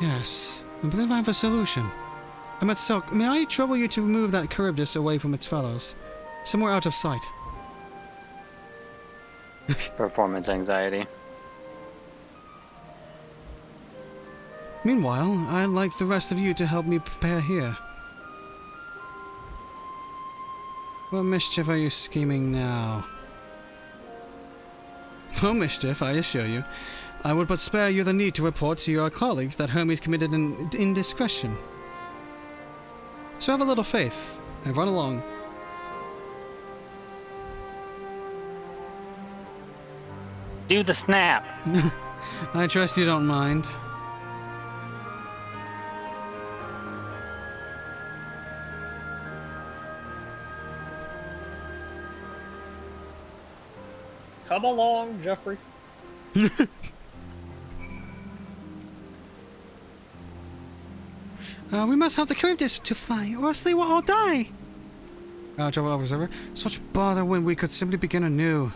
Yes, I believe I have a solution. Emetzelk, may I trouble you to move that Charybdis away from its fellows? Somewhere out of sight. Performance anxiety. Meanwhile, I'd like the rest of you to help me prepare here. What mischief are you scheming now? No mischief, I assure you. I would but spare you the need to report to your colleagues that Hermes committed an indiscretion. So have a little faith, and run along. Do the snap! I trust you don't mind. Come along, Jeffrey. We must have the courage to fly, or else they will all die. Trouble Observer. Such bother when we could simply begin anew.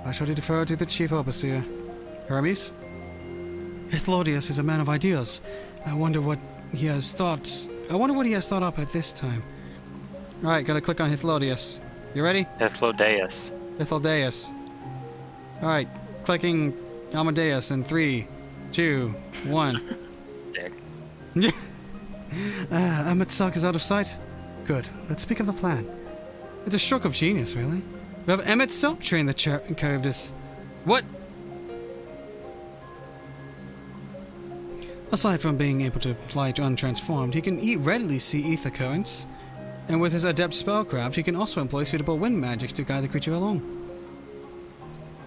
I shall defer to the Chief Overseer. Hermes? Hithlodius is a man of ideas. I wonder what he has thought up at this time. Alright, gotta click on Hithlodius. You ready? Hythlodeus. Hythlodeus. Alright, clicking Amadeus in 3, 2, 1. Dick. Emet-Selch is out of sight? Good. Let's speak of the plan. It's a stroke of genius, really. We have Emet-Selch train the Charybdis. What? Aside from being able to fly untransformed, he can readily see ether currents. And with his adept spellcraft, he can also employ suitable wind magics to guide the creature along.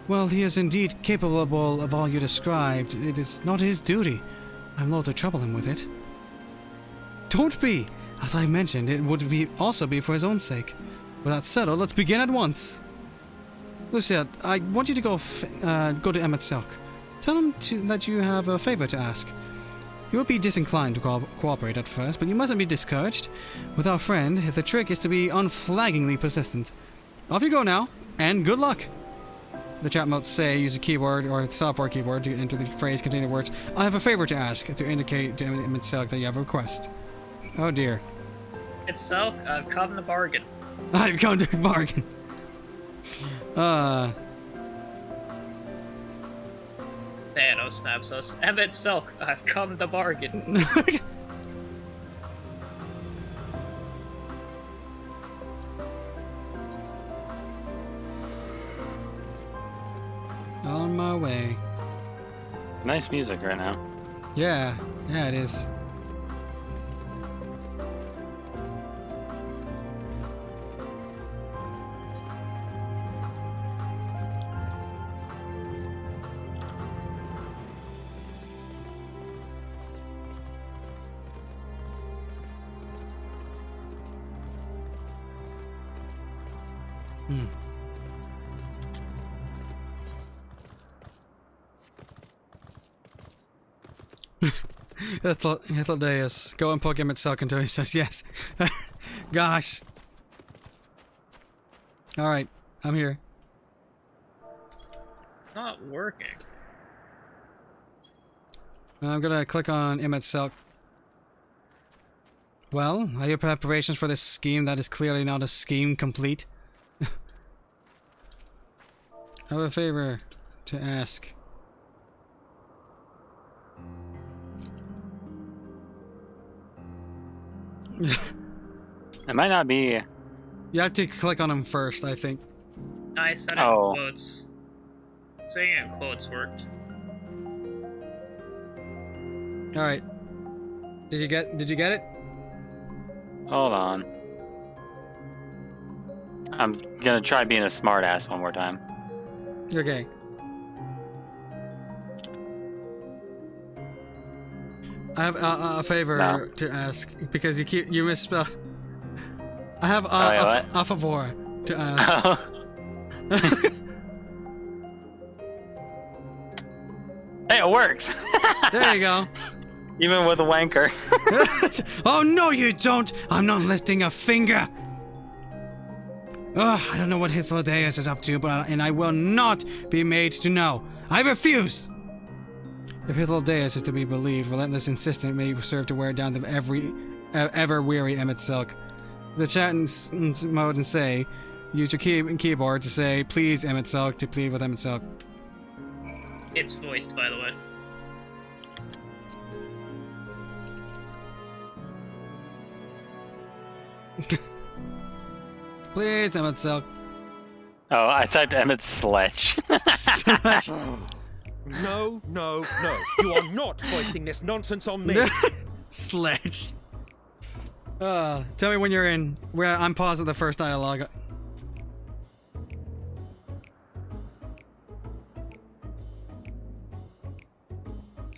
Well, he is indeed capable of all you described. It is not his duty. I'm loath to trouble him with it. Don't be! As I mentioned, it would also be for his own sake. With that settled, let's begin at once. Lucia, I want you to go to Emet-Selch. Tell him that you have a favor to ask. He will be disinclined to cooperate at first, but you mustn't be discouraged. With our friend, the trick is to be unflaggingly persistent. Off you go now, and good luck! The chat modes say use a keyword or a software keyboard to enter the phrase containing the words I have a favor to ask to indicate to Emet-Selch that you have a request. Oh dear. Emet-Selch, I've come to bargain. I've come to bargain. Thanos snaps us. Emet-Selch, I've come to bargain. On my way. Nice music right now. Yeah, it is. Hithlodius. Go and poke him at until he says yes. Gosh. Alright, I'm here. Not working. I'm gonna click on Emet-Selch. Well, are your preparations for this scheme that is clearly not a scheme complete? I have a favor to ask. It might not be. You have to click on him first, I think. I said it in quotes. Saying it in quotes worked. Alright. Did you get it? Hold on. I'm gonna try being a smartass one more time. Okay. I have a favor to ask because you misspell. I have a favor to ask. Hey, it works. There you go. Even with a wanker. Oh no, you don't! I'm not lifting a finger. Ugh, I don't know what Hithlodius is up to, and I will not be made to know. I refuse. If Hithlodius is to be believed, relentless insistence may serve to wear down the ever-weary Emet-Selch. The chat mode and say, use your keyboard to say, please Emet-Selch, to plead with Emet-Selch. It's voiced, by the way. Please Emet-Selch. Oh, I typed Emmett-Sledge. No. You are not foisting this nonsense on me. Sledge. Tell me when you're in. I'm pausing the first dialogue.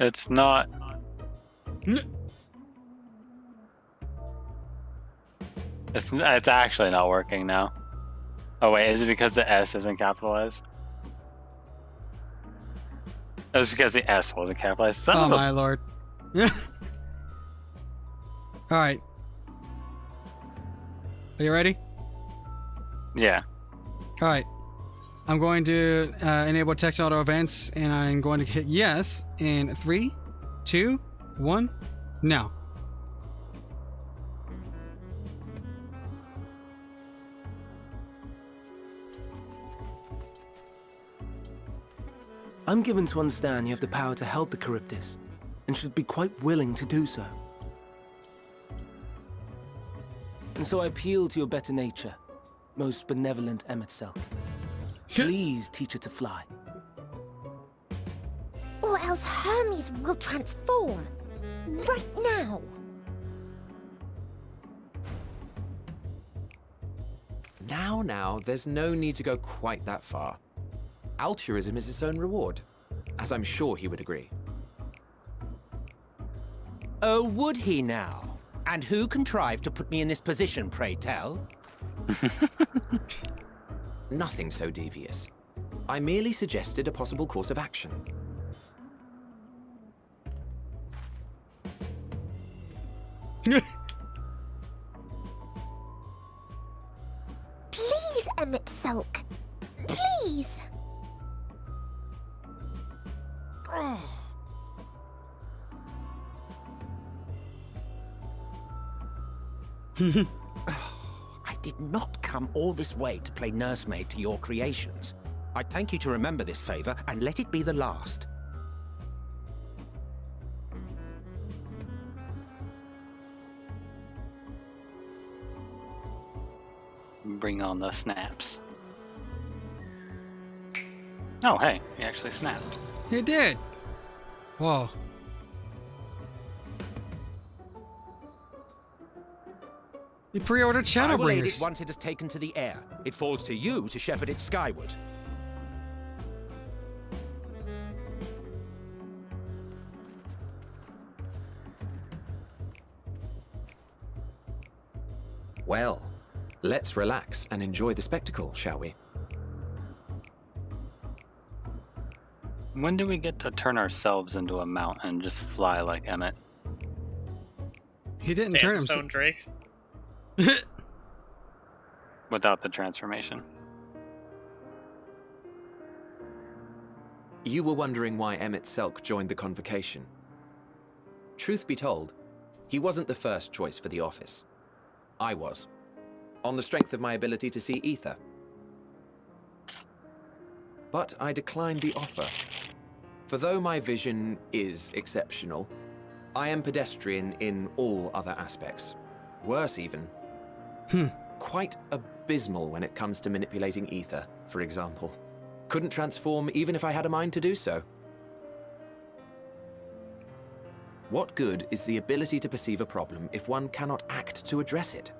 It's not. It's actually not working now. Oh wait, is it because the S isn't capitalized? That was because the S wasn't capitalized. Oh my lord. Alright. Are you ready? Yeah. Alright. I'm going to enable text auto events, and I'm going to hit yes in 3, 2, 1, now. I'm given to understand you have the power to help the Charybdis, and should be quite willing to do so. And so I appeal to your better nature, most benevolent Emet-Selch. Please teach her to fly. Or else Hermes will transform. Right now. Now, there's no need to go quite that far. Altruism is its own reward, as I'm sure he would agree. Oh, would he now? And who contrived to put me in this position, pray tell? Nothing so devious. I merely suggested a possible course of action. Please, Emet-Selch. Please. I did not come all this way to play nursemaid to your creations. I'd thank you to remember this favor and let it be the last. Bring on the snaps. Oh, hey, he actually snapped. He did. Whoa. He pre-ordered I will aid Shadowbringers. it once it has taken to the air. It falls to you to shepherd it skyward. Well, let's relax and enjoy the spectacle, shall we? When do we get to turn ourselves into a mount and just fly like Emmett? He didn't turn himself. Sandstone Drake. Without the transformation. You were wondering why Emet-Selch joined the convocation. Truth be told, he wasn't the first choice for the office. I was, on the strength of my ability to see ether. But I declined the offer. For though my vision is exceptional, I am pedestrian in all other aspects. Worse even. Quite abysmal when it comes to manipulating ether, for example. Couldn't transform even if I had a mind to do so. What good is the ability to perceive a problem if one cannot act to address it?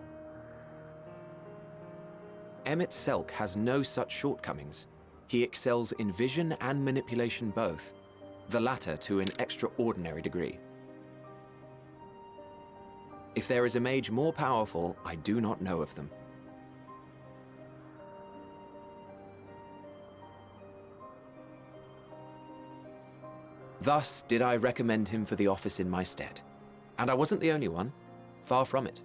Emet-Selch has no such shortcomings. He excels in vision and manipulation both, the latter to an extraordinary degree. If there is a mage more powerful, I do not know of them. Thus did I recommend him for the office in my stead. And I wasn't the only one. Far from it.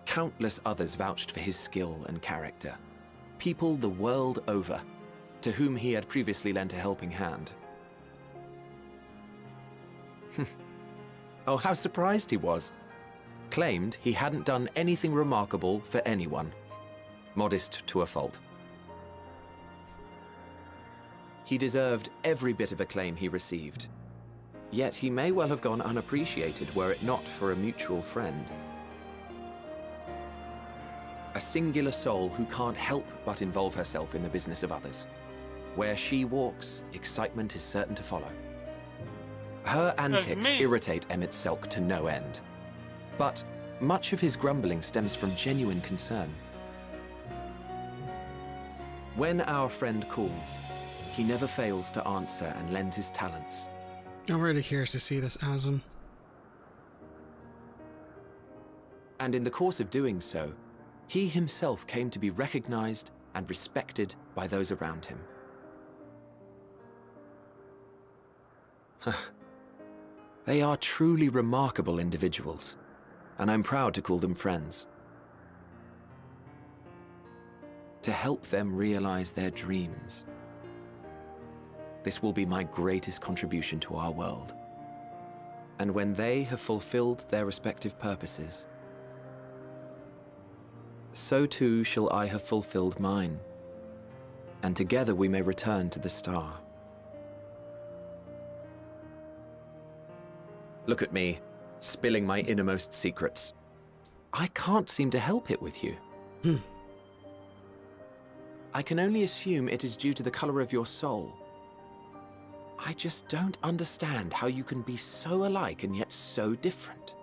Countless others vouched for his skill and character. People the world over, to whom he had previously lent a helping hand. Oh, how surprised he was. Claimed he hadn't done anything remarkable for anyone. Modest to a fault. He deserved every bit of acclaim he received. Yet he may well have gone unappreciated were it not for a mutual friend. A singular soul who can't help but involve herself in the business of others. Where she walks, excitement is certain to follow. Her antics irritate Emet-Selch to no end. But much of his grumbling stems from genuine concern. When our friend calls, he never fails to answer and lend his talents. I'm really curious to see this Asm. And in the course of doing so, he himself came to be recognized and respected by those around him. They are truly remarkable individuals, and I'm proud to call them friends. To help them realize their dreams. This will be my greatest contribution to our world. And when they have fulfilled their respective purposes, so too shall I have fulfilled mine, and together we may return to the star. Look at me, spilling my innermost secrets. I can't seem to help it with you. I can only assume it is due to the color of your soul. I just don't understand how you can be so alike and yet so different.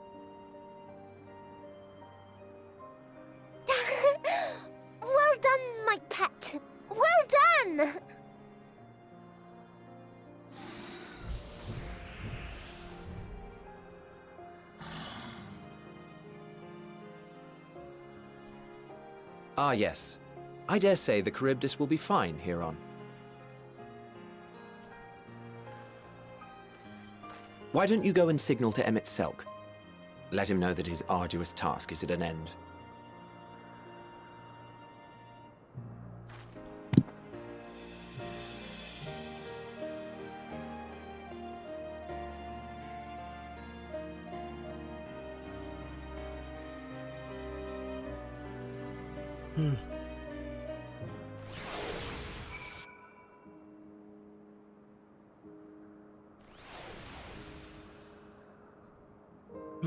Well done, my pet. Well done! Ah, yes. I dare say the Charybdis will be fine here on. Why don't you go and signal to Emmett Selk? Let him know that his arduous task is at an end.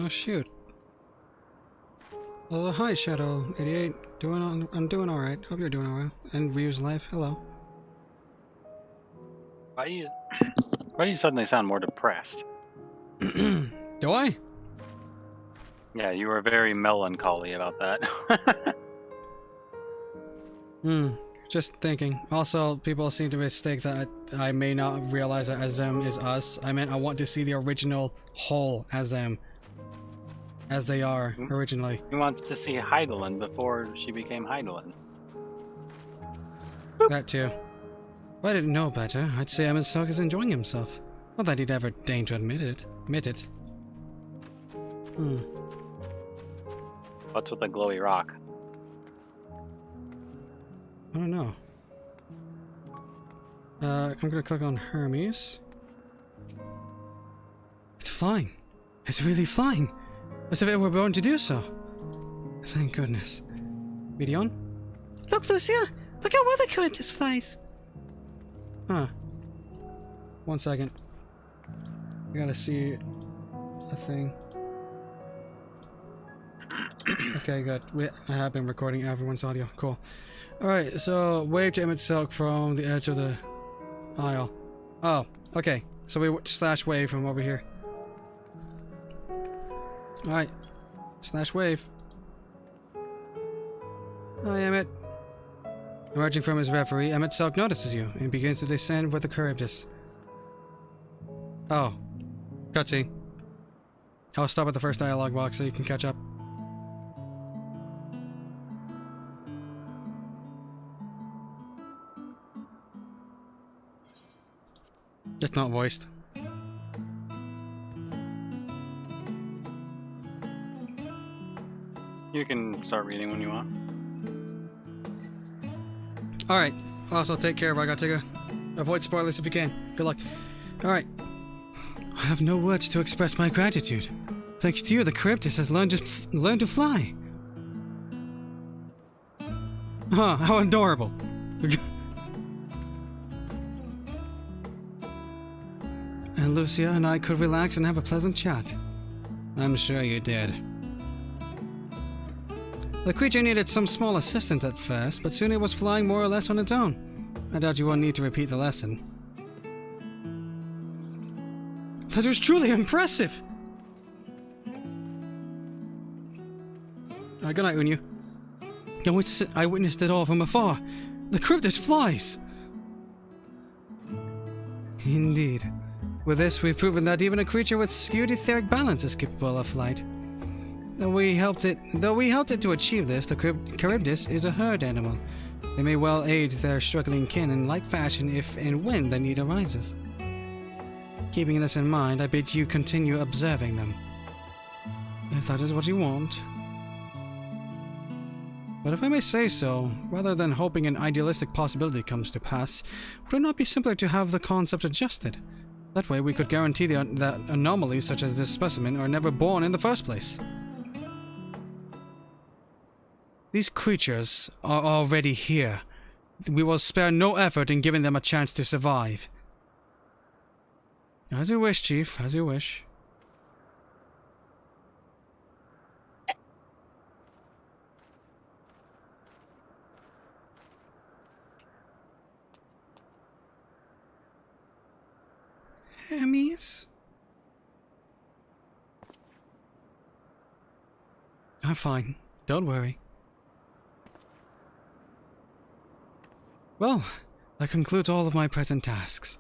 Oh shoot. Oh hi Shadow 88. I'm doing alright. Hope you're doing alright. And Ryu's life, hello. Why do you suddenly sound more depressed? Do I? Yeah, you were very melancholy about that. Just thinking. Also, people seem to mistake that I may not realize that Azem is us. I meant I want to see the original whole Azem. As they are, originally. He wants to see Heidelin before she became Heidelin. That too. If I didn't know better, I'd say Emmett Selk is enjoying himself. Not that he'd ever deign to admit it. What's with the glowy rock? I don't know. I'm gonna click on Hermes. It's flying. It's really flying. As if it were born to do so. Thank goodness. Midion? Look, Lucia! Look how well the Charybdis flies! Huh. 1 second. I gotta see a thing. Okay, good. I have been recording everyone's audio. Cool. Alright, so wave to Emmett Selk from the edge of the aisle. Oh, okay. So we slash wave from over here. Alright. Slash wave. Hi, Emmett. Emerging from his reverie, Emmett Selk notices you and begins to descend with the Charybdis. Oh. Cutscene. I'll stop at the first dialogue box so you can catch up. It's not voiced. You can start reading when you want. Alright. Also, take care of Ragataga. Avoid spoilers if you can. Good luck. Alright. I have no words to express my gratitude. Thanks to you, the Charybdis has learned to fly. Huh, how adorable. And Lucia and I could relax and have a pleasant chat. I'm sure you did. The creature needed some small assistance at first, but soon it was flying more or less on its own. I doubt you won't need to repeat the lesson. That was truly impressive! Good night, Unyu. I witnessed it all from afar. The Charybdis flies! Indeed. With this, we've proven that even a creature with skewed etheric balance is capable of flight. Though we helped it to achieve this, the Charybdis is a herd animal. They may well aid their struggling kin in like fashion if and when the need arises. Keeping this in mind, I bid you continue observing them. If that is what you want. But if I may say so, rather than hoping an idealistic possibility comes to pass, would it not be simpler to have the concept adjusted? That way we could guarantee that anomalies such as this specimen are never born in the first place. These creatures are already here. We will spare no effort in giving them a chance to survive. As you wish, Chief, as you wish. Hermes? I'm fine. Don't worry. Well, that concludes all of my present tasks.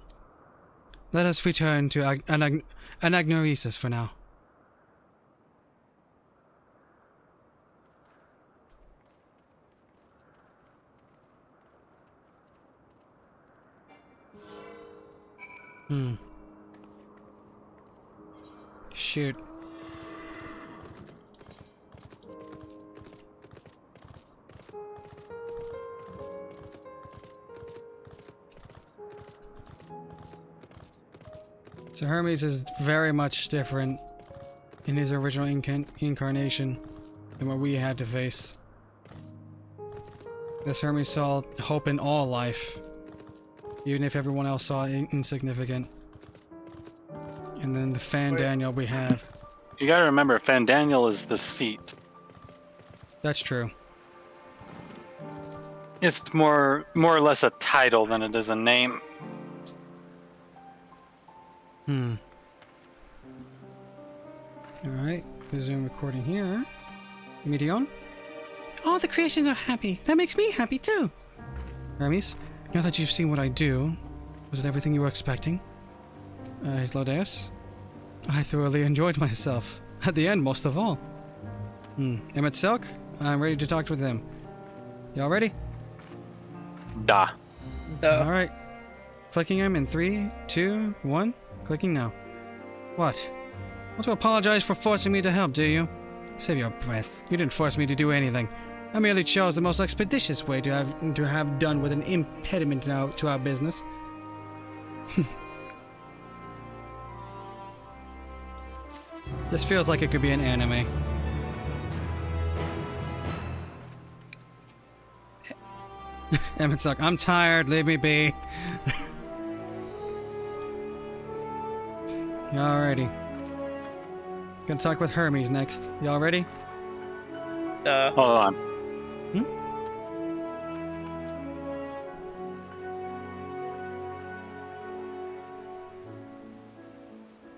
Let us return to anagnoresis for now. Shoot. So Hermes is very much different in his original incarnation than what we had to face. This Hermes saw hope in all life, even if everyone else saw it insignificant. And then the Fandaniel we have. You gotta remember, Fandaniel is the seat. That's true. It's more or less a title than it is a name. Alright, resume recording here. Medion? All the creations are happy. That makes me happy too. Hermes, now that you've seen what I do, was it everything you were expecting? Lodeus? I thoroughly enjoyed myself. At the end, most of all. Emmett Silk? I'm ready to talk with them. Y'all ready? Da. Alright. Clicking him in 3, 2, 1. Clicking now. What? Want to apologize for forcing me to help, do you? Save your breath. You didn't force me to do anything. I merely chose the most expeditious way to have done with an impediment to our business. This feels like it could be an anime. Emmett Suck, I'm tired, leave me be. Alrighty. Gonna talk with Hermes next. Y'all ready? Hold on.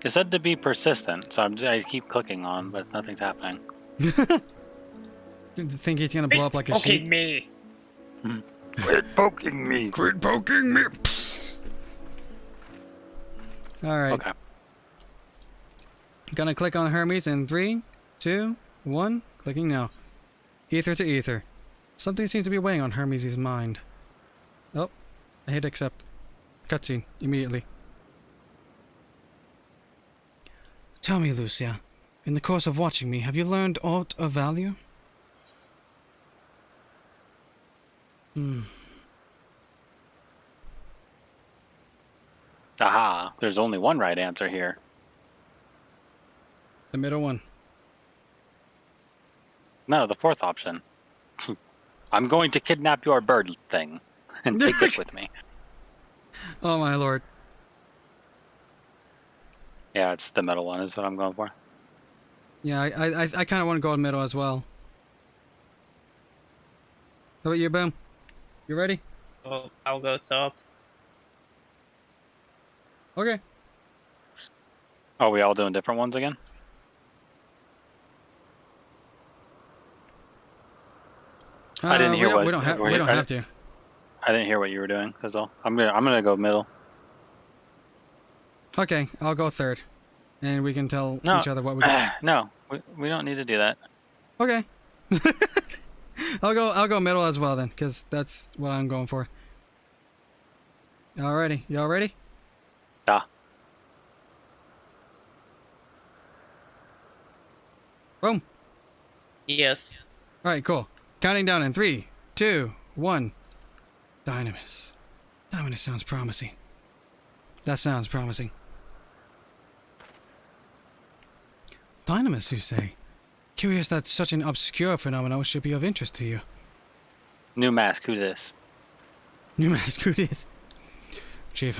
It said to be persistent, so I keep clicking on, but nothing's happening. You think he's gonna blow up like a sheep? me. Quit poking me. Quit poking me. Alright. Okay. Gonna click on Hermes in 3, 2, 1. Clicking now. Ether to ether. Something seems to be weighing on Hermes' mind. Oh, I hit accept. Cutscene immediately. Tell me, Lucia, in the course of watching me, have you learned aught of value? Aha, there's only one right answer here. The middle one. No, the fourth option. I'm going to kidnap your bird thing and take it with me. Oh my lord. Yeah, it's the middle one is what I'm going for. Yeah, I kind of want to go in middle as well. How about you, Boom? You ready? Oh, I'll go top. Okay. Oh, we all doing different ones again? I didn't hear what we don't have to. I didn't hear what you were doing. That's all. I'm gonna go middle. Okay, I'll go third, and we can tell each other what we do. No, we don't need to do that. Okay. I'll go middle as well then, because that's what I'm going for. Alrighty, y'all ready? Yeah. Boom. Yes. Alright, cool. Counting down in 3, 2, 1. Dynamis. Dynamis sounds promising. That sounds promising. Dynamis, you say? Curious that such an obscure phenomenon should be of interest to you. New mask, who this? New mask, who this? Chief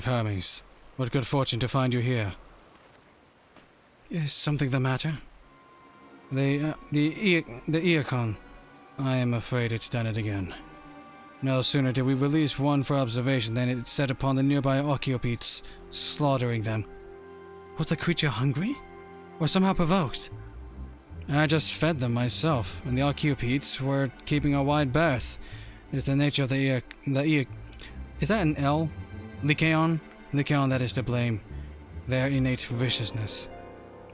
Hermes, what good fortune to find you here. Is something the matter? The Earcon. I am afraid it's done it again. No sooner did we release one for observation than it set upon the nearby Archaeopetes, slaughtering them. Was the creature hungry? Or somehow provoked? I just fed them myself, and the Archaeopetes were keeping a wide berth. It is the nature of the is that an L? Lycaon? Lycaon that is to blame. Their innate viciousness.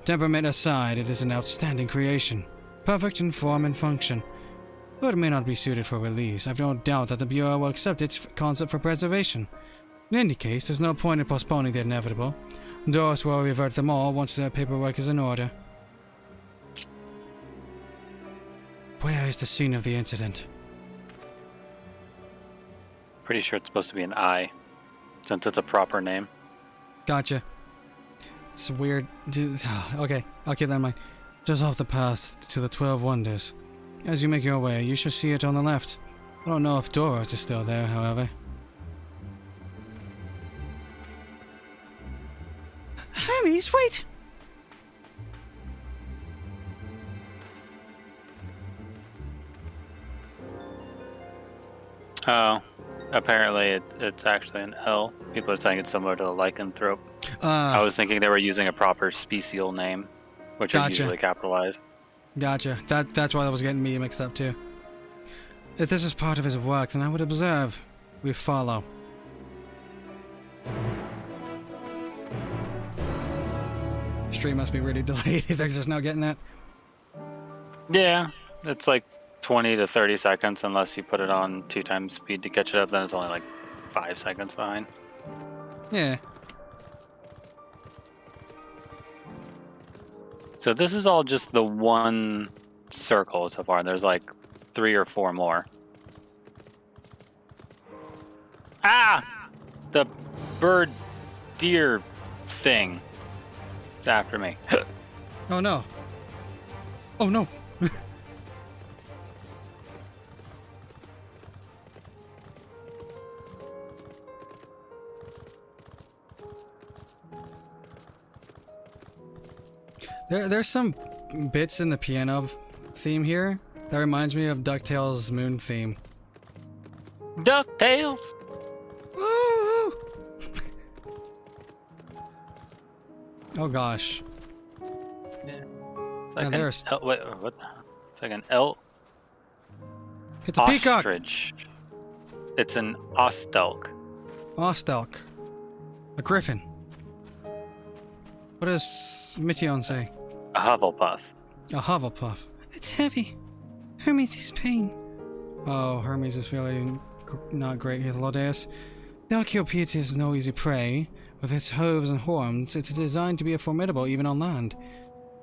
Temperament aside, it is an outstanding creation. Perfect in form and function. Though it may not be suited for release, I've no doubt that the Bureau will accept its concept for preservation. In any case, there's no point in postponing the inevitable. Doris will revert them all once their paperwork is in order. Where is the scene of the incident? Pretty sure it's supposed to be an I, since it's a proper name. Gotcha. It's weird. Okay, I'll keep that in mind. Just off the path to the 12 Wonders. As you make your way, you should see it on the left. I don't know if Doris is still there, however. Hermes, wait! Oh, apparently it's actually an L. People are saying it's similar to the lycanthrope. I was thinking they were using a proper special name, which is usually capitalized. Gotcha. That's why that was getting me mixed up too. If this is part of his work, then I would observe. We follow. Stream must be really delayed if they're just now getting that. Yeah, it's like 20 to 30 seconds unless you put it on 2 times speed to catch it up, then it's only like 5 seconds behind. Yeah. So this is all just the one circle so far. There's like 3 or 4 more. Ah! The bird deer thing. It's after me. Oh no. Oh no. There's some bits in the piano theme here that reminds me of DuckTales' Moon theme. DuckTales? Woo! Oh gosh. Yeah. It's like there's... wait, what? It's like an L. It's a peacock. Ostrich. It's an ostelk. Ostelk. A griffin. What does Mityon say? A Hufflepuff. A Hufflepuff. It's heavy. Hermes is pain. Oh, Hermes is feeling not great here, Lodeus. The Archaeopete is no easy prey. With its hooves and horns, it's designed to be formidable even on land.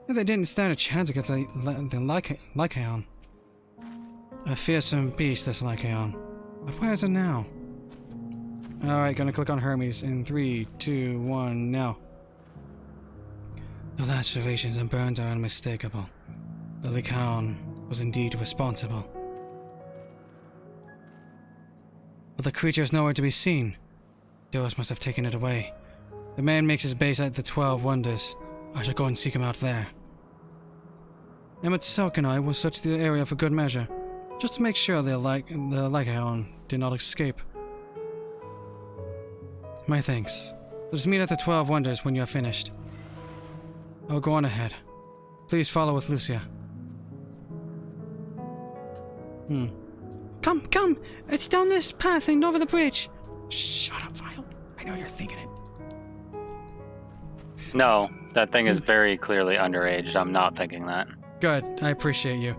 If they didn't stand a chance against the Lycaon. A fearsome beast, this Lycaon. But where is it now? Alright, gonna click on Hermes in 3, 2, 1, now. The lacerations and burns are unmistakable. The Lycaon was indeed responsible. But the creature is nowhere to be seen. Doris must have taken it away. The man makes his base at the 12 Wonders. I shall go and seek him out there. Emmett Selk and I will search the area for good measure, just to make sure the Lycaon did not escape. My thanks. Let's meet at the 12 Wonders when you are finished. I'll go on ahead. Please follow with Lucia. Come! It's down this path and over the bridge. Shut up, Vile. I know you're thinking it. No, that thing is very clearly underage. I'm not thinking that. Good. I appreciate you.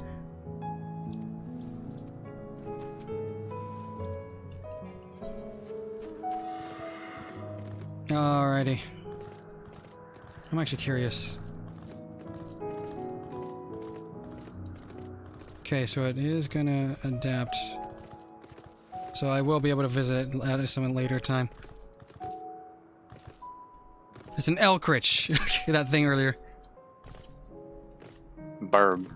Alrighty. I'm actually curious. Okay, so it is gonna adapt. So I will be able to visit it at some later time. It's an Elkrich. That thing earlier. Burb.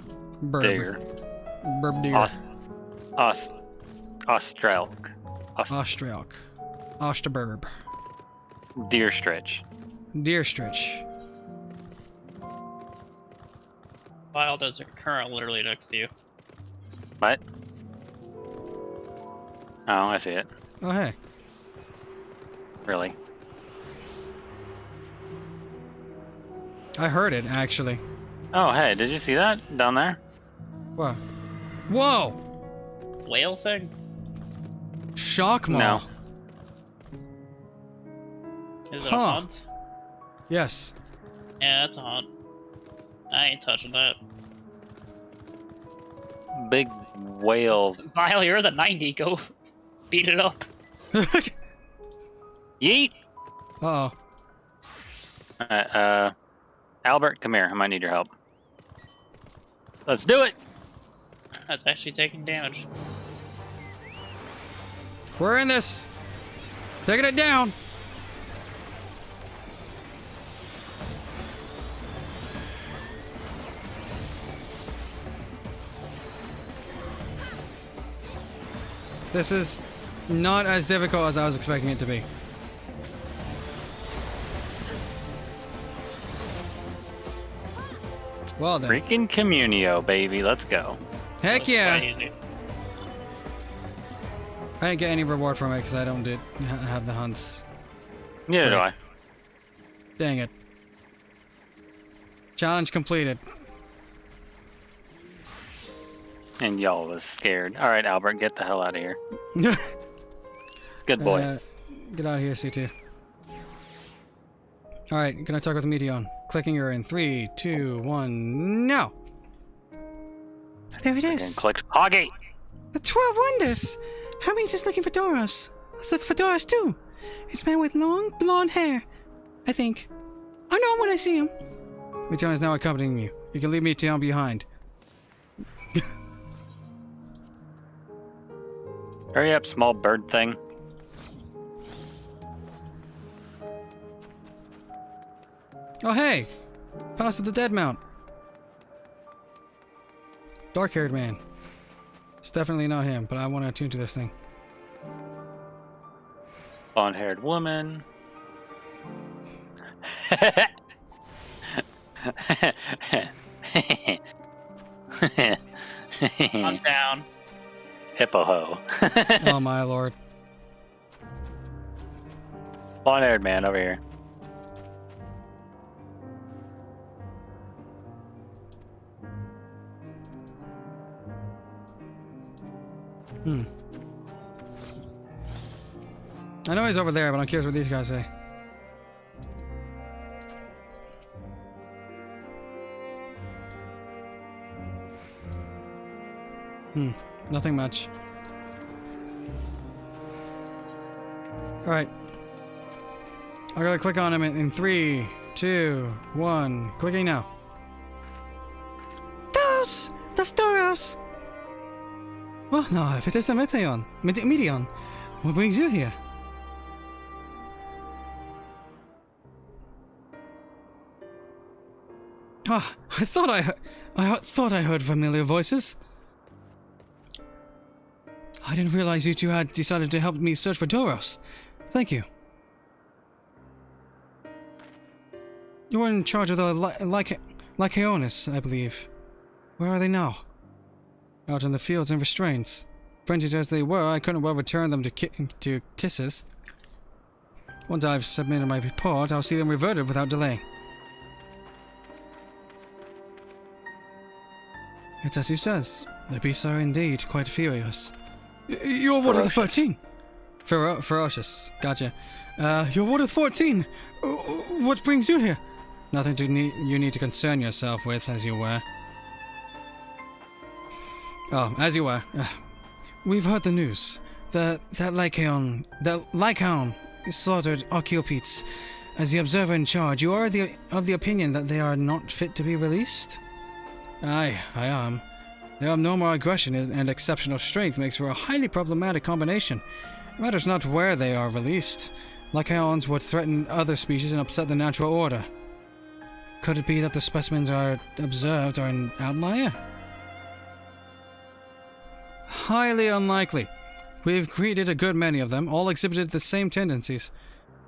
Deer. Burb deer. Australk. Australk. Osterburb. Deer stretch. Deer stretch. Wild Desert Current literally next to you. What? Oh, I see it. Oh, hey. Really? I heard it, actually. Oh, hey, did you see that down there? What? Whoa! Whale thing? Shock maw. No. Is it a hunt? Yes. Yeah, that's a hunt. I ain't touching that. Big whale. Vile, you're the 90. Go beat it up. Yeet! Uh-oh. Albert, come here. I might need your help. Let's do it! That's actually taking damage. We're in this. Taking it down. This is not as difficult as I was expecting it to be. Well then. Freaking Communio, baby. Let's go. Heck yeah! Easy. I didn't get any reward from it because I don't have the hunts. Neither do I. Dang it. Challenge completed. And y'all was scared. Alright, Albert, get the hell out of here. Good boy. Get out of here, C2. Alright, gonna talk with Meteon. Clicking her in 3, 2, 1, now! There it is. Click Hoggy! The 12 Wonders! Hermes is looking for Doros. Let's look for Doros too. It's a man with long, blonde hair. I think. I know him when I see him. Meteon is now accompanying you. You can leave Meteon behind. Hurry up, small bird thing. Oh hey! Pass of the Dead Mount. Dark-haired man. It's definitely not him, but I want to attune to this thing. Blonde-haired woman. I'm down. Hippo ho. Oh my lord. Blonde-haired man over here. I know he's over there, but I'm curious what these guys say. Nothing much. Alright. I gotta click on him in 3, 2, 1. Clicking now. Doros! That's Doros! Well, no, if it is a Meteon, what brings you here? Ah, I thought I heard familiar voices. I didn't realize you two had decided to help me search for Doros. Thank you. You were in charge of the Lycaonis, I believe. Where are they now? Out in the fields and restraints. Frenzied as they were, I couldn't well return them to Tissus. Once I've submitted my report, I'll see them reverted without delay. It's as he says. The beasts are indeed quite furious. You're one of the 13. Ferocious. Gotcha. You're one of the 14. What brings you here? Nothing you need to concern yourself with, as you were. Oh, as you were. We've heard the news. That Lycaon slaughtered Archaeopetes. As the observer in charge, you are of the opinion that they are not fit to be released? Aye, I am. Their abnormal aggression and exceptional strength makes for a highly problematic combination. It matters not where they are released. Lycaons would threaten other species and upset the natural order. Could it be that the specimens observed are an outlier? Highly unlikely. We've created a good many of them, all exhibited the same tendencies.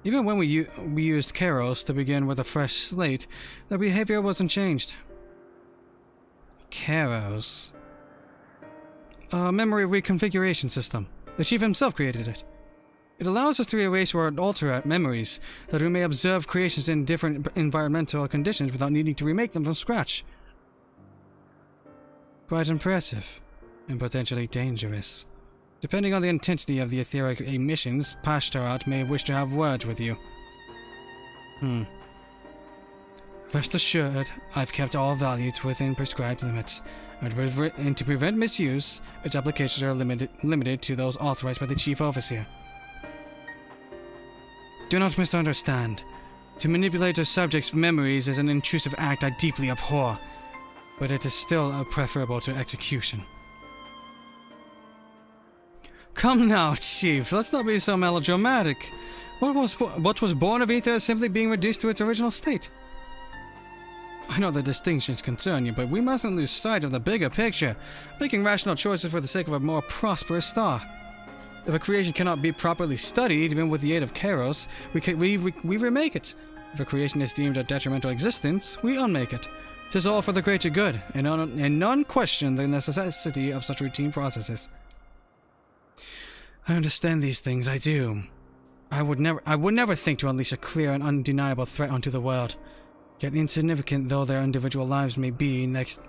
Even when we used Kairos to begin with a fresh slate, their behavior wasn't changed. Kairos? A memory reconfiguration system. The Chief himself created it. It allows us to erase or alter memories, that we may observe creations in different environmental conditions without needing to remake them from scratch. Quite impressive, and potentially dangerous. Depending on the intensity of the etheric emissions, Pashtarat may wish to have words with you. Rest assured, I've kept all values within prescribed limits, and to prevent misuse, its applications are limited to those authorized by the Chief Overseer. Do not misunderstand. To manipulate a subject's memories is an intrusive act I deeply abhor, but it is still preferable to execution. Come now, Chief, let's not be so melodramatic. What was born of ether is simply being reduced to its original state. I know the distinctions concern you, but we mustn't lose sight of the bigger picture, making rational choices for the sake of a more prosperous star. If a creation cannot be properly studied, even with the aid of Kairos, we remake it. If a creation is deemed a detrimental existence, we unmake it. 'Tis all for the greater good, and none question the necessity of such routine processes. I understand these things, I do. I would never think to unleash a clear and undeniable threat onto the world. Yet insignificant though their individual lives may be next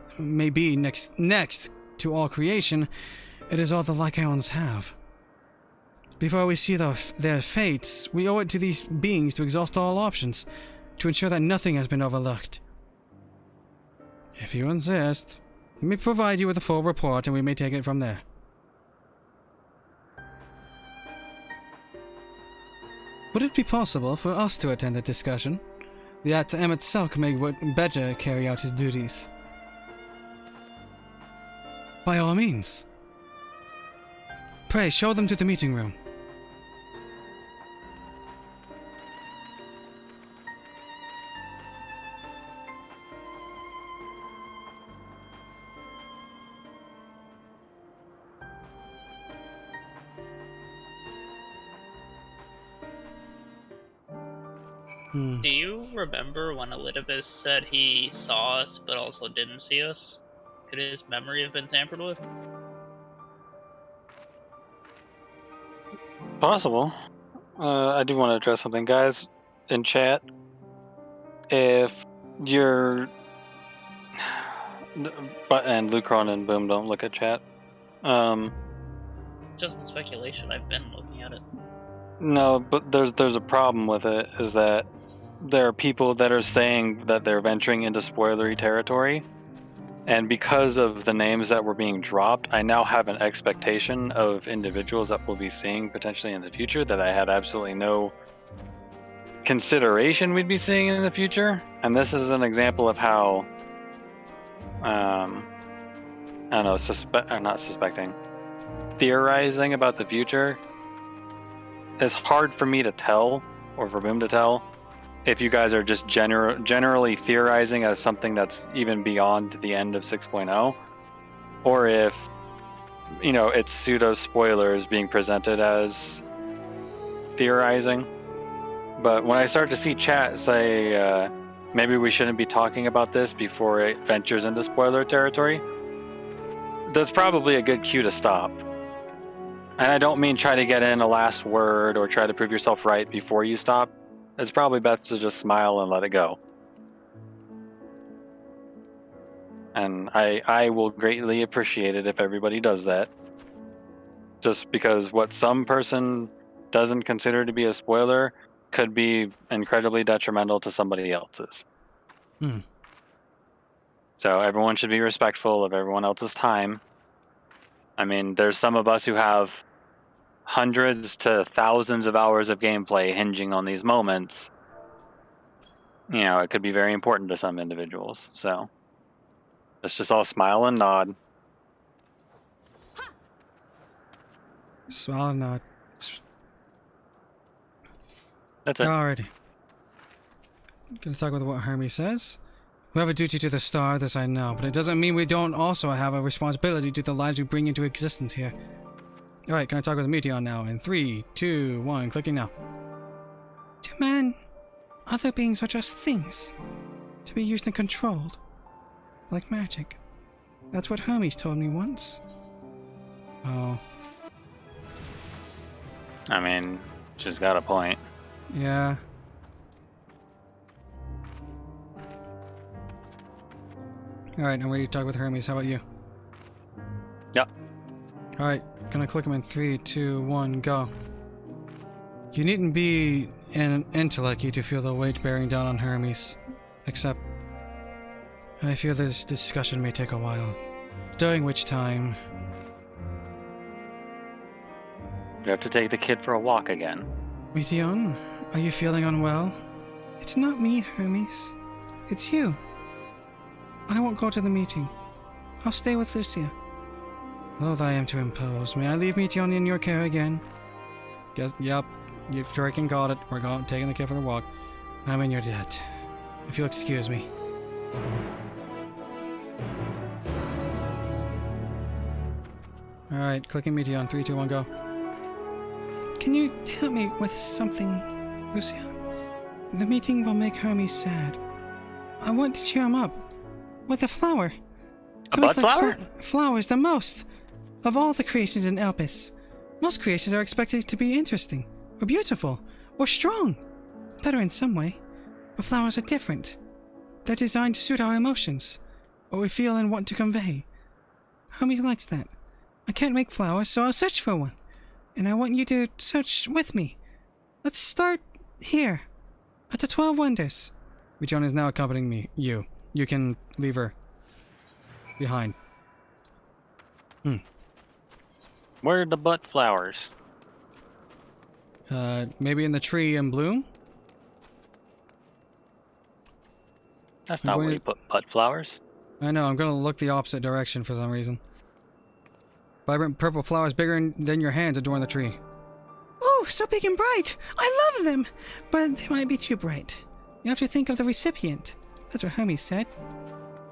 to all creation, it is all the Lycaons have. Before we see their fates, we owe it to these beings to exhaust all options, to ensure that nothing has been overlooked. If you insist, let me provide you with a full report and we may take it from there. Would it be possible for us to attend the discussion? The ATM itself may better carry out his duties. By all means. Pray, show them to the meeting room. Do you remember when Elidibus said he saw us but also didn't see us? Could his memory have been tampered with? Possible. I do want to address something, guys, in chat. If you're... and Lucron and Boom don't look at chat. Just in speculation, I've been looking at it. No, but there's a problem with it, is that there are people that are saying that they're venturing into spoilery territory, and because of the names that were being dropped, I now have an expectation of individuals that we'll be seeing potentially in the future that I had absolutely no consideration we'd be seeing in the future. And this is an example of how I don't know, not suspecting, theorizing about the future is hard for me to tell, or for Boom to tell, if you guys are just generally theorizing as something that's even beyond the end of 6.0, or if, you know, it's pseudo spoilers being presented as theorizing. But when I start to see chat say maybe we shouldn't be talking about this before it ventures into spoiler territory, that's probably a good cue to stop. And I don't mean try to get in a last word or try to prove yourself right before you stop. It's probably best to just smile and let it go. And I will greatly appreciate it if everybody does that. Just because what some person doesn't consider to be a spoiler could be incredibly detrimental to somebody else's. So everyone should be respectful of everyone else's time. I mean, there's some of us who have hundreds to thousands of hours of gameplay hinging on these moments. You know, it could be very important to some individuals. So let's just all smile and nod. So I'll not. That's it. Alrighty. Gonna talk about what Hermes says. We have a duty to the star, this I know, but it doesn't mean we don't also have a responsibility to the lives we bring into existence here. Alright, can I talk with Meteon now? In 3, 2, 1, clicking now. To man, other beings are just things, to be used and controlled, like magic. That's what Hermes told me once. Oh. I mean, she's got a point. Yeah. Alright, I'm ready to talk with Hermes. How about you? Yep. Alright, gonna click him in 3, 2, 1, go. You needn't be an intellecty to feel the weight bearing down on Hermes. Except, I fear this discussion may take a while. During which time... You have to take the kid for a walk again. Meteon, are you feeling unwell? It's not me, Hermes. It's you. I won't go to the meeting. I'll stay with Lucia. Though I am to impose, may I leave Meteon in your care again? Guess, yep, you've freaking got it. We're taking the kid for the walk. I'm in your debt. If you'll excuse me. Alright, clicking Meteon. 3, 2, 1, go. Can you help me with something, Lucia? The meeting will make Hermes sad. I want to cheer him up. With a flower. A bud flower? Flowers the most. Of all the creations in Elpis. Most creations are expected to be interesting, or beautiful, or strong. Better in some way. But flowers are different. They're designed to suit our emotions. What we feel and want to convey. Hermes likes that. I can't make flowers, so I'll search for one. And I want you to search with me. Let's start here. At the 12 Wonders. Meteon is now accompanying me. You can leave her behind. Where are the butt flowers? Maybe in the tree in bloom? That's not where you put butt flowers. I know, I'm gonna look the opposite direction for some reason. Vibrant purple flowers bigger than your hands adorn the tree. Oh, so big and bright! I love them! But they might be too bright. You have to think of the recipient. That's what Hermes said.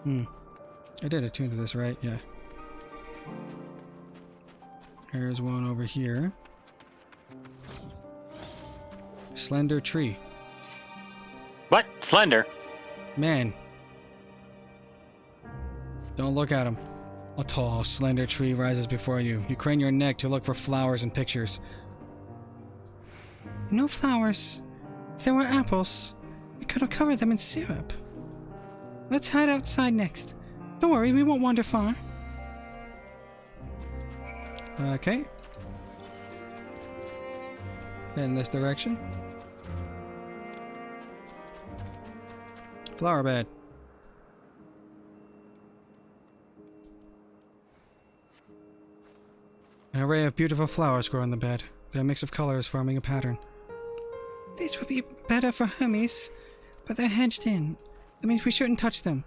I did attune to this, right? Yeah. There's one over here. Slender tree. What? Slender? Man. Don't look at him. A tall, slender tree rises before you. You crane your neck to look for flowers and pictures. No flowers. If there were apples, we could have covered them in syrup. Let's hide outside next. Don't worry, we won't wander far. Okay. In this direction. Flower bed. An array of beautiful flowers grow in the bed. Their mix of colors forming a pattern. These would be better for Hermes, but they're hedged in. That means we shouldn't touch them.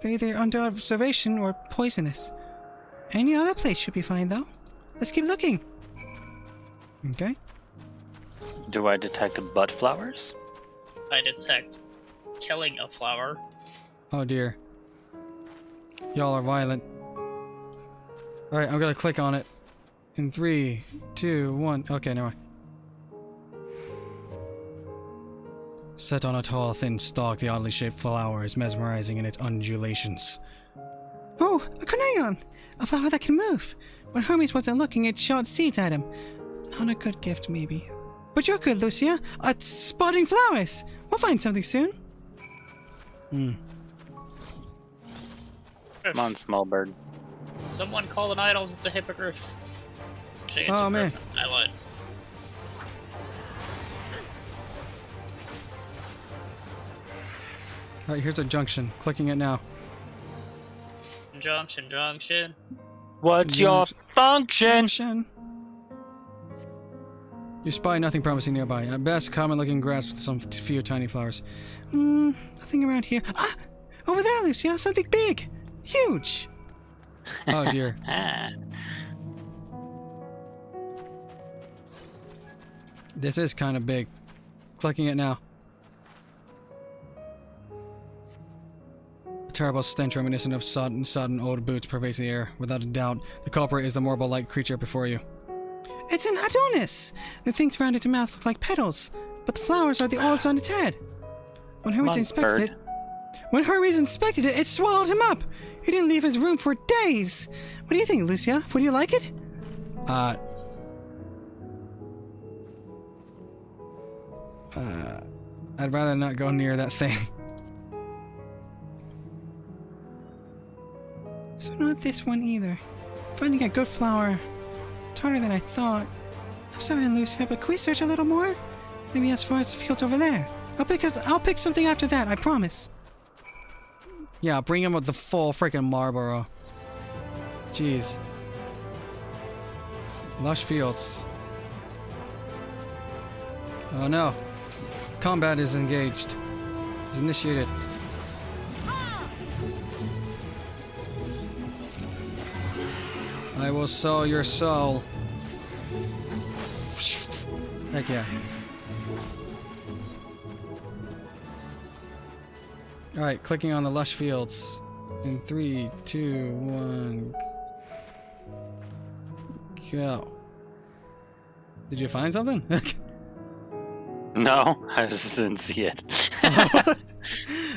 They're either under observation or poisonous. Any other place should be fine, though. Let's keep looking. Okay. Do I detect butt flowers? I detect killing a flower. Oh dear. Y'all are violent. Alright, I'm gonna click on it. In 3, 2, 1. Okay, never mind. Set on a tall, thin stalk, the oddly shaped flower is mesmerizing in its undulations. Oh, a carnelian! A flower that can move. When Hermes wasn't looking, it shot seeds at him. Not a good gift, maybe. But you're good, Lucia. At spotting flowers. We'll find something soon. Come on, small bird. Someone call an idol. It's a hippogriff. Shit, Oh, man. I lied. Alright, here's a junction. Clicking it now. Junction. What's your function? You spy nothing promising nearby. At best, common-looking grass with some few tiny flowers. Nothing around here. Ah! Over there, Lucia. Something big. Huge. Oh, dear. This is kind of big. Clicking it now. A terrible stench reminiscent of sodden old boots pervades the air. Without a doubt, the culprit is the marble-like creature before you. It's an Adonis! The things around its mouth look like petals, but the flowers are the orbs on its head. When Hermes inspected it, it swallowed him up! He didn't leave his room for days! What do you think, Lucia? Would you like it? I'd rather not go near that thing. So not this one either. Finding a good flower. It's harder than I thought. I'm sorry, Lucia, but can we search a little more? Maybe as far as the fields over there. I'll pick something after that, I promise. Yeah, bring him with the full freaking Marlboro. Jeez. Lush fields. Oh no. Combat is engaged. Is initiated. I will sell your soul. Heck yeah. Alright, clicking on the lush fields. In 3, 2, 1. Go. Did you find something? No, I just didn't see it.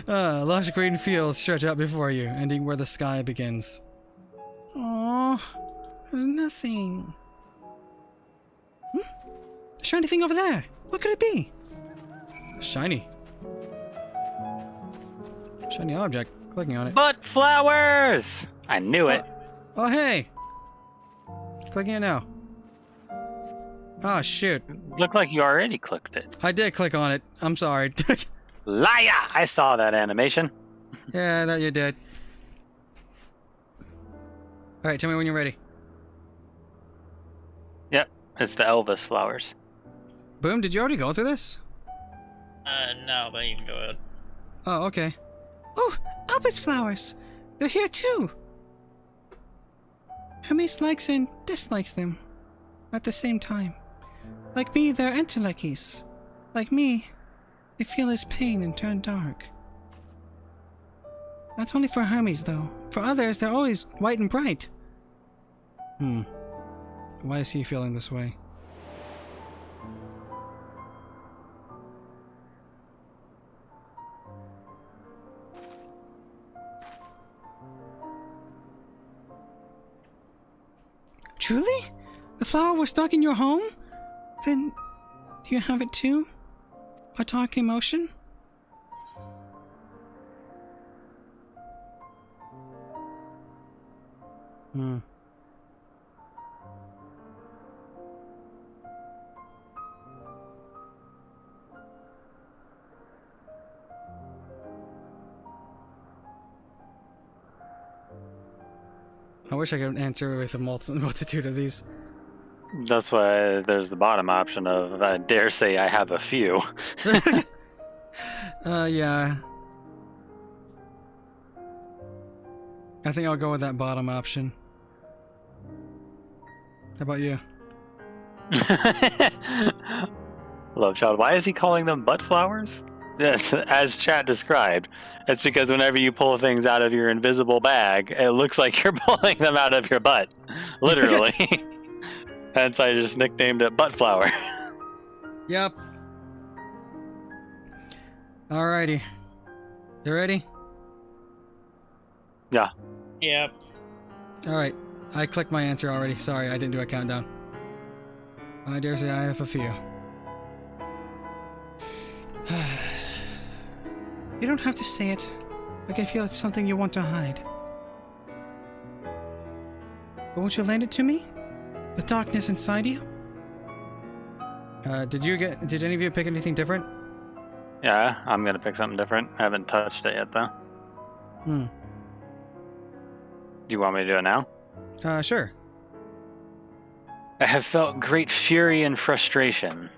Lush green fields stretch out before you, ending where the sky begins. Aww, there's nothing. Shiny thing over there. What could it be? Shiny. Shiny object. Clicking on it. But flowers! I knew it. Oh, hey! Clicking it now. Oh, shoot. Looked like you already clicked it. I did click on it. I'm sorry. Liar! I saw that animation. Yeah, that you did. Alright, tell me when you're ready. Yep, it's the Elvis flowers. Boom, did you already go through this? No, but you can go ahead. Oh, okay. Oh, Albus flowers. They're here too. Hermes likes and dislikes them at the same time. Like me, they're entelecchies. Like me, they feel his pain and turn dark. That's only for Hermes, though. For others, they're always white and bright. Why is he feeling this way? Truly? The flower was stuck in your home? Then, do you have it too? A dark emotion? I wish I could answer with a multitude of these. That's why there's the bottom option of, I dare say I have a few. Yeah. I think I'll go with that bottom option. How about you? Love child, why is he calling them butt flowers? Yes, as chat described. It's because whenever you pull things out of your invisible bag, it looks like you're pulling them out of your butt. Literally. Hence I just nicknamed it butt flower. Yep. Alrighty. You ready? Yeah. Yep. Alright. I clicked my answer already. Sorry, I didn't do a countdown. I dare say I have a few. You don't have to say it. I can feel it's something you want to hide. But won't you lend it to me? The darkness inside you? Did any of you pick anything different? Yeah, I'm gonna pick something different. I haven't touched it yet though. Do you want me to do it now? Sure. I have felt great fury and frustration.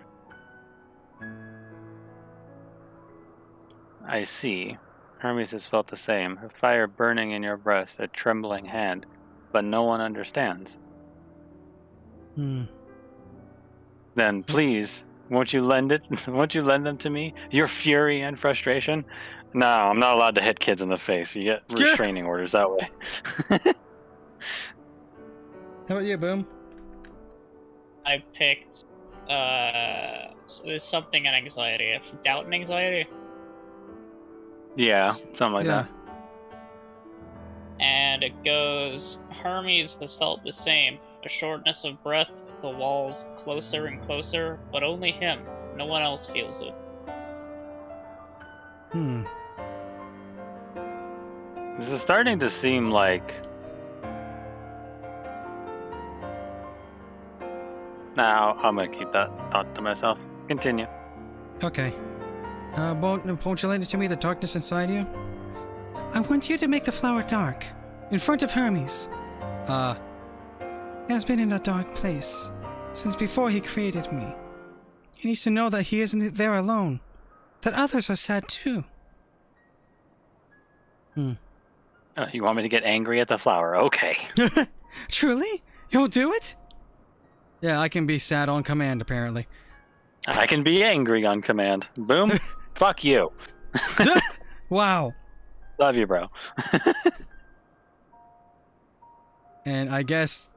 I see. Hermes has felt the same. A fire burning in your breast, a trembling hand, but no one understands. Then please, Won't you lend it? Won't you lend them to me? Your fury and frustration? No, I'm not allowed to hit kids in the face. You get restraining orders that way. How about you, Boom? I picked, so there's something in anxiety. Doubt and anxiety. Yeah, something like that. And it goes, Hermes has felt the same. A shortness of breath, the walls closer and closer, but only him. No one else feels it. This is starting to seem like... Now, I'm gonna keep that thought to myself. Continue. Okay. Won't you lend it to me, the darkness inside you? I want you to make the flower dark, in front of Hermes. He has been in a dark place since before he created me. He needs to know that he isn't there alone, that others are sad too. You want me to get angry at the flower? Okay. Truly? You'll do it? Yeah, I can be sad on command, apparently. I can be angry on command. Boom. Fuck you. Wow. Love you, bro. And I guess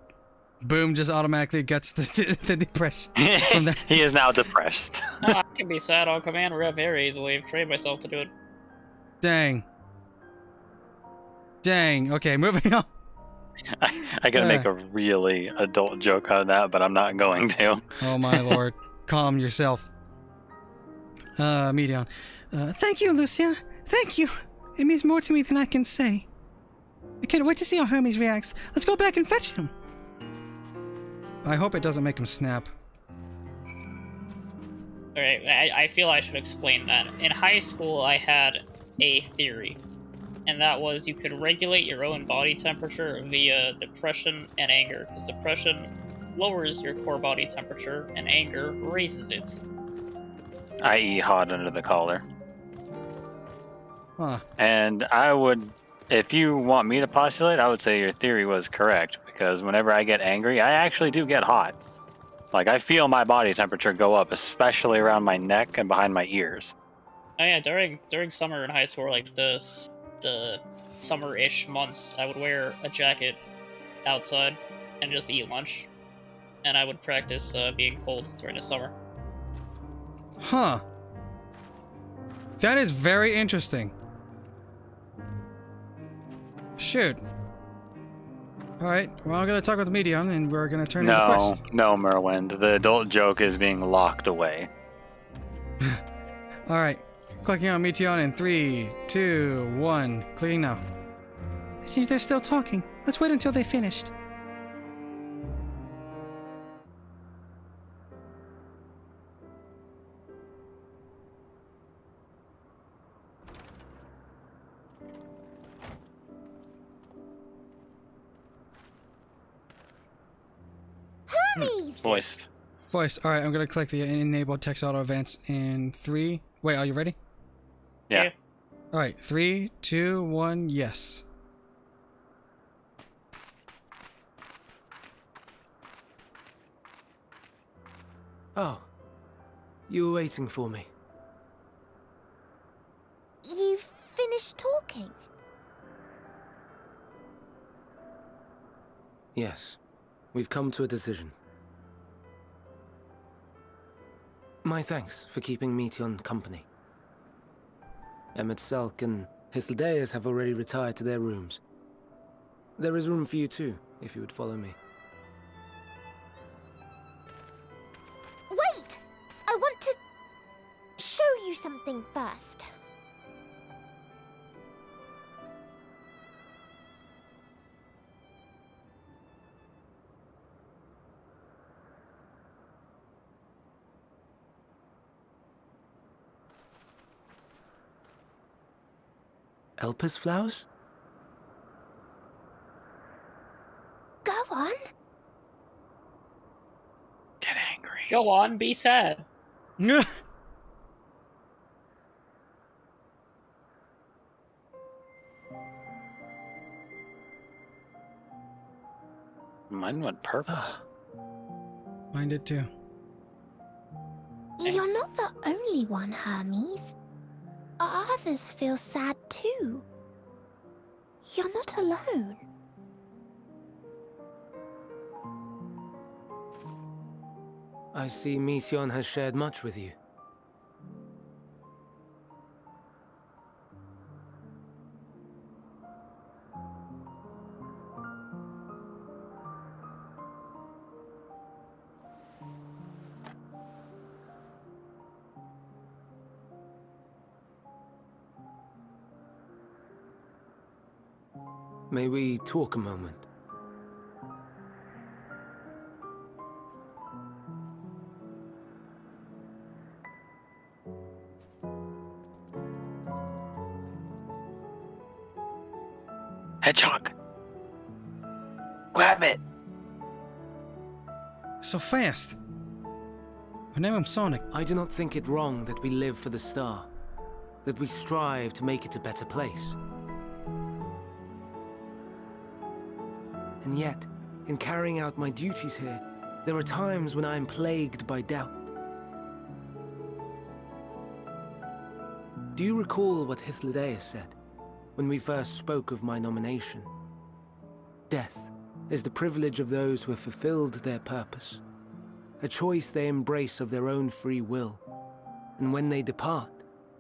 Boom just automatically gets the depression from that. He is now depressed. No, I can be sad on command very easily. I've trained myself to do it. Dang. Okay, moving on. I gotta make a really adult joke out of that, but I'm not going to. Oh my lord. Calm yourself. Medion. Thank you, Lucia. Thank you. It means more to me than I can say. I can't wait to see how Hermes reacts. Let's go back and fetch him. I hope it doesn't make him snap. Alright, I feel I should explain that. In high school, I had a theory. And that was you could regulate your own body temperature via depression and anger. Because depression lowers your core body temperature, and anger raises it. I.e. hot under the collar. Huh. And I would, if you want me to postulate, I would say your theory was correct. Because whenever I get angry, I actually do get hot. Like, I feel my body temperature go up, especially around my neck and behind my ears. Oh yeah, during summer in high school, like the summer-ish months, I would wear a jacket outside and just eat lunch. And I would practice being cold during the summer. Huh. That is very interesting. Shoot. Alright, well, I'm going to talk with Medion, and we're going to turn in the quest. No, Merwin. The adult joke is being locked away. Alright. Clicking on Meteon in 3, 2, 1. Clicking now. It seems they're still talking. Let's wait until they finished. Hermes! Voiced. Alright, I'm going to click the enable text auto events in 3. Wait, are you ready? Yeah. Alright, 3, 2, 1, yes. Oh. You were waiting for me. You've finished talking? Yes. We've come to a decision. My thanks for keeping Meteon company. Emmett Selk and Hithildeus have already retired to their rooms. There is room for you too, if you would follow me. Wait! I want to show you something first. Elpis flowers? Go on. Get angry. Go on, be sad. Mine went purple. Mine did too. You're not the only one, Hermes. Others feel sad too. You're not alone. I see Mission has shared much with you. May we talk a moment? Hedgehog! Grab it! So fast. My name is Sonic. I do not think it wrong that we live for the star, that we strive to make it a better place. And yet, in carrying out my duties here, there are times when I am plagued by doubt. Do you recall what Hythlodaeus said when we first spoke of my nomination? Death is the privilege of those who have fulfilled their purpose, a choice they embrace of their own free will, and when they depart,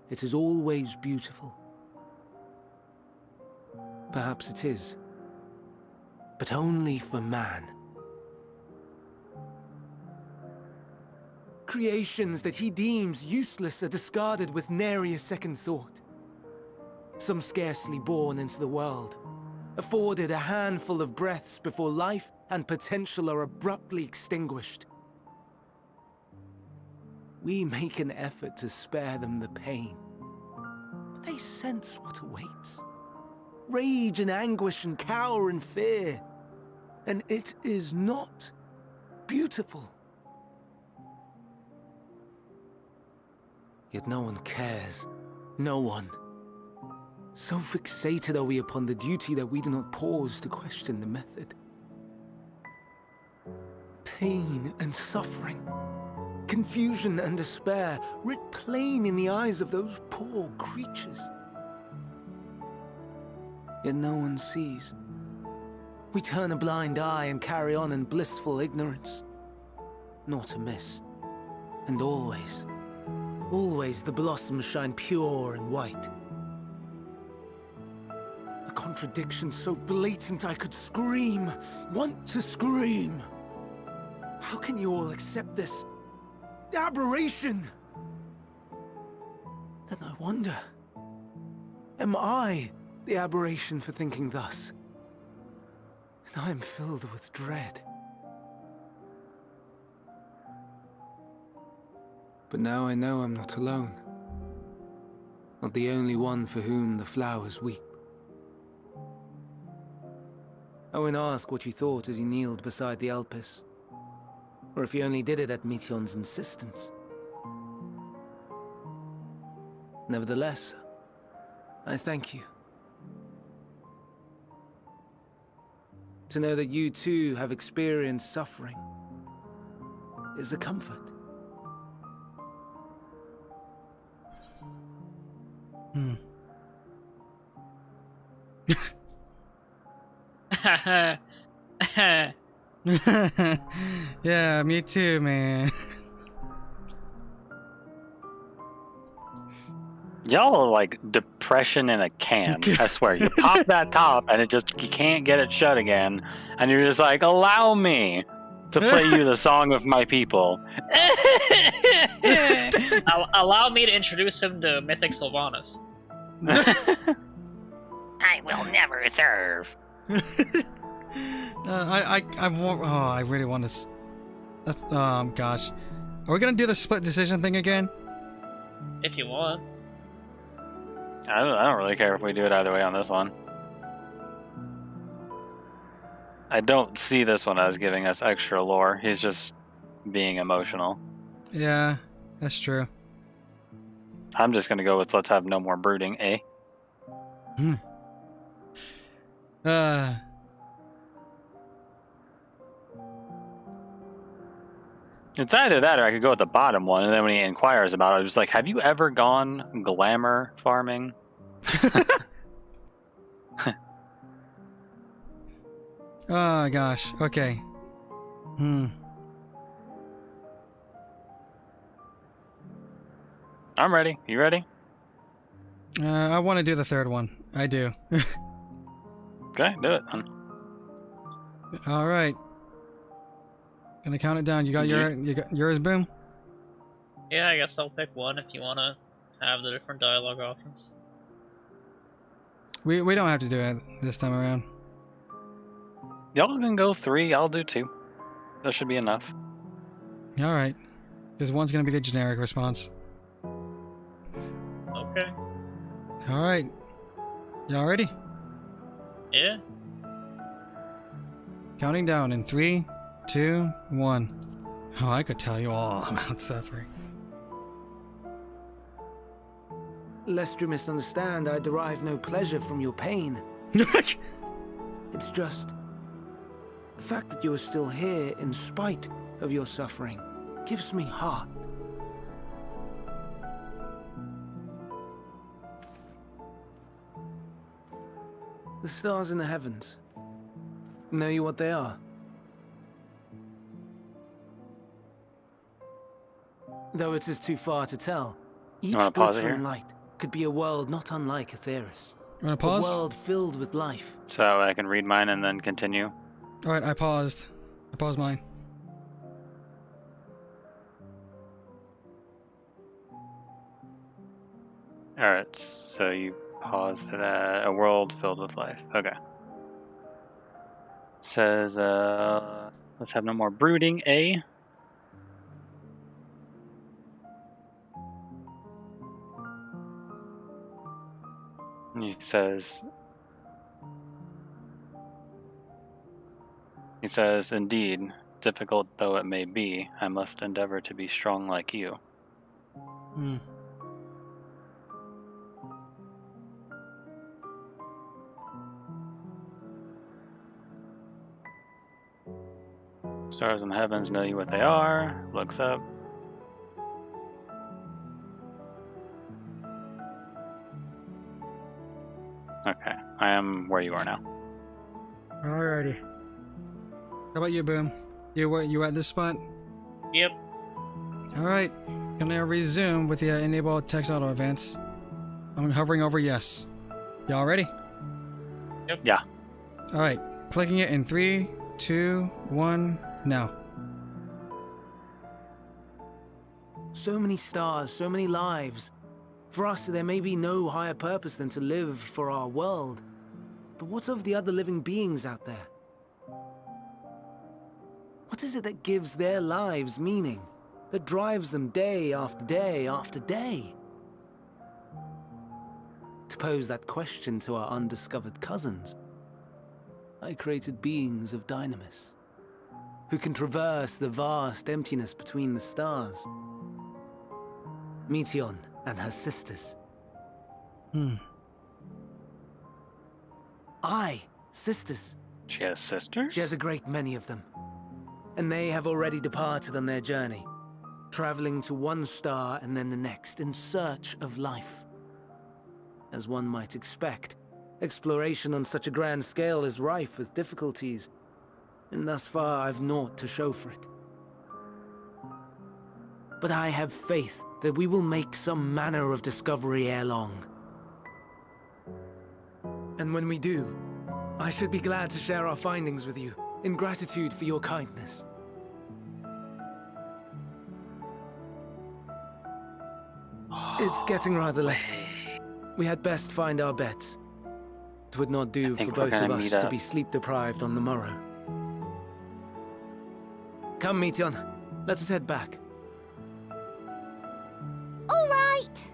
it is always beautiful. Perhaps it is, but only for man. Creations that he deems useless are discarded with nary a second thought. Some scarcely born into the world, afforded a handful of breaths before life and potential are abruptly extinguished. We make an effort to spare them the pain, but they sense what awaits. Rage and anguish and cower and fear, and it is not beautiful. Yet no one cares. No one. So fixated are we upon the duty that we do not pause to question the method. Pain and suffering, confusion and despair, writ plain in the eyes of those poor creatures. Yet no one sees. We turn a blind eye and carry on in blissful ignorance. Not amiss. And always, always the blossoms shine pure and white. A contradiction so blatant I could scream, want to scream. How can you all accept this aberration? Then I wonder, am I the aberration for thinking thus? And I am filled with dread. But now I know I'm not alone. Not the only one for whom the flowers weep. I won't ask what you thought as you kneeled beside the Alpes, or if you only did it at Meteon's insistence. Nevertheless, I thank you. To know that you too have experienced suffering is a comfort. Yeah, me too, man. Y'all are like depression in a can. I swear. You pop that top and you can't get it shut again. And you're just like, allow me to play you the song of my people. Allow me to introduce him to Mythic Sylvanas. I will never serve. I really want to. That's gosh, are we gonna do the split decision thing again? If you want. I don't really care if we do it either way on this one. I don't see this one as giving us extra lore. He's just being emotional. Yeah, that's true. I'm just gonna go with let's have no more brooding, eh? It's either that or I could go with the bottom one, and then when he inquires about it, I was like, have you ever gone glamour farming? Oh gosh. Okay. I'm ready. You ready? I want to do the third one. I do. Okay, do it then. All right. Gonna count it down. You got yours, Boom? Yeah, I guess I'll pick one if you want to have the different dialogue options. We don't have to do it this time around. Y'all can go 3. I'll do 2. That should be enough. All right. Because one's gonna be the generic response. Okay. All right. Y'all ready? Yeah. Counting down in 3, 2, 1. Oh, I could tell you all about suffering. Lest you misunderstand, I derive no pleasure from your pain. It's just the fact that you are still here in spite of your suffering gives me heart. The stars in the heavens. Know you what they are? Though it is too far to tell, each glittering light could be a world not unlike Aetheris. Wanna pause? A world filled with life. So I can read mine and then continue. All right, I paused. I paused mine. Alright, so you paused it at a world filled with life. Okay. Says, let's have no more brooding, A. And he says, indeed, difficult though it may be, I must endeavor to be strong like you. Stars in the heavens know you what they are. Looks up. Okay, I am where you are now. Alrighty. How about you, Boom? You at this spot? Yep. Alright. Gonna resume with the enable text auto advance. I'm hovering over yes. Y'all ready? Yep. Yeah. Alright. Clicking it in 3, 2, 1, now. So many stars, so many lives. For us, there may be no higher purpose than to live for our world. But what of the other living beings out there? What is it that gives their lives meaning? That drives them day after day after day? To pose that question to our undiscovered cousins, I created beings of dynamis, who can traverse the vast emptiness between the stars. Meteion and her sisters. Sisters. She has sisters? She has a great many of them. And they have already departed on their journey, traveling to one star and then the next in search of life. As one might expect, exploration on such a grand scale is rife with difficulties, and thus far I've naught to show for it. But I have faith that we will make some manner of discovery ere long. And when we do, I should be glad to share our findings with you, in gratitude for your kindness. It's getting rather late. We had best find our beds. It would not do for both of us to be sleep-deprived on the morrow. Come, Meteion. Let us head back. All right.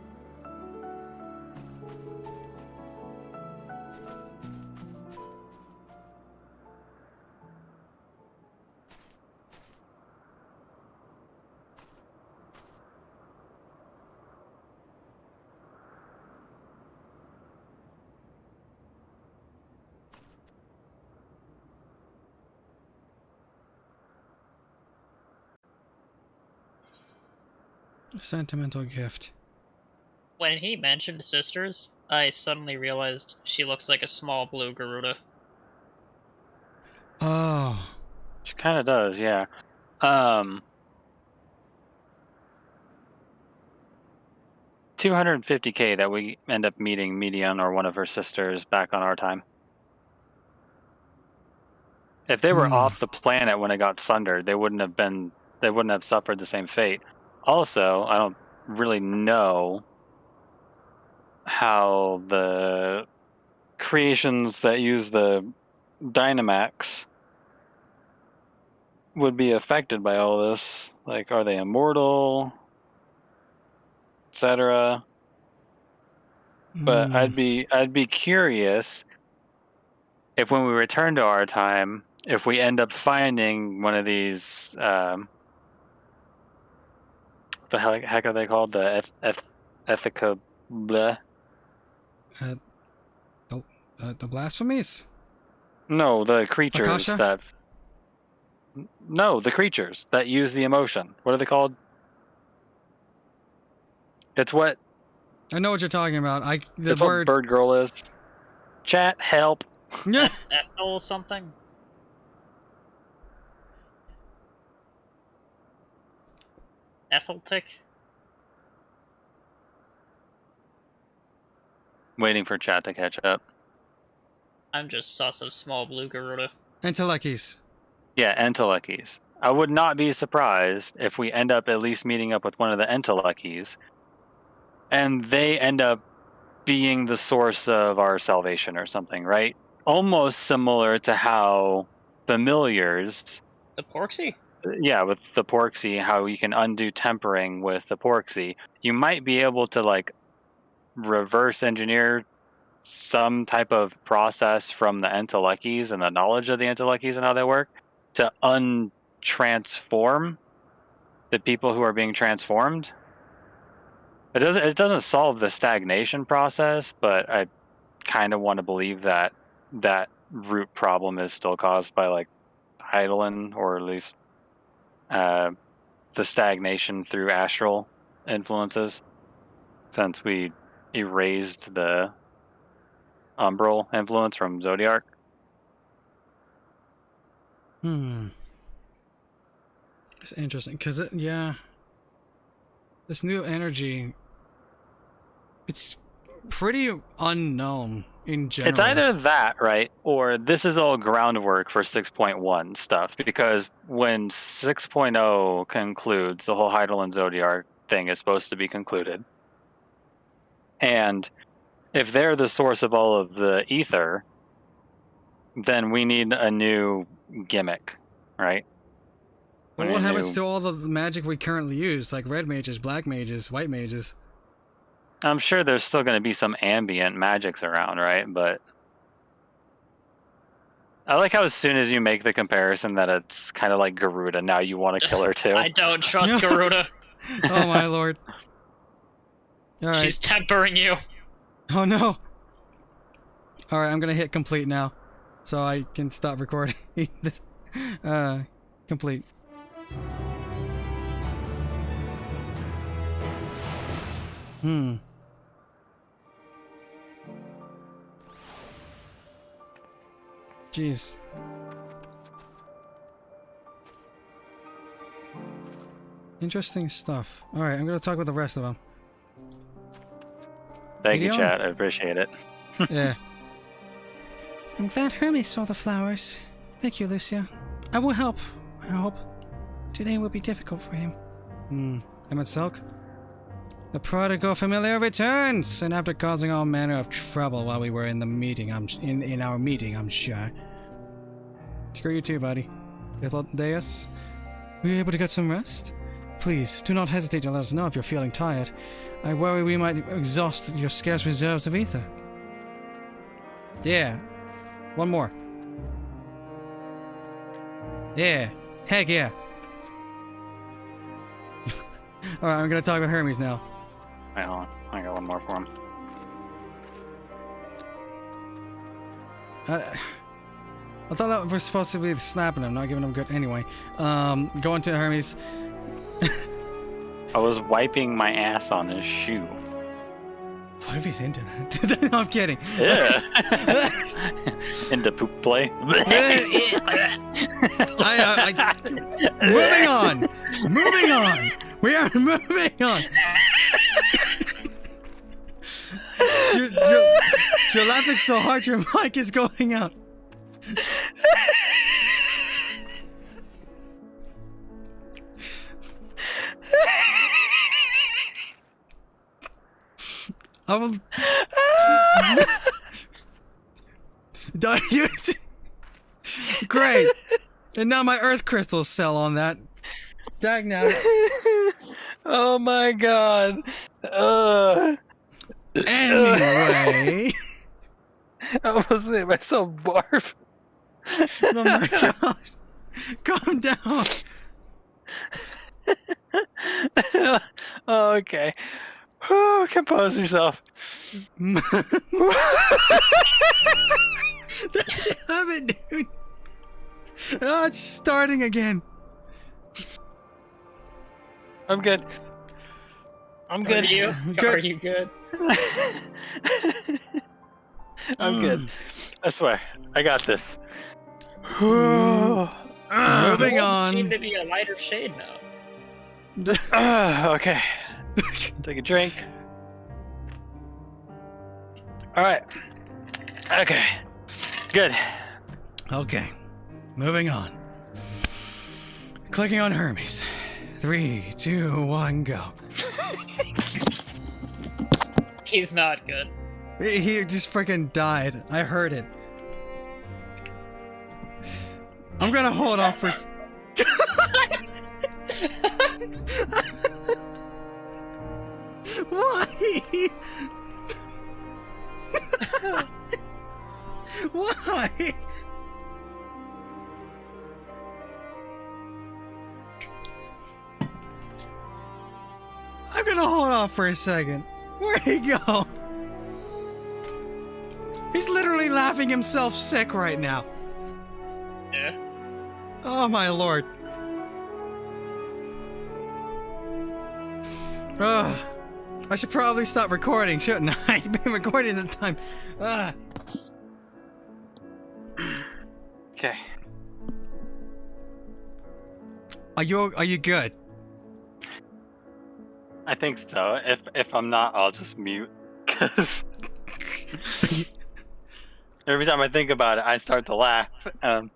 Sentimental gift. When he mentioned sisters, I suddenly realized she looks like a small blue Garuda. Oh. She kind of does, yeah. 250k that we end up meeting Median or one of her sisters back on our time. If they were off the planet when it got sundered, they wouldn't have suffered the same fate. Also, I don't really know how the creations that use the Dynamax would be affected by all this. Like, are they immortal, etc.? But I'd be curious if when we return to our time, if we end up finding one of these, what the heck are they called? The ethica bleh? The blasphemies? No, the creatures Akasha? that... No, the creatures that use the emotion. What are they called? It's what... I know what you're talking about. That's what Bird Girl is. Chat, help. Yeah. Ethel something? Etheltic? Waiting for chat to catch up. I'm just sus of small blue Garuda. Enteleckies. Yeah, Enteleckies. I would not be surprised if we end up at least meeting up with one of the Enteleckies, and they end up being the source of our salvation or something, right? Almost similar to how familiars... The Porksy? Yeah, with the Porksy, how you can undo tempering with the Porksy. You might be able to, like, reverse engineer some type of process from the Enteleckies and the knowledge of the Enteleckies and how they work to untransform the people who are being transformed. It doesn't solve the stagnation process, but I kind of want to believe that that root problem is still caused by, like, Eidolon, or at least the stagnation through astral influences, since we erased the umbral influence from Zodiac. It's interesting, because, yeah, this new energy, it's pretty unknown in general. It's either that, right, or this is all groundwork for 6.1 stuff, because when 6.0 concludes, the whole Eidolon Zodiac thing is supposed to be concluded. And if they're the source of all of the ether, then we need a new gimmick, right? But what happens to all the magic we currently use, like red mages, black mages, white mages? I'm sure there's still going to be some ambient magics around, right? But I like how as soon as you make the comparison that it's kind of like Garuda, now you want to kill her too. I don't trust Garuda. Oh my lord. All right. She's tempering you. Oh no. Alright, I'm gonna hit complete now, so I can stop recording this. Complete. Jeez. Interesting stuff. Alright, I'm gonna talk with the rest of them. Thank you, chat. I appreciate it. Yeah. I'm glad Hermes saw the flowers. Thank you, Lucia. I will help, I hope. Today will be difficult for him. Emmett Silk? The prodigal familiar returns, and after causing all manner of trouble while we were in the meeting, in our meeting, I'm sure. Screw you too, buddy. Deus, were you able to get some rest? Please, do not hesitate to let us know if you're feeling tired. I worry we might exhaust your scarce reserves of ether. Yeah. One more. Yeah. Heck yeah. Alright, I'm gonna talk with Hermes now. Wait, hold on. I got one more for him. I thought that was supposed to be snapping him, not giving him good. Anyway, going to Hermes. I was wiping my ass on his shoe. What if he's into that? No, I'm kidding. Yeah. Into poop play. Moving on. Moving on. We are moving on. You're laughing so hard your mic is going out. I will. Don't you? Great. And now my earth crystals sell on that. Dag now. Oh my god. Anyway. I almost made myself barf. Oh my gosh. Calm down. Oh, okay. Compose yourself. Damn it, dude. Oh, it's starting again. I'm good. I'm good. Are you? Good. Are you good? I'm good. I swear. I got this. Moving It on. seems to be a lighter shade now. Okay. Take a drink. Alright. Okay. Good. Okay. Moving on. Clicking on Hermes. 3, 2, 1, go. He's not good. He just freaking died. I heard it. I'm gonna hold off for. Why? Why? I'm gonna hold off for a second. Where'd he go? He's literally laughing himself sick right now. Yeah. Oh my lord. Ugh. I should probably stop recording, shouldn't I? I've been recording the time. Ugh. Okay. Are you good? I think so. If I'm not, I'll just mute. Cause every time I think about it, I start to laugh. I'm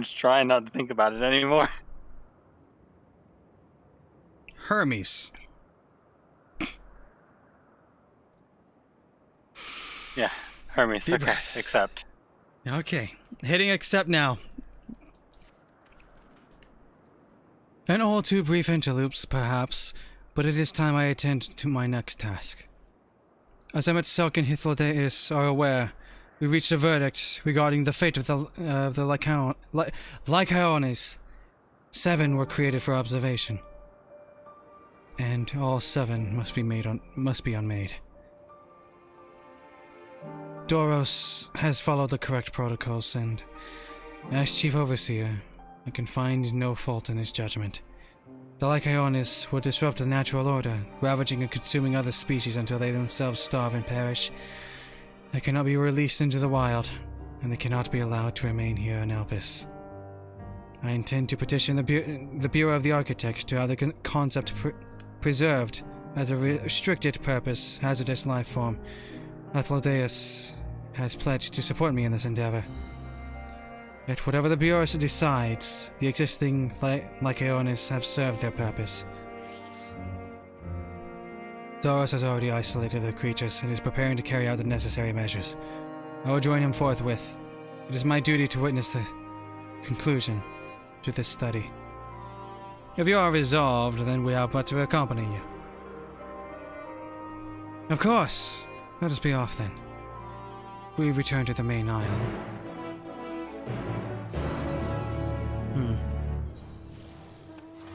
just trying not to think about it anymore. Hermes. Yeah, Hermes. Deep Okay, breaths. accept. Okay, hitting accept now. And all too brief interloops, perhaps, but it is time I attend to my next task. As Emmett Selk and Hythlodeus are aware, we reached a verdict regarding the fate of the Lycaones. 7 were created for observation, and all 7 must be unmade. Doros has followed the correct protocols, and as Chief Overseer, I can find no fault in his judgment. The Lycaones will disrupt the natural order, ravaging and consuming other species until they themselves starve and perish. They cannot be released into the wild, and they cannot be allowed to remain here in Elpis. I intend to petition the Bureau of the Architect to have the concept preserved as a restricted purpose hazardous life form. Hythlodeus has pledged to support me in this endeavor. Yet whatever the Bureau decides, the existing Lycaones have served their purpose. Doros has already isolated the creatures and is preparing to carry out the necessary measures. I will join him forthwith. It is my duty to witness the conclusion to this study. If you are resolved, then we have but to accompany you. Of course. Let us be off then. We return to the main isle.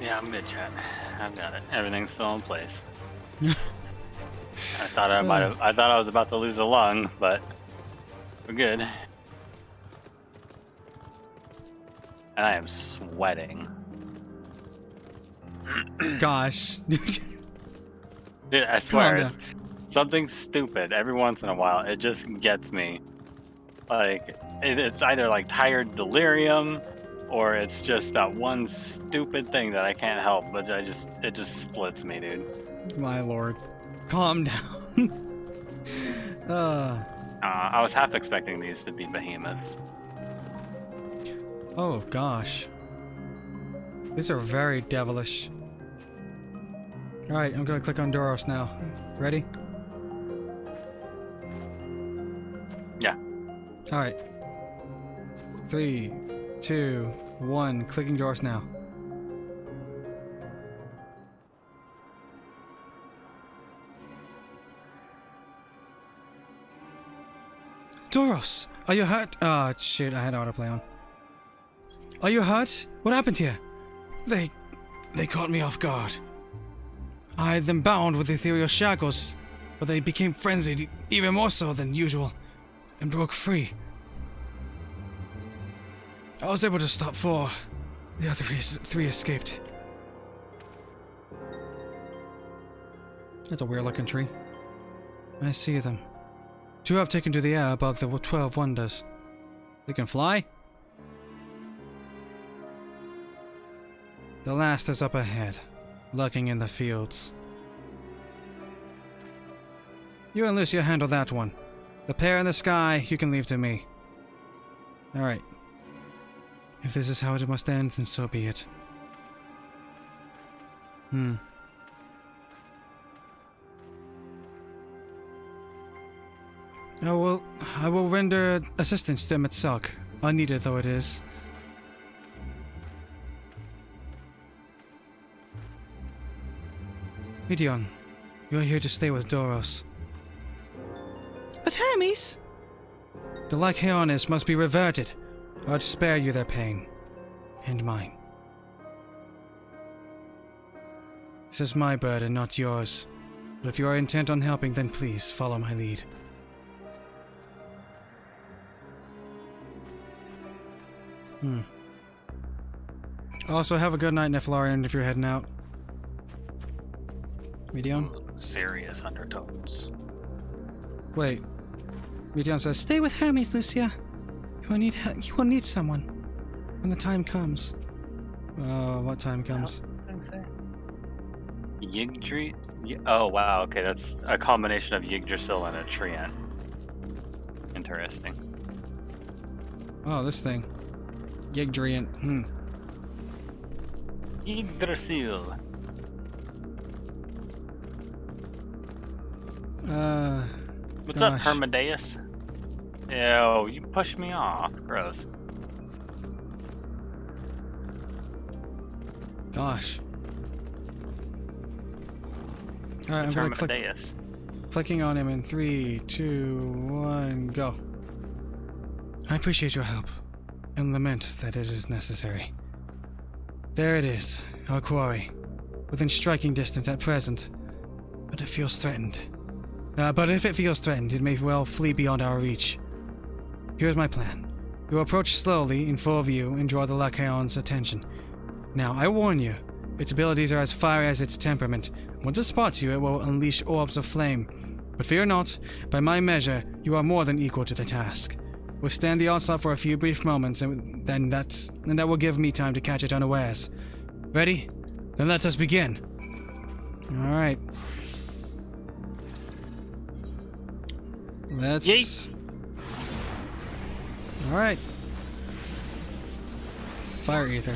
Yeah, I'm good, chat. I've got it. Everything's still in place. I thought I was about to lose a lung, but we're good. And I am sweating. Gosh. Dude, I swear, down. it's something stupid every once in a while. It just gets me. Like, it's either like tired delirium, or it's just that one stupid thing that I can't help, but it just splits me, dude. My lord. Calm down. I was half expecting these to be behemoths. Oh gosh. These are very devilish. Alright, I'm gonna click on Doros now. Ready? Yeah. Alright. 3, 2, 1. Clicking Doros now. Doros! Are you hurt? Ah, shit, I had autoplay on. Are you hurt? What happened here? They caught me off guard. I had them bound with ethereal shackles, but they became frenzied even more so than usual, and broke free. I was able to stop 4. The other 3 escaped. That's a weird looking tree. I see them. 2 have taken to the air above the 12 wonders. They can fly? The last is up ahead, lurking in the fields. You and Lucia handle that one. The pair in the sky, you can leave to me. Alright. If this is how it must end, then so be it. I will render assistance to Metzelk, unneeded though it is. Midian, you are here to stay with Doros. But Hermes! The Lycaonis must be reverted, or I'd spare you their pain. And mine. This is my burden, not yours. But if you are intent on helping, then please follow my lead. Also, have a good night, Neflarian, if you're heading out. Midian? Serious undertones. Wait. Midian says, Stay with Hermes, Lucia. You will need someone when the time comes. What time comes? Yggdri? Oh, wow, okay, that's a combination of Yggdrasil and a Treant. Interesting. Oh, this thing. Yggdrasil. Yggdrasil. What's up, Hermedeus? Ew, you pushed me off. Gross. Gosh. Alright, I'm gonna clicking on him in 3, 2, 1, go. I appreciate your help, and lament that it is necessary. There it is, our quarry, within striking distance at present, but it feels threatened. But if it feels threatened, it may well flee beyond our reach. Here's my plan. You will approach slowly, in full view, and draw the Lycaon's attention. Now, I warn you, its abilities are as fiery as its temperament. Once it spots you, it will unleash orbs of flame. But fear not, by my measure, you are more than equal to the task. Withstand the onslaught for a few brief moments, and that will give me time to catch it unawares. Ready? Then let us begin. Alright. Let's... Yeet. Alright. Fire ether.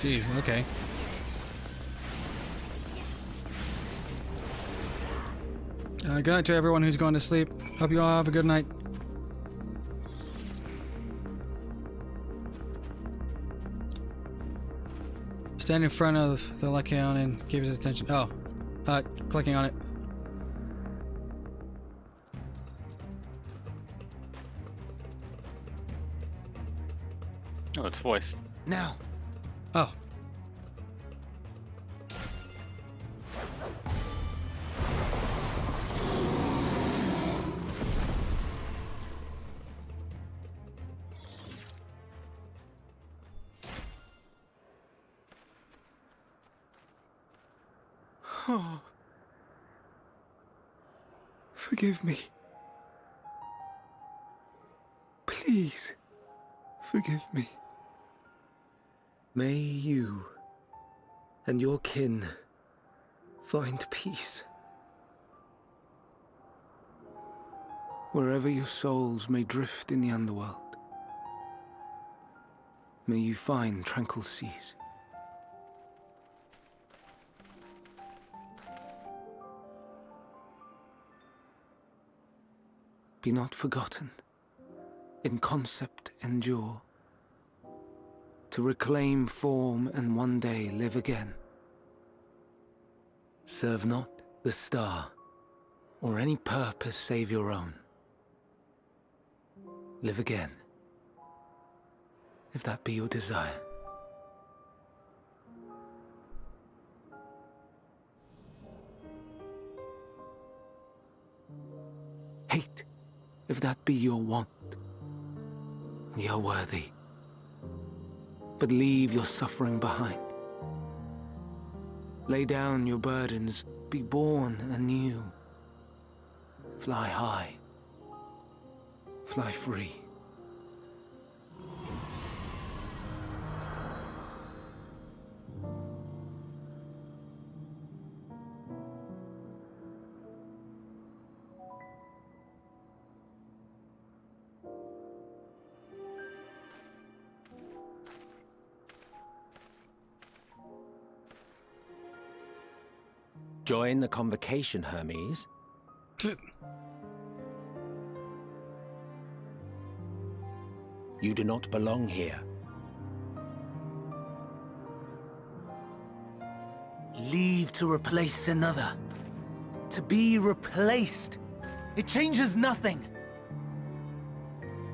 Jeez, okay. Good night to everyone who's going to sleep. Hope you all have a good night. Stand in front of the Lycaon and give his attention. Oh, clicking on it. Oh, it's voice. Now. Oh. Oh. Forgive me. Please, forgive me. May you and your kin find peace. Wherever your souls may drift in the underworld, may you find tranquil seas. Be not forgotten, in concept endure, to reclaim form and one day live again. Serve not the star, or any purpose save your own. Live again, if that be your desire. Hate, if that be your want. We are worthy. But leave your suffering behind. Lay down your burdens, be born anew. Fly high. Fly free. Join the convocation, Hermes. You do not belong here. Leave to replace another. To be replaced. It changes nothing.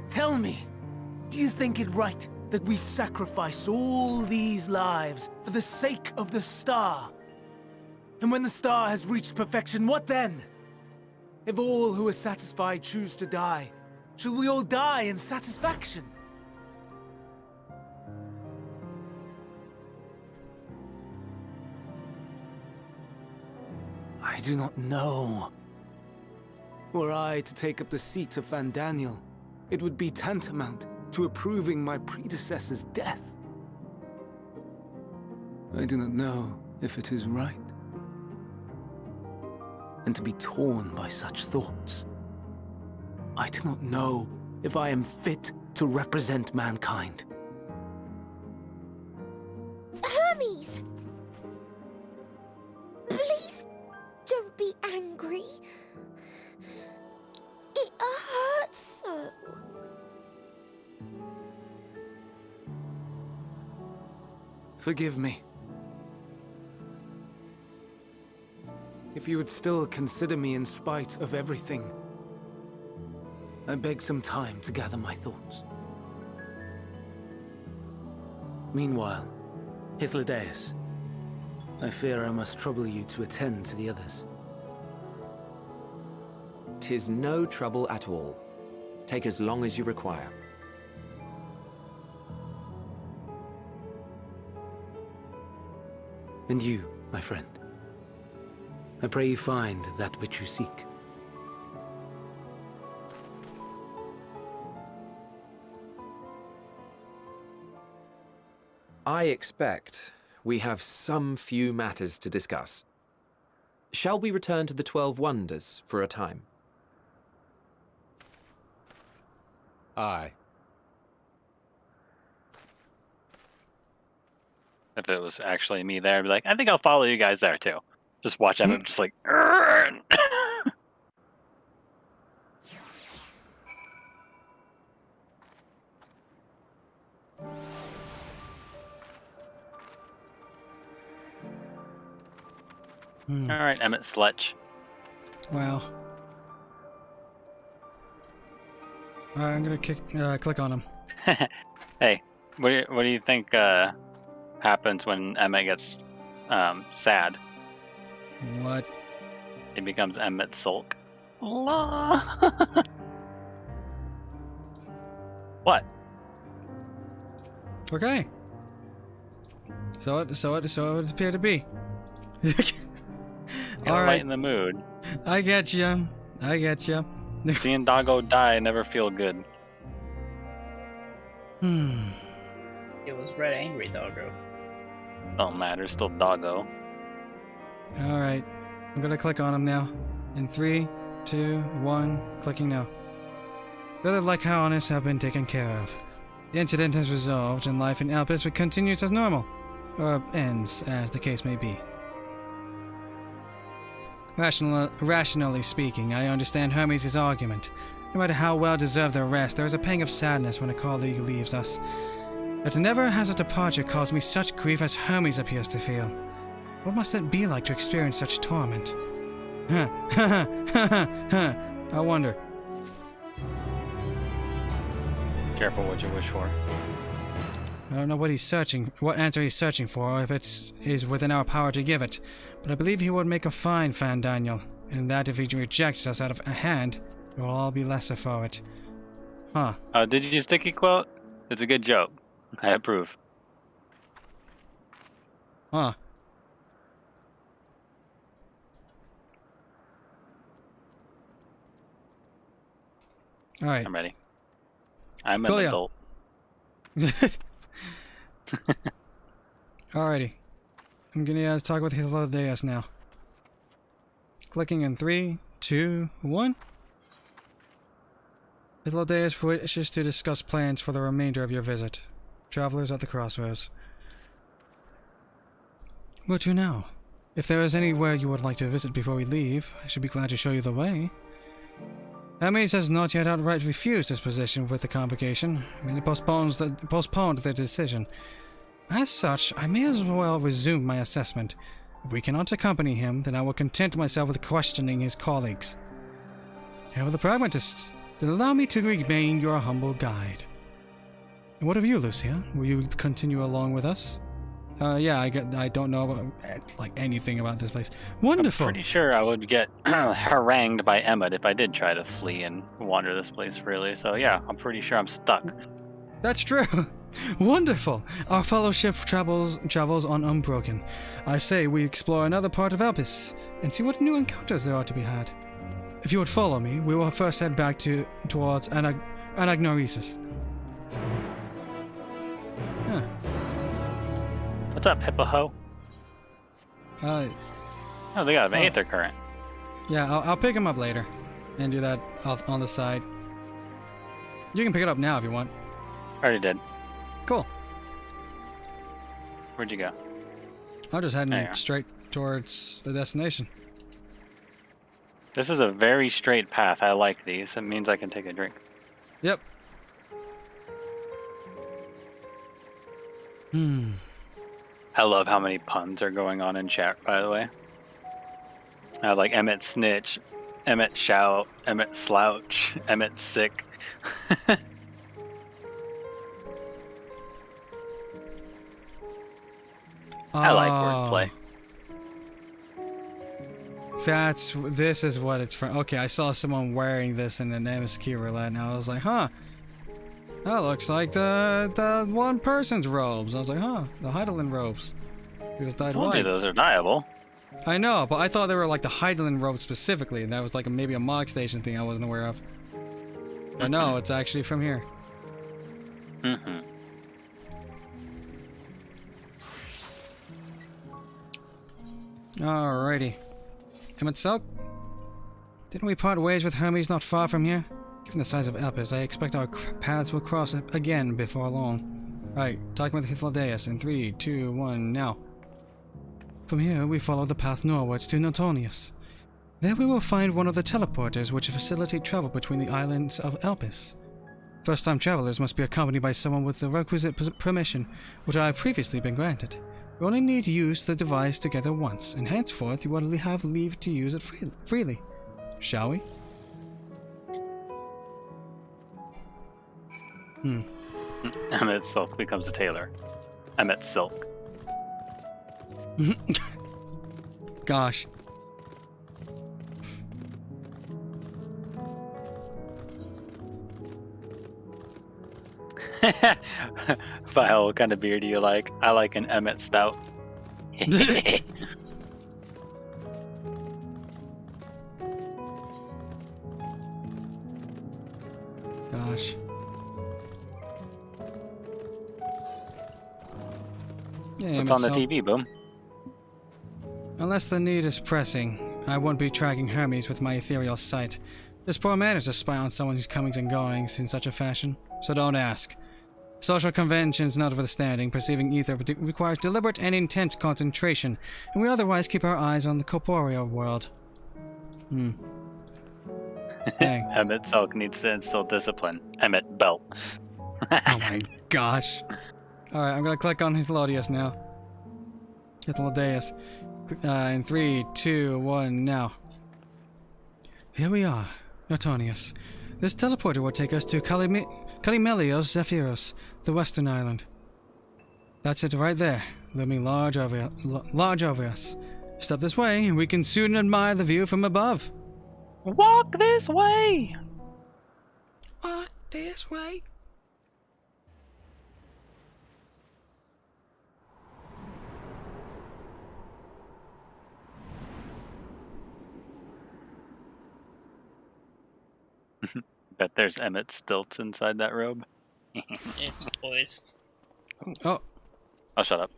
Tell me, do you think it right that we sacrifice all these lives for the sake of the star? And when the star has reached perfection, what then? If all who are satisfied choose to die, shall we all die in satisfaction? I do not know. Were I to take up the seat of Fandaniel, it would be tantamount to approving my predecessor's death. I do not know if it is right. And to be torn by such thoughts, I do not know if I am fit to represent mankind. Hermes! Please don't be angry. It hurts so. Forgive me. If you would still consider me in spite of everything, I beg some time to gather my thoughts. Meanwhile, Hythlodaeus, I fear I must trouble you to attend to the others. 'Tis no trouble at all. Take as long as you require. And you, my friend, I pray you find that which you seek. I expect we have some few matters to discuss. Shall we return to the 12 Wonders for a time? Aye. If it was actually me there, I'd be like, I think I'll follow you guys there too. Just watch them just like. All right, Emmett Sletch. Wow. I'm gonna click on him. Hey, what do you think happens when Emmett gets sad? What? He becomes Emmett Sulk. What? Okay. So it would appear to be. Gotta All right. lighten the mood. I get you. I get you. Seeing Doggo die never feel good. It was red angry doggo. Don't matter, still Doggo. All right. I'm gonna click on him now. In 3, 2, 1, clicking now. Brother like Harness have been taken care of. The incident is resolved and life in Elpis continues as normal. Or ends, as the case may be. Rationally speaking, I understand Hermes' argument. No matter how well deserved their rest, there is a pang of sadness when a colleague leaves us. But never has a departure caused me such grief as Hermes appears to feel. What must it be like to experience such torment? I wonder. Careful what you wish for. I don't know what answer he's searching for, or if it is within our power to give it, but I believe he would make a fine Fan Daniel, and that if he rejects us out of a hand, we'll all be lesser for it. Huh. Did you sticky quote? It's a good joke. I approve. Huh. Alright. I'm ready. I'm an adult. Alrighty. I'm gonna talk with Hilodeus now. Clicking in 3, 2, 1. Hilodeus wishes to discuss plans for the remainder of your visit. Travelers at the crossroads. Where to now? If there is anywhere you would like to visit before we leave, I should be glad to show you the way. Hermes has not yet outright refused his position with the convocation, and he postponed their decision. As such, I may as well resume my assessment. If we cannot accompany him, then I will content myself with questioning his colleagues. However, the pragmatist, then allow me to remain your humble guide. And what of you, Lucia? Will you continue along with us? Yeah, I don't know about, anything about this place. Wonderful! I'm pretty sure I would get harangued by Emmett if I did try to flee and wander this place freely, so yeah, I'm pretty sure I'm stuck. That's true! Wonderful! Our fellowship travels on unbroken. I say we explore another part of Elpis, and see what new encounters there are to be had. If you would follow me, we will first head back towards Anagnorisis. Huh. What's up, Hippo-ho? Oh, they got an Aether Current. Yeah, I'll pick him up later, and do that on the side. You can pick it up now if you want. Already did. Cool. Where'd you go? I'm just heading straight towards the destination. This is a very straight path. I like these. It means I can take a drink. Yep. I love how many puns are going on in chat, by the way. I have like Emmett Snitch, Emmett Shout, Emmett Slouch, Emmett Sick. I like wordplay. This is what it's from. Okay, I saw someone wearing this in an MSQ roulette, and I was like, huh. That looks like the one person's robes. I was like, huh, the Heidelin robes. He was dyed white. Those are dyeable. I know, but I thought they were like the Heidelin robes specifically, and that was like maybe a Mog Station thing I wasn't aware of. But no, it's actually from here. Alrighty. Emmett Silk? Didn't we part ways with Hermes not far from here? Given the size of Elpis, I expect our paths will cross again before long. Right, talking with Hilodeus in 3, 2, 1, now. From here, we follow the path northwards to Notonius. There we will find one of the teleporters which facilitate travel between the islands of Elpis. First-time travelers must be accompanied by someone with the requisite permission, which I have previously been granted. We only need to use the device together once, and henceforth you will have leave to use it freely. Shall we? Emmett Silk becomes a tailor. Emmett Silk. Gosh. Vile, what kind of beer do you like? I like an Emmett Stout. Gosh. Yeah, What's on the TV, Boom? Unless the need is pressing, I won't be tracking Hermes with my ethereal sight. This poor man is to spy on someone's comings and goings in such a fashion, so don't ask. Social conventions notwithstanding, perceiving ether requires deliberate and intense concentration, and we otherwise keep our eyes on the corporeal world. Dang. Emmett Selk needs to instill discipline. Emmett Belt. Oh my gosh. Alright, I'm gonna click on Hythlodeus now. Hythlodeus. In 3, 2, 1, now. Here we are, Notonius. This teleporter will take us to Kalimelios Zephyros, the western island. That's it right there, looming large over us. Step this way, and we can soon admire the view from above. Walk this way! Walk this way. Bet there's Emmett Stilts inside that robe. It's poised. Oh. I'll shut up.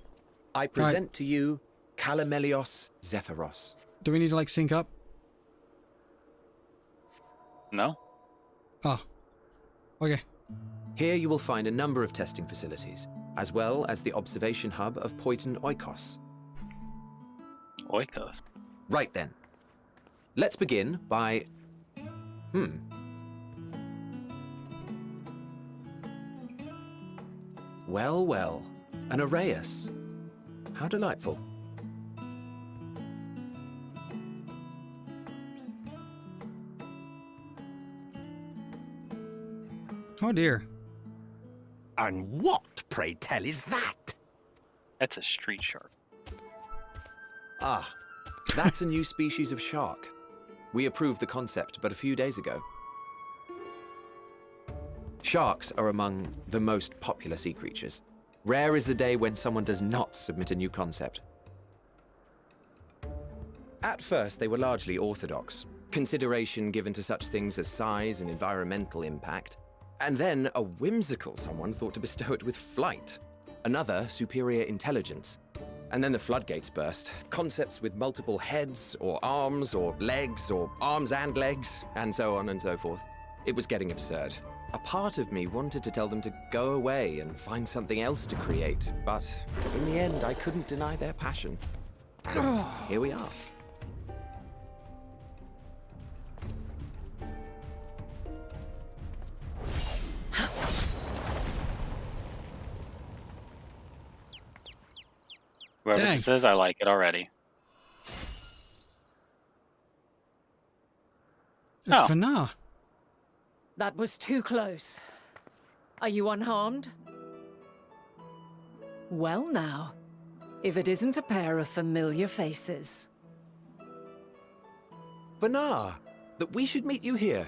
I present to you Kalimelios Zephyros. Do we need to, like, sync up? No? Oh. Okay. Here you will find a number of testing facilities, as well as the observation hub of Poiton Oikos. Oikos? Right then. Let's begin by... Well, well. An Arraius. How delightful. Oh dear. And what, pray tell, is that? That's a street shark. Ah, that's a new species of shark. We approved the concept but a few days ago. Sharks are among the most popular sea creatures. Rare is the day when someone does not submit a new concept. At first, they were largely orthodox, consideration given to such things as size and environmental impact, and then a whimsical someone thought to bestow it with flight, another superior intelligence. And then the floodgates burst, concepts with multiple heads, or arms and legs, and so on and so forth. It was getting absurd. A part of me wanted to tell them to go away and find something else to create, but in the end, I couldn't deny their passion. And here we are. Whoever Dang. this is, I like it already. It's Vana. That was too close. Are you unharmed? Well now, if it isn't a pair of familiar faces. Vana, that we should meet you here.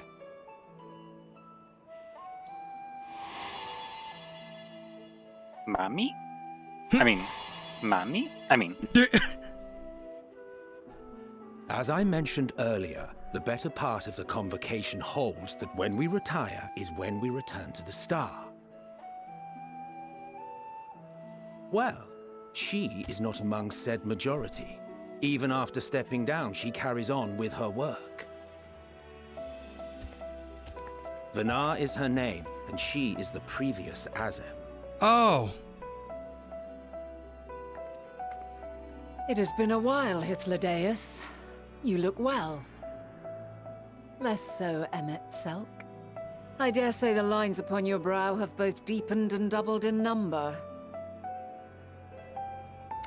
Mommy? Mommy? As I mentioned earlier, the better part of the convocation holds that when we retire is when we return to the star. Well, she is not among said majority. Even after stepping down, she carries on with her work. Vana is her name, and she is the previous Azem. Oh. It has been a while, Hythlodeus. You look well. Less so, Emmett Selk. I dare say the lines upon your brow have both deepened and doubled in number.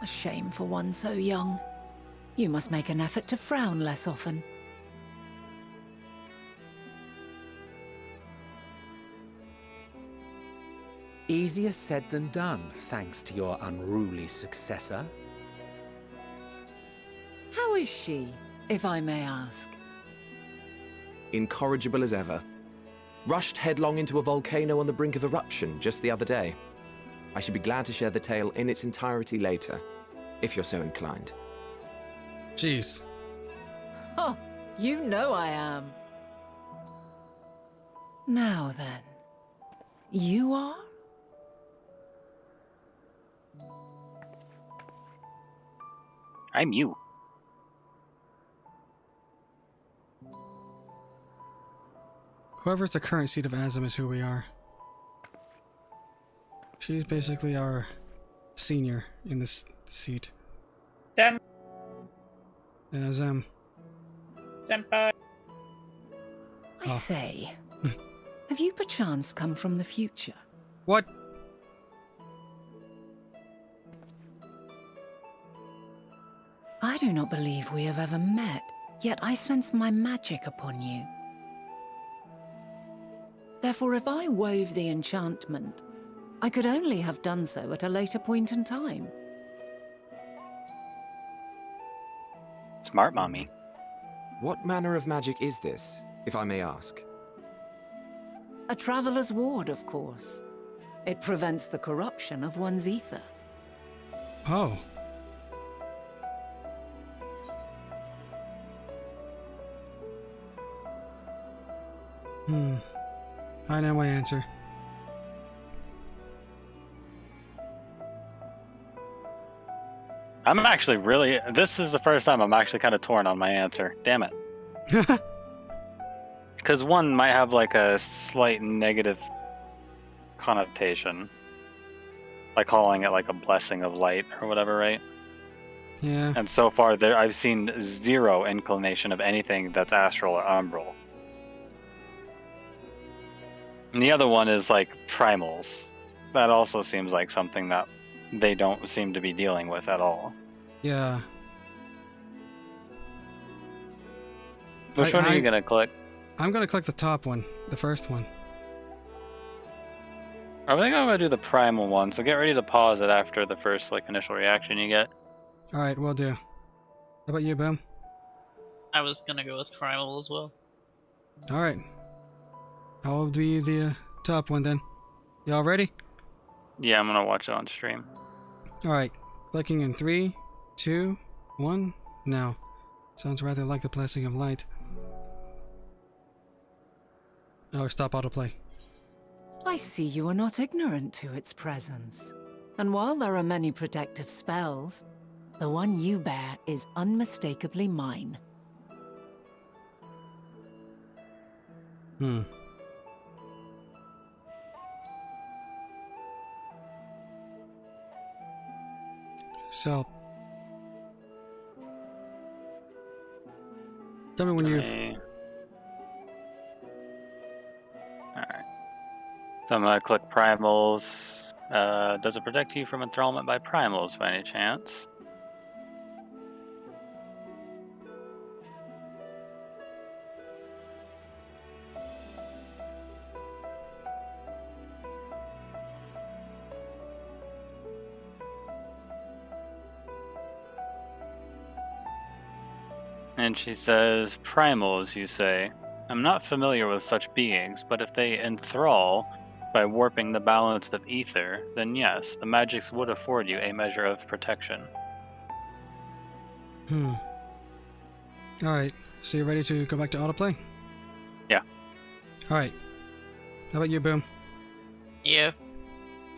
A shame for one so young. You must make an effort to frown less often. Easier said than done, thanks to your unruly successor. How is she, if I may ask? Incorrigible as ever. Rushed headlong into a volcano on the brink of eruption just the other day. I should be glad to share the tale in its entirety later, if you're so inclined. Jeez. Oh, you know I am. Now then, you are? I'm you. Whoever's the current seat of Azim is who we are. She's basically our senior in this seat. Dem. Azim. Senpai. I say, have you perchance come from the future? What? I do not believe we have ever met, yet I sense my magic upon you. Therefore, if I wove the enchantment, I could only have done so at a later point in time. Smart mommy. What manner of magic is this, if I may ask? A traveler's ward, of course. It prevents the corruption of one's ether. Oh. I know my answer. I'm actually really... This is the first time I'm actually kind of torn on my answer. Damn it. Because one might have like a slight negative connotation. Like calling it like a blessing of light or whatever, right? Yeah. And so far there I've seen zero inclination of anything that's astral or umbral. And the other one is like primals. That also seems like something that they don't seem to be dealing with at all. Yeah. Which one are you gonna click? I'm gonna click the top one, the first one. I think I'm gonna do the primal one, so get ready to pause it after the first like initial reaction you get. Alright, will do. How about you, Boom? I was gonna go with primal as well. Alright. I'll be the top one then. Y'all ready? Yeah, I'm gonna watch it on stream. Alright. Clicking in 3, 2, 1, now. Sounds rather like the blessing of light. Oh, stop autoplay. I see you are not ignorant to its presence. And while there are many protective spells, the one you bear is unmistakably mine. So, tell me when you've... Alright. So I'm gonna click primals. Does it protect you from enthrallment by primals by any chance? And she says, primals, you say. I'm not familiar with such beings, but if they enthrall by warping the balance of ether, then yes, the magics would afford you a measure of protection. Alright, so you ready to go back to autoplay? Yeah. Alright. How about you, Boom? Yeah.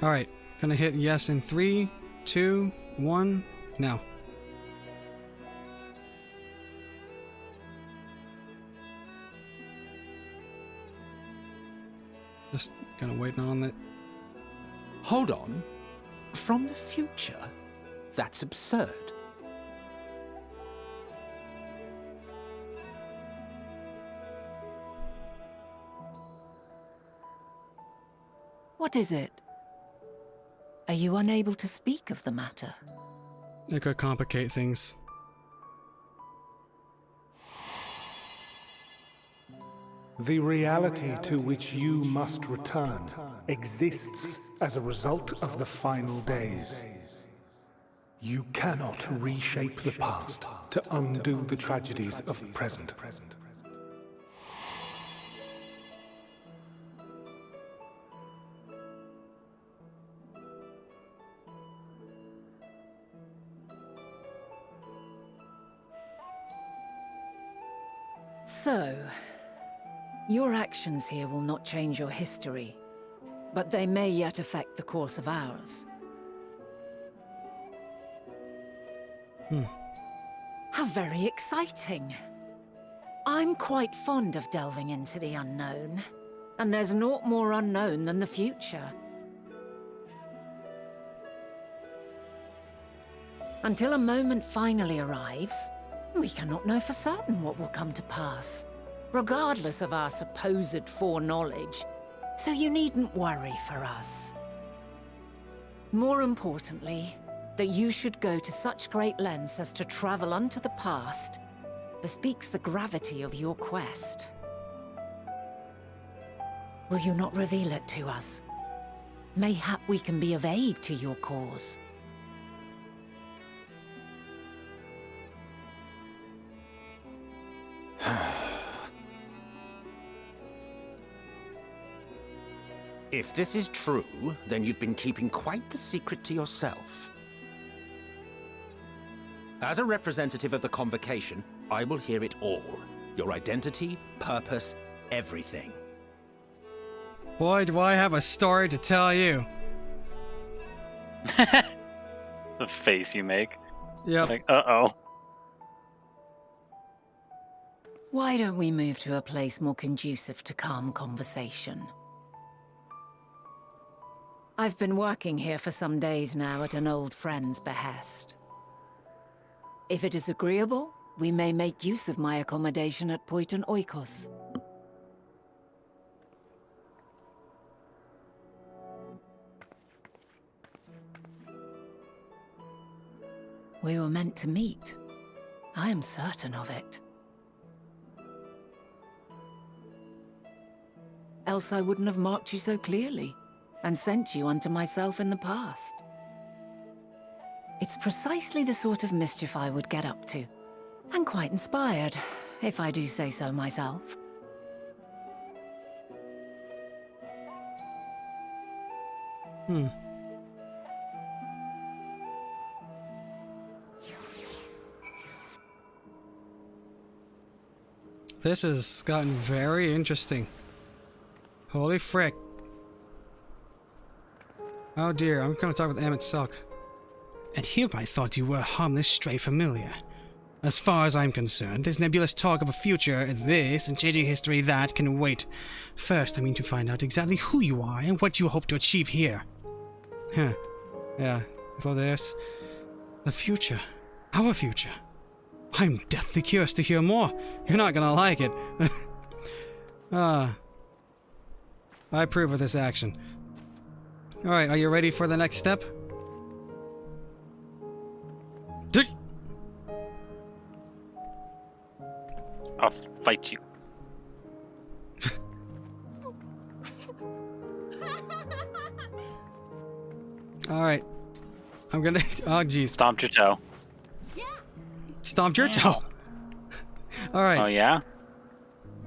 Alright, gonna hit yes in 3, 2, 1, now. Just kind of waiting on it. Hold on. From the future? That's absurd. What is it? Are you unable to speak of the matter? It could complicate things. The reality to which you must return exists as a result of the final days. You cannot reshape the past to undo the tragedies of the present. So, Your actions here will not change your history, but they may yet affect the course of ours. How very exciting. I'm quite fond of delving into the unknown, and there's naught more unknown than the future. Until a moment finally arrives, we cannot know for certain what will come to pass, regardless of our supposed foreknowledge, so you needn't worry for us. More importantly, that you should go to such great lengths as to travel unto the past bespeaks the gravity of your quest. Will you not reveal it to us? Mayhap we can be of aid to your cause. If this is true, then you've been keeping quite the secret to yourself. As a representative of the Convocation, I will hear it all. Your identity, purpose, everything. Boy, do I have a story to tell you. The face you make. Yep. Like, uh-oh. Why don't we move to a place more conducive to calm conversation? I've been working here for some days now at an old friend's behest. If it is agreeable, we may make use of my accommodation at Poiton Oikos. We were meant to meet. I am certain of it. Else I wouldn't have marked you so clearly, and sent you unto myself in the past. It's precisely the sort of mischief I would get up to, and quite inspired, if I do say so myself. This has gotten very interesting. Holy frick. Oh dear, I'm gonna talk with Emmett Selk. And here I thought you were a harmless stray familiar. As far as I'm concerned, this nebulous talk of a future this and changing history that can wait. First, I mean to find out exactly who you are and what you hope to achieve here. Huh. Yeah, I thought this. The future. Our future. I'm deathly curious to hear more. You're not gonna like it. I approve of this action. Alright, are you ready for the next step? I'll fight you. Alright. I'm gonna... Oh, jeez. Stomped your toe. Stomped your toe. Alright. Oh, yeah?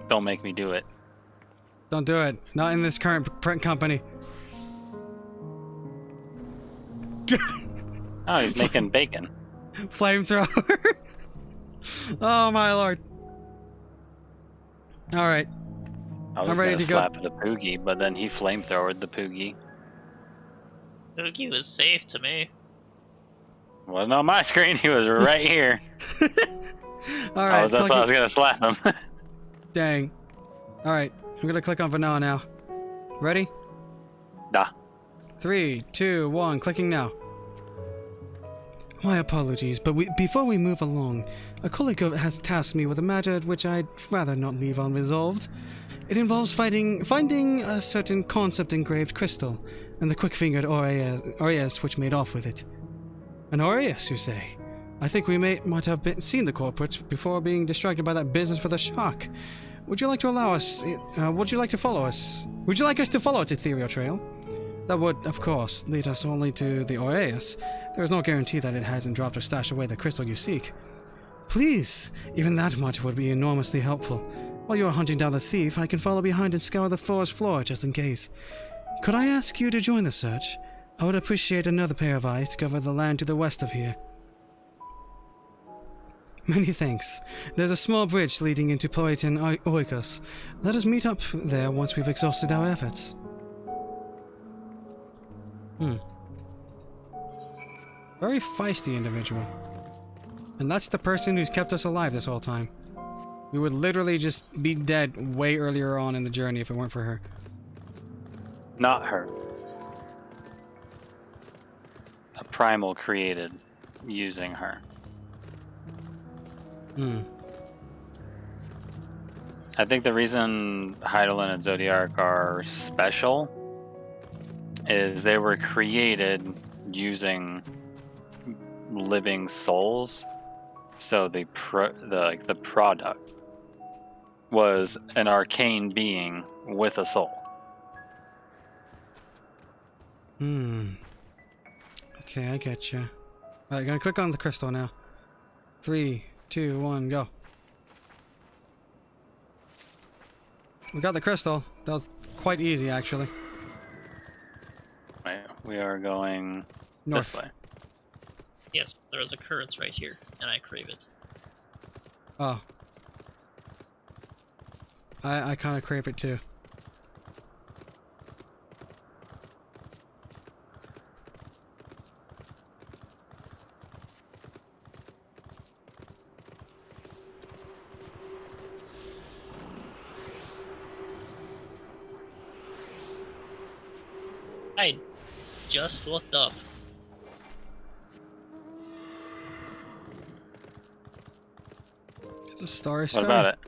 Don't make me do it. Don't do it. Not in this current company. Oh, he's making bacon. Flamethrower. Oh, my lord. Alright. I'm ready to slap the Poogie, but then he flamethrowered the Poogie. Poogie was safe to me. Wasn't on my screen, he was right here. Alright. That's why I was gonna slap him. Dang. Alright, I'm gonna click on Vanilla now. Ready? Da. 3, 2, 1, clicking now. My apologies, but before we move along, a colleague has tasked me with a matter which I'd rather not leave unresolved. It involves finding a certain concept-engraved crystal, and the quick-fingered Aureus which made off with it. An Aureus, you say? I think we might have seen the culprit before being distracted by that business with a shark. Would you like to allow us... would you like to follow us? Would you like us to follow its ethereal trail? That would, of course, lead us only to the Aureus. There is no guarantee that it hasn't dropped or stashed away the crystal you seek. Please! Even that much would be enormously helpful. While you are hunting down the thief, I can follow behind and scour the forest floor just in case. Could I ask you to join the search? I would appreciate another pair of eyes to cover the land to the west of here. Many thanks. There's a small bridge leading into Poetan Oikos. Let us meet up there once we've exhausted our efforts. Very feisty individual. And that's the person who's kept us alive this whole time. We would literally just be dead way earlier on in the journey if it weren't for her. Not her. A primal created using her. I think the reason Heidelin and Zodiac are special is they were created using living souls. So the product was an arcane being with a soul. Okay, I get you. Alright, gonna click on the crystal now. 3, 2, 1, go. We got the crystal. That was quite easy, actually. Right, we are going north. This way. Yes, there is a current right here, and I crave it. Oh. I kind of crave it too. I just looked up. It's a starry sky. What about it?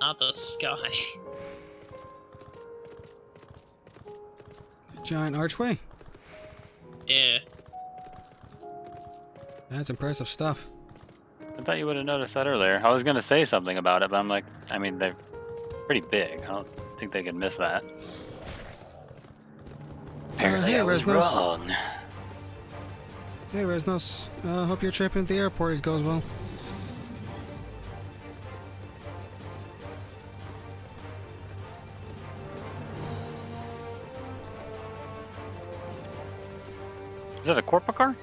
Not the sky. Giant archway. Yeah. That's impressive stuff. I thought you would have noticed that earlier. I was going to say something about it, but I'm like, I mean, they're pretty big. I don't think they can miss that. Apparently hey, I was Resnos. wrong. Hey, Resnos. Hope your trip into the airport goes well. Is that a corpuscle?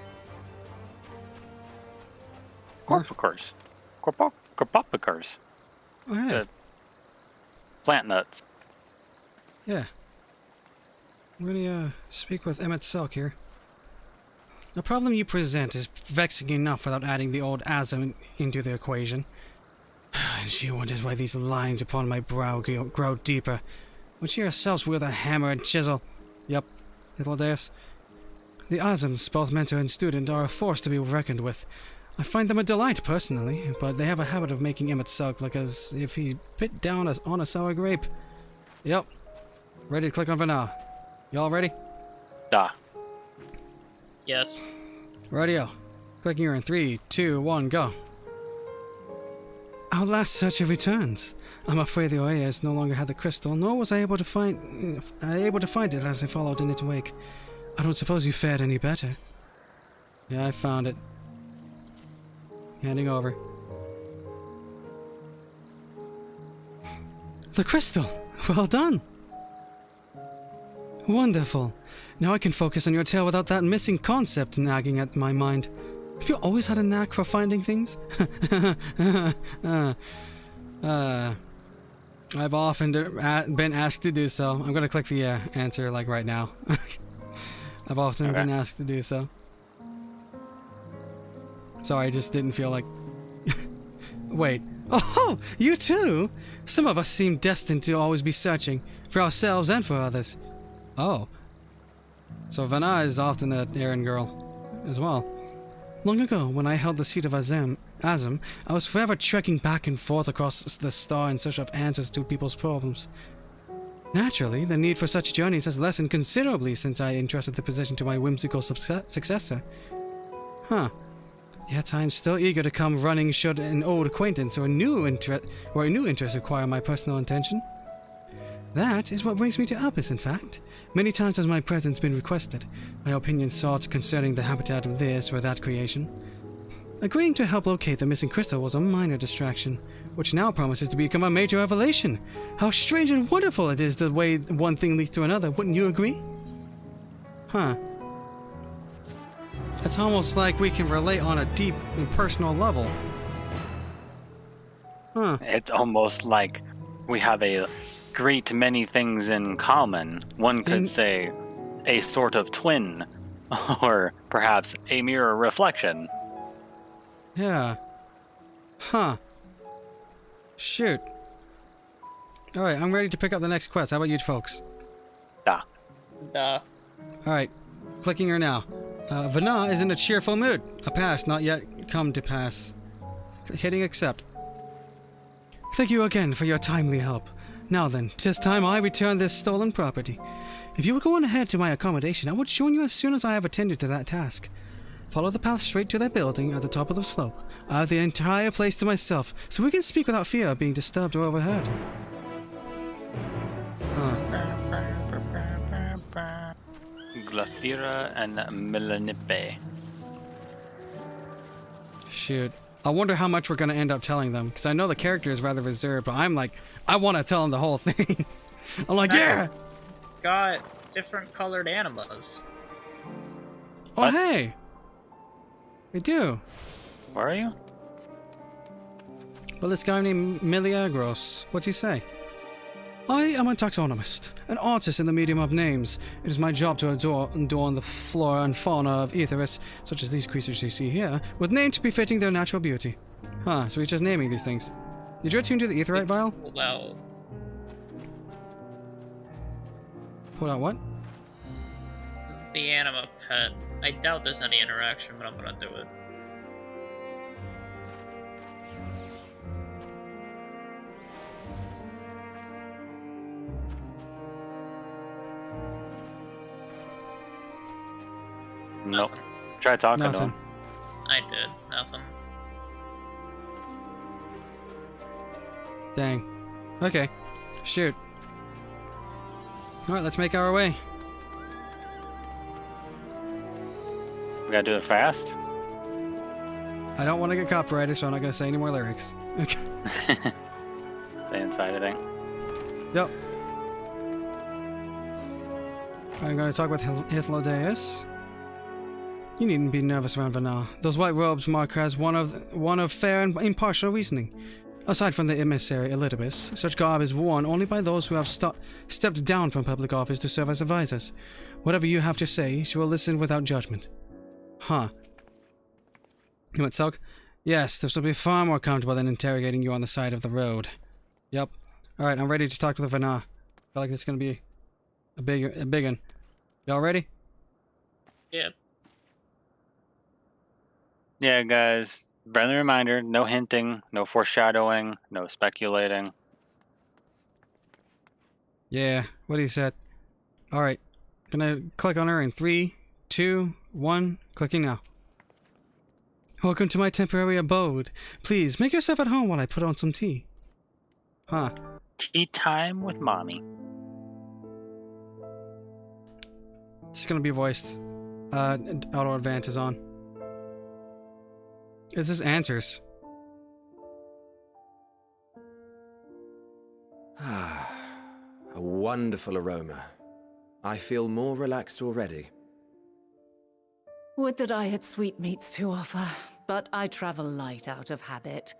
Corpuscles. Corpuscles. Oh, yeah. Plant nuts. Yeah. I'm gonna speak with Emmett Selk here. The problem you present is vexing enough without adding the old Asm into the equation. And she wonders why these lines upon my brow grow deeper, when she herself wields a hammer and chisel. Yep, Hitlerdeus. The Asms, both mentor and student, are a force to be reckoned with. I find them a delight personally, but they have a habit of making Emmett Selk look as if he bit down on a sour grape. Yep. Ready to click on Vanar. Y'all ready? Da. Yes. Radio. Clicking here in 3, 2, 1, go. Our last searcher returns. I'm afraid the Oias no longer had the crystal, nor was I able to find it as I followed in its wake. I don't suppose you fared any better. Yeah, I found it. Handing over. The crystal! Well done! Wonderful. Now I can focus on your tale without that missing concept nagging at my mind. Have you always had a knack for finding things? I've often been asked to do so. I'm gonna click the answer like right now. I've often been asked to do so. Sorry, I just didn't feel like... Wait. Oh, you too? Some of us seem destined to always be searching, for ourselves and for others. Oh. So Vanna is often an errand girl as well. Long ago, when I held the seat of Azim, I was forever trekking back and forth across the star in search of answers to people's problems. Naturally, the need for such journeys has lessened considerably since I entrusted the position to my whimsical successor. Huh. Yet I am still eager to come running should an old acquaintance or a new interest require my personal attention. That is what brings me to Albus, in fact. Many times has my presence been requested, my opinion sought concerning the habitat of this or that creation. Agreeing to help locate the missing crystal was a minor distraction, which now promises to become a major revelation. How strange and wonderful it is the way one thing leads to another, wouldn't you agree? Huh. It's almost like we can relate on a deep and personal level. Huh. It's almost like we have a great many things in common. One could say a sort of twin, or perhaps a mirror reflection. Yeah. Huh. Shoot. Alright, I'm ready to pick up the next quest. How about you folks? Da. Alright, clicking her now. Vana is in a cheerful mood. A past not yet come to pass. Hitting accept. Thank you again for your timely help. Now then, 'tis time I return this stolen property. If you would go on ahead to my accommodation, I would join you as soon as I have attended to that task. Follow the path straight to that building at the top of the slope. I have the entire place to myself, so we can speak without fear of being disturbed or overheard. Glathira and Melanippe. Shoot. I wonder how much we're going to end up telling them, because I know the character is rather reserved, but I'm like, I want to tell them the whole thing. I'm like, yeah! Got different colored animas. Oh, hey! They do. Where are you? Well, this guy named Miliagros, what's he say? I am a taxonomist, an artist in the medium of names. It is my job to adorn the flora and fauna of Aetheris, such as these creatures you see here, with names befitting their natural beauty. Huh, so he's just naming these things. Did you attune to the Aetherite vial? Well, Pull out what? the anima pet. I doubt there's any interaction, but I'm gonna do it. Nope. Try talking to Nothing. him. I did. Nothing. Dang. Okay. Shoot. Alright, let's make our way. We gotta do it fast. I don't want to get copyrighted, so I'm not going to say any more lyrics. Stay inside, I think. Yep. I'm going to talk with Hythlodaeus. You needn't be nervous around Vana. Those white robes mark her as one of fair and impartial reasoning. Aside from the emissary Elidibus, such garb is worn only by those who have stepped down from public office to serve as advisors. Whatever you have to say, she will listen without judgment. Huh. You want Sulk? Yes, this will be far more comfortable than interrogating you on the side of the road. Yep. Alright, I'm ready to talk to the Vana. Feel like it's gonna be a big one. Y'all ready? Yep. Yeah, guys. Friendly reminder, no hinting, no foreshadowing, no speculating. Yeah, what he said. Alright. Gonna click on her in 3, 2, 1, clicking now. Welcome to my temporary abode. Please, make yourself at home while I put on some tea. Huh. Tea time with mommy. It's gonna be voiced. Auto advance is on. It's just answers. Ah, a wonderful aroma. I feel more relaxed already. Would that I had sweetmeats to offer, but I travel light out of habit.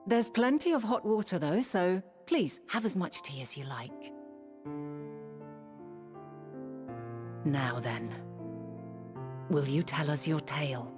There's plenty of hot water though, so please have as much tea as you like. Now then, will you tell us your tale?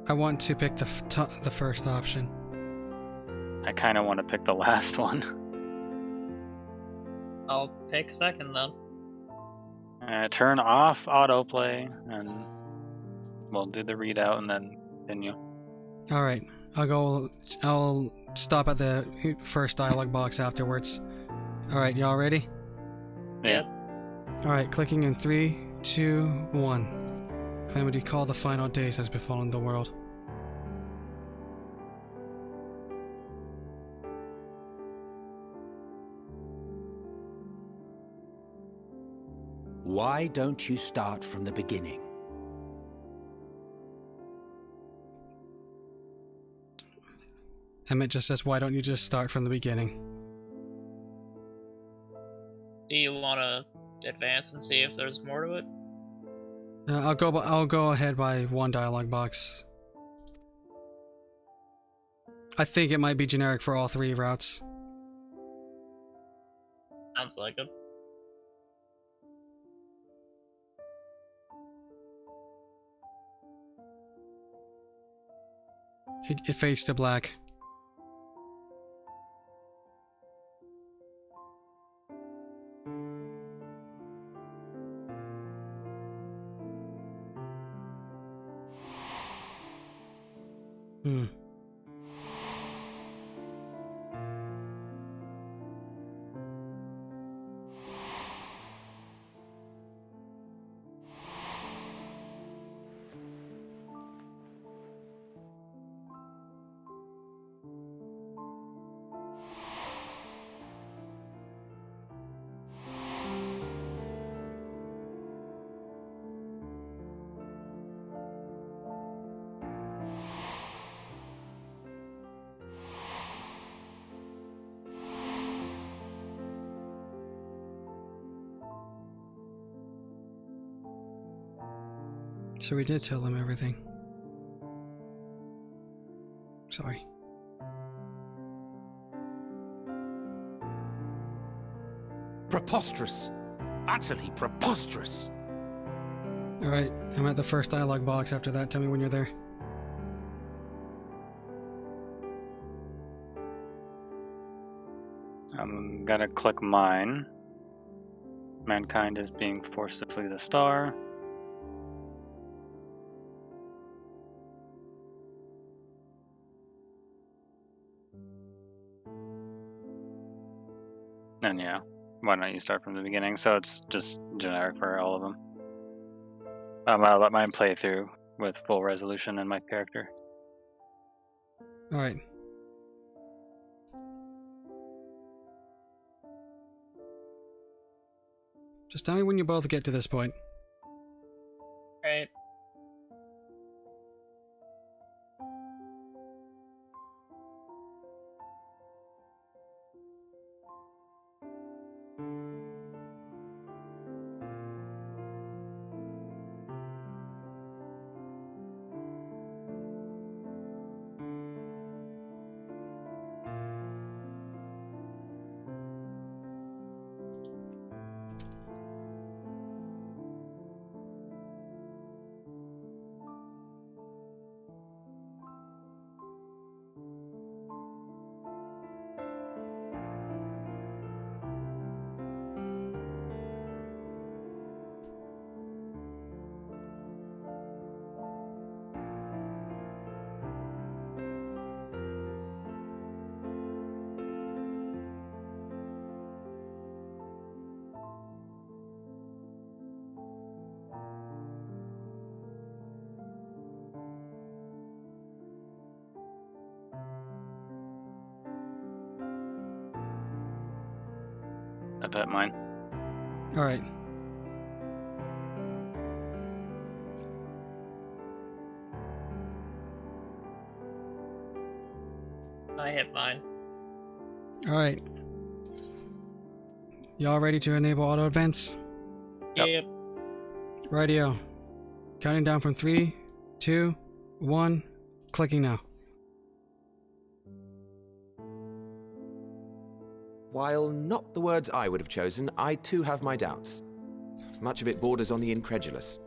I want to pick the first option. I kind of want to pick the last one. I'll pick second then. Turn off autoplay, and we'll do the readout and then continue. Alright, I'll stop at the first dialogue box afterwards. Alright, y'all ready? Yeah. Alright, clicking in 3, 2, 1. Calamity call, the final days has befallen the world. Why don't you start from the beginning? Emmett just says, why don't you just start from the beginning? Do you want to advance and see if there's more to it? I'll go ahead by one dialogue box. I think it might be generic for all 3 routes. Sounds like it. It fades to black. So we did tell them everything. Sorry. Preposterous. Utterly preposterous. Alright, I'm at the first dialogue box. After that, tell me when you're there. I'm gonna click mine. Mankind is being forced to flee the star. And yeah, why don't you start from the beginning? So it's just generic for all of them. I'll let mine play through with full resolution in my character. Alright. Just tell me when you both get to this point. Right. I bet mine. Alright. I hit mine. Alright. Y'all ready to enable auto advance? Yep. Radio. Counting down from 3, 2, 1. Clicking now. While not the words I would have chosen, I too have my doubts. Much of it borders on the incredulous.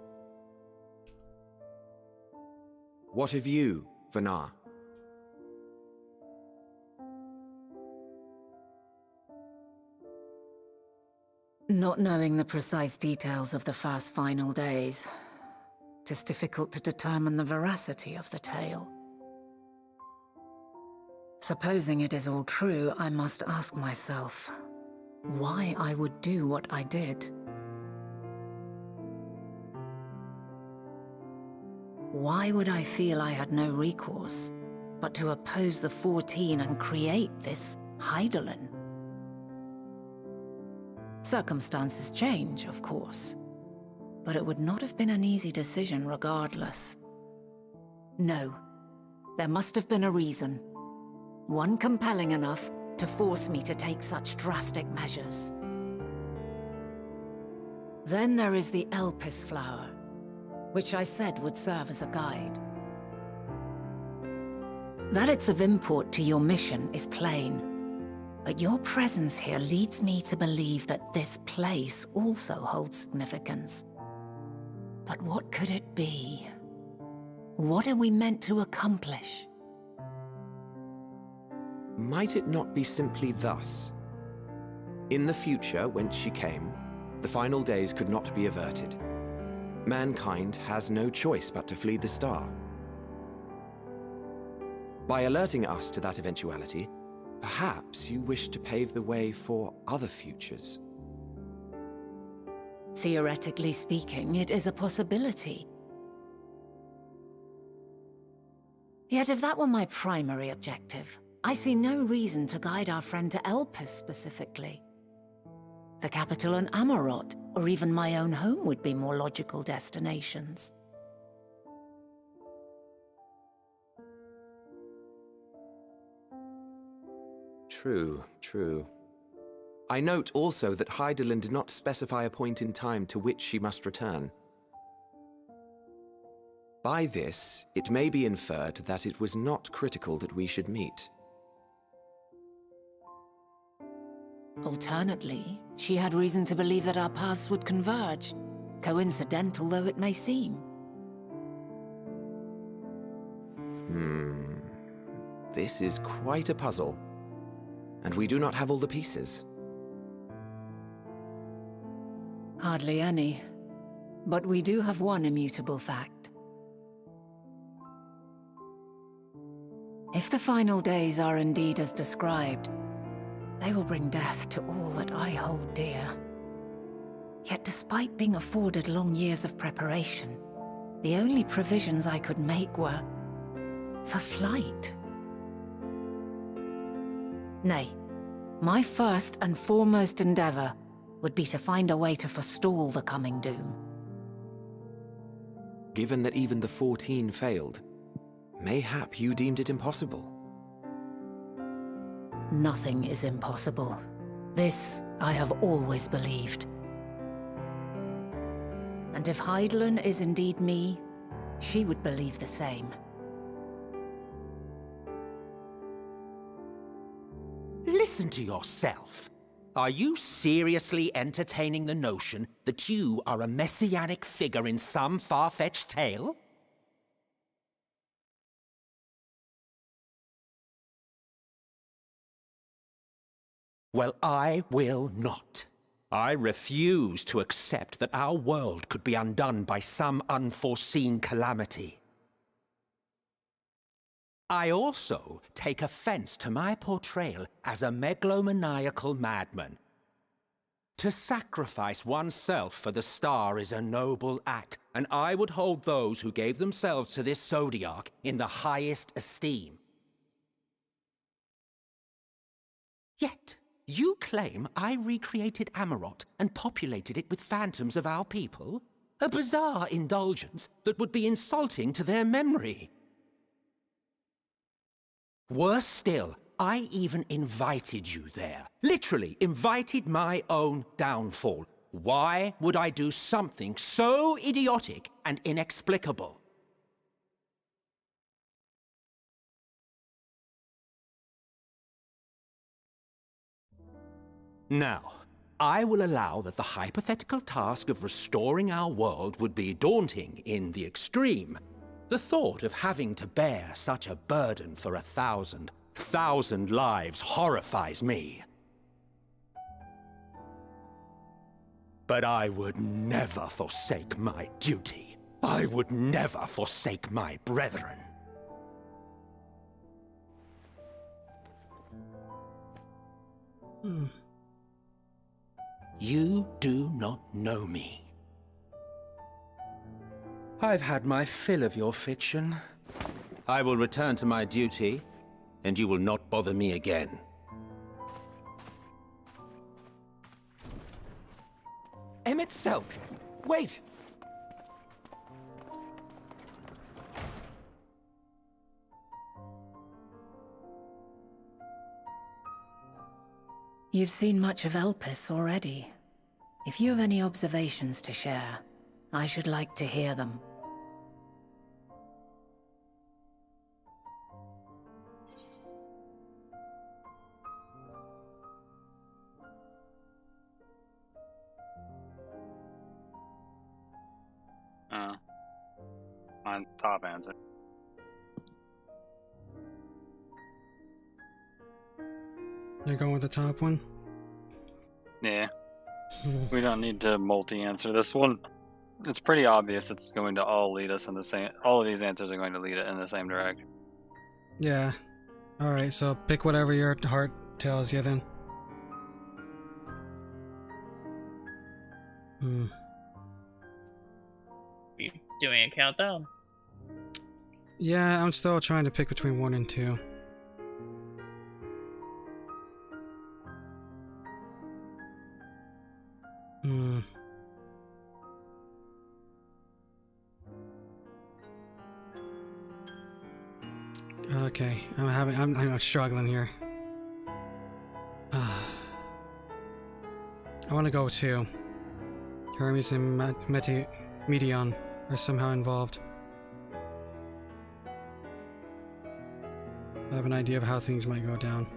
What of you, Vanar? Not knowing the precise details of the first final days, it is difficult to determine the veracity of the tale. Supposing it is all true, I must ask myself why I would do what I did. Why would I feel I had no recourse but to oppose the 14 and create this Heidelin? Circumstances change, of course, but it would not have been an easy decision regardless. No, there must have been a reason. One compelling enough to force me to take such drastic measures. Then there is the elpis flower, which I said would serve as a guide. That it's of import to your mission is plain, but your presence here leads me to believe that this place also holds significance. But what could it be? What are we meant to accomplish? Might it not be simply thus? In the future, whence she came, the final days could not be averted. Mankind has no choice but to flee the star. By alerting us to that eventuality, perhaps you wish to pave the way for other futures. Theoretically speaking, it is a possibility. Yet if that were my primary objective, I see no reason to guide our friend to Elpis specifically. The capital and Amarot, or even my own home would be more logical destinations. True, true. I note also that Hydaelyn did not specify a point in time to which she must return. By this, it may be inferred that it was not critical that we should meet. Alternately, she had reason to believe that our paths would converge, coincidental though it may seem. This is quite a puzzle, and we do not have all the pieces. Hardly any, but we do have one immutable fact. If the final days are indeed as described, they will bring death to all that I hold dear. Yet despite being afforded long years of preparation, the only provisions I could make were for flight. Nay, my first and foremost endeavor would be to find a way to forestall the coming doom. Given that even the 14 failed, mayhap you deemed it impossible. Nothing is impossible. This I have always believed. And if Hydaelyn is indeed me, she would believe the same. Listen to yourself. Are you seriously entertaining the notion that you are a messianic figure in some far-fetched tale? Well, I will not. I refuse to accept that our world could be undone by some unforeseen calamity. I also take offense to my portrayal as a megalomaniacal madman. To sacrifice oneself for the star is a noble act, and I would hold those who gave themselves to this zodiac in the highest esteem. Yet, you claim I recreated Amarot and populated it with phantoms of our people? A bizarre indulgence that would be insulting to their memory. Worse still, I even invited you there. Literally invited my own downfall. Why would I do something so idiotic and inexplicable? Now, I will allow that the hypothetical task of restoring our world would be daunting in the extreme. The thought of having to bear such a burden for 1,000 lives horrifies me. But I would never forsake my duty. I would never forsake my brethren. You do not know me. I've had my fill of your fiction. I will return to my duty, and you will not bother me again. Emmett Selk! Wait! You've seen much of Elpis already. If you have any observations to share, I should like to hear them. On top answer. You're going with the top one? Yeah. We don't need to multi-answer this one. It's pretty obvious it's going to all lead us in the same... All of these answers are going to lead it in the same direction. Yeah. Alright, so pick whatever your heart tells you then. You doing a countdown? Yeah, I'm still trying to pick between 1 and 2. Okay, I'm struggling here. I want to go 2. Hermes and Medion are somehow involved. I have an idea of how things might go down.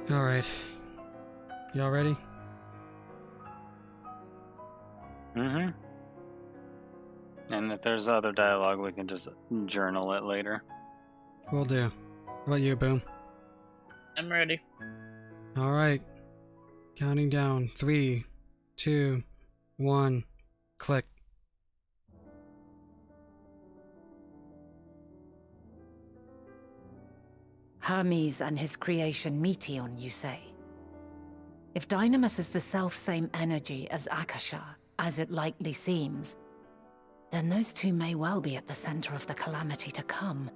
Alright. Y'all ready? Mm-hmm. And if there's other dialogue, we can just journal it later. Will do. How about you, Boom? I'm ready. Alright. Counting down. 3, 2, 1. Click. Hermes and his creation Meteion, you say? If Dynamis is the self-same energy as Akasha, as it likely seems, then those two may well be at the center of the calamity to come.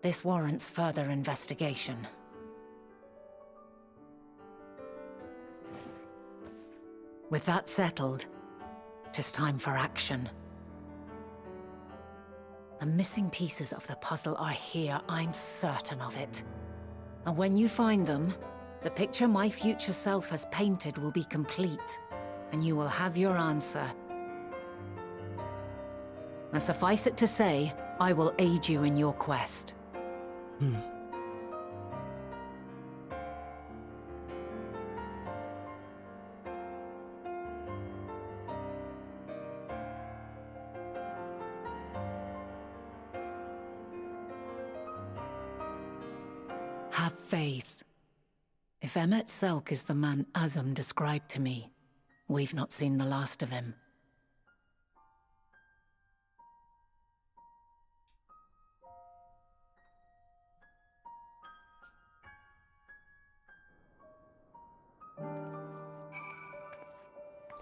This warrants further investigation. With that settled, it is time for action. The missing pieces of the puzzle are here, I'm certain of it. And when you find them, the picture my future self has painted will be complete, and you will have your answer. And suffice it to say, I will aid you in your quest. Have faith. If Emmet Selk is the man Azum described to me, we've not seen the last of him.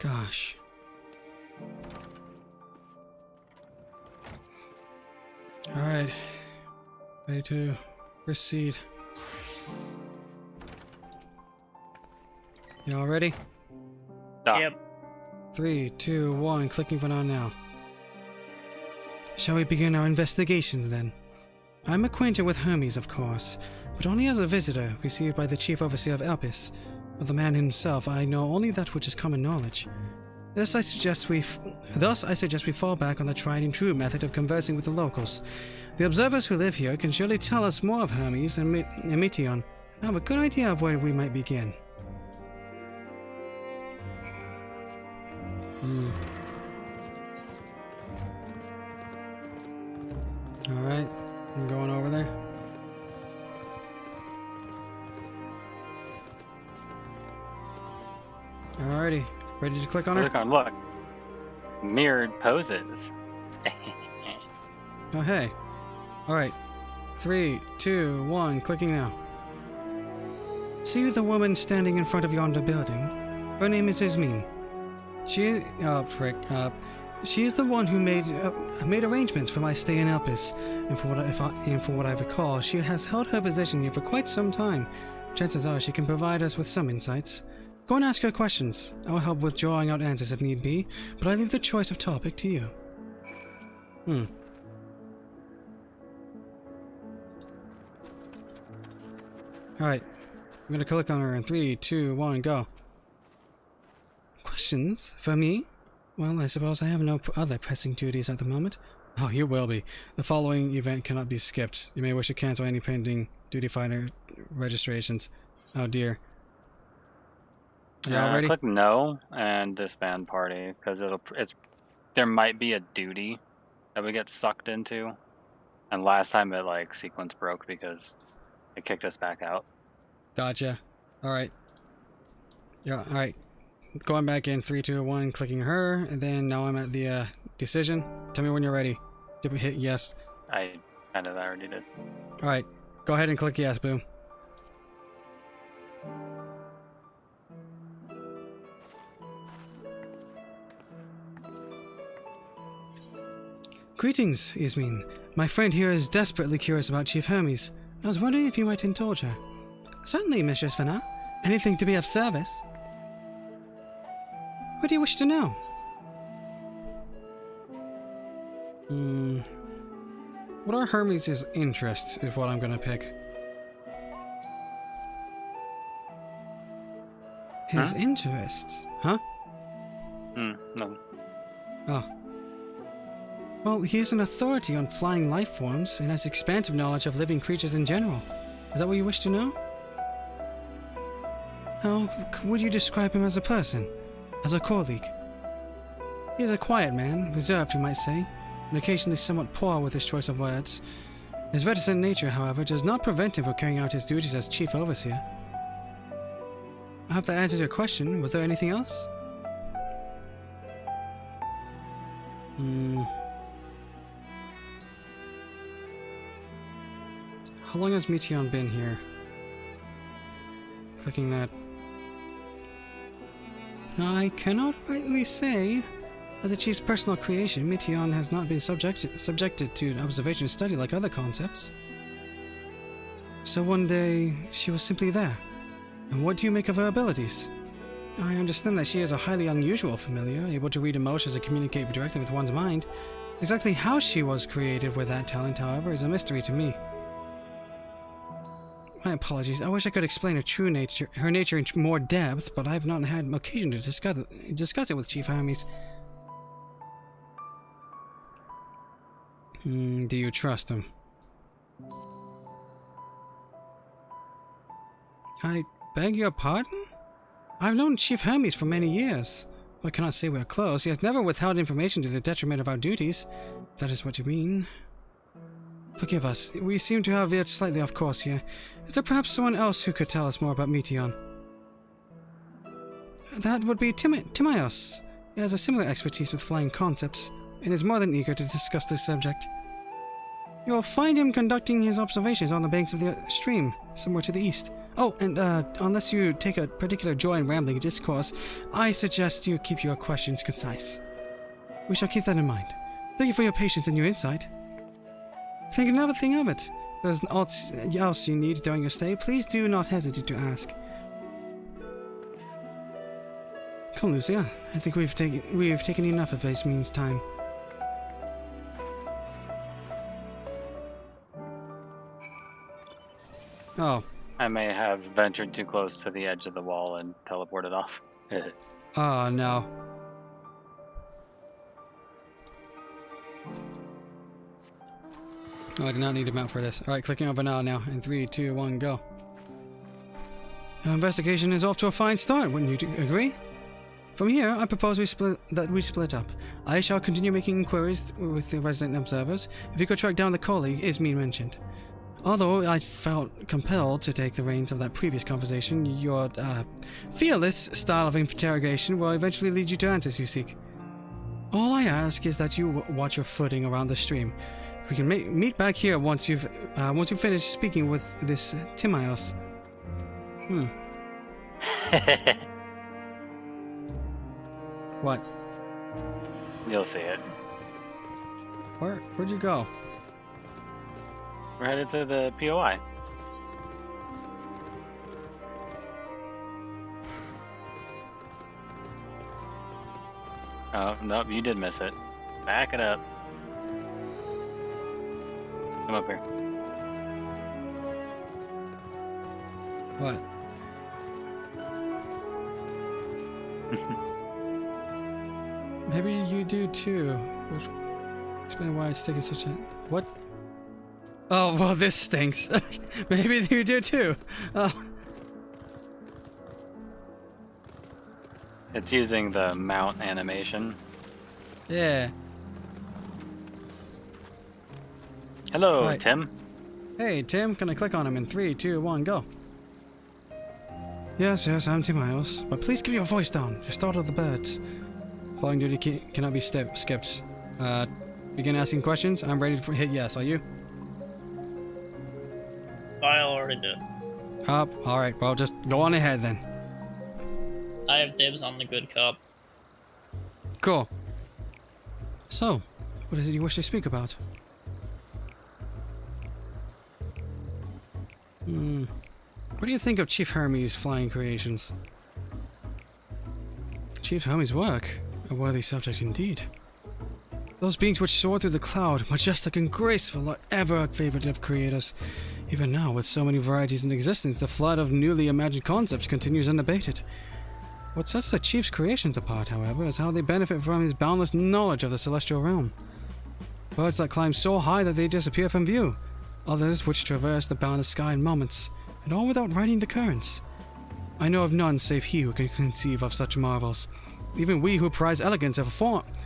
Gosh. Alright. Ready to proceed. Y'all ready? Yep. 3, 2, 1. Clicking for now. Shall we begin our investigations then? I'm acquainted with Hermes, of course, but only as a visitor received by the Chief Overseer of Elpis. Of the man himself, I know only that which is common knowledge. Thus I suggest we fall back on the tried and true method of conversing with the locals. The observers who live here can surely tell us more of Hermes and Meteion. I have a good idea of where we might begin. Alright, I'm going over there. Alrighty, ready to click on her? Click on, look. Mirrored poses. Oh, hey. Alright. 3, 2, 1, clicking now. See the woman standing in front of yonder building? Her name is Ismene. She is the one who made arrangements for my stay in Elpis, and for what I recall, she has held her position here for quite some time. Chances are she can provide us with some insights. Go and ask her questions. I'll help with drawing out answers if need be, but I leave the choice of topic to you. Alright. I'm gonna click on her in 3, 2, 1, go. Questions for me? Well, I suppose I have no other pressing duties at the moment. Oh, you will be. The following event cannot be skipped. You may wish to cancel any pending duty finder registrations. Oh dear. Y'all ready? Click no and disband party because there might be a duty that we get sucked into, and last time it like sequence broke because it kicked us back out. Gotcha. All right. Yeah. All right. Going back in 3, 2, 1, clicking her, and then now I'm at the decision. Tell me when you're ready. Did we hit yes? I kind of already did. All right. Go ahead and click yes, Boo. Greetings, Yasmin. My friend here is desperately curious about Chief Hermes. I was wondering if you might indulge her. Certainly, Mistress Vanna. Anything to be of service. What do you wish to know? What are Hermes' interests is what I'm gonna pick. His interests? Huh? No. Oh. Well, he's an authority on flying life forms and has expansive knowledge of living creatures in general. Is that what you wish to know? How would you describe him as a person? As a colleague? He is a quiet man, reserved you might say, and occasionally somewhat poor with his choice of words. His reticent nature, however, does not prevent him from carrying out his duties as Chief Overseer. I hope that answers your question. Was there anything else? How long has Meteion been here? Clicking that. I cannot rightly say. As the Chief's personal creation, Meteion has not been subjected to observation and study like other concepts. So one day, she was simply there. And what do you make of her abilities? I understand that she is a highly unusual familiar, able to read emotions and communicate directly with one's mind. Exactly how she was created with that talent, however, is a mystery to me. My apologies. I wish I could explain her nature in more depth, but I have not had occasion to discuss it with Chief Hermes. Do you trust him? I beg your pardon? I've known Chief Hermes for many years. I cannot say we are close. He has never withheld information to the detriment of our duties. If that is what you mean. Forgive us. We seem to have veered slightly off course here. Is there perhaps someone else who could tell us more about Meteion? That would be Timaeus. He has a similar expertise with flying concepts, and is more than eager to discuss this subject. You will find him conducting his observations on the banks of the stream, somewhere to the east. Oh, and unless you take a particular joy in rambling discourse, I suggest you keep your questions concise. We shall keep that in mind. Thank you for your patience and your insight. Think nothing of it. If there's aught else you need during your stay, please do not hesitate to ask. Come, Lucia. I think we've taken enough of Yasmin's time. Oh. I may have ventured too close to the edge of the wall and teleported off. Oh, no. Oh, I do not need a map for this. Alright, clicking over now. In 3, 2, 1, go. Our investigation is off to a fine start, wouldn't you agree? From here, I propose we split up. I shall continue making inquiries with the resident observers. If you could track down the colleague Yasmin mentioned. Although I felt compelled to take the reins of that previous conversation, your fearless style of interrogation will eventually lead you to answers you seek. All I ask is that you watch your footing around the stream. We can meet back here once you've finished speaking with this Timaeus. What? You'll see it. Where'd you go? We're headed to the POI. Oh, nope, you did miss it. Back it up. Come up here. What? Maybe you do too. Explain why it's taking such a... What? Oh, well, this stinks. Maybe you do too. Oh. It's using the mount animation. Yeah. Hello, Right. Tim. Hey, Tim, can I click on him in 3, 2, 1, go? Yes, I'm Tim Miles, but please keep your voice down. You startled the birds. Flying duty cannot be skipped. Begin asking questions. I'm ready to hit yes. Are you? I already did. Alright, well, just go on ahead then. I have dibs on the good cop. Cool. So, what is it you wish to speak about? What do you think of Chief Hermes' flying creations? Chief Hermes' work? A worthy subject indeed. Those beings which soar through the cloud, majestic and graceful, are ever a favorite of creators. Even now, with so many varieties in existence, the flood of newly imagined concepts continues unabated. What sets the Chief's creations apart, however, is how they benefit from his boundless knowledge of the celestial realm. Birds that climb so high that they disappear from view, others which traverse the boundless sky in moments, and all without riding the currents. I know of none save he who can conceive of such marvels. Even we who prize elegance of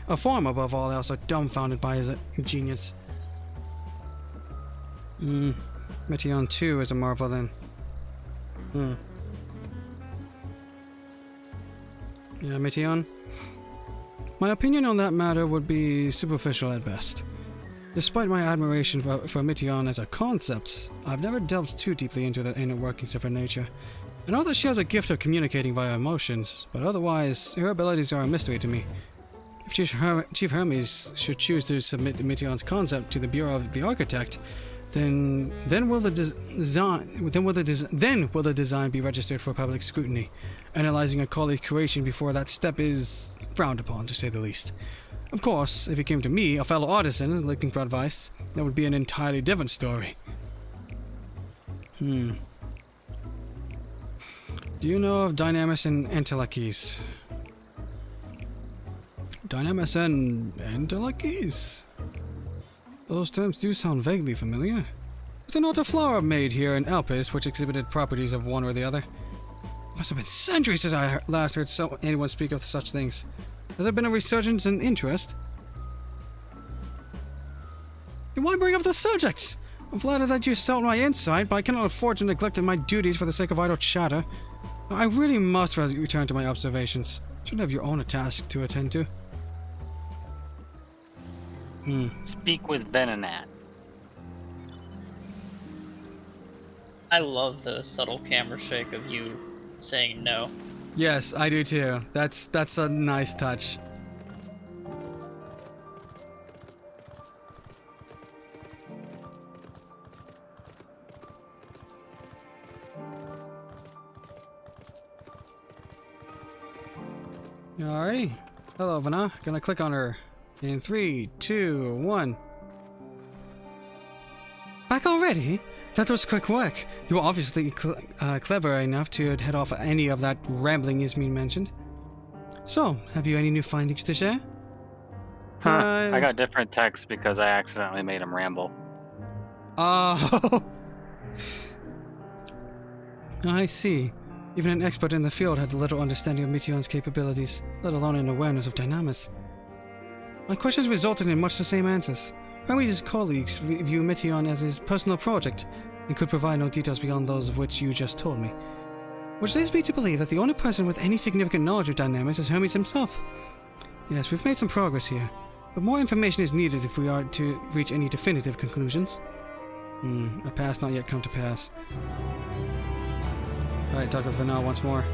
a form above all else are dumbfounded by his genius. Meteion too is a marvel then. Yeah, Meteion? My opinion on that matter would be superficial at best. Despite my admiration for Meteion as a concept, I've never delved too deeply into the inner workings of her nature. I know that she has a gift of communicating via emotions, but otherwise, her abilities are a mystery to me. If Chief Hermes should choose to submit Meteion's concept to the Bureau of the Architect, then will the design be registered for public scrutiny? Analyzing a colleague's creation before that step is frowned upon, to say the least. Of course, if it came to me, a fellow artisan, looking for advice, that would be an entirely different story. Do you know of Dynamis and Entelakes? Dynamis and Entelakes? Those terms do sound vaguely familiar. Was there not a flower made here in Elpis which exhibited properties of one or the other? Must have been centuries since I last heard anyone speak of such things. Has there been a resurgence in interest? Then why bring up the subject? I'm flattered that you sought my insight, but I cannot afford to neglect my duties for the sake of idle chatter. I really must return to my observations. Shouldn't have your own task to attend to. Speak with Benanat. I love the subtle camera shake of you saying no. Yes, I do too. That's a nice touch. Alrighty. Hello, Vanna. Gonna click on her. In 3, 2, 1. Back already? That was quick work. You were obviously clever enough to head off any of that rambling Yasmin mentioned. So, have you any new findings to share? I got different texts because I accidentally made him ramble. Oh. I see. Even an expert in the field had little understanding of Meteion's capabilities, let alone an awareness of Dynamis. My questions resulted in much the same answers. Hermes' colleagues view Meteion as his personal project and could provide no details beyond those of which you just told me. Which leads me to believe that the only person with any significant knowledge of Dynamis is Hermes himself. Yes, we've made some progress here, but more information is needed if we are to reach any definitive conclusions. A pass not yet come to pass. Alright, talk with Vanna once more.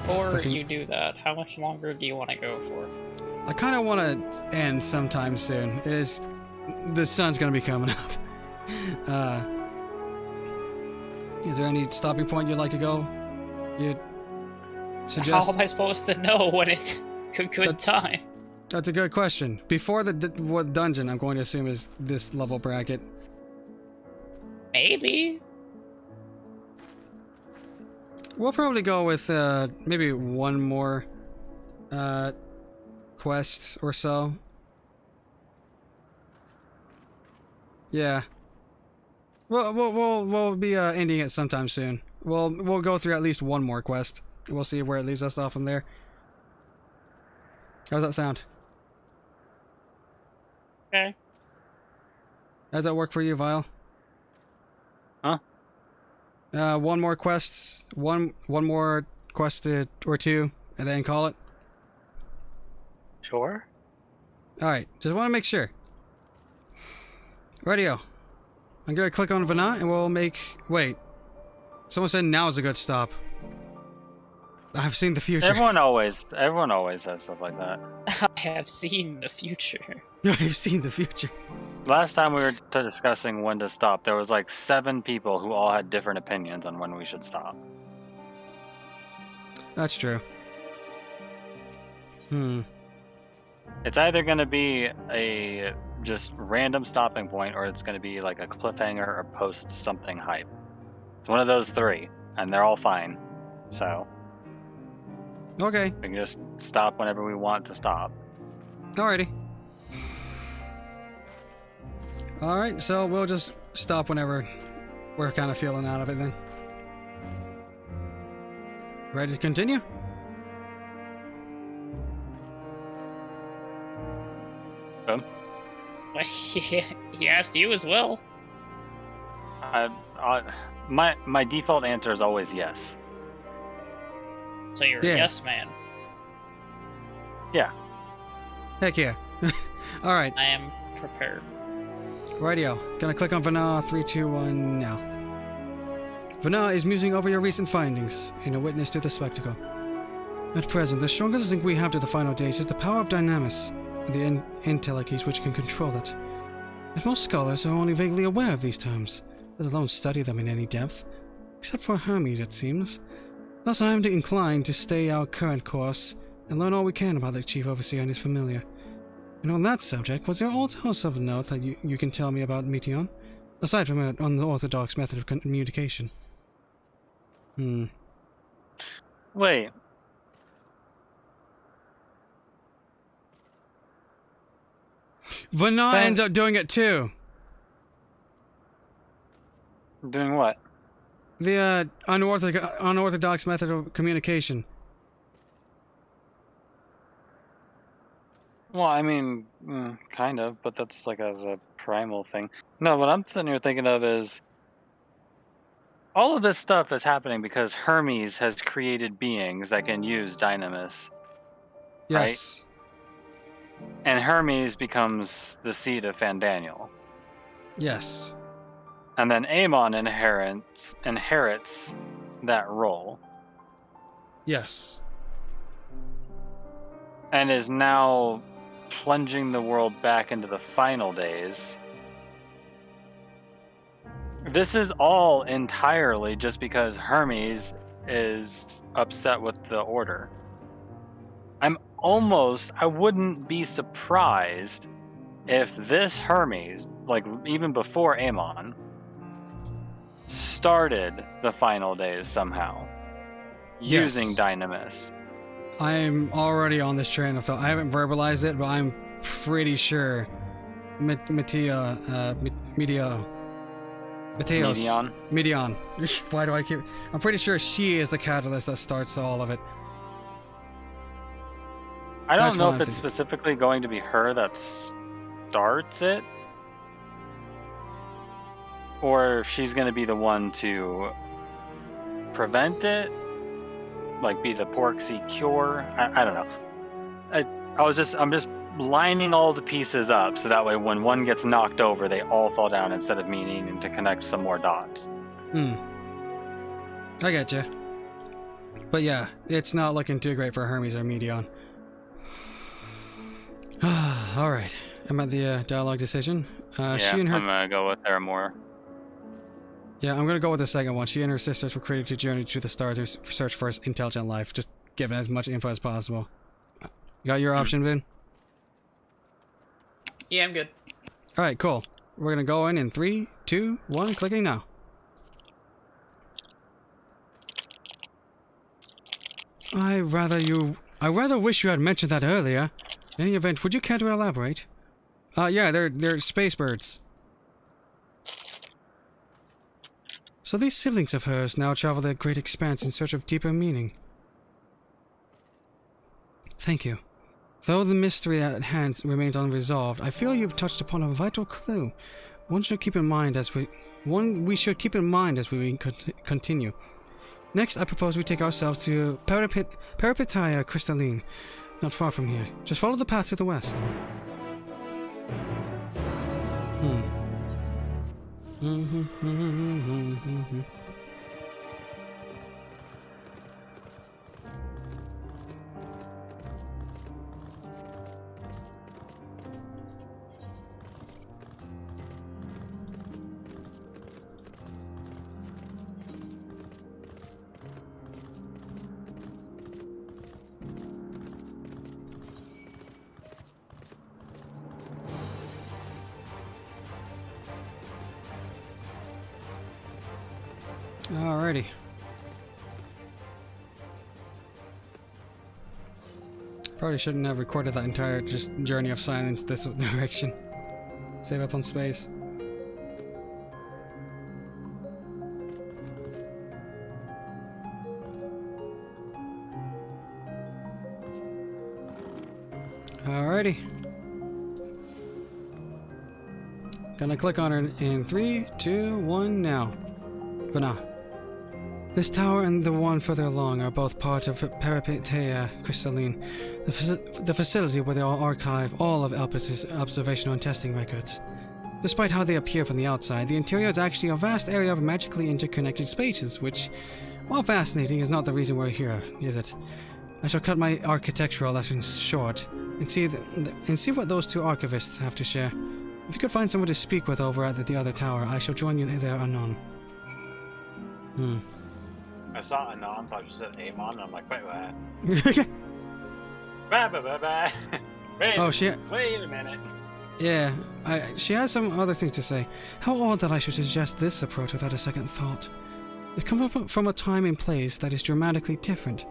Before you do that, how much longer do you want to go for? I kind of want to end sometime soon. The sun's going to be coming up. Is there any stopping point you'd like to go? You'd suggest? How am I supposed to know when it's good time? That's a good question. Before what dungeon I'm going to assume is this level bracket? Maybe. We'll probably go with maybe one more quest or so. Yeah. We'll be ending it sometime soon. We'll go through at least one more quest. We'll see where it leaves us off from there. How's that sound? Okay. Does that work for you, Vile? Huh? One more quest. One more quest or two, and then call it. Sure. All right. Just want to make sure. Radio. I'm gonna click on Vana, and we'll make. Wait. Someone said now is a good stop. I've seen the future. Everyone always says stuff like that. I have seen the future. I've seen the future. Last time we were discussing when to stop, there was like 7 people who all had different opinions on when we should stop. That's true. It's either going to be a just random stopping point, or it's going to be like a cliffhanger or post something hype. It's one of those 3, and they're all fine. So okay, we can just stop whenever we want to stop. Alrighty. Alright, so we'll just stop whenever we're kind of feeling out of it then. Ready to continue? He asked you as well. My default answer is always yes. So you're a yes man. Yeah. Heck yeah. Alright. I am prepared. Radio. Gonna click on Vana. 3, 2, 1, now. Vana is musing over your recent findings, and a witness to the spectacle. At present, the strongest link we have to the final days is the power of dynamis, and the intellects which can control it. But most scholars are only vaguely aware of these terms, let alone study them in any depth, except for Hermes, it seems. Thus I am inclined to stay our current course, and learn all we can about the Chief Overseer and his familiar. And on that subject, was there also of note that you can tell me about Meteon? Aside from an unorthodox method of communication. Wait. Vana ends up doing it too. Doing what? The unorthodox method of communication. Well, I mean, kind of, but that's like as a primal thing. No, what I'm sitting here thinking of is all of this stuff is happening because Hermes has created beings that can use dynamis. Yes. Right? And Hermes becomes the seed of Fandaniel. Yes. And then Amon inherits that role. Yes. And is now plunging the world back into the final days. This is all entirely just because Hermes is upset with the Order. I wouldn't be surprised if this Hermes, like even before Amon, started the final days somehow, using dynamis. I'm already on this train of thought. I haven't verbalized it, but I'm pretty sure Meteon. Why do I keep... I'm pretty sure she is the catalyst that starts all of it. I don't know if it's specifically going to be her that starts it, or if she's going to be the one to prevent it, like be the Porksy cure. I don't know. I'm just lining all the pieces up so that way when one gets knocked over, they all fall down instead of me needing to connect some more dots. I getcha. But yeah, it's not looking too great for Hermes or Meteon. Alright, I'm at the dialogue decision. She and her... I'm gonna go with her more. Yeah, I'm gonna go with the second one. She and her sisters were created to journey to the stars to search for intelligent life, just giving as much info as possible. You got your option, Vin? Yeah, I'm good. Alright, cool. We're gonna go in 3, 2, 1, clicking now. I'd rather you I rather wish you had mentioned that earlier. In any event, would you care to elaborate? Yeah, they're space birds. So these siblings of hers now travel the great expanse in search of deeper meaning. Thank you. Though the mystery at hand remains unresolved, I feel you've touched upon a vital clue. We should keep in mind as we continue. Next, I propose we take ourselves to Peripetia Crystalline, not far from here. Just follow the path to the west. Alrighty. Probably shouldn't have recorded that entire just journey of silence this direction. Save up on space. Alrighty. Gonna click on her in 3, 2, 1 now. Gonna. This tower and the one further along are both part of Peripetia Crystalline, the facility where they all archive all of Elpis's observational and testing records. Despite how they appear from the outside, the interior is actually a vast area of magically interconnected spaces, which, while fascinating, is not the reason we're here, is it? I shall cut my architectural lessons short and see what those two archivists have to share. If you could find someone to speak with over at the other tower, I shall join you there anon. I saw Anon, thought you said Amon, and I'm like, wait, what? Wait a minute. Yeah, she has some other things to say. How odd that I should suggest this approach without a second thought. It comes up from a time and place that is dramatically different.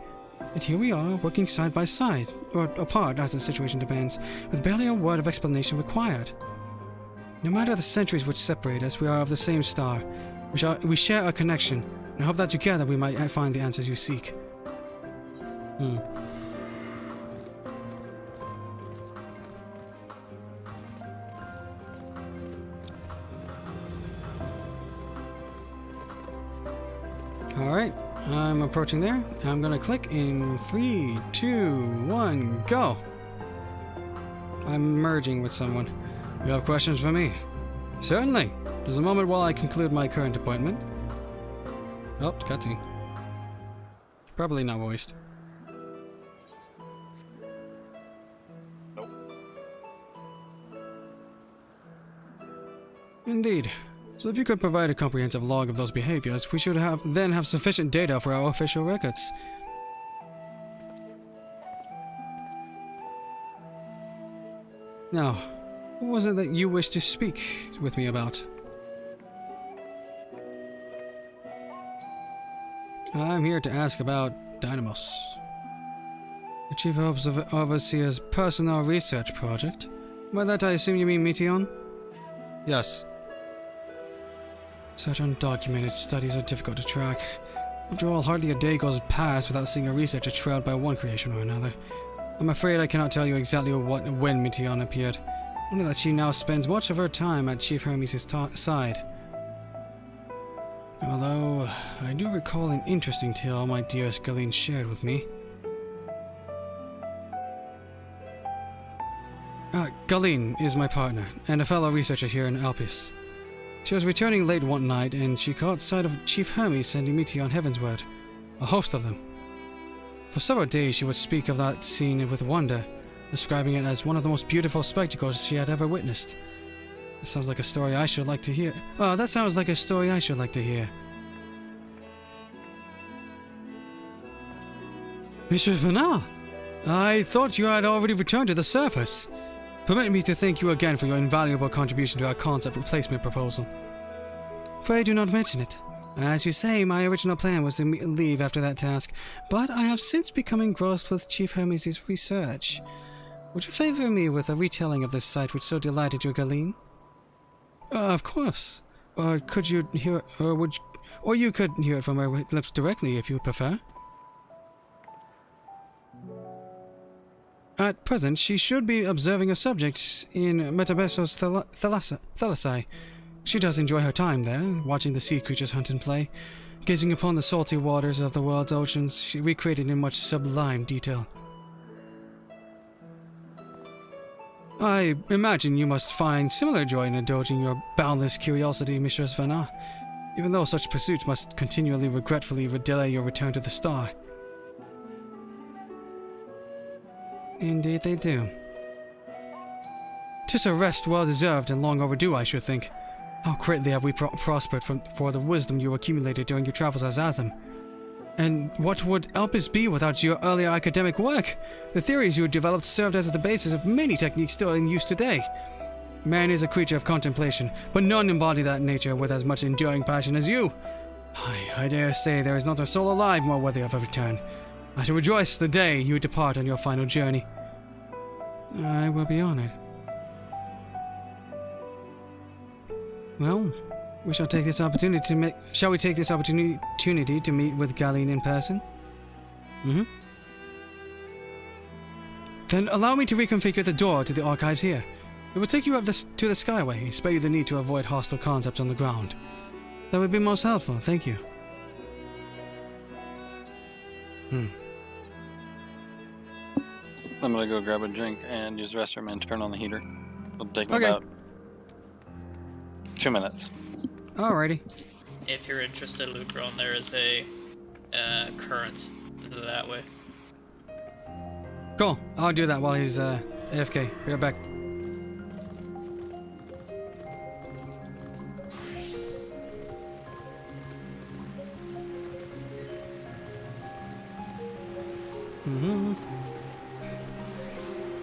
And here we are, working side by side, or apart as the situation demands, with barely a word of explanation required. No matter the centuries which separate us, we are of the same star. We share a connection, and I hope that together we might find the answers you seek. Alright, I'm approaching there. I'm gonna click in 3, 2, 1, go! I'm merging with someone. You have questions for me? Certainly! There's a moment while I conclude my current appointment. Oh, cutscene. Probably not voiced. Nope. Indeed. So if you could provide a comprehensive log of those behaviors, we should then have sufficient data for our official records. Now, what was it that you wished to speak with me about? I'm here to ask about Dynamos. The Chief Overseer's personal research project. By that I assume you mean Meteon? Yes. Such undocumented studies are difficult to track. After all, hardly a day goes past without seeing a researcher trailed by one creation or another. I'm afraid I cannot tell you exactly when Meteon appeared, only that she now spends much of her time at Chief Hermes' side. Although, I do recall an interesting tale my dearest Galeen shared with me. Galeen is my partner, and a fellow researcher here in Elpis. She was returning late one night, and she caught sight of Chief Hermes sending Meteon heavensward, a host of them. For several days she would speak of that scene with wonder, describing it as one of the most beautiful spectacles she had ever witnessed. That sounds like a story I should like to hear. Monsieur Venat, I thought you had already returned to the surface. Permit me to thank you again for your invaluable contribution to our concept replacement proposal. Pray do not mention it. As you say, my original plan was to leave after that task, but I have since become engrossed with Chief Hermes' research. Would you favor me with a retelling of this sight which so delighted you, Galeen? Of course. Or could you hear, or you could hear it from her lips directly if you prefer. At present, she should be observing a subject in Metabesos Thalassa. She does enjoy her time there, watching the sea creatures hunt and play, gazing upon the salty waters of the world's oceans, she recreated in much sublime detail. I imagine you must find similar joy in indulging your boundless curiosity, Mistress Vanna, even though such pursuits must continually regretfully delay your return to the star. Indeed they do. 'Tis a rest well deserved and long overdue, I should think. How greatly have we prospered for the wisdom you accumulated during your travels as Azam. And what would Elpis be without your earlier academic work? The theories you developed served as the basis of many techniques still in use today. Man is a creature of contemplation, but none embody that nature with as much enduring passion as you. I dare say there is not a soul alive more worthy of a return. I shall rejoice the day you depart on your final journey. I will be honored. Well, we shall take this opportunity to meet. Shall we take this opportunity to meet with Galeen in person? Then allow me to reconfigure the door to the archives here. It will take you up to the Skyway and spare you the need to avoid hostile concepts on the ground. That would be most helpful, thank you. I'm gonna go grab a drink and use the restroom and turn on the heater. It'll take me about 2 minutes. Alrighty. If you're interested, Lucron, there is a current that way. Cool. I'll do that while he's AFK. Be right back.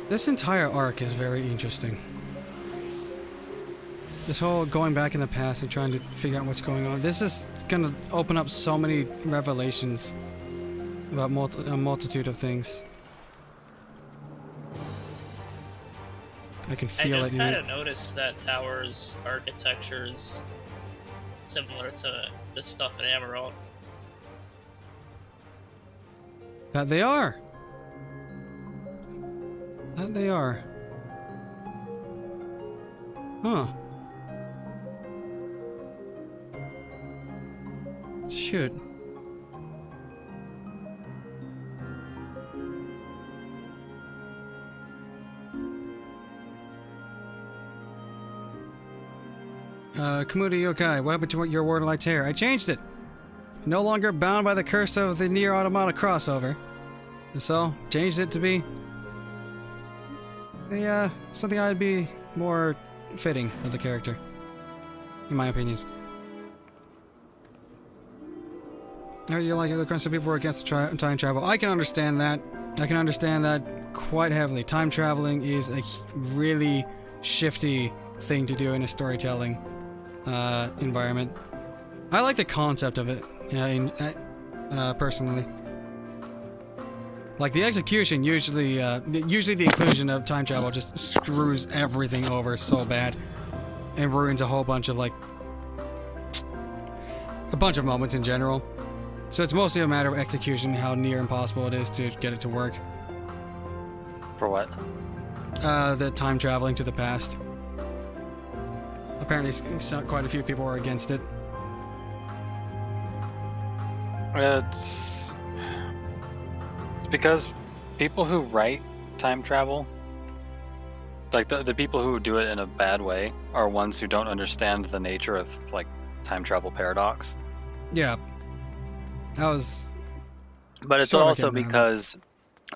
This entire arc is very interesting. This whole going back in the past and trying to figure out what's going on. This is gonna open up so many revelations about a multitude of things. I can feel it. I just kind of noticed that tower's architecture is similar to the stuff in Emerald. That they are. That they are. Huh. Shoot. Kamudi Yokai, what happened to your Word of Light's hair? I changed it. No longer bound by the curse of the Nier Automata crossover. So, changed it to be something I'd be more fitting of the character, in my opinions. Oh, you like it? Some people were against time travel. I can understand that. I can understand that quite heavily. Time traveling is a really shifty thing to do in a storytelling environment. I like the concept of it, personally. Like the execution, usually the inclusion of time travel just screws everything over so bad, and ruins a whole bunch of moments in general. So it's mostly a matter of execution, how near impossible it is to get it to work. For what? The time traveling to the past. Apparently, quite a few people were against it. It's because people who write time travel, like the people who do it in a bad way, are ones who don't understand the nature of like time travel paradox. Yeah. But it's also because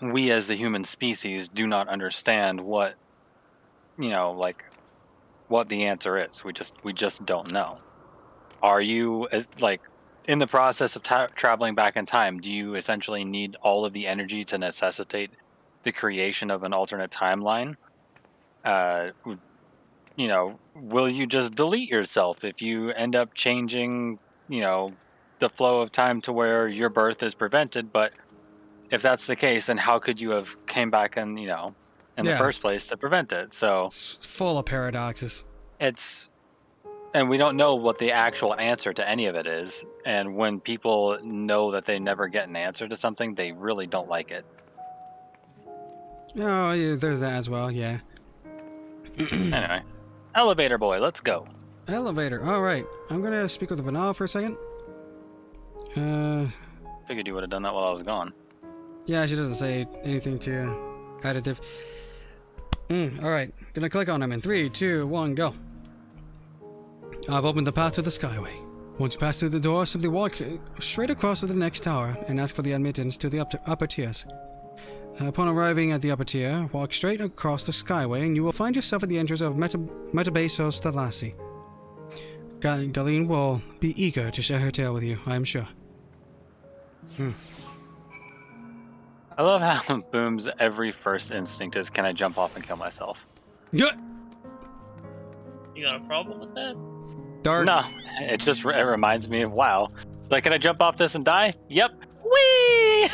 we as the human species do not understand what the answer is. We just don't know. Are you in the process of traveling back in time, do you essentially need all of the energy to necessitate the creation of an alternate timeline? Will you just delete yourself if you end up changing, the flow of time to where your birth is prevented, but if that's the case, then how could you have came back and, in the first place to prevent it? So it's full of paradoxes. And we don't know what the actual answer to any of it is. And when people know that they never get an answer to something, they really don't like it. Oh, yeah, there's that as well, yeah. Anyway, elevator boy, let's go. Elevator, alright. I'm gonna speak with Vanilla for a second. Figured you would have done that while I was gone. Yeah, she doesn't say anything too additive. Alright, gonna click on him in 3, 2, 1, go. I've opened the path to the Skyway. Once you pass through the door, simply walk straight across to the next tower and ask for the admittance to the upper tiers. Upon arriving at the upper tier, walk straight across the Skyway and you will find yourself at the entrance of Metabasos Thalasi. Galeen will be eager to share her tale with you, I am sure. I love how Boom's every first instinct is, can I jump off and kill myself? Yeah. You got a problem with that? Dark. No, it reminds me of WoW. Like, can I jump off this and die? Yep. Whee!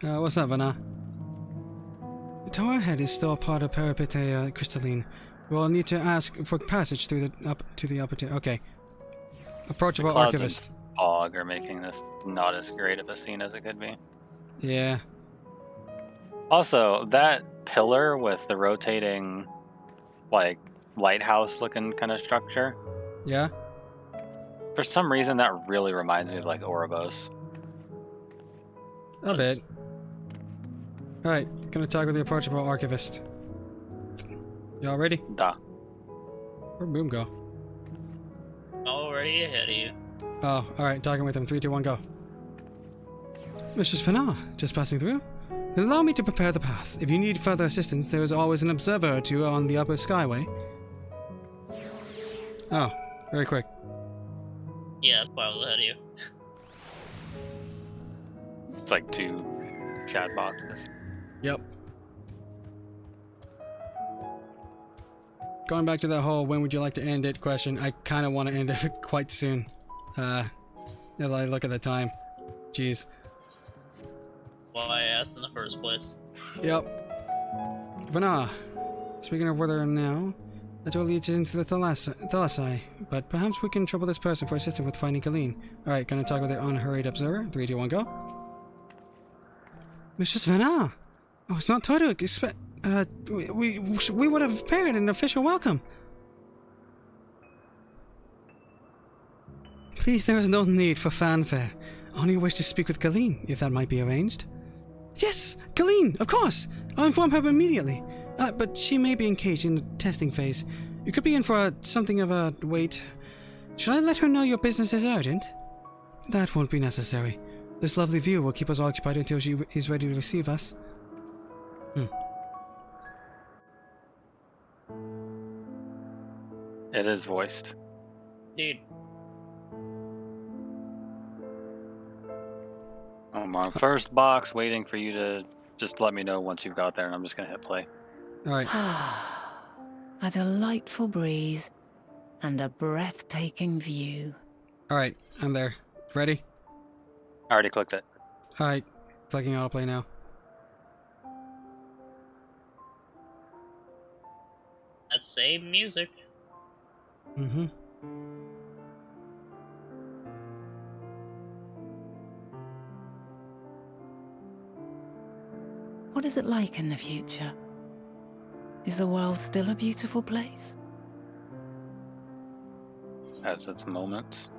What's up, Vanna? The tower head is still part of Peripetea Crystalline. We'll need to ask for passage through the upper tier. Okay. Approachable the clouds archivist. And fog are making this not as great of a scene as it could be. Yeah. Also, that pillar with the rotating, like, lighthouse-looking kind of structure. Yeah. For some reason, that really reminds me of, like, Ouroboros. A bit. Alright, gonna talk with the approachable archivist. Y'all ready? Da. Where'd Boom go? Already ahead of you. Oh, alright, talking with him. 3, 2, 1, go. Mistress Fanar, just passing through? Then allow me to prepare the path. If you need further assistance, there is always an observer or two on the upper Skyway. Oh, very quick. Yeah, that's why I was ahead of you. It's like 2 chat boxes. Yep. Going back to that whole when would you like to end it question, I kind of want to end it quite soon. Now that I look at the time. Jeez. Why I asked in the first place. Yep. Vanna, speaking of whether or now, that door leads into the Thalasi, but perhaps we can trouble this person for assistance with finding Galeen. Alright, gonna talk with the unhurried observer. 3, 2, 1, go. Mistress Vanna! I was not told to expect. We would have prepared an official welcome. Please, there is no need for fanfare. I only wish to speak with Galeen, if that might be arranged. Yes, Galeen, of course. I'll inform her immediately. But she may be engaged in the testing phase. You could be in for something of a wait. Should I let her know your business is urgent? That won't be necessary. This lovely view will keep us occupied until she is ready to receive us. It is voiced. Dude. I'm on first box, waiting for you to just let me know once you've got there, and I'm just gonna hit play. Alright. A delightful breeze and a breathtaking view. Alright, I'm there. Ready? I already clicked it. Alright, clicking autoplay now. That same music. Mm-hmm. What is it like in the future? Is the world still a beautiful place? Has its moments.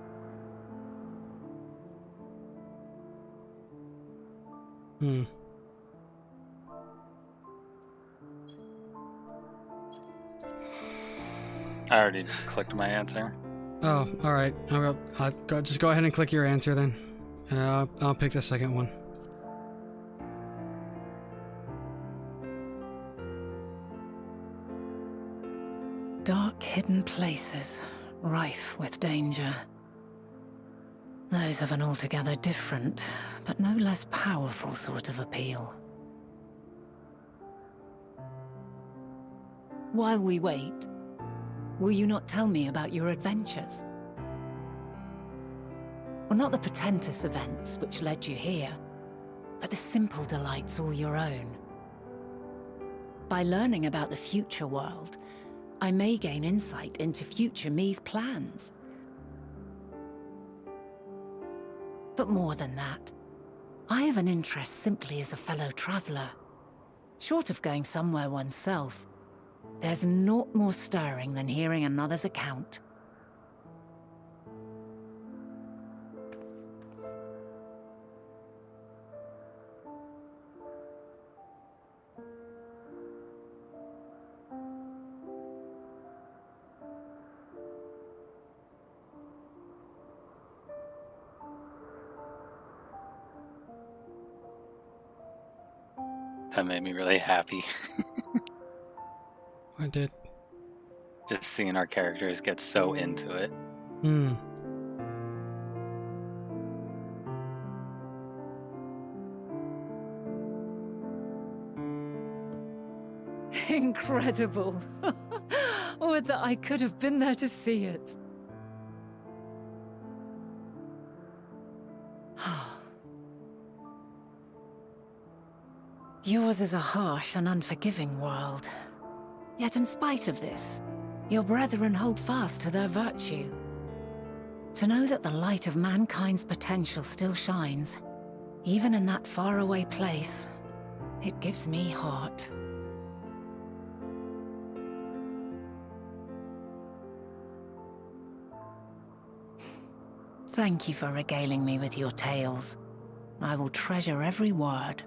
I already clicked my answer. Oh, alright. I'll just go ahead and click your answer then. I'll pick the second one. Dark hidden places, rife with danger. Those have an altogether different, but no less powerful sort of appeal. While we wait, will you not tell me about your adventures? Well, not the portentous events which led you here, but the simple delights all your own. By learning about the future world, I may gain insight into future me's plans. But more than that, I have an interest simply as a fellow traveller. Short of going somewhere oneself, there's naught more stirring than hearing another's account. That made me really happy. I did. Just seeing our characters get so into it. Incredible. Would that I could have been there to see it. Yours is a harsh and unforgiving world. Yet in spite of this, your brethren hold fast to their virtue. To know that the light of mankind's potential still shines, even in that faraway place, it gives me heart. Thank you for regaling me with your tales. I will treasure every word.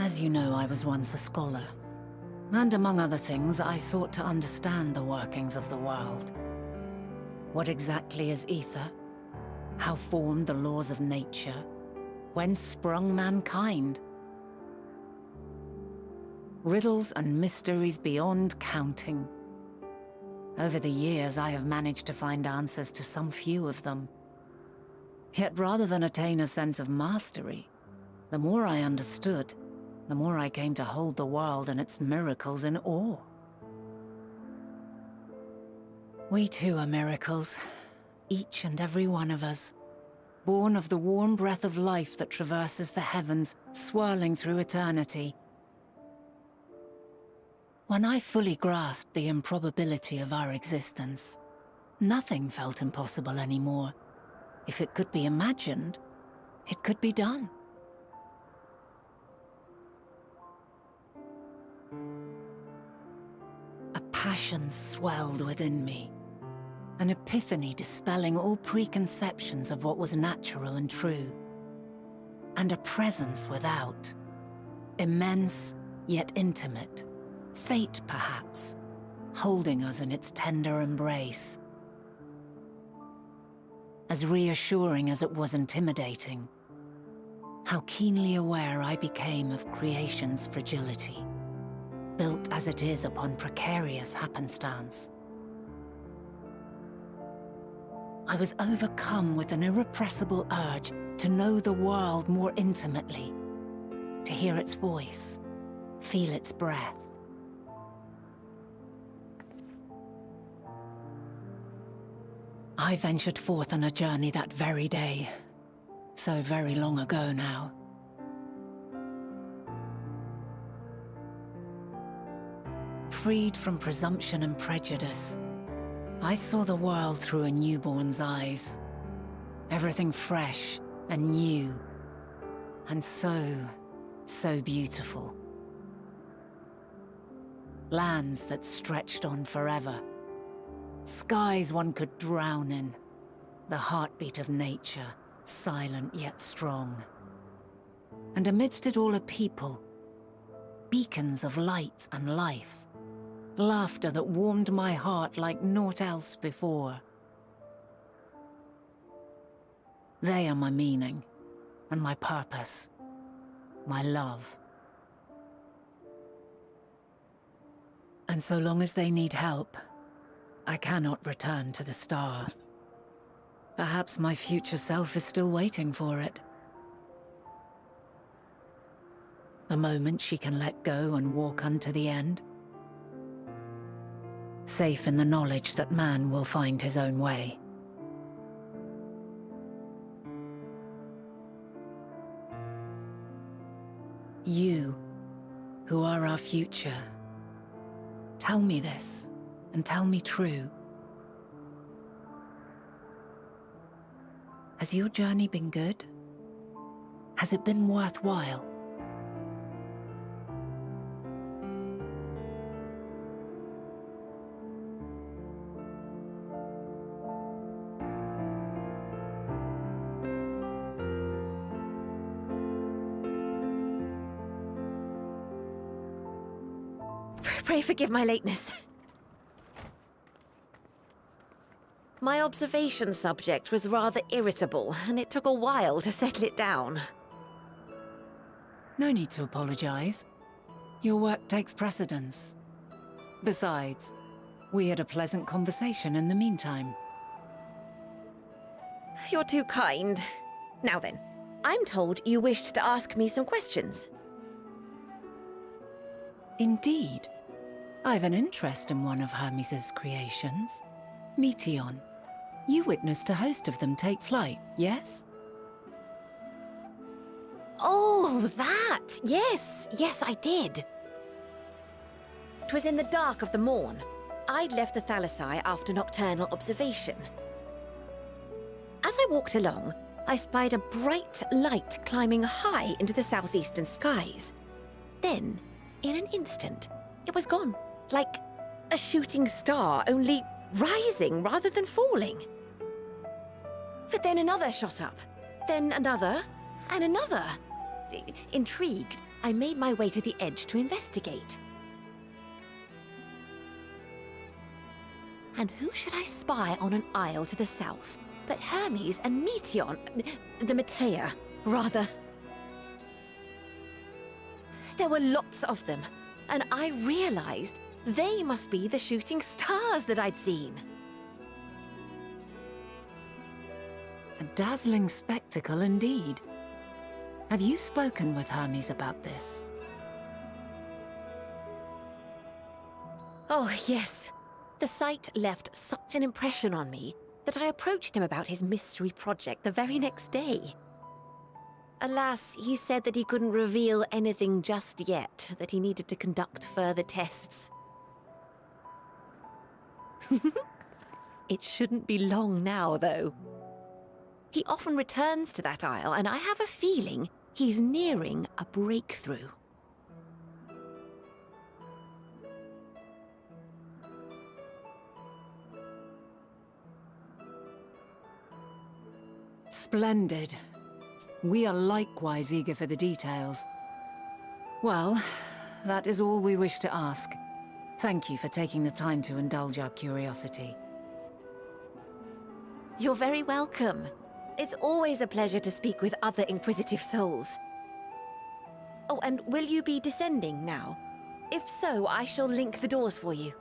As you know, I was once a scholar. And among other things, I sought to understand the workings of the world. What exactly is ether? How formed the laws of nature? Whence sprung mankind? Riddles and mysteries beyond counting. Over the years, I have managed to find answers to some few of them. Yet rather than attain a sense of mastery, the more I understood, the more I came to hold the world and its miracles in awe. We too are miracles, each and every one of us, born of the warm breath of life that traverses the heavens, swirling through eternity. When I fully grasped the improbability of our existence, nothing felt impossible anymore. If it could be imagined, it could be done. A passion swelled within me, an epiphany dispelling all preconceptions of what was natural and true, and a presence without, immense yet intimate, fate perhaps, holding us in its tender embrace. As reassuring as it was intimidating, how keenly aware I became of creation's fragility, built as it is upon precarious happenstance. I was overcome with an irrepressible urge to know the world more intimately, to hear its voice, feel its breath. I ventured forth on a journey that very day, so very long ago now. Freed from presumption and prejudice, I saw the world through a newborn's eyes. Everything fresh and new, and so beautiful. Lands that stretched on forever. Skies one could drown in. The heartbeat of nature, silent yet strong. And amidst it all a people, beacons of light and life. Laughter that warmed my heart like naught else before. They are my meaning, and my purpose, my love. And so long as they need help, I cannot return to the star. Perhaps my future self is still waiting for it. The moment she can let go and walk unto the end. safe in the knowledge that man will find his own way. You, who are our future, tell me this, and tell me true. Has your journey been good? Has it been worthwhile? Pray forgive my lateness. My observation subject was rather irritable, and it took a while to settle it down. No need to apologize. Your work takes precedence. Besides, we had a pleasant conversation in the meantime. You're too kind. Now then, I'm told you wished to ask me some questions. Indeed. I've an interest in one of Hermes' creations. Meteion. You witnessed a host of them take flight, yes? Oh, that! Yes, yes, I did. 'Twas in the dark of the morn. I'd left the Thalassai after nocturnal observation. As I walked along, I spied a bright light climbing high into the southeastern skies. Then, in an instant, it was gone. Like a shooting star, only rising rather than falling. But then another shot up, then another, and another. Intrigued, I made my way to the edge to investigate. And who should I spy on an isle to the south but Hermes and Meteion, the Metea, rather. There were lots of them, and I realized they must be the shooting stars that I'd seen. A dazzling spectacle indeed. Have you spoken with Hermes about this? Oh, yes. The sight left such an impression on me that I approached him about his mystery project the very next day. Alas, he said that he couldn't reveal anything just yet, that he needed to conduct further tests. It shouldn't be long now, though. He often returns to that isle, and I have a feeling he's nearing a breakthrough. Splendid. We are likewise eager for the details. Well, that is all we wish to ask. Thank you for taking the time to indulge our curiosity. You're very welcome. It's always a pleasure to speak with other inquisitive souls. Oh, and will you be descending now? If so, I shall link the doors for you.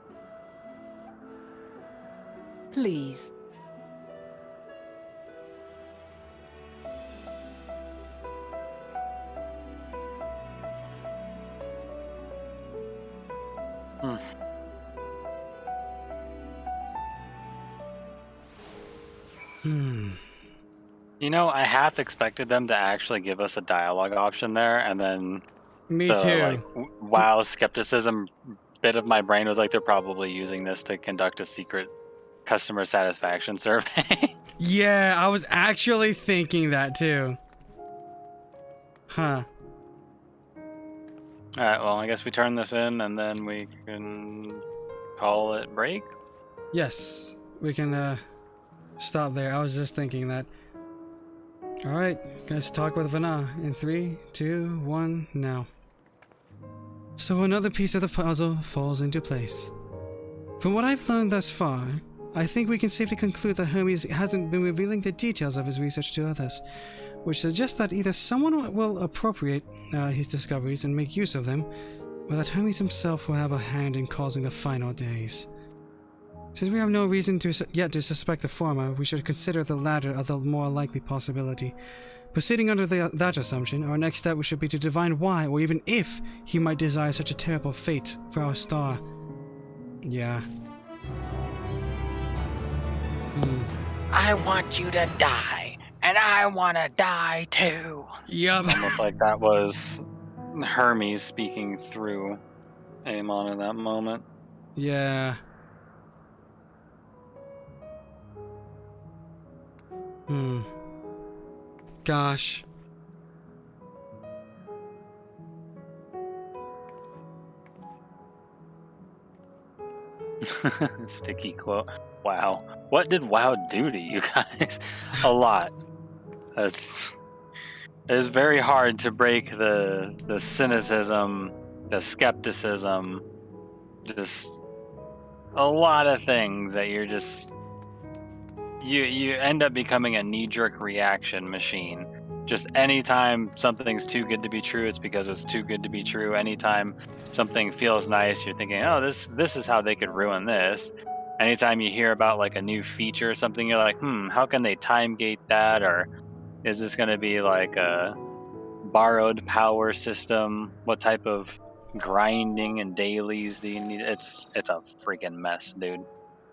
Please. You know, I half expected them to actually give us a dialogue option there, and then Me too. Like, wow, skepticism bit of my brain was like, they're probably using this to conduct a secret customer satisfaction survey. Yeah, I was actually thinking that too. Huh. Alright, well, I guess we turn this in and then we can call it break. Yes, we can stop there. I was just thinking that. Alright, guys, talk with Vana in 3, 2, 1, now. So another piece of the puzzle falls into place. From what I've learned thus far, I think we can safely conclude that Hermes hasn't been revealing the details of his research to others, which suggests that either someone will appropriate his discoveries and make use of them, or that Hermes himself will have a hand in causing the final days. Since we have no reason yet to suspect the former, we should consider the latter as the more likely possibility. Proceeding under that assumption, our next step should be to divine why, or even if, he might desire such a terrible fate for our star. Yeah. I want you to die, and I want to die too. Yup. It's almost like that was Hermes speaking through Amon in that moment. Yeah. Gosh. Sticky quote. Wow. What did WoW do to you guys? A lot. It's very hard to break the cynicism, the skepticism, just a lot of things that you're just you end up becoming a knee-jerk reaction machine. Just anytime something's too good to be true, it's because it's too good to be true. Anytime something feels nice, you're thinking, oh, this is how they could ruin this. Anytime you hear about like a new feature or something, you're like, how can they time gate that? Or is this going to be like a borrowed power system? What type of grinding and dailies do you need? It's a freaking mess, dude.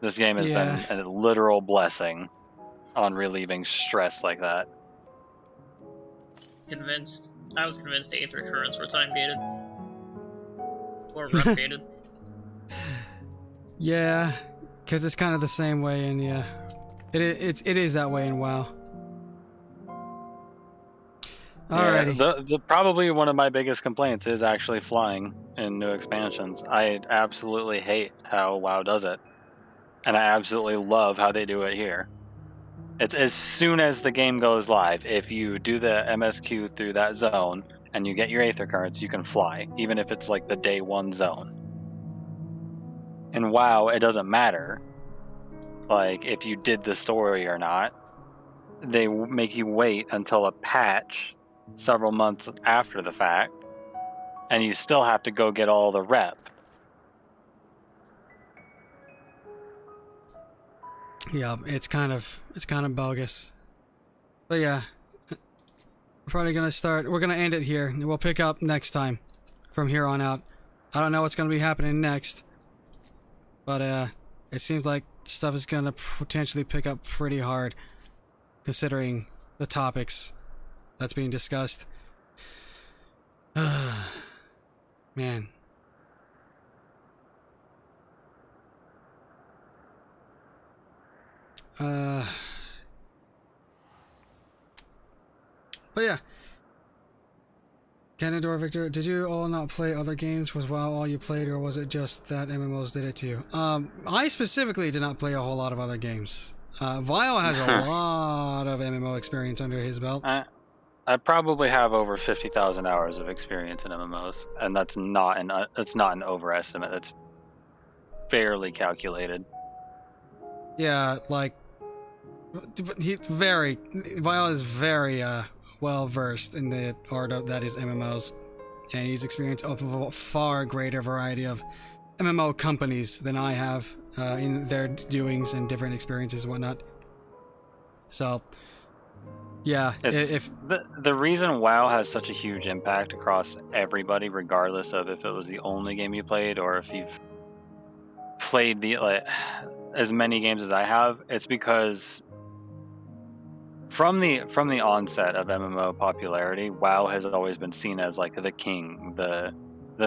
This game has been a literal blessing on relieving stress like that. Convinced. I was convinced the Aether Currents were time gated. Or rep gated. Yeah, because it's kind of the same way in it is that way in WoW. Alrighty. Yeah, probably one of my biggest complaints is actually flying in new expansions. I absolutely hate how WoW does it, and I absolutely love how they do it here. It's as soon as the game goes live, if you do the MSQ through that zone and you get your Aether Currents, you can fly, even if it's like the day one zone. In WoW, it doesn't matter, like if you did the story or not. They make you wait until a patch several months after the fact, and you still have to go get all the rep. Yeah, it's kind of bogus. But yeah, we're probably we're gonna end it here, and we'll pick up next time from here on out. I don't know what's gonna be happening next, but it seems like stuff is gonna potentially pick up pretty hard, considering the topics that's being discussed. Man. But yeah. Canador Victor, did you all not play other games? Was WoW all you played, or was it just that MMOs did it to you? I specifically did not play a whole lot of other games. Vile has a lot of MMO experience under his belt. I probably have over 50,000 hours of experience in MMOs, and that's not an overestimate. That's fairly calculated. Yeah, like Vile is very well versed in the art of that is MMOs, and he's experienced a far greater variety of MMO companies than I have in their doings and different experiences and whatnot. So yeah, if the reason WoW has such a huge impact across everybody, regardless of if it was the only game you played or if you've played as many games as I have, it's because from the onset of MMO popularity, WoW has always been seen as like the king, the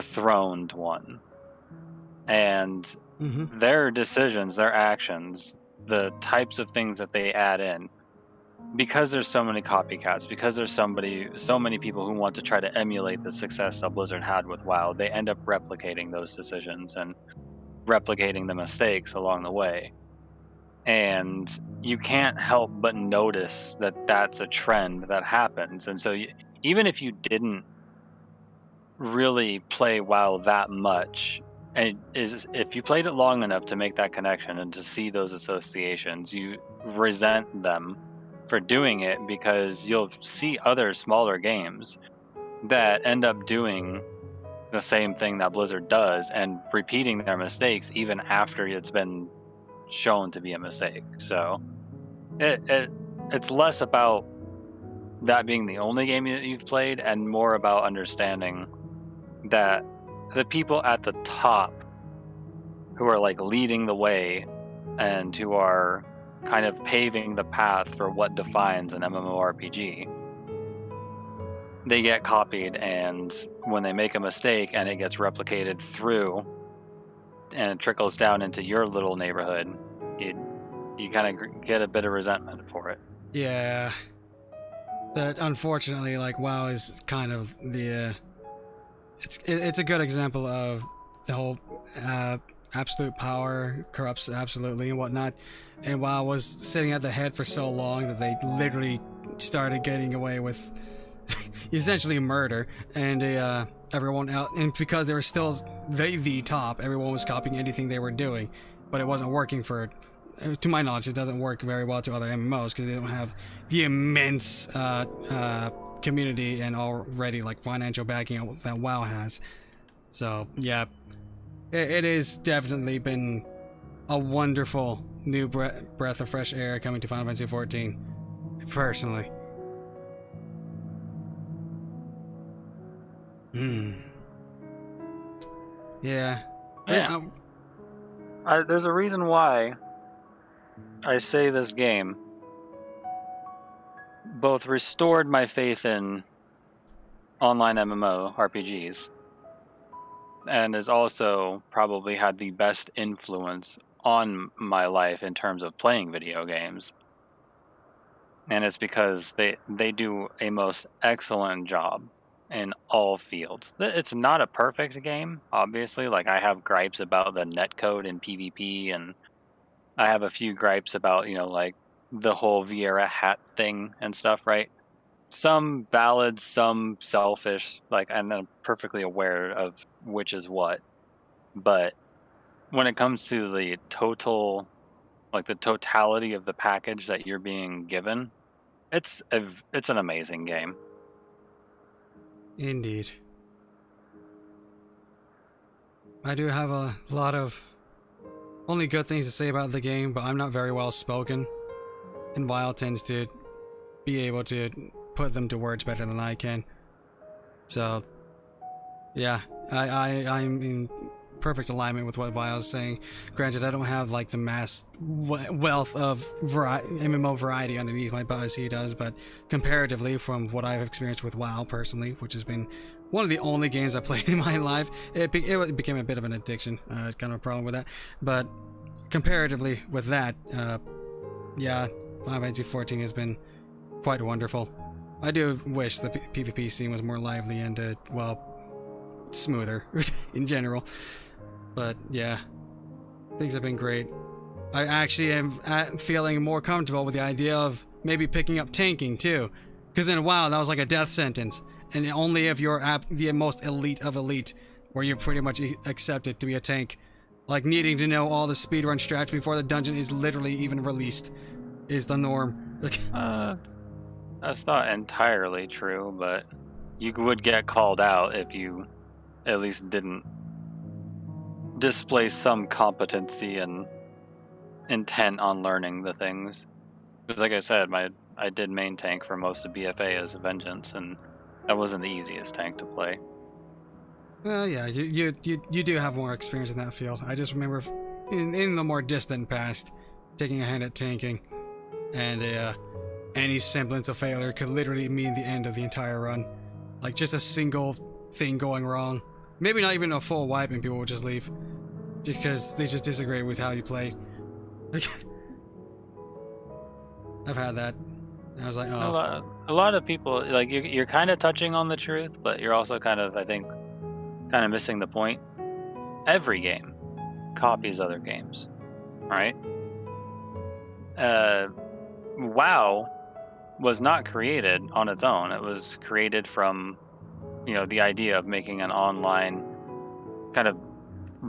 throned one, and their decisions, their actions, the types of things that they add in, because there's so many copycats, because there's so many people who want to try to emulate the success that Blizzard had with WoW, they end up replicating those decisions and replicating the mistakes along the way. And you can't help but notice that that's a trend that happens. And so even if you didn't really play WoW that much, and if you played it long enough to make that connection and to see those associations, you resent them for doing it, because you'll see other smaller games that end up doing the same thing that Blizzard does and repeating their mistakes even after it's been shown to be a mistake. So it's less about that being the only game that you've played and more about understanding that the people at the top who are like leading the way and who are kind of paving the path for what defines an MMORPG, they get copied, and when they make a mistake and it gets replicated through and it trickles down into your little neighborhood, you kind of get a bit of resentment for it. Yeah. That unfortunately, like, WoW is kind of the it's a good example of the whole absolute power corrupts absolutely and whatnot. And WoW was sitting at the head for so long that they literally started getting away with essentially murder, and everyone else, and because they were still the top, everyone was copying anything they were doing, but it wasn't working for, to my knowledge, it doesn't work very well to other MMOs because they don't have the immense community and already like financial backing that WoW has. So yeah, it has definitely been a wonderful new breath of fresh air coming to Final Fantasy XIV, personally. Yeah. There's a reason why I say this game both restored my faith in online MMO RPGs and has also probably had the best influence on my life in terms of playing video games. And it's because they do a most excellent job in all fields. It's not a perfect game, obviously. Like, I have gripes about the netcode in PvP, and I have a few gripes about, like the whole Vieira hat thing and stuff, right? Some valid, some selfish, like, I'm perfectly aware of which is what. But when it comes to the total, like the totality of the package that you're being given, it's an amazing game. Indeed. I do have a lot of only good things to say about the game, but I'm not very well spoken, and WoW tends to be able to put them to words better than I can. So, yeah, I'm in perfect alignment with what WoW is saying. Granted, I don't have like the mass wealth of MMO variety underneath my belt as he does, but comparatively from what I've experienced with WoW personally, which has been one of the only games I played in my life, it became a bit of an addiction, kind of a problem with that. But comparatively with that, yeah, Final Fantasy XIV has been quite wonderful. I do wish the PvP scene was more lively and, smoother in general. But yeah, things have been great. I actually am feeling more comfortable with the idea of maybe picking up tanking too. Because in WoW, that was like a death sentence. And only if you're the most elite of elite, where you're pretty much accepted to be a tank. Like needing to know all the speedrun strats before the dungeon is literally even released is the norm. That's not entirely true, but you would get called out if you at least didn't display some competency and intent on learning the things. Because like I said, I did main tank for most of BFA as a Vengeance, and that wasn't the easiest tank to play. Well, yeah, you do have more experience in that field. I just remember in the more distant past taking a hand at tanking, and any semblance of failure could literally mean the end of the entire run. Like just a single thing going wrong. Maybe not even a full wipe and people would just leave because they just disagree with how you play. I've had that. I was like, oh. A lot of people, like, you're kind of touching on the truth, but you're also kind of, I think, missing the point. Every game copies other games, right? WoW was not created on its own. It was created from, the idea of making an online kind of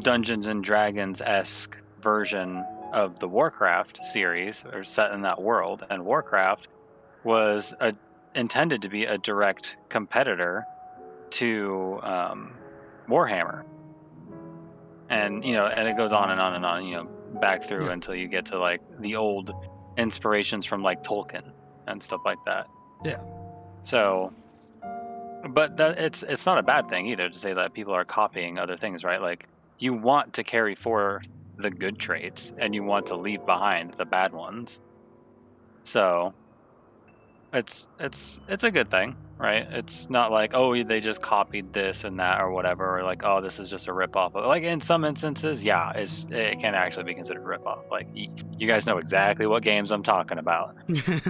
Dungeons and Dragons-esque version of the Warcraft series, or set in that world. And Warcraft was intended to be a direct competitor to Warhammer. And, and it goes on and on and on, back through until you get to, like, the old inspirations from, like, Tolkien and stuff like that. Yeah. So, but it's not a bad thing either to say that people are copying other things, right? Like, you want to carry the good traits and you want to leave behind the bad ones. So it's a good thing, right? It's not like, oh, they just copied this and that or whatever, or like, oh, this is just a ripoff. Like in some instances, yeah, it can actually be considered a ripoff. Like you guys know exactly what games I'm talking about.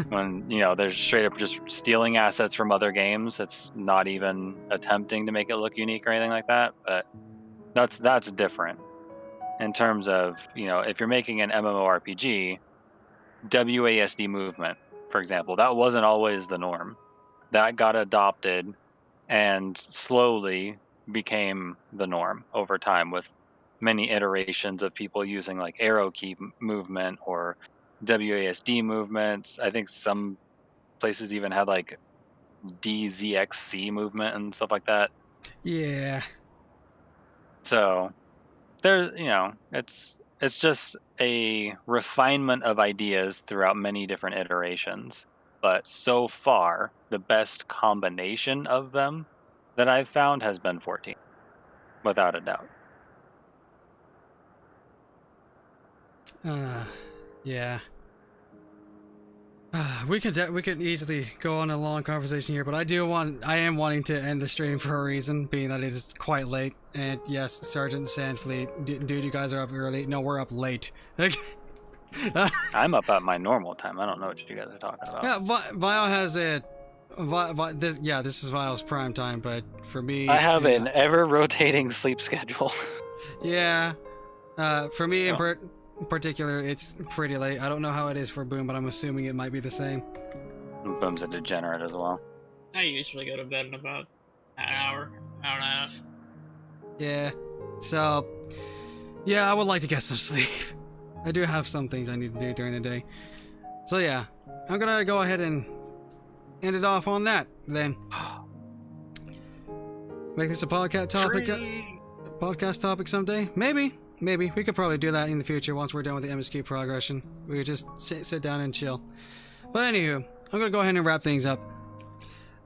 When they're straight up just stealing assets from other games. It's not even attempting to make it look unique or anything like that. But that's different in terms of if you're making an MMORPG, WASD movement, for example, that wasn't always the norm. That got adopted and slowly became the norm over time with many iterations of people using like arrow key movement or WASD movements. I think some places even had like DZXC movement and stuff like that. Yeah. So there, it's just a refinement of ideas throughout many different iterations. But so far, the best combination of them that I've found has been 14, without a doubt. Yeah. We could easily go on a long conversation here, but I am wanting to end the stream for a reason, being that it is quite late. And yes, Sergeant Sandfleet, dude, you guys are up early. No, we're up late. I'm up at my normal time. I don't know what you guys are talking about. Yeah, Vile has this is Vile's prime time, but for me, I have an ever-rotating sleep schedule. Yeah, for me in particular, it's pretty late. I don't know how it is for Boom, but I'm assuming it might be the same. Boom's a degenerate as well. I usually go to bed in about an hour and a half. Yeah, so yeah, I would like to get some sleep. I do have some things I need to do during the day. So yeah, I'm gonna go ahead and end it off on that then. Make this a podcast topic someday? Maybe. We could probably do that in the future once we're done with the MSQ progression. We could just sit down and chill. But anywho, I'm gonna go ahead and wrap things up.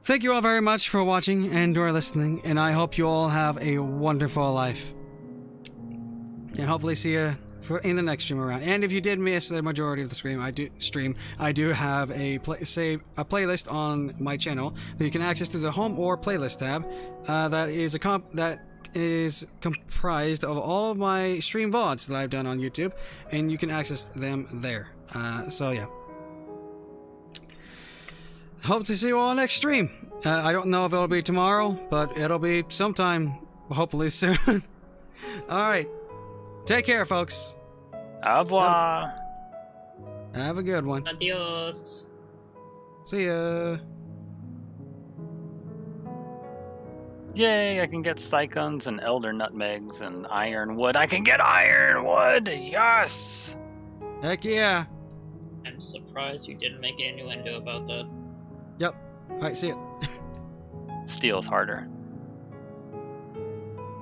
Thank you all very much for watching and or listening, and I hope you all have a wonderful life. And hopefully see you in the next stream around. And if you did miss the majority of the stream, I do have a playlist on my channel that you can access through the home or playlist tab. That is comprised of all of my stream VODs that I've done on YouTube, and you can access them there. So yeah. Hope to see you all next stream. I don't know if it'll be tomorrow, but it'll be sometime, hopefully soon. Alright. Take care, folks. Au revoir. Have a good one. Adios. See ya. Yay, I can get Psychons and Elder Nutmegs and Ironwood. I can get Ironwood! Yes! Heck yeah. I'm surprised you didn't make an innuendo about that. Yep. Alright, see ya. Steel's harder.